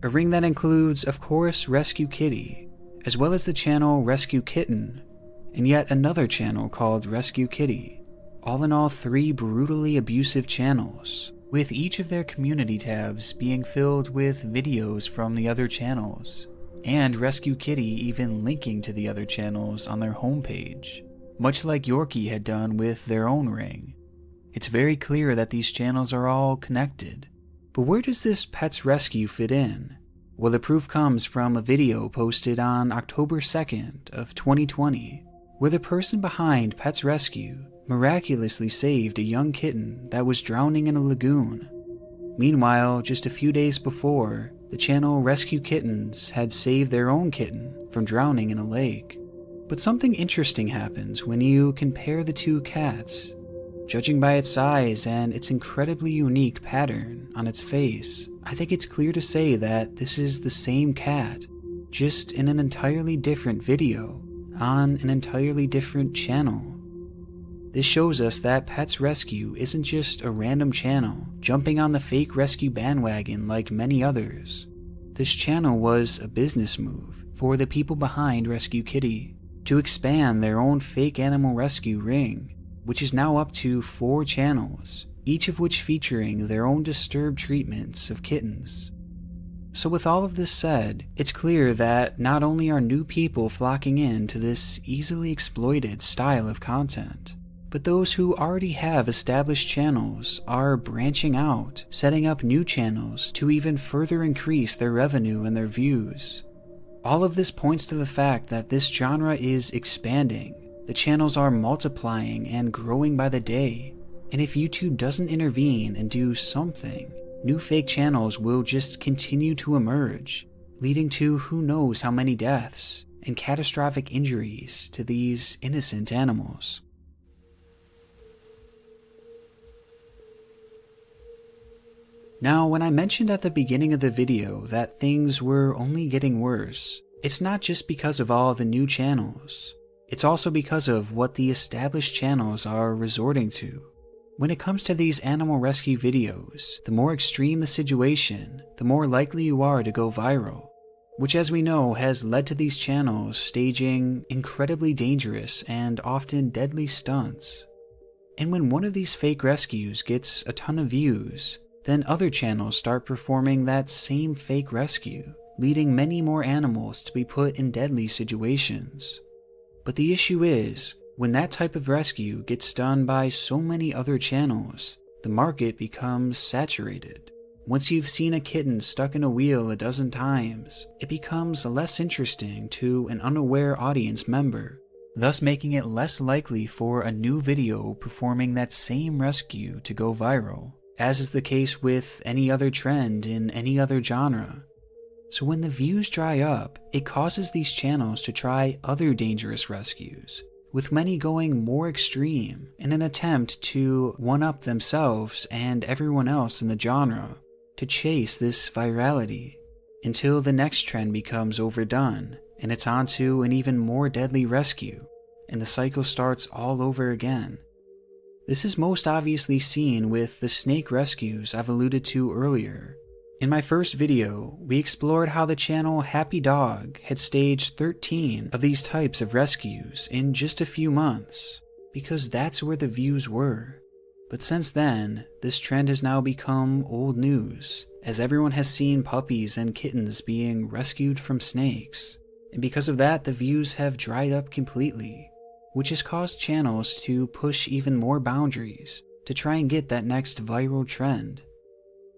A ring that includes, of course, Rescue Kitty, as well as the channel Rescue Kitten, and yet another channel called Rescue Kitty. All in all, 3 brutally abusive channels, with each of their community tabs being filled with videos from the other channels, and Rescue Kitty even linking to the other channels on their homepage, much like Yorkie had done with their own ring. It's very clear that these channels are all connected. But where does this Pets Rescue fit in? Well, the proof comes from a video posted on October 2nd of 2020, where the person behind Pets Rescue miraculously saved a young kitten that was drowning in a lagoon. Meanwhile, just a few days before, the channel Rescue Kittens had saved their own kitten from drowning in a lake. But something interesting happens when you compare the two cats. Judging by its size and its incredibly unique pattern on its face, I think it's clear to say that this is the same cat, just in an entirely different video, on an entirely different channel. This shows us that Pets Rescue isn't just a random channel jumping on the fake rescue bandwagon like many others. This channel was a business move for the people behind Rescue Kitty to expand their own fake animal rescue ring, which is now up to 4 channels, each of which featuring their own disturbed treatments of kittens. So with all of this said, it's clear that not only are new people flocking into this easily exploited style of content, but those who already have established channels are branching out, setting up new channels to even further increase their revenue and their views. All of this points to the fact that this genre is expanding. The channels are multiplying and growing by the day, and if YouTube doesn't intervene and do something, new fake channels will just continue to emerge, leading to who knows how many deaths and catastrophic injuries to these innocent animals. Now, when I mentioned at the beginning of the video that things were only getting worse, it's not just because of all the new channels. It's also because of what the established channels are resorting to. When it comes to these animal rescue videos, the more extreme the situation, the more likely you are to go viral, which as we know has led to these channels staging incredibly dangerous and often deadly stunts. And when one of these fake rescues gets a ton of views, then other channels start performing that same fake rescue, leading many more animals to be put in deadly situations. But the issue is, when that type of rescue gets done by so many other channels, the market becomes saturated. Once you've seen a kitten stuck in a wheel a dozen times, it becomes less interesting to an unaware audience member, thus making it less likely for a new video performing that same rescue to go viral, as is the case with any other trend in any other genre. So when the views dry up, it causes these channels to try other dangerous rescues, with many going more extreme in an attempt to one-up themselves and everyone else in the genre to chase this virality, until the next trend becomes overdone and it's on to an even more deadly rescue, and the cycle starts all over again. This is most obviously seen with the snake rescues I've alluded to earlier. In my first video, we explored how the channel Happy Dog had staged 13 of these types of rescues in just a few months, because that's where the views were. But since then, this trend has now become old news, as everyone has seen puppies and kittens being rescued from snakes, and because of that the views have dried up completely, which has caused channels to push even more boundaries to try and get that next viral trend,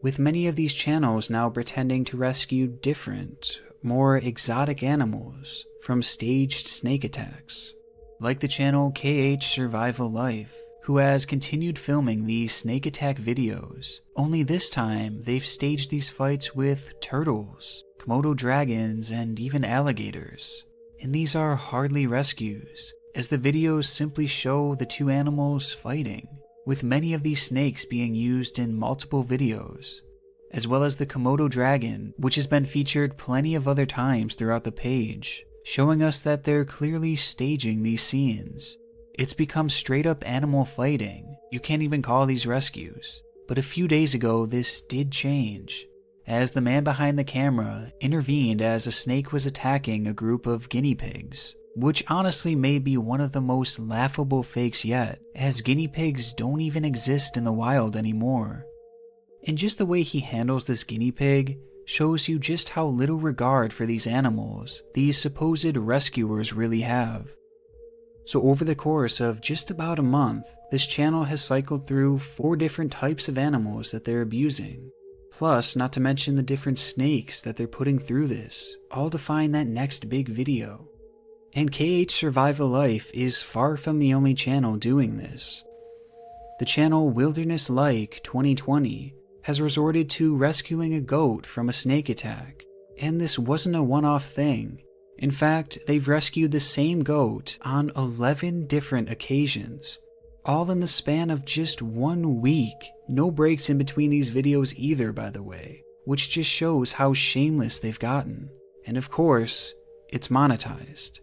with many of these channels now pretending to rescue different, more exotic animals from staged snake attacks, like the channel KH Survival Life, who has continued filming these snake attack videos, only this time they've staged these fights with turtles, Komodo dragons, and even alligators. And these are hardly rescues, as the videos simply show the two animals fighting, with many of these snakes being used in multiple videos, as well as the Komodo dragon, which has been featured plenty of other times throughout the page, showing us that they're clearly staging these scenes. It's become straight up animal fighting. You can't even call these rescues. But a few days ago this did change, as the man behind the camera intervened as a snake was attacking a group of guinea pigs, which honestly may be one of the most laughable fakes yet, as guinea pigs don't even exist in the wild anymore. And just the way he handles this guinea pig shows you just how little regard for these animals these supposed rescuers really have. So over the course of just about a month, this channel has cycled through 4 different types of animals that they're abusing, plus not to mention the different snakes that they're putting through this, all to find that next big video. And KH Survival Life is far from the only channel doing this. The channel Wilderness Like 2020 has resorted to rescuing a goat from a snake attack, and this wasn't a one-off thing. In fact, they've rescued the same goat on 11 different occasions, all in the span of just 1 week. No breaks in between these videos either, by the way, which just shows how shameless they've gotten. And of course, it's monetized.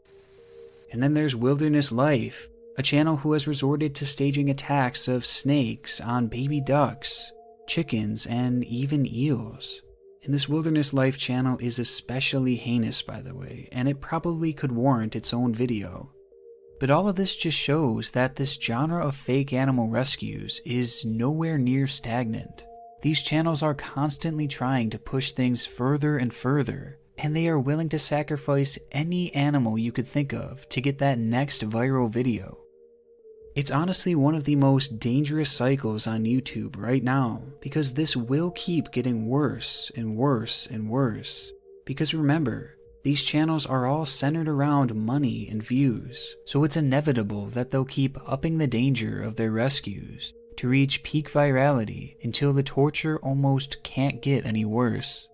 And then there's Wilderness Life, a channel who has resorted to staging attacks of snakes on baby ducks, chickens, and even eels. And this Wilderness Life channel is especially heinous, by the way, and it probably could warrant its own video. But all of this just shows that this genre of fake animal rescues is nowhere near stagnant. These channels are constantly trying to push things further and further, and they are willing to sacrifice any animal you could think of to get that next viral video. It's honestly one of the most dangerous cycles on YouTube right now, because this will keep getting worse and worse and worse. Because remember, these channels are all centered around money and views, so it's inevitable that they'll keep upping the danger of their rescues to reach peak virality until the torture almost can't get any worse.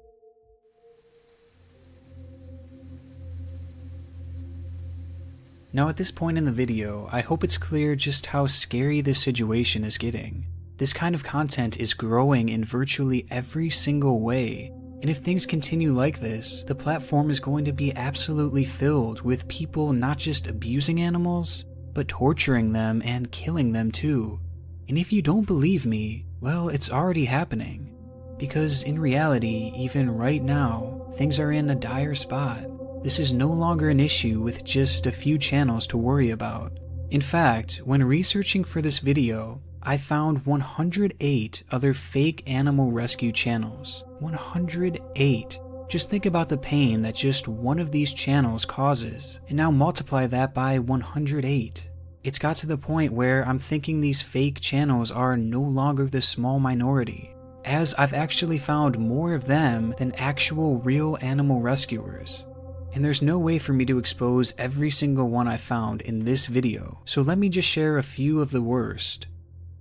Now at this point in the video, I hope it's clear just how scary this situation is getting. This kind of content is growing in virtually every single way, and if things continue like this, the platform is going to be absolutely filled with people not just abusing animals, but torturing them and killing them too. And if you don't believe me, well, it's already happening. Because in reality, even right now, things are in a dire spot. This is no longer an issue with just a few channels to worry about. In fact, when researching for this video, I found 108 other fake animal rescue channels. 108! Just think about the pain that just one of these channels causes, and now multiply that by 108. It's got to the point where I'm thinking these fake channels are no longer the small minority, as I've actually found more of them than actual real animal rescuers. And there's no way for me to expose every single one I found in this video, so let me just share a few of the worst.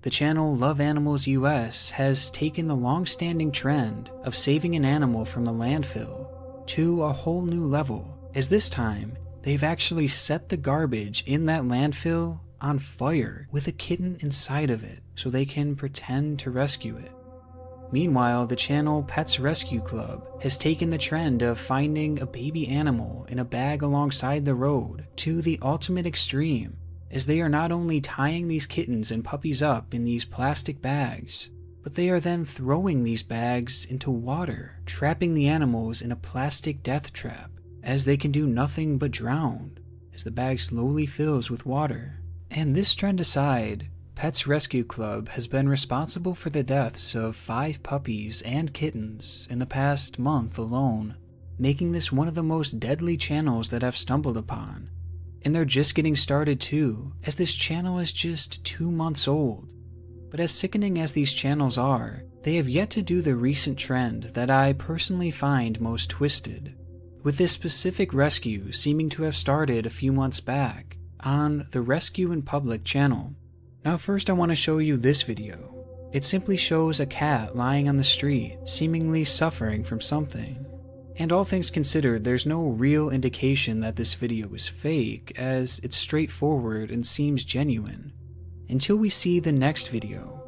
The channel Love Animals US has taken the long-standing trend of saving an animal from the landfill to a whole new level, as this time they've actually set the garbage in that landfill on fire with a kitten inside of it so they can pretend to rescue it. Meanwhile, the channel Pets Rescue Club has taken the trend of finding a baby animal in a bag alongside the road to the ultimate extreme, as they are not only tying these kittens and puppies up in these plastic bags, but they are then throwing these bags into water, trapping the animals in a plastic death trap, as they can do nothing but drown, as the bag slowly fills with water. And this trend aside, Pets Rescue Club has been responsible for the deaths of 5 puppies and kittens in the past month alone, making this one of the most deadly channels that I've stumbled upon. And they're just getting started too, as this channel is just 2 months old. But as sickening as these channels are, they have yet to do the recent trend that I personally find most twisted, with this specific rescue seeming to have started a few months back on the Rescue in Public channel. Now first I want to show you this video. It simply shows a cat lying on the street, seemingly suffering from something. And all things considered, there's no real indication that this video is fake, as it's straightforward and seems genuine, until we see the next video.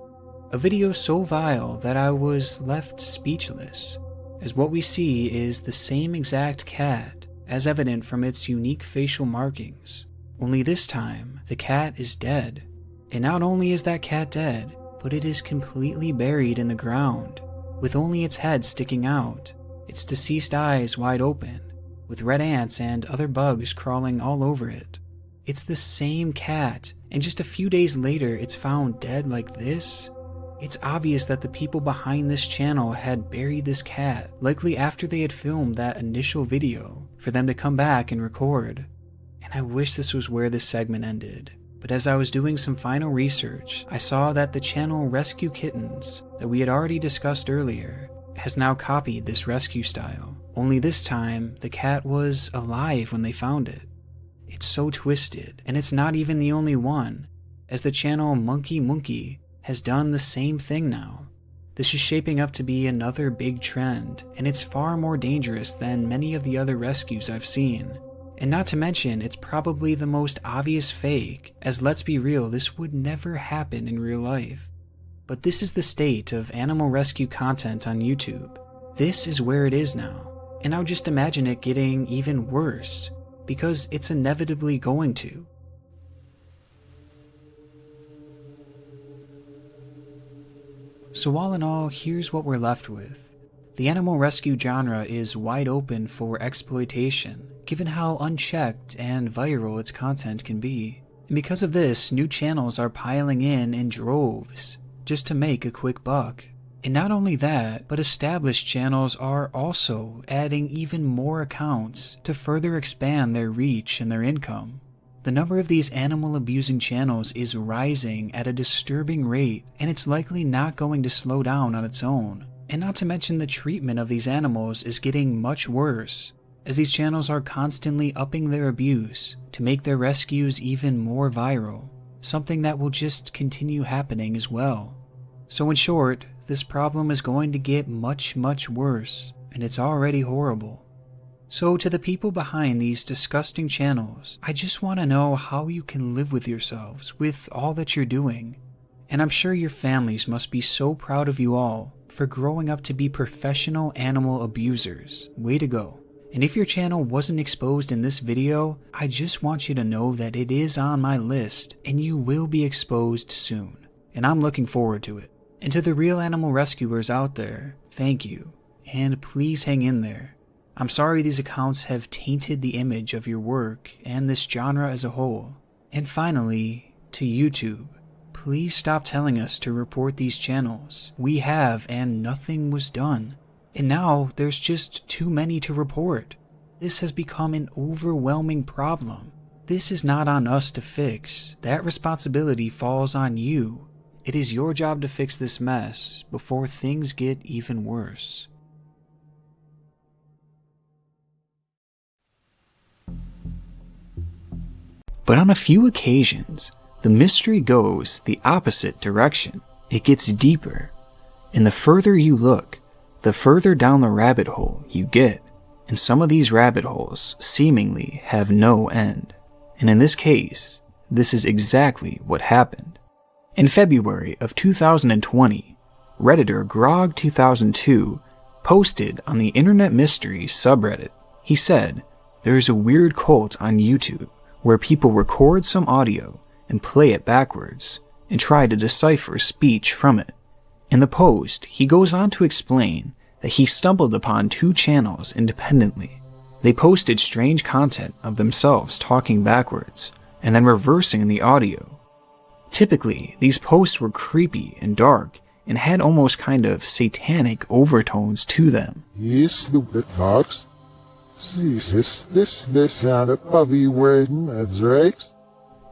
A video so vile that I was left speechless, as what we see is the same exact cat, as evident from its unique facial markings. Only this time, the cat is dead. And not only is that cat dead, but it is completely buried in the ground, with only its head sticking out, its deceased eyes wide open, with red ants and other bugs crawling all over it. It's the same cat, and just a few days later it's found dead like this? It's obvious that the people behind this channel had buried this cat, likely after they had filmed that initial video, for them to come back and record. And I wish this was where this segment ended. But as I was doing some final research, I saw that the channel Rescue Kittens, that we had already discussed earlier, has now copied this rescue style. Only this time, the cat was alive when they found it. It's so twisted, and it's not even the only one, as the channel Monkey Monkey has done the same thing now. This is shaping up to be another big trend, and it's far more dangerous than many of the other rescues I've seen. And not to mention, it's probably the most obvious fake, as let's be real, this would never happen in real life. But this is the state of animal rescue content on YouTube. This is where it is now, and now just imagine it getting even worse, because it's inevitably going to. So all in all, here's what we're left with. The animal rescue genre is wide open for exploitation, given how unchecked and viral its content can be. And because of this, new channels are piling in droves, just to make a quick buck. And not only that, but established channels are also adding even more accounts to further expand their reach and their income. The number of these animal abusing channels is rising at a disturbing rate, and it's likely not going to slow down on its own. And not to mention the treatment of these animals is getting much worse, as these channels are constantly upping their abuse to make their rescues even more viral, something that will just continue happening as well. So in short, this problem is going to get much worse, and it's already horrible. So to the people behind these disgusting channels, I just want to know how you can live with yourselves with all that you're doing. And I'm sure your families must be so proud of you all for growing up to be professional animal abusers. Way to go. And if your channel wasn't exposed in this video, I just want you to know that it is on my list and you will be exposed soon. And I'm looking forward to it. And to the real animal rescuers out there, thank you. And please hang in there. I'm sorry these accounts have tainted the image of your work and this genre as a whole. And finally, to YouTube. Please stop telling us to report these channels. We have, and nothing was done. And now there's just too many to report. This has become an overwhelming problem. This is not on us to fix. That responsibility falls on you. It is your job to fix this mess before things get even worse. But on a few occasions, the mystery goes the opposite direction. It gets deeper, and the further you look, the further down the rabbit hole you get. And some of these rabbit holes seemingly have no end. And in this case, this is exactly what happened. In February of 2020, Redditor Grog2002 posted on the Internet Mysteries subreddit. He said, "There's a weird cult on YouTube where people record some audio and play it backwards and try to decipher speech from it." In the post, he goes on to explain that he stumbled upon 2 channels independently. They posted strange content of themselves talking backwards and then reversing the audio. Typically, these posts were creepy and dark and had almost kind of satanic overtones to them. You stupid fox. This out of puppy waiting at Drake's.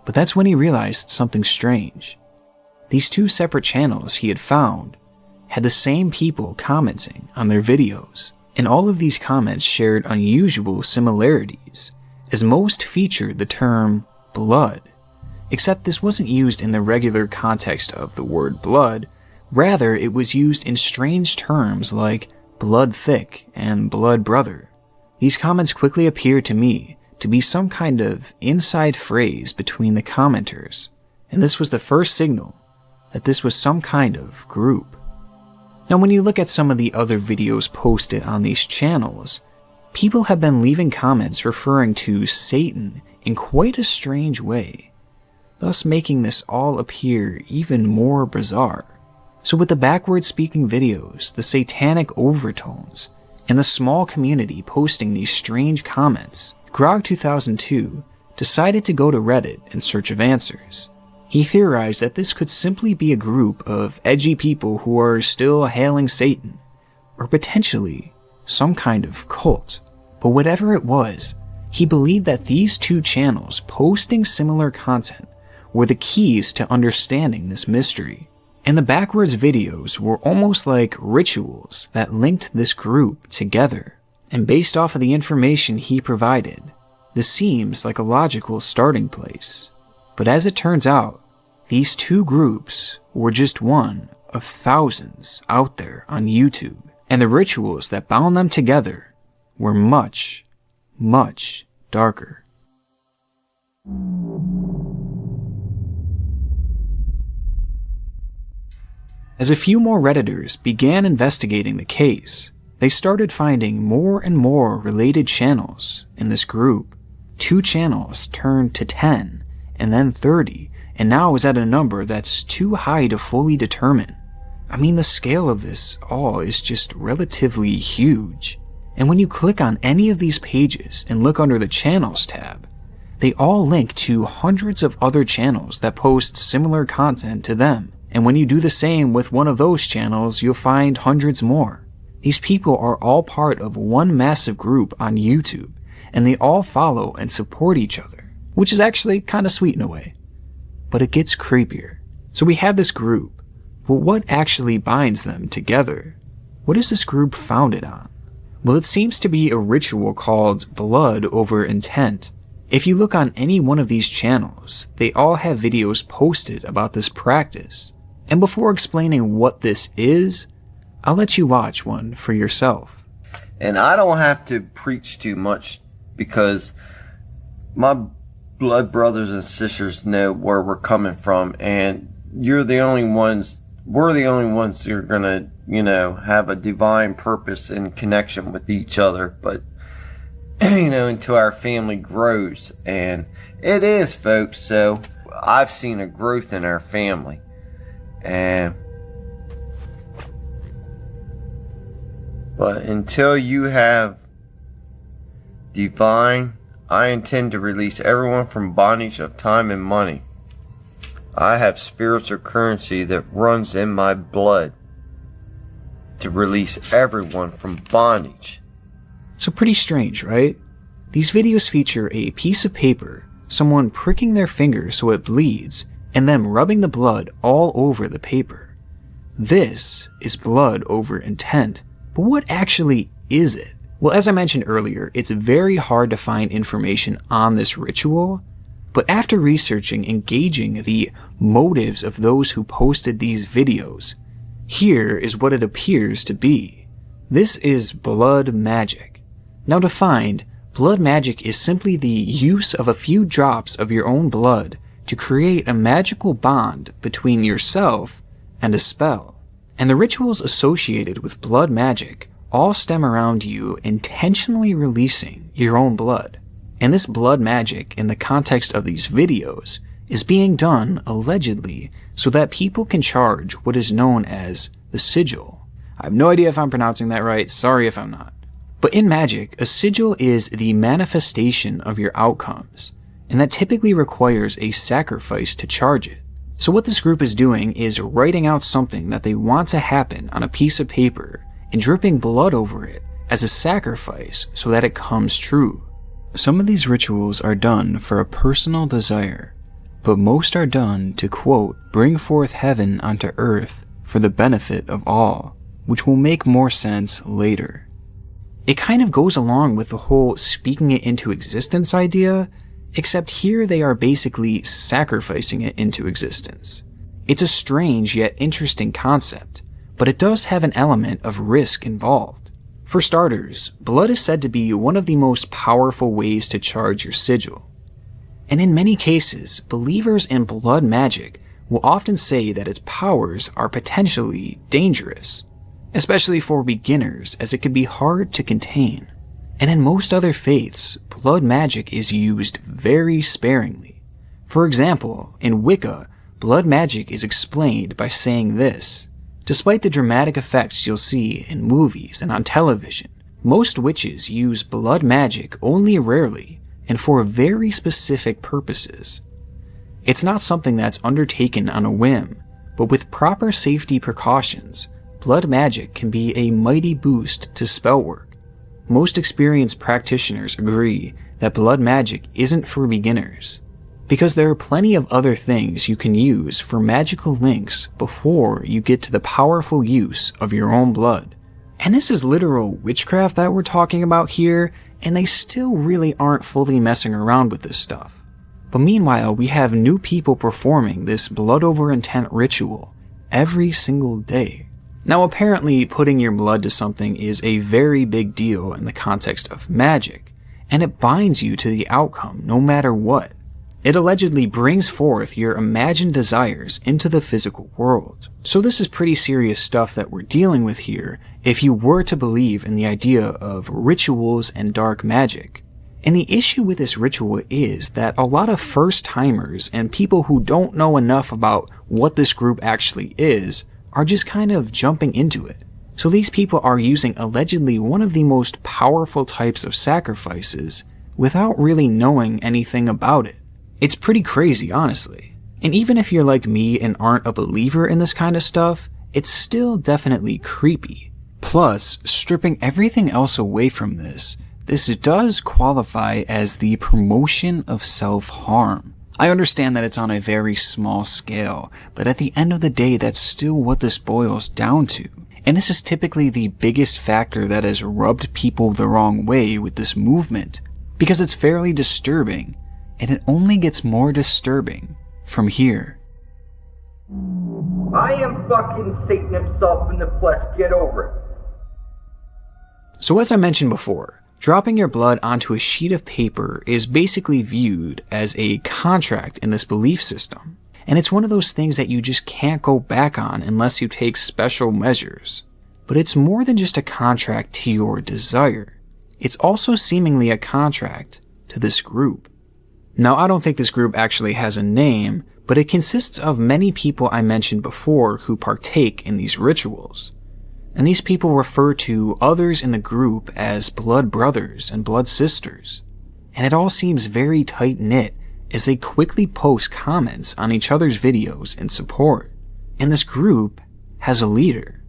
But that's when he realized something strange. These 2 separate channels he had found had the same people commenting on their videos, and all of these comments shared unusual similarities, as most featured the term blood. Except this wasn't used in the regular context of the word blood, rather it was used in strange terms like blood thick and blood brother. These comments quickly appeared to me to be some kind of inside phrase between the commenters, and this was the first signal that this was some kind of group. Now when you look at some of the other videos posted on these channels, people have been leaving comments referring to Satan in quite a strange way, thus making this all appear even more bizarre. So with the backwards speaking videos, the satanic overtones, and the small community posting these strange comments, Grog2002 decided to go to Reddit in search of answers. He theorized that this could simply be a group of edgy people who are still hailing Satan, or potentially some kind of cult. But whatever it was, he believed that these 2 channels posting similar content were the keys to understanding this mystery. And the backwards videos were almost like rituals that linked this group together. And based off of the information he provided, this seems like a logical starting place. But as it turns out, these 2 groups were just one of thousands out there on YouTube, and the rituals that bound them together were much, much darker. As a few more Redditors began investigating the case, they started finding more and more related channels in this group. 2 channels turned to 10, and then 30, and now is at a number that's too high to fully determine. I mean, the scale of this all is just relatively huge. And when you click on any of these pages and look under the Channels tab, they all link to hundreds of other channels that post similar content to them. And when you do the same with one of those channels, you'll find hundreds more. These people are all part of one massive group on YouTube, and they all follow and support each other, which is actually kind of sweet in a way. But it gets creepier. So we have this group, but what actually binds them together? What is this group founded on? Well, it seems to be a ritual called blood over intent. If you look on any one of these channels, they all have videos posted about this practice. And before explaining what this is, I'll let you watch one for yourself. And I don't have to preach too much because my blood brothers and sisters know where we're coming from, and we're the only ones that are gonna, have a divine purpose and connection with each other. But, until our family grows, and it is, folks. So I've seen a growth in our family. But until you have divine, I intend to release everyone from bondage of time and money. I have spiritual currency that runs in my blood to release everyone from bondage. So pretty strange, right? These videos feature a piece of paper, someone pricking their finger so it bleeds, and then rubbing the blood all over the paper. This is blood over intent, but what actually is it? Well, as I mentioned earlier, it's very hard to find information on this ritual, but after researching and gauging the motives of those who posted these videos, here is what it appears to be. This is blood magic. Now defined, blood magic is simply the use of a few drops of your own blood to create a magical bond between yourself and a spell. And the rituals associated with blood magic all stem around you intentionally releasing your own blood. And this blood magic, in the context of these videos, is being done, allegedly, so that people can charge what is known as the sigil. I have no idea if I'm pronouncing that right, sorry if I'm not. But in magic, a sigil is the manifestation of your outcomes, and that typically requires a sacrifice to charge it. So what this group is doing is writing out something that they want to happen on a piece of paper and dripping blood over it as a sacrifice so that it comes true. Some of these rituals are done for a personal desire, but most are done to, quote, bring forth heaven onto earth for the benefit of all, which will make more sense later. It kind of goes along with the whole speaking it into existence idea, except here they are basically sacrificing it into existence. It's a strange yet interesting concept, but it does have an element of risk involved. For starters, blood is said to be one of the most powerful ways to charge your sigil. And in many cases, believers in blood magic will often say that its powers are potentially dangerous, especially for beginners, as it can be hard to contain. And in most other faiths, blood magic is used very sparingly. For example, in Wicca, blood magic is explained by saying this: despite the dramatic effects you'll see in movies and on television, most witches use blood magic only rarely and for very specific purposes. It's not something that's undertaken on a whim, but with proper safety precautions, blood magic can be a mighty boost to spell work. Most experienced practitioners agree that blood magic isn't for beginners, because there are plenty of other things you can use for magical links before you get to the powerful use of your own blood. And this is literal witchcraft that we're talking about here, and they still really aren't fully messing around with this stuff. But meanwhile, we have new people performing this blood over intent ritual every single day. Now apparently putting your blood to something is a very big deal in the context of magic, and it binds you to the outcome no matter what. It allegedly brings forth your imagined desires into the physical world. So this is pretty serious stuff that we're dealing with here if you were to believe in the idea of rituals and dark magic. And the issue with this ritual is that a lot of first-timers and people who don't know enough about what this group actually is are just kind of jumping into it. So these people are using allegedly one of the most powerful types of sacrifices without really knowing anything about it. It's pretty crazy, honestly. And even if you're like me and aren't a believer in this kind of stuff, it's still definitely creepy. Plus, stripping everything else away from this does qualify as the promotion of self-harm. I understand that it's on a very small scale, but at the end of the day, that's still what this boils down to. And this is typically the biggest factor that has rubbed people the wrong way with this movement, because it's fairly disturbing, and it only gets more disturbing from here. I am fucking Satan himself in the flesh, get over it. So as I mentioned before, dropping your blood onto a sheet of paper is basically viewed as a contract in this belief system. And it's one of those things that you just can't go back on unless you take special measures. But it's more than just a contract to your desire. It's also seemingly a contract to this group. Now, I don't think this group actually has a name, but it consists of many people I mentioned before who partake in these rituals. And these people refer to others in the group as blood brothers and blood sisters. And it all seems very tight-knit as they quickly post comments on each other's videos in support. And this group has a leader.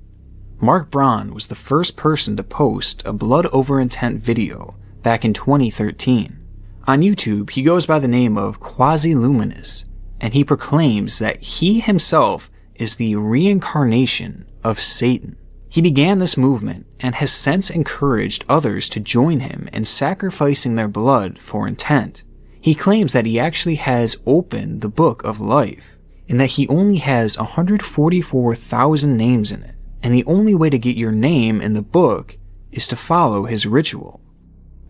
Mark Braun was the first person to post a blood over intent video back in 2013. On YouTube, he goes by the name of Quasi-Luminous, and he proclaims that he himself is the reincarnation of Satan. He began this movement and has since encouraged others to join him in sacrificing their blood for intent. He claims that he actually has opened the book of life, and that he only has 144,000 names in it, and the only way to get your name in the book is to follow his ritual.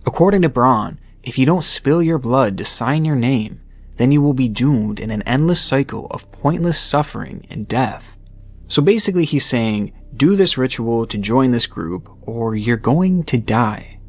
According to Braun, if you don't spill your blood to sign your name, then you will be doomed in an endless cycle of pointless suffering and death. So basically he's saying, do this ritual to join this group, or you're going to die.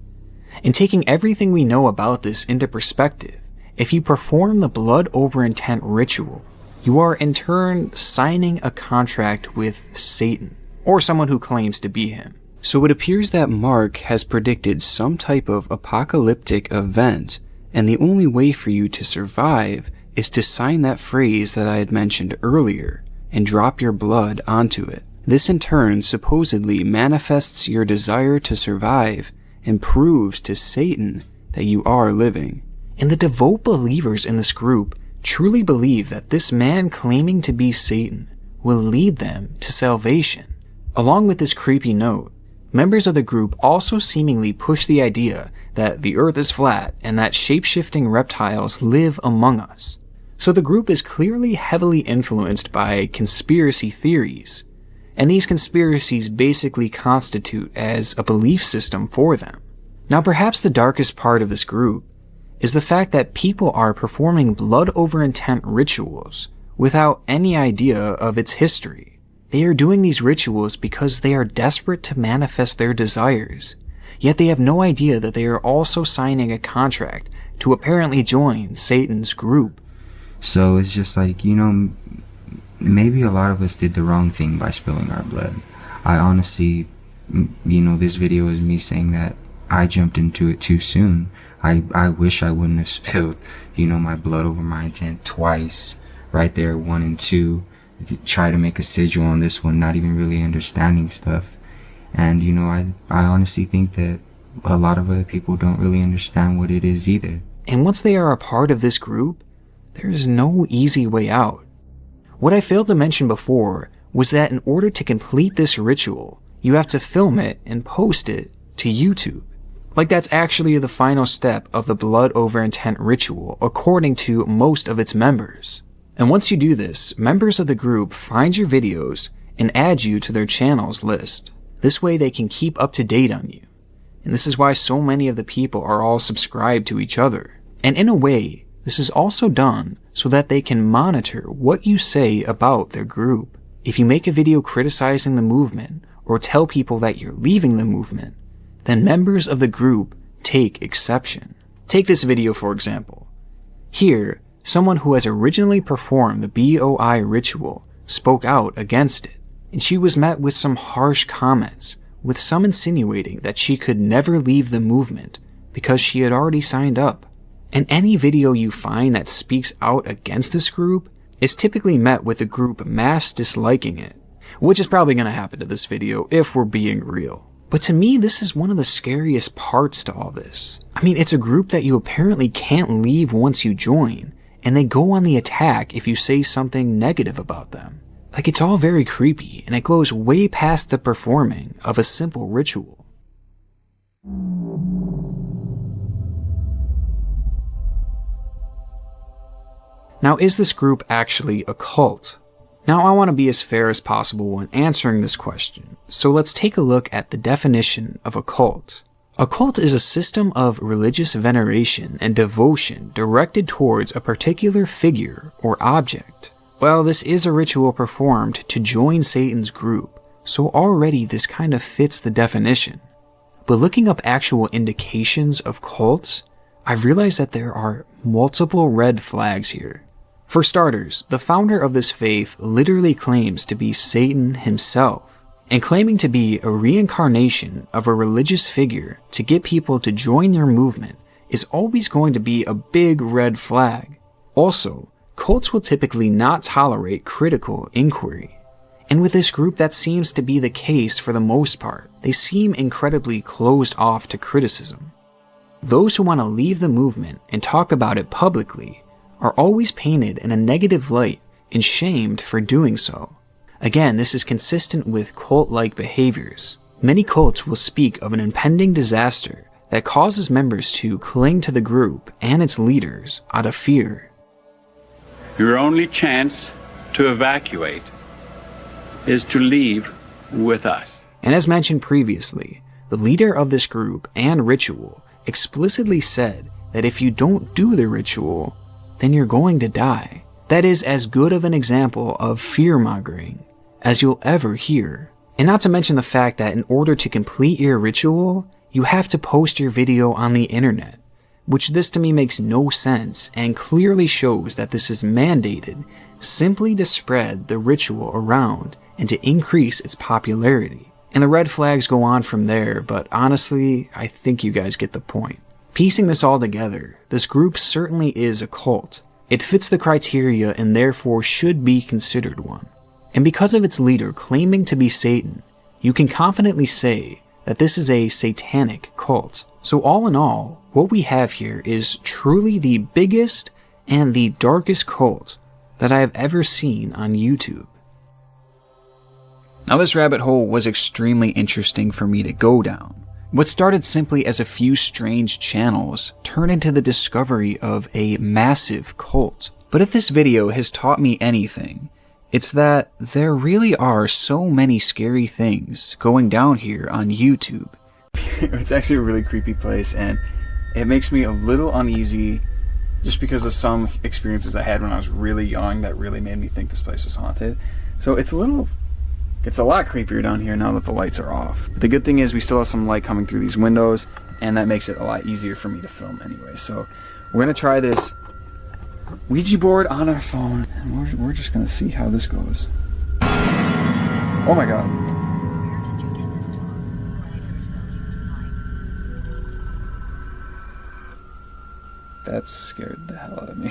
And taking everything we know about this into perspective, if you perform the blood over intent ritual, you are in turn signing a contract with Satan, or someone who claims to be him. So it appears that Mark has predicted some type of apocalyptic event, and the only way for you to survive is to sign that phrase that I had mentioned earlier, and drop your blood onto it. This in turn supposedly manifests your desire to survive and proves to Satan that you are living. And the devout believers in this group truly believe that this man claiming to be Satan will lead them to salvation. Along with this creepy note, members of the group also seemingly push the idea that the earth is flat and that shape-shifting reptiles live among us. So the group is clearly heavily influenced by conspiracy theories, and these conspiracies basically constitute as a belief system for them. Now perhaps the darkest part of this group is the fact that people are performing blood over intent rituals without any idea of its history. They are doing these rituals because they are desperate to manifest their desires, yet they have no idea that they are also signing a contract to apparently join Satan's group. So it's just like, maybe a lot of us did the wrong thing by spilling our blood. I honestly, this video is me saying that I jumped into it too soon. I wish I wouldn't have spilled, my blood over my intent twice, right there, 1 and 2, to try to make a sigil on this one, not even really understanding stuff. And, I honestly think that a lot of other people don't really understand what it is either. And once they are a part of this group, there is no easy way out. What I failed to mention before was that in order to complete this ritual, you have to film it and post it to YouTube. Like that's actually the final step of the blood over intent ritual, according to most of its members. And once you do this, members of the group find your videos and add you to their channels list. This way they can keep up to date on you. And this is why so many of the people are all subscribed to each other. And in a way, this is also done so that they can monitor what you say about their group. If you make a video criticizing the movement or tell people that you're leaving the movement, then members of the group take exception. Take this video for example. Here, someone who has originally performed the BOI ritual spoke out against it, and she was met with some harsh comments, with some insinuating that she could never leave the movement because she had already signed up. And any video you find that speaks out against this group is typically met with the group mass disliking it, which is probably going to happen to this video if we're being real. But to me, this is one of the scariest parts to all this. I mean, it's a group that you apparently can't leave once you join, and they go on the attack if you say something negative about them. Like, it's all very creepy, and it goes way past the performing of a simple ritual. Now, is this group actually a cult? Now, I want to be as fair as possible when answering this question, so let's take a look at the definition of a cult. A cult is a system of religious veneration and devotion directed towards a particular figure or object. Well, this is a ritual performed to join Satan's group, so already this kind of fits the definition. But looking up actual indications of cults, I've realized that there are multiple red flags here. For starters, the founder of this faith literally claims to be Satan himself, and claiming to be a reincarnation of a religious figure to get people to join your movement is always going to be a big red flag. Also, cults will typically not tolerate critical inquiry. And with this group, that seems to be the case for the most part. They seem incredibly closed off to criticism. Those who want to leave the movement and talk about it publicly are always painted in a negative light and shamed for doing so. Again, this is consistent with cult-like behaviors. Many cults will speak of an impending disaster that causes members to cling to the group and its leaders out of fear. Your only chance to evacuate is to leave with us. And as mentioned previously, the leader of this group and ritual explicitly said that if you don't do the ritual, then you're going to die. That is as good of an example of fear-mongering as you'll ever hear. And not to mention the fact that in order to complete your ritual, you have to post your video on the internet, which this to me makes no sense and clearly shows that this is mandated simply to spread the ritual around and to increase its popularity. And the red flags go on from there, but honestly, I think you guys get the point. Piecing this all together, this group certainly is a cult. It fits the criteria and therefore should be considered one. And because of its leader claiming to be Satan, you can confidently say that this is a satanic cult. So all in all, what we have here is truly the biggest and the darkest cult that I have ever seen on YouTube. Now this rabbit hole was extremely interesting for me to go down. What started simply as a few strange channels turned into the discovery of a massive cult. But if this video has taught me anything, it's that there really are so many scary things going down here on YouTube. It's actually a really creepy place, and it makes me a little uneasy just because of some experiences I had when I was really young that really made me think this place was haunted. So it's a lot creepier down here now that the lights are off. But the good thing is we still have some light coming through these windows, and that makes it a lot easier for me to film anyway. So we're gonna try this Ouija board on our phone, and we're just gonna see how this goes. Oh my god. That scared the hell out of me.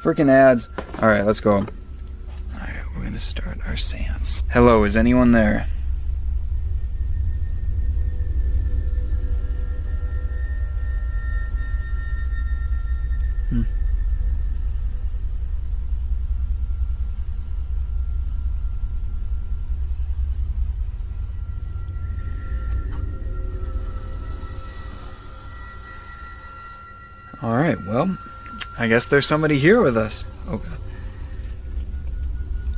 Freaking ads. Alright, let's go. Alright, we're gonna start our seance. Hello, is anyone there? Alright, well, I guess there's somebody here with us. Okay.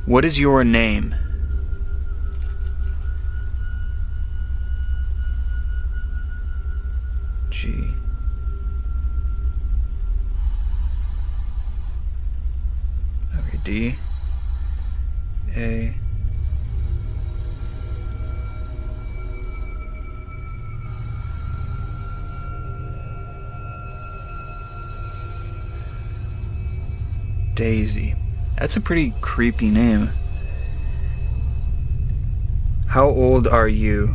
What is your name? G. Okay, D. A. Daisy. That's a pretty creepy name. How old are you?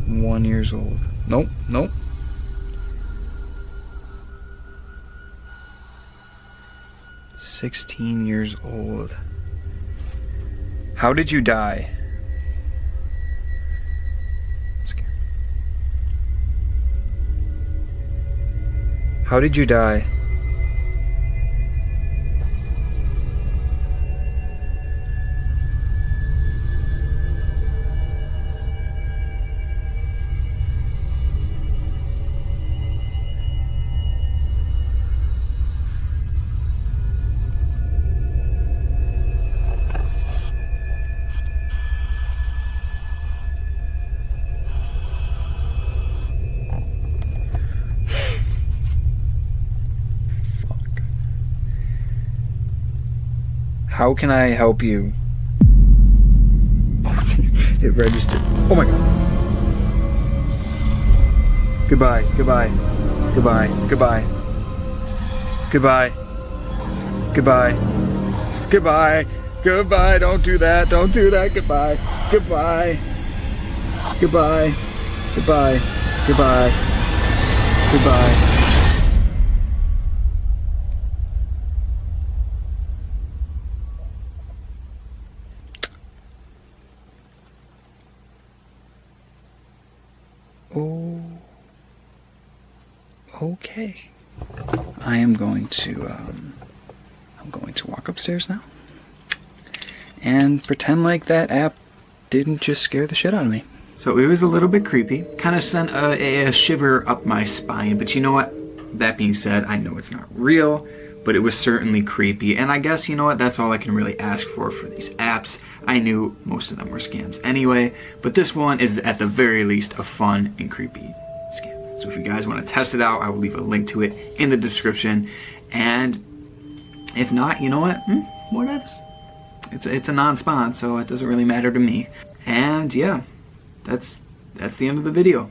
One years old. Nope, nope. 16 years old. How did you die? How did you die? How can I help you? Oh, geez. It registered. Oh my god. Goodbye, goodbye, goodbye, goodbye, goodbye, goodbye, goodbye, goodbye, don't do that, don't do that, goodbye, goodbye, goodbye, goodbye, goodbye, goodbye. Okay. I am going to walk upstairs now and pretend like that app didn't just scare the shit out of me. So it was a little bit creepy, kind of sent a shiver up my spine, but you know what? That being said, I know it's not real, but it was certainly creepy, and I guess, you know what, that's all I can really ask for these apps. I knew most of them were scams anyway, but this one is at the very least a fun and creepy scam. So if you guys want to test it out, I will leave a link to it in the description, and if not, you know what, whatever. It's a non-spawn, so it doesn't really matter to me. And yeah, that's the end of the video.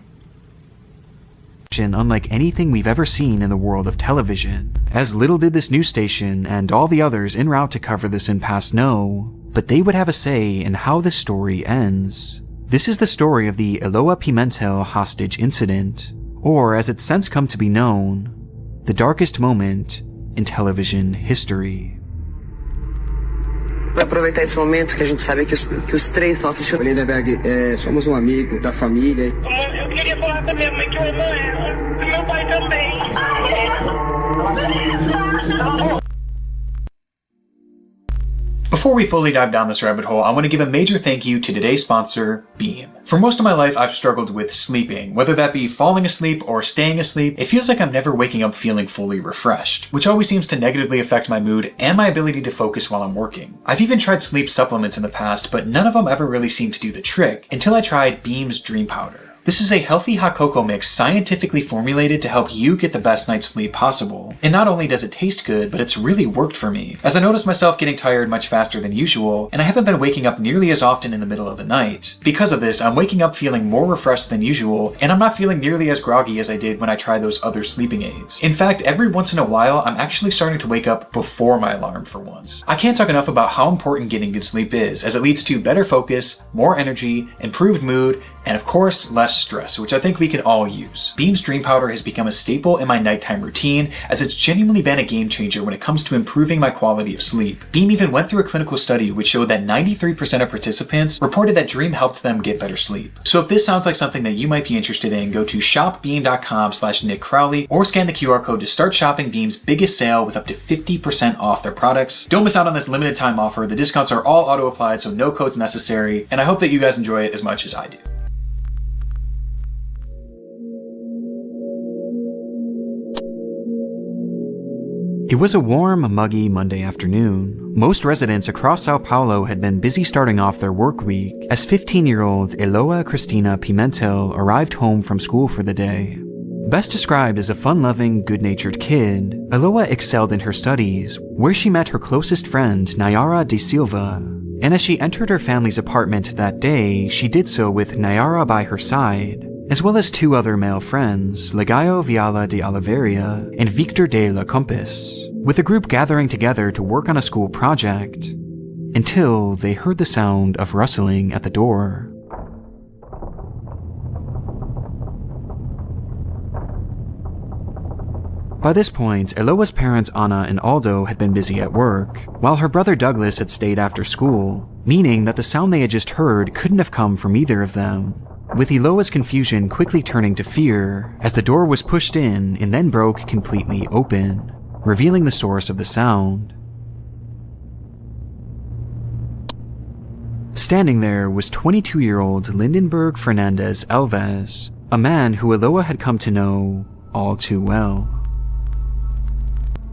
Unlike anything we've ever seen in the world of television. As little did this news station and all the others en route to cover this impasse know, but they would have a say in how this story ends. This is the story of the Eloa Pimentel hostage incident, or as it's since come to be known, the darkest moment in television history. Vou aproveitar esse momento que a gente sabe que os três estão assistindo. Lindenberg, somos um amigo da família. Eu queria falar com a minha mãe que eu amo ela. E meu pai também. Before we fully dive down this rabbit hole, I want to give a major thank you to today's sponsor, Beam. For most of my life, I've struggled with sleeping. Whether that be falling asleep or staying asleep, it feels like I'm never waking up feeling fully refreshed, which always seems to negatively affect my mood and my ability to focus while I'm working. I've even tried sleep supplements in the past, but none of them ever really seemed to do the trick until I tried Beam's Dream Powder. This is a healthy hot cocoa mix scientifically formulated to help you get the best night's sleep possible. And not only does it taste good, but it's really worked for me, as I noticed myself getting tired much faster than usual, and I haven't been waking up nearly as often in the middle of the night. Because of this, I'm waking up feeling more refreshed than usual, and I'm not feeling nearly as groggy as I did when I tried those other sleeping aids. In fact, every once in a while, I'm actually starting to wake up before my alarm for once. I can't talk enough about how important getting good sleep is, as it leads to better focus, more energy, improved mood, and of course, less stress, which I think we can all use. Beam's Dream Powder has become a staple in my nighttime routine, as it's genuinely been a game changer when it comes to improving my quality of sleep. Beam even went through a clinical study which showed that 93% of participants reported that Dream helped them get better sleep. So if this sounds like something that you might be interested in, go to shopbeam.com/NickCrowley or scan the QR code to start shopping Beam's biggest sale with up to 50% off their products. Don't miss out on this limited time offer. The discounts are all auto-applied, so no codes necessary, and I hope that you guys enjoy it as much as I do. It was a warm, muggy Monday afternoon. Most residents across Sao Paulo had been busy starting off their work week as 15-year-old Eloa Cristina Pimentel arrived home from school for the day. Best described as a fun-loving, good-natured kid, Eloa excelled in her studies, where she met her closest friend, Nayara de Silva. And as she entered her family's apartment that day, she did so with Nayara by her side, as well as two other male friends, Legaio Viala de Oliveira and Victor de la Compass, with a group gathering together to work on a school project, until they heard the sound of rustling at the door. By this point, Eloa's parents Ana and Aldo had been busy at work, while her brother Douglas had stayed after school, meaning that the sound they had just heard couldn't have come from either of them, with Eloa's confusion quickly turning to fear as the door was pushed in and then broke completely open, revealing the source of the sound. Standing there was 22-year-old Lindenberg Fernandez Alves, a man who Eloa had come to know all too well.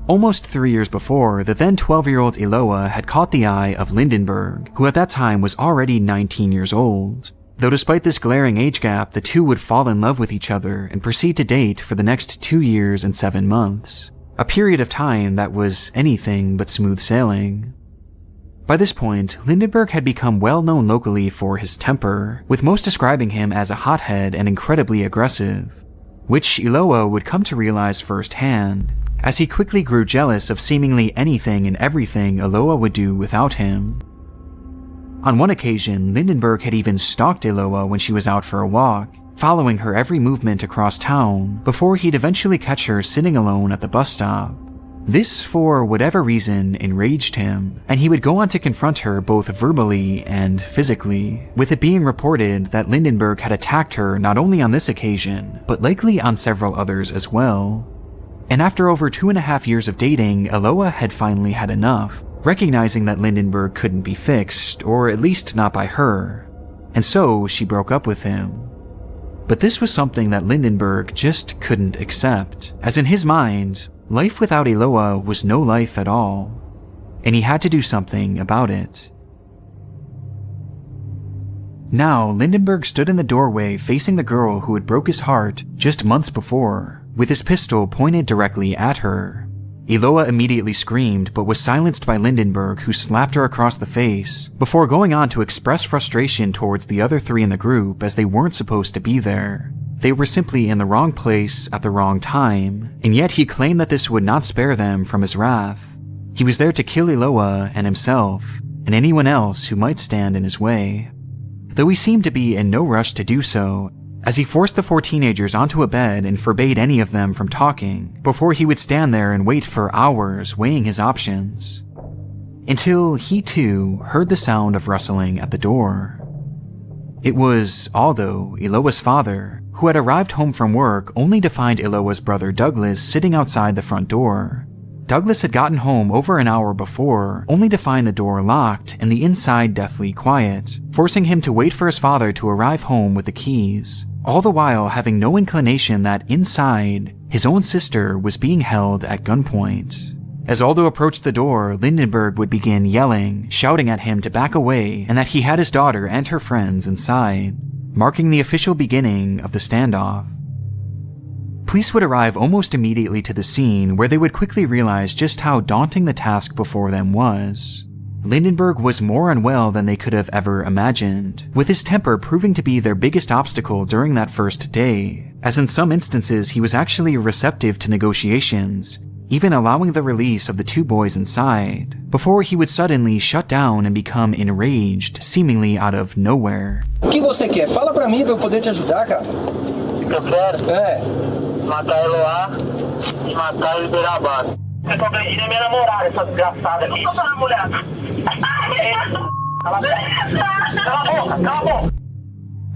Almost 3 years before, the then 12-year-old Eloa had caught the eye of Lindenberg, who at that time was already 19 years old. Though despite this glaring age gap, the two would fall in love with each other and proceed to date for the next 2 years and 7 months, a period of time that was anything but smooth sailing. By this point, Lindenberg had become well known locally for his temper, with most describing him as a hothead and incredibly aggressive, which Eloa would come to realize firsthand, as he quickly grew jealous of seemingly anything and everything Eloa would do without him. On one occasion, Lindenberg had even stalked Eloa when she was out for a walk, following her every movement across town, before he'd eventually catch her sitting alone at the bus stop. This, for whatever reason, enraged him, and he would go on to confront her both verbally and physically, with it being reported that Lindenberg had attacked her not only on this occasion, but likely on several others as well. And after over 2.5 years of dating, Eloa had finally had enough, recognizing that Lindenberg couldn't be fixed, or at least not by her, and so she broke up with him. But this was something that Lindenberg just couldn't accept, as in his mind, life without Eloa was no life at all, and he had to do something about it. Now, Lindenberg stood in the doorway facing the girl who had broke his heart just months before, with his pistol pointed directly at her. Eloa immediately screamed, but was silenced by Lindenberg, who slapped her across the face, before going on to express frustration towards the other 3 in the group as they weren't supposed to be there. They were simply in the wrong place at the wrong time, and yet he claimed that this would not spare them from his wrath. He was there to kill Eloa and himself, and anyone else who might stand in his way. Though he seemed to be in no rush to do so, as he forced the 4 teenagers onto a bed and forbade any of them from talking, before he would stand there and wait for hours weighing his options. Until he too heard the sound of rustling at the door. It was Aldo, Eloa's father, who had arrived home from work only to find Eloa's brother Douglas sitting outside the front door. Douglas had gotten home over an hour before, only to find the door locked and the inside deathly quiet, forcing him to wait for his father to arrive home with the keys, all the while having no inclination that inside, his own sister was being held at gunpoint. As Aldo approached the door, Lindenberg would begin yelling, shouting at him to back away and that he had his daughter and her friends inside, marking the official beginning of the standoff. Police would arrive almost immediately to the scene, where they would quickly realize just how daunting the task before them was. Lindenberg was more unwell than they could have ever imagined, with his temper proving to be their biggest obstacle during that first day, as in some instances he was actually receptive to negotiations, even allowing the release of the 2 boys inside, before he would suddenly shut down and become enraged, seemingly out of nowhere. O que você quer? Fala pra mim pra eu poder te ajudar, cara. O que eu quero? Matar Eloá e matar e liberar a base. Eu tô agredindo a minha namorada, essa desgraçada aqui. Eu sou sua namorada. Cala a boca.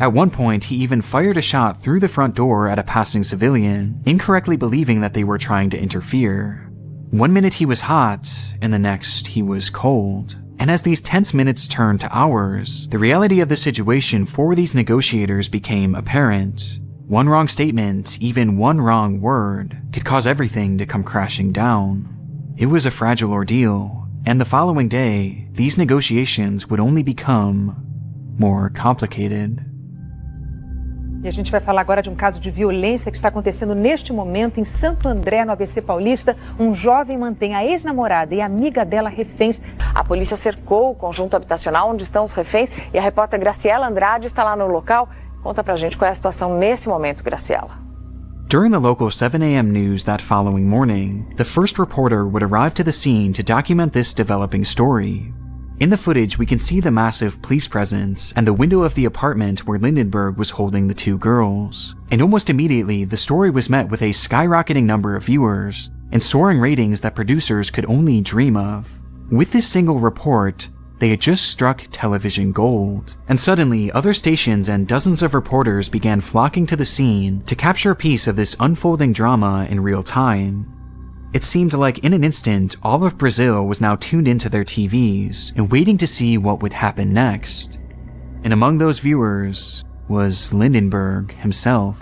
At one point, he even fired a shot through the front door at a passing civilian, incorrectly believing that they were trying to interfere. One minute he was hot, and the next he was cold. And as these tense minutes turned to hours, the reality of the situation for these negotiators became apparent. One wrong statement, even one wrong word, could cause everything to come crashing down. It was a fragile ordeal, and the following day, these negotiations would only become more complicated. E a gente vai falar agora de um caso de violência que está acontecendo neste momento em Santo André, no ABC Paulista. Um jovem mantém a ex-namorada e a amiga dela reféns. A polícia cercou o conjunto habitacional onde estão os reféns e a repórter Graciela Andrade está lá no local. Conta pra gente qual é a situação nesse momento, Graciela. During the local 7 a.m. news that following morning, the first reporter would arrive to the scene to document this developing story. In the footage, we can see the massive police presence and the window of the apartment where Lindenberg was holding the 2 girls. And almost immediately, the story was met with a skyrocketing number of viewers and soaring ratings that producers could only dream of. With this single report, they had just struck television gold, and suddenly other stations and dozens of reporters began flocking to the scene to capture a piece of this unfolding drama in real time. It seemed like in an instant, all of Brazil was now tuned into their TVs and waiting to see what would happen next. And among those viewers was Lindenberg himself.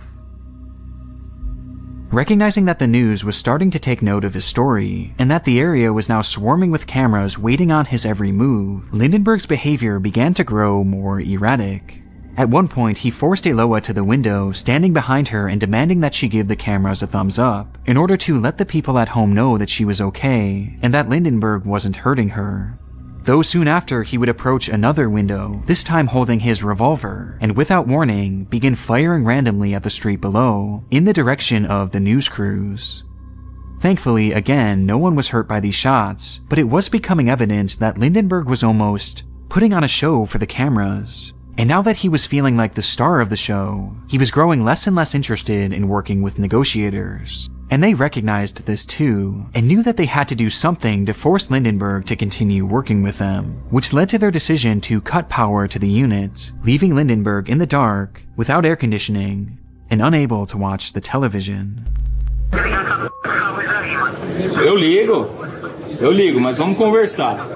Recognizing that the news was starting to take note of his story, and that the area was now swarming with cameras waiting on his every move, Lindenberg's behavior began to grow more erratic. At one point, he forced Eloa to the window, standing behind her and demanding that she give the cameras a thumbs up, in order to let the people at home know that she was okay, and that Lindenberg wasn't hurting her. Though soon after, he would approach another window, this time holding his revolver, and without warning, begin firing randomly at the street below, in the direction of the news crews. Thankfully, again, no one was hurt by these shots, but it was becoming evident that Lindenberg was almost putting on a show for the cameras. And now that he was feeling like the star of the show, he was growing less and less interested in working with negotiators, and they recognized this too, and knew that they had to do something to force Lindenberg to continue working with them, which led to their decision to cut power to the unit, leaving Lindenberg in the dark, without air conditioning, and unable to watch the television. Eu ligo, mas vamos conversar.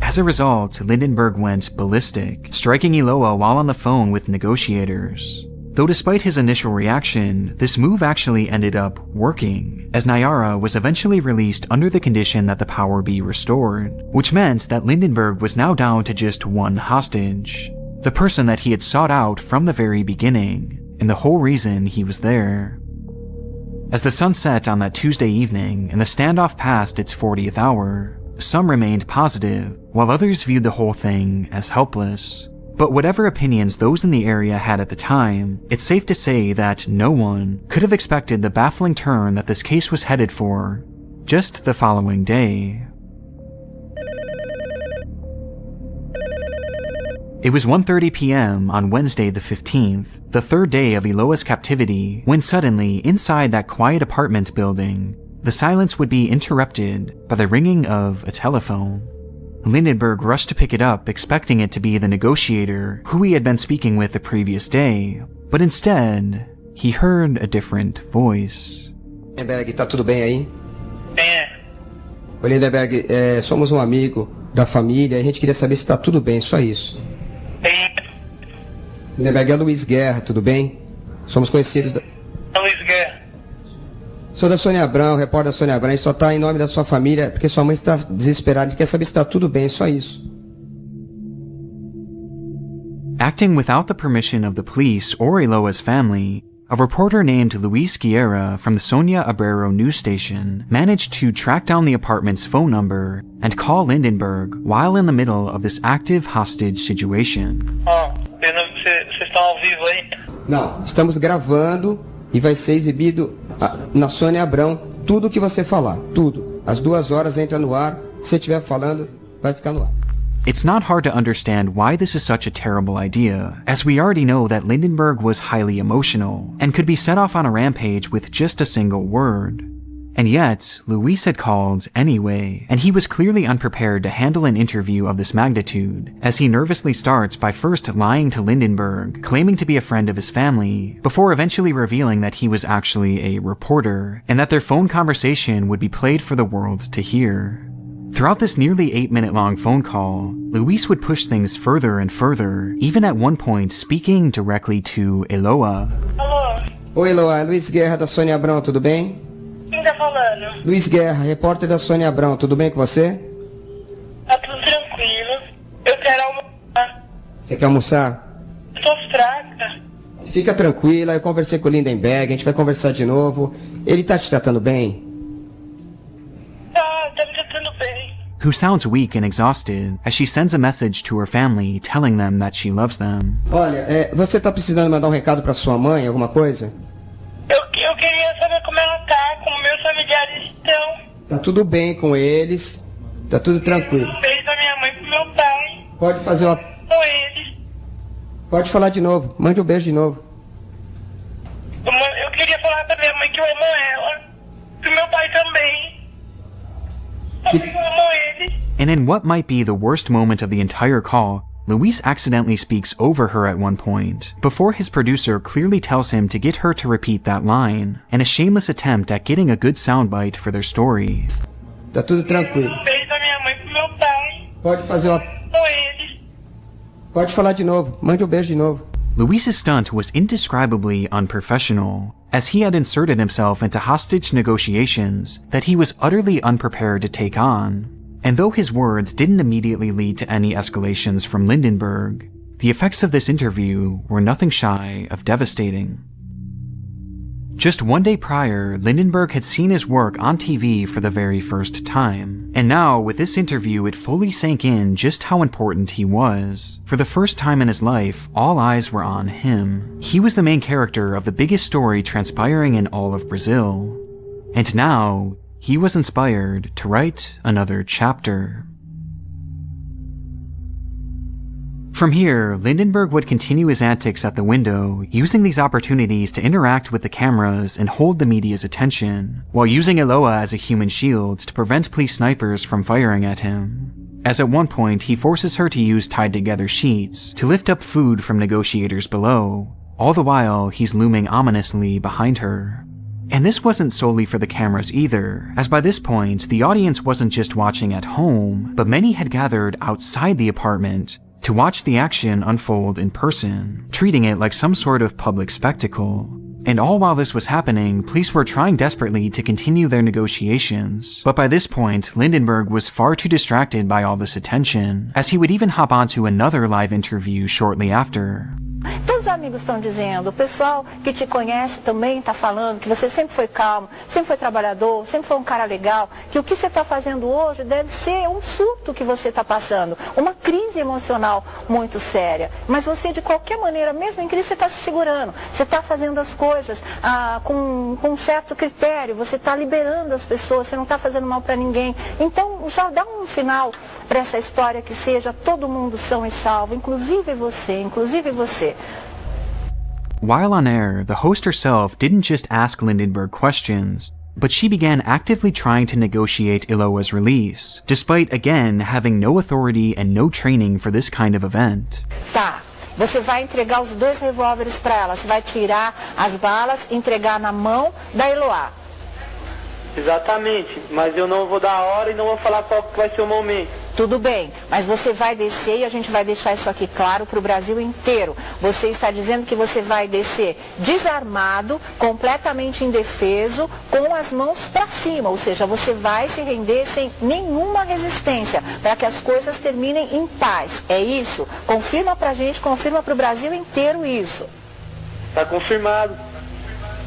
As a result, Lindenberg went ballistic, striking Eloa while on the phone with negotiators. Though despite his initial reaction, this move actually ended up working, as Nayara was eventually released under the condition that the power be restored, which meant that Lindenberg was now down to just one hostage, the person that he had sought out from the very beginning, and the whole reason he was there. As the sun set on that Tuesday evening and the standoff passed its 40th hour, some remained positive, while others viewed the whole thing as helpless. But whatever opinions those in the area had at the time, it's safe to say that no one could have expected the baffling turn that this case was headed for just the following day. It was 1:30 p.m. on Wednesday the 15th, the third day of Eloa's captivity, when suddenly, inside that quiet apartment building, the silence would be interrupted by the ringing of a telephone. Lindenberg rushed to pick it up, expecting it to be the negotiator who he had been speaking with the previous day, but instead, he heard a different voice. Lindenberg, tá tudo bem aí? Oi, Lindenberg, somos amigo da família, a gente queria saber se tá tudo bem, só isso. Lindenberg, é Luiz Guerra, tudo bem? Somos conhecidos da... Luiz Guerra. Sou da Sônia Abrão, repórter da Sônia Abrão, a gente só tá em nome da sua família, porque sua mãe está desesperada, a gente quer saber se tá tudo bem, só isso. Acting without the permission of the police or Eloa's family, a reporter named Luis Guerra from the Sonia Abrero news station managed to track down the apartment's phone number and call Lindenberg while in the middle of this active hostage situation. Vocês estão ao vivo aí? Não, estamos gravando e vai ser exibido na Sônia Abrão tudo o que você falar, tudo. Às 2 horas entra no ar, se você estiver falando, vai ficar no ar. It's not hard to understand why this is such a terrible idea, as we already know that Lindenberg was highly emotional and could be set off on a rampage with just a single word. And yet, Luis had called anyway, and he was clearly unprepared to handle an interview of this magnitude, as he nervously starts by first lying to Lindenberg, claiming to be a friend of his family, before eventually revealing that he was actually a reporter, and that their phone conversation would be played for the world to hear. Throughout this nearly 8-minute-long phone call, Luis would push things further and further, even at one point speaking directly to Eloa. Alô? Oi, Eloa, é Luiz Guerra da Sônia Abrão, tudo bem? Quem tá falando? Luiz Guerra, repórter da Sônia Abrão, tudo bem com você? Tá tudo tranquilo. Eu quero almoçar. Você quer almoçar? Eu tô fraca. Fica tranquila, eu conversei com o Lindenberg, a gente vai conversar de novo. Ele tá te tratando bem? Tá me tratando bem. Who sounds weak and exhausted as she sends a message to her family telling them that she loves them. Olha, você tá precisando mandar um recado pra sua mãe, alguma coisa? Eu queria saber como ela tá, como meus familiares estão. Tá tudo bem com eles, tá tudo tranquilo. Um beijo da minha mãe pro meu pai. Pode fazer uma... Com eles. Pode falar de novo, mande um beijo de novo. Eu queria falar pra minha mãe que eu amo ela. Pro meu pai também. And in what might be the worst moment of the entire call, Luis accidentally speaks over her at one point, before his producer clearly tells him to get her to repeat that line, in a shameless attempt at getting a good soundbite for their story. Tá tudo tranquilo. Beijo da minha mãe pro meu pai. Pode fazer uma... Com eles. Pode falar de novo, mande um beijo de novo. Luis's stunt was indescribably unprofessional, as he had inserted himself into hostage negotiations that he was utterly unprepared to take on. And though his words didn't immediately lead to any escalations from Lindenberg, the effects of this interview were nothing shy of devastating. Just one day prior, Lindenberg had seen his work on TV for the very first time, and now with this interview it fully sank in just how important he was. For the first time in his life, all eyes were on him. He was the main character of the biggest story transpiring in all of Brazil. And now, he was inspired to write another chapter. From here, Lindenberg would continue his antics at the window, using these opportunities to interact with the cameras and hold the media's attention, while using Eloa as a human shield to prevent police snipers from firing at him. As at one point, he forces her to use tied-together sheets to lift up food from negotiators below. All the while, he's looming ominously behind her. And this wasn't solely for the cameras either, as by this point, the audience wasn't just watching at home, but many had gathered outside the apartment to watch the action unfold in person, treating it like some sort of public spectacle. And all while this was happening, police were trying desperately to continue their negotiations, but by this point, Lindenberg was far too distracted by all this attention, as he would even hop onto another live interview shortly after. Todos os amigos estão dizendo, o pessoal que te conhece também está falando que você sempre foi calmo, sempre foi trabalhador, sempre foi um cara legal, que o que você está fazendo hoje deve ser um surto que você está passando, uma crise emocional muito séria. Mas você, de qualquer maneira, mesmo em crise, você está se segurando, você está fazendo as coisas com um certo critério, você está liberando as pessoas, você não está fazendo mal para ninguém. Então, já dá um final para essa história que seja todo mundo são e salvo, inclusive você, inclusive você. While on air, the host herself didn't just ask Lindenberg questions, but she began actively trying to negotiate Eloa's release, despite again having no authority and no training for this kind of event. Tá, você vai entregar os 2 revólveres para ela, você vai tirar as balas e entregar na mão da Eloá. Exatamente, mas eu não vou dar a hora e não vou falar qual que vai ser o momento. Tudo bem, mas você vai descer e a gente vai deixar isso aqui claro para o Brasil inteiro. Você está dizendo que você vai descer desarmado, completamente indefeso, com as mãos para cima, ou seja, você vai se render sem nenhuma resistência, para que as coisas terminem em paz. É isso? Confirma pra gente, confirma para o Brasil inteiro isso. Tá confirmado.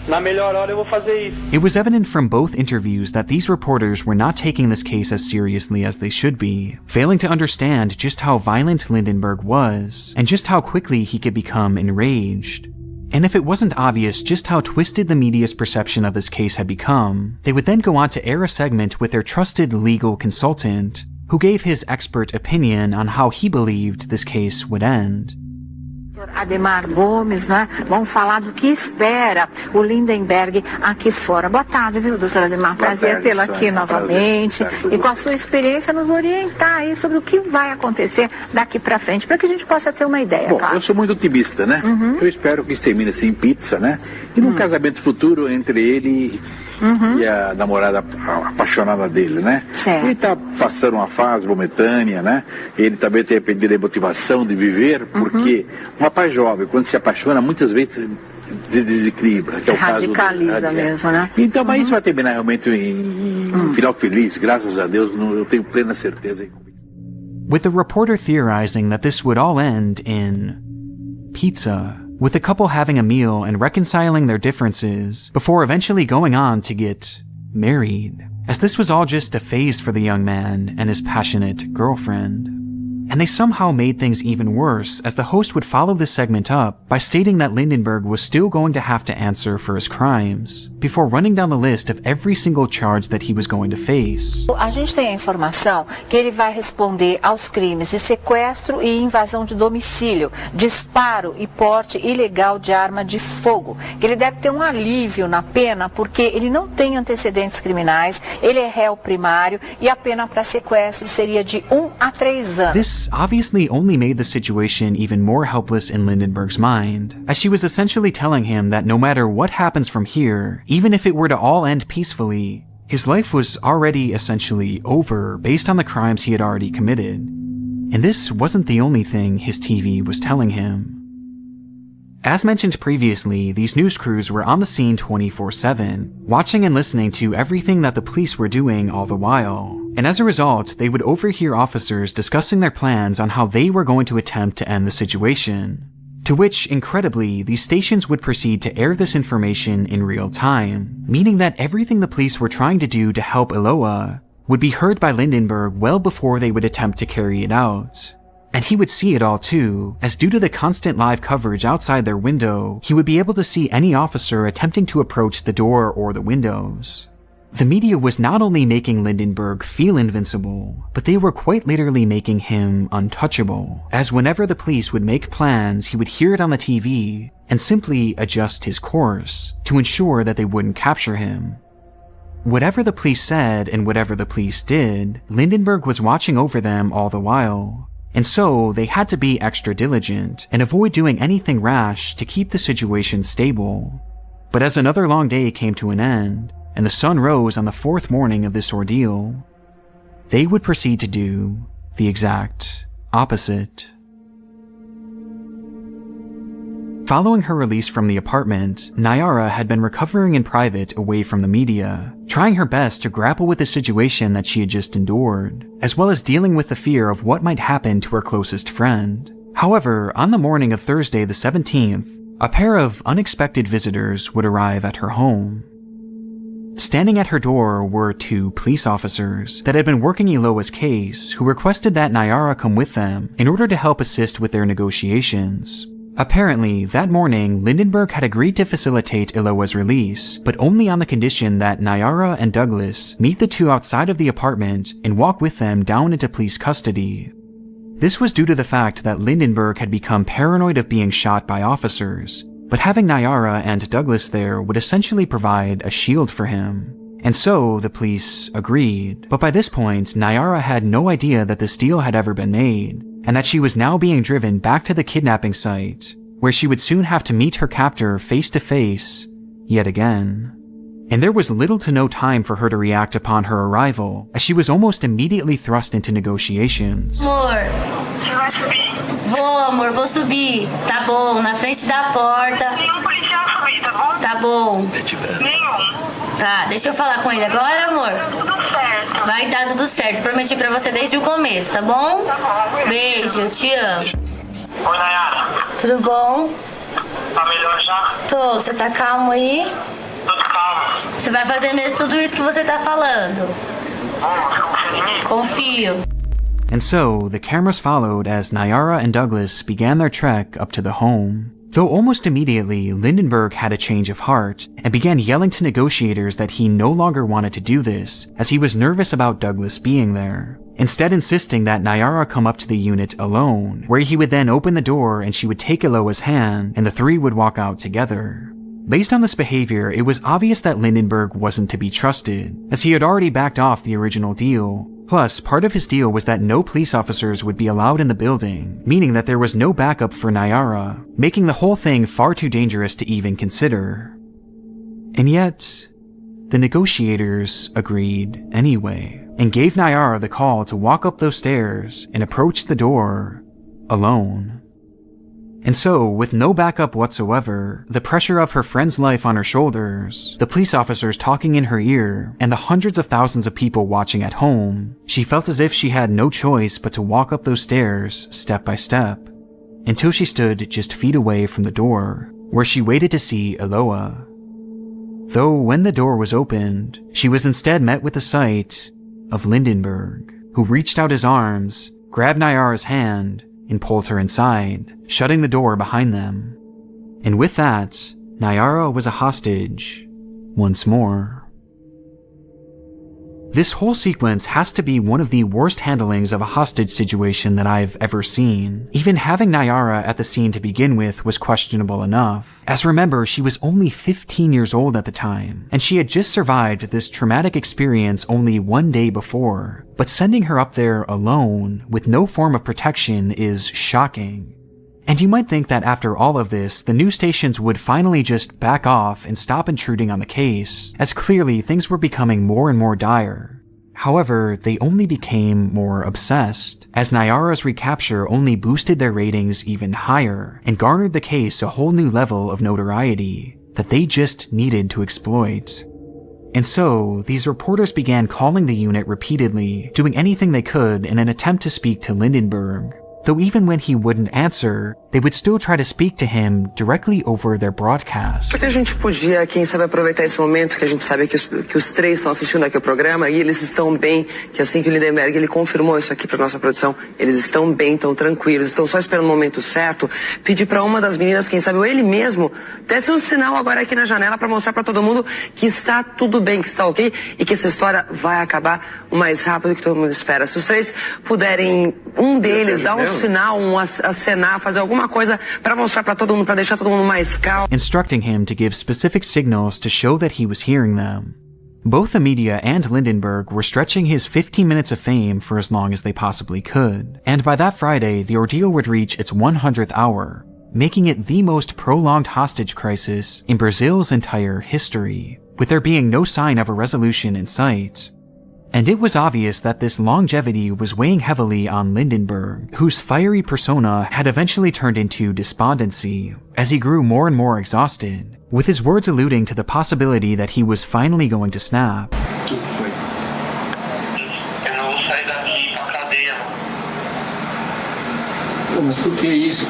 Na melhor hora eu vou fazer isso. It was evident from both interviews that these reporters were not taking this case as seriously as they should be, failing to understand just how violent Lindenberg was, and just how quickly he could become enraged. And if it wasn't obvious just how twisted the media's perception of this case had become, they would then go on to air a segment with their trusted legal consultant, who gave his expert opinion on how he believed this case would end. Ademar Gomes, né? Vamos falar do que espera o Lindenberg aqui fora. Boa tarde, viu, doutora Ademar? Prazer tê-la aqui novamente. E com a sua experiência nos orientar aí sobre o que vai acontecer daqui pra frente, para que a gente possa ter uma ideia. Bom, claro. Eu sou muito otimista, né? Eu espero que isso termine assim em pizza, né? E num casamento futuro entre ele e a namorada apaixonada dele, né? Certo. Ele está passando uma fase momentânea, né? Ele também tem perdido a motivação de viver, porque um rapaz jovem, quando se apaixona, muitas vezes se desequilibra, que é o radicaliza caso do... mesmo, né? Então, mas isso vai terminar realmente em um final feliz, graças a Deus, eu tenho plena certeza. With the reporter theorizing that this would all end in pizza, with the couple having a meal and reconciling their differences before eventually going on to get married, as this was all just a phase for the young man and his passionate girlfriend. And they somehow made things even worse, as the host would follow this segment up by stating that Lindenberg was still going to have to answer for his crimes, before running down the list of every single charge that he was going to face. A gente tem a informação que ele vai responder aos crimes de sequestro e invasão de domicílio, disparo e porte ilegal de arma de fogo. Que ele deve ter um alívio na pena porque ele não tem antecedentes criminais, ele é réu primário e a pena para sequestro seria de 1 a 3 anos. This obviously only made the situation even more helpless in Lindenberg's mind, as she was essentially telling him that no matter what happens from here, even if it were to all end peacefully, his life was already essentially over based on the crimes he had already committed. And this wasn't the only thing his TV was telling him. As mentioned previously, these news crews were on the scene 24/7, watching and listening to everything that the police were doing all the while. And as a result, they would overhear officers discussing their plans on how they were going to attempt to end the situation. To which, incredibly, these stations would proceed to air this information in real time, meaning that everything the police were trying to do to help Eloa would be heard by Lindenberg well before they would attempt to carry it out. And he would see it all too, as due to the constant live coverage outside their window, he would be able to see any officer attempting to approach the door or the windows. The media was not only making Lindenberg feel invincible, but they were quite literally making him untouchable, as whenever the police would make plans, he would hear it on the TV and simply adjust his course to ensure that they wouldn't capture him. Whatever the police said and whatever the police did, Lindenberg was watching over them all the while, and so they had to be extra diligent and avoid doing anything rash to keep the situation stable. But as another long day came to an end, and the sun rose on the 4th morning of this ordeal, they would proceed to do the exact opposite. Following her release from the apartment, Nyara had been recovering in private away from the media, trying her best to grapple with the situation that she had just endured, as well as dealing with the fear of what might happen to her closest friend. However, on the morning of Thursday the 17th, a pair of unexpected visitors would arrive at her home. Standing at her door were 2 police officers that had been working Eloa's case who requested that Nyara come with them in order to help assist with their negotiations. Apparently, that morning, Lindenberg had agreed to facilitate Eloa's release, but only on the condition that Nyara and Douglas meet the 2 outside of the apartment and walk with them down into police custody. This was due to the fact that Lindenberg had become paranoid of being shot by officers, but having Nyara and Douglas there would essentially provide a shield for him. And so the police agreed, but by this point, Nyara had no idea that this deal had ever been made, and that she was now being driven back to the kidnapping site, where she would soon have to meet her captor face to face yet again. And there was little to no time for her to react upon her arrival, as she was almost immediately thrust into negotiations. Amor, você vai subir? Vou, amor, vou subir. Tá bom, na frente da porta. Tem policial subir, tá bom? Tá bom. Nenhum. Tá, deixa eu falar com ele agora, amor? Tudo certo. Vai dar tudo certo, prometi pra você desde o começo, tá bom? Tá bom. Beijo, te amo. Oi, Nayara. Tudo bom? Tá melhor já? Tô, você tá calmo aí? Tudo calmo. Você vai fazer mesmo tudo isso que você tá falando? Você confia em mim? Confio. And so, the cameras followed as Nyara and Douglas began their trek up to the home. Though almost immediately, Lindenberg had a change of heart and began yelling to negotiators that he no longer wanted to do this, as he was nervous about Douglas being there, instead insisting that Nyara come up to the unit alone, where he would then open the door and she would take Eloa's hand and the 3 would walk out together. Based on this behavior, it was obvious that Lindenberg wasn't to be trusted, as he had already backed off the original deal. Plus, part of his deal was that no police officers would be allowed in the building, meaning that there was no backup for Nyara, making the whole thing far too dangerous to even consider. And yet, the negotiators agreed anyway, and gave Nyara the call to walk up those stairs and approach the door alone. And so, with no backup whatsoever, the pressure of her friend's life on her shoulders, the police officers talking in her ear, and the hundreds of thousands of people watching at home, she felt as if she had no choice but to walk up those stairs step by step, until she stood just feet away from the door, where she waited to see Eloa. Though when the door was opened, she was instead met with the sight of Lindenberg, who reached out his arms, grabbed Nyara's hand, and pulled her inside, shutting the door behind them. And with that, Nyara was a hostage once more. This whole sequence has to be one of the worst handlings of a hostage situation that I've ever seen. Even having Nyara at the scene to begin with was questionable enough, as remember, she was only 15 years old at the time, and she had just survived this traumatic experience only 1 day before. But sending her up there alone, with no form of protection, is shocking. And you might think that after all of this, the news stations would finally just back off and stop intruding on the case, as clearly things were becoming more and more dire. However, they only became more obsessed, as Nyara's recapture only boosted their ratings even higher, and garnered the case a whole new level of notoriety that they just needed to exploit. And so, these reporters began calling the unit repeatedly, doing anything they could in an attempt to speak to Lindenberg, though even when he wouldn't answer, they would still try to speak to him directly over their broadcast. Porque a gente podia, quem sabe, aproveitar esse momento que a gente sabe que os três estão assistindo aqui o programa e eles estão bem, que assim que o Lindenberg ele confirmou isso aqui para nossa produção, eles estão bem, estão tranquilos, estão só esperando o momento certo, pedir para uma das meninas, quem sabe, ou ele mesmo, desse um sinal agora aqui na janela para mostrar para todo mundo que está tudo bem, que está ok e que essa história vai acabar o mais rápido que todo mundo espera. Se os três puderem, um deles dar um sinal, acenar, fazer alguma coisa para mostrar para todo mundo, para deixar todo mundo mais calmo. Instructing him to give specific signals to show that he was hearing them. Both the media and Lindenberg were stretching his 15 minutes of fame for as long as they possibly could, and by that Friday, the ordeal would reach its 100th hour, making it the most prolonged hostage crisis in Brazil's entire history, with there being no sign of a resolution in sight. And it was obvious that this longevity was weighing heavily on Lindenberg, whose fiery persona had eventually turned into despondency as he grew more and more exhausted, with his words alluding to the possibility that he was finally going to snap. Mas por que isso?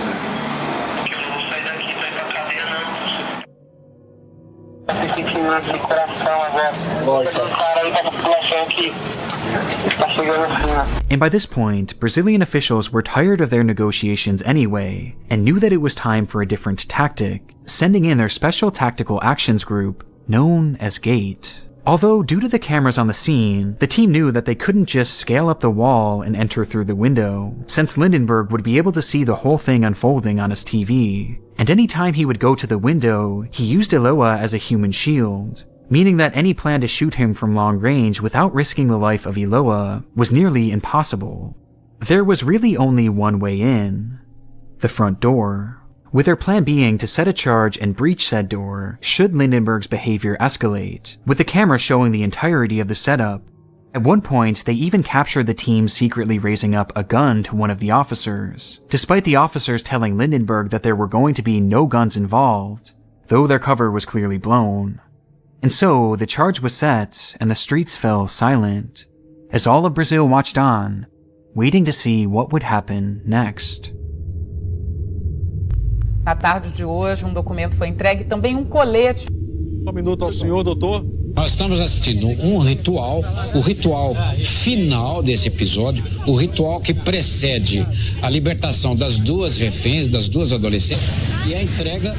And by this point, Brazilian officials were tired of their negotiations anyway, and knew that it was time for a different tactic, sending in their Special Tactical Actions Group, known as GATE. Although, due to the cameras on the scene, the team knew that they couldn't just scale up the wall and enter through the window, since Lindenberg would be able to see the whole thing unfolding on his TV. And any time he would go to the window, he used Eloa as a human shield, meaning that any plan to shoot him from long range without risking the life of Eloa was nearly impossible. There was really only one way in: the front door, with their plan being to set a charge and breach said door should Lindenberg's behavior escalate, with the camera showing the entirety of the setup. At one point, they even captured the team secretly raising up a gun to one of the officers, despite the officers telling Lindenberg that there were going to be no guns involved, though their cover was clearly blown. And so, the charge was set, and the streets fell silent, as all of Brazil watched on, waiting to see what would happen next. Na tarde de hoje, documento foi entregue, também colete. Minuto ao senhor, doutor. Nós estamos assistindo um ritual, o ritual final desse episódio, o ritual que precede a libertação das duas reféns, das duas adolescentes, e a entrega,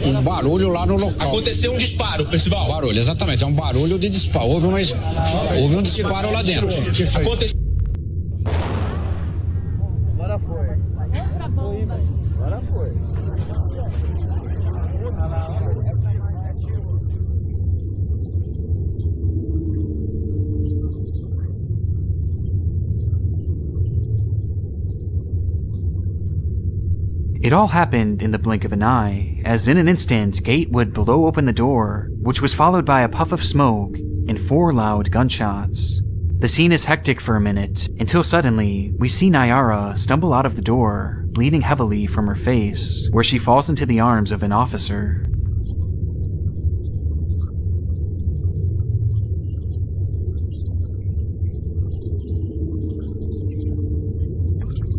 um barulho lá no local. Aconteceu um disparo, Percival. Barulho, exatamente, é um barulho de disparo. Houve um disparo lá dentro. Aconteceu. Agora foi. Agora foi. It all happened in the blink of an eye, as in an instant, Gate would blow open the door, which was followed by a puff of smoke and 4 loud gunshots. The scene is hectic for a minute, until suddenly, we see Nayara stumble out of the door, bleeding heavily from her face, where she falls into the arms of an officer.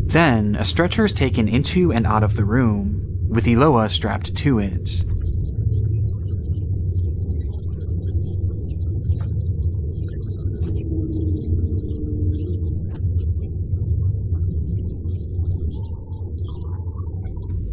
Then, a stretcher is taken into and out of the room, with Eloa strapped to it.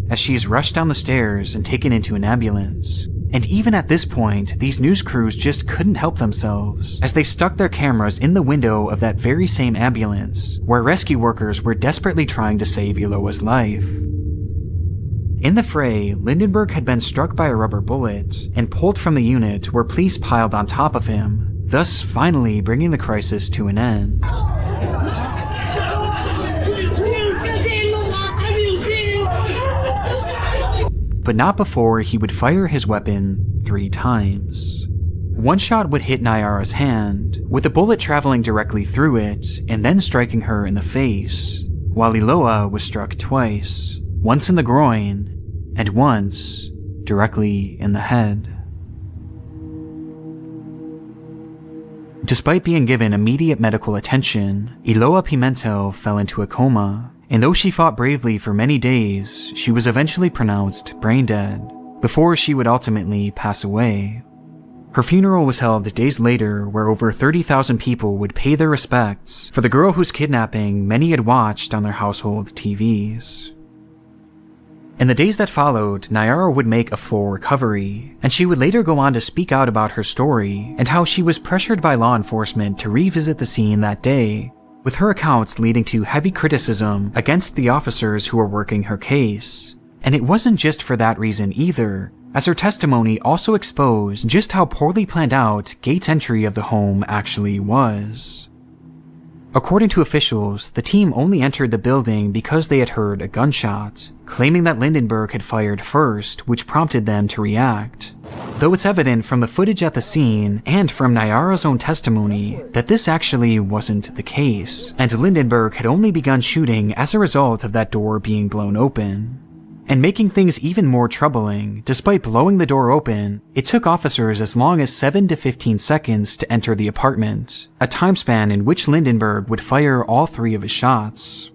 As she is rushed down the stairs and taken into an ambulance. And even at this point, these news crews just couldn't help themselves, as they stuck their cameras in the window of that very same ambulance, where rescue workers were desperately trying to save Eloa's life. In the fray, Lindenberg had been struck by a rubber bullet and pulled from the unit where police piled on top of him, thus finally bringing the crisis to an end. But not before he would fire his weapon 3 times. One shot would hit Nayara's hand, with the bullet traveling directly through it and then striking her in the face, while Eloa was struck twice, once in the groin and once directly in the head. Despite being given immediate medical attention, Eloa Pimentel fell into a coma, and though she fought bravely for many days, she was eventually pronounced brain dead, before she would ultimately pass away. Her funeral was held days later, where over 30,000 people would pay their respects for the girl whose kidnapping many had watched on their household TVs. In the days that followed, Nyara would make a full recovery, and she would later go on to speak out about her story and how she was pressured by law enforcement to revisit the scene that day, with her accounts leading to heavy criticism against the officers who were working her case. And it wasn't just for that reason either, as her testimony also exposed just how poorly planned out Gates' entry of the home actually was. According to officials, the team only entered the building because they had heard a gunshot, claiming that Lindenberg had fired first, which prompted them to react. Though it's evident from the footage at the scene and from Nyara's own testimony that this actually wasn't the case, and Lindenberg had only begun shooting as a result of that door being blown open. And making things even more troubling, despite blowing the door open, it took officers as long as 7 to 15 seconds to enter the apartment, a time span in which Lindenberg would fire all 3 of his shots.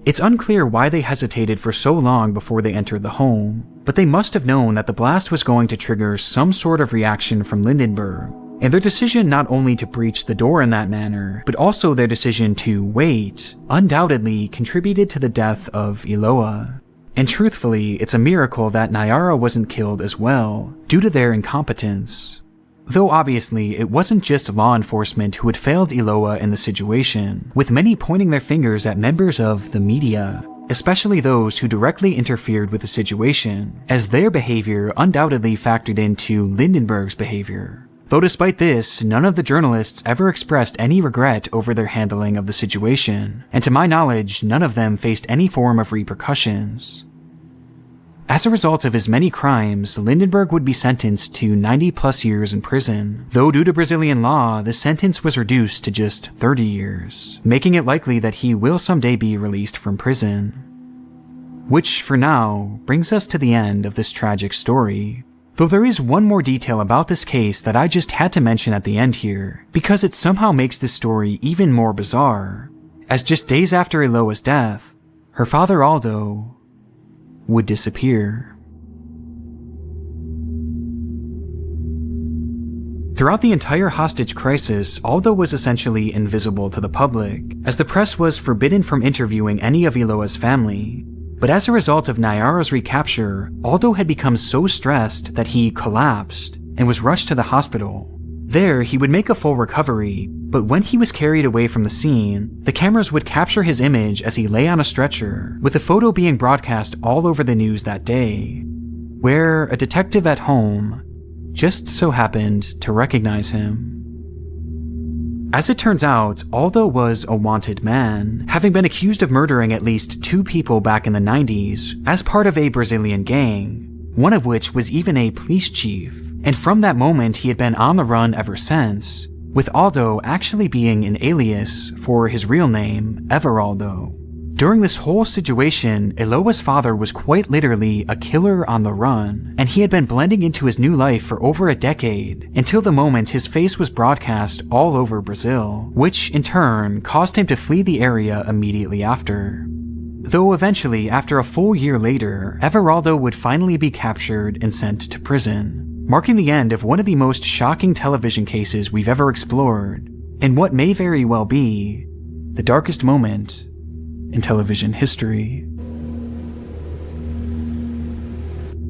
It's unclear why they hesitated for so long before they entered the home, but they must have known that the blast was going to trigger some sort of reaction from Lindenberg, and their decision not only to breach the door in that manner, but also their decision to wait, undoubtedly contributed to the death of Eloa. And truthfully, it's a miracle that Nyara wasn't killed as well, due to their incompetence. Though obviously, it wasn't just law enforcement who had failed Eloa in the situation, with many pointing their fingers at members of the media, especially those who directly interfered with the situation, as their behavior undoubtedly factored into Lindenberg's behavior. Though despite this, none of the journalists ever expressed any regret over their handling of the situation, and to my knowledge, none of them faced any form of repercussions. As a result of his many crimes, Lindenberg would be sentenced to 90+ years in prison, though due to Brazilian law, the sentence was reduced to just 30 years, making it likely that he will someday be released from prison. Which, for now, brings us to the end of this tragic story. Though there is one more detail about this case that I just had to mention at the end here, because it somehow makes this story even more bizarre, as just days after Eloa's death, her father Aldo would disappear. Throughout the entire hostage crisis, Aldo was essentially invisible to the public, as the press was forbidden from interviewing any of Eloa's family. But as a result of Nyara's recapture, Aldo had become so stressed that he collapsed and was rushed to the hospital. There, he would make a full recovery, but when he was carried away from the scene, the cameras would capture his image as he lay on a stretcher, with the photo being broadcast all over the news that day, where a detective at home just so happened to recognize him. As it turns out, Aldo was a wanted man, having been accused of murdering at least 2 people back in the 90s as part of a Brazilian gang, one of which was even a police chief, and from that moment he had been on the run ever since, with Aldo actually being an alias for his real name, Everaldo. During this whole situation, Eloa's father was quite literally a killer on the run, and he had been blending into his new life for over a decade, until the moment his face was broadcast all over Brazil, which in turn caused him to flee the area immediately after. Though eventually, after a full year later, Everaldo would finally be captured and sent to prison, marking the end of one of the most shocking television cases we've ever explored, and what may very well be the darkest moment in television history.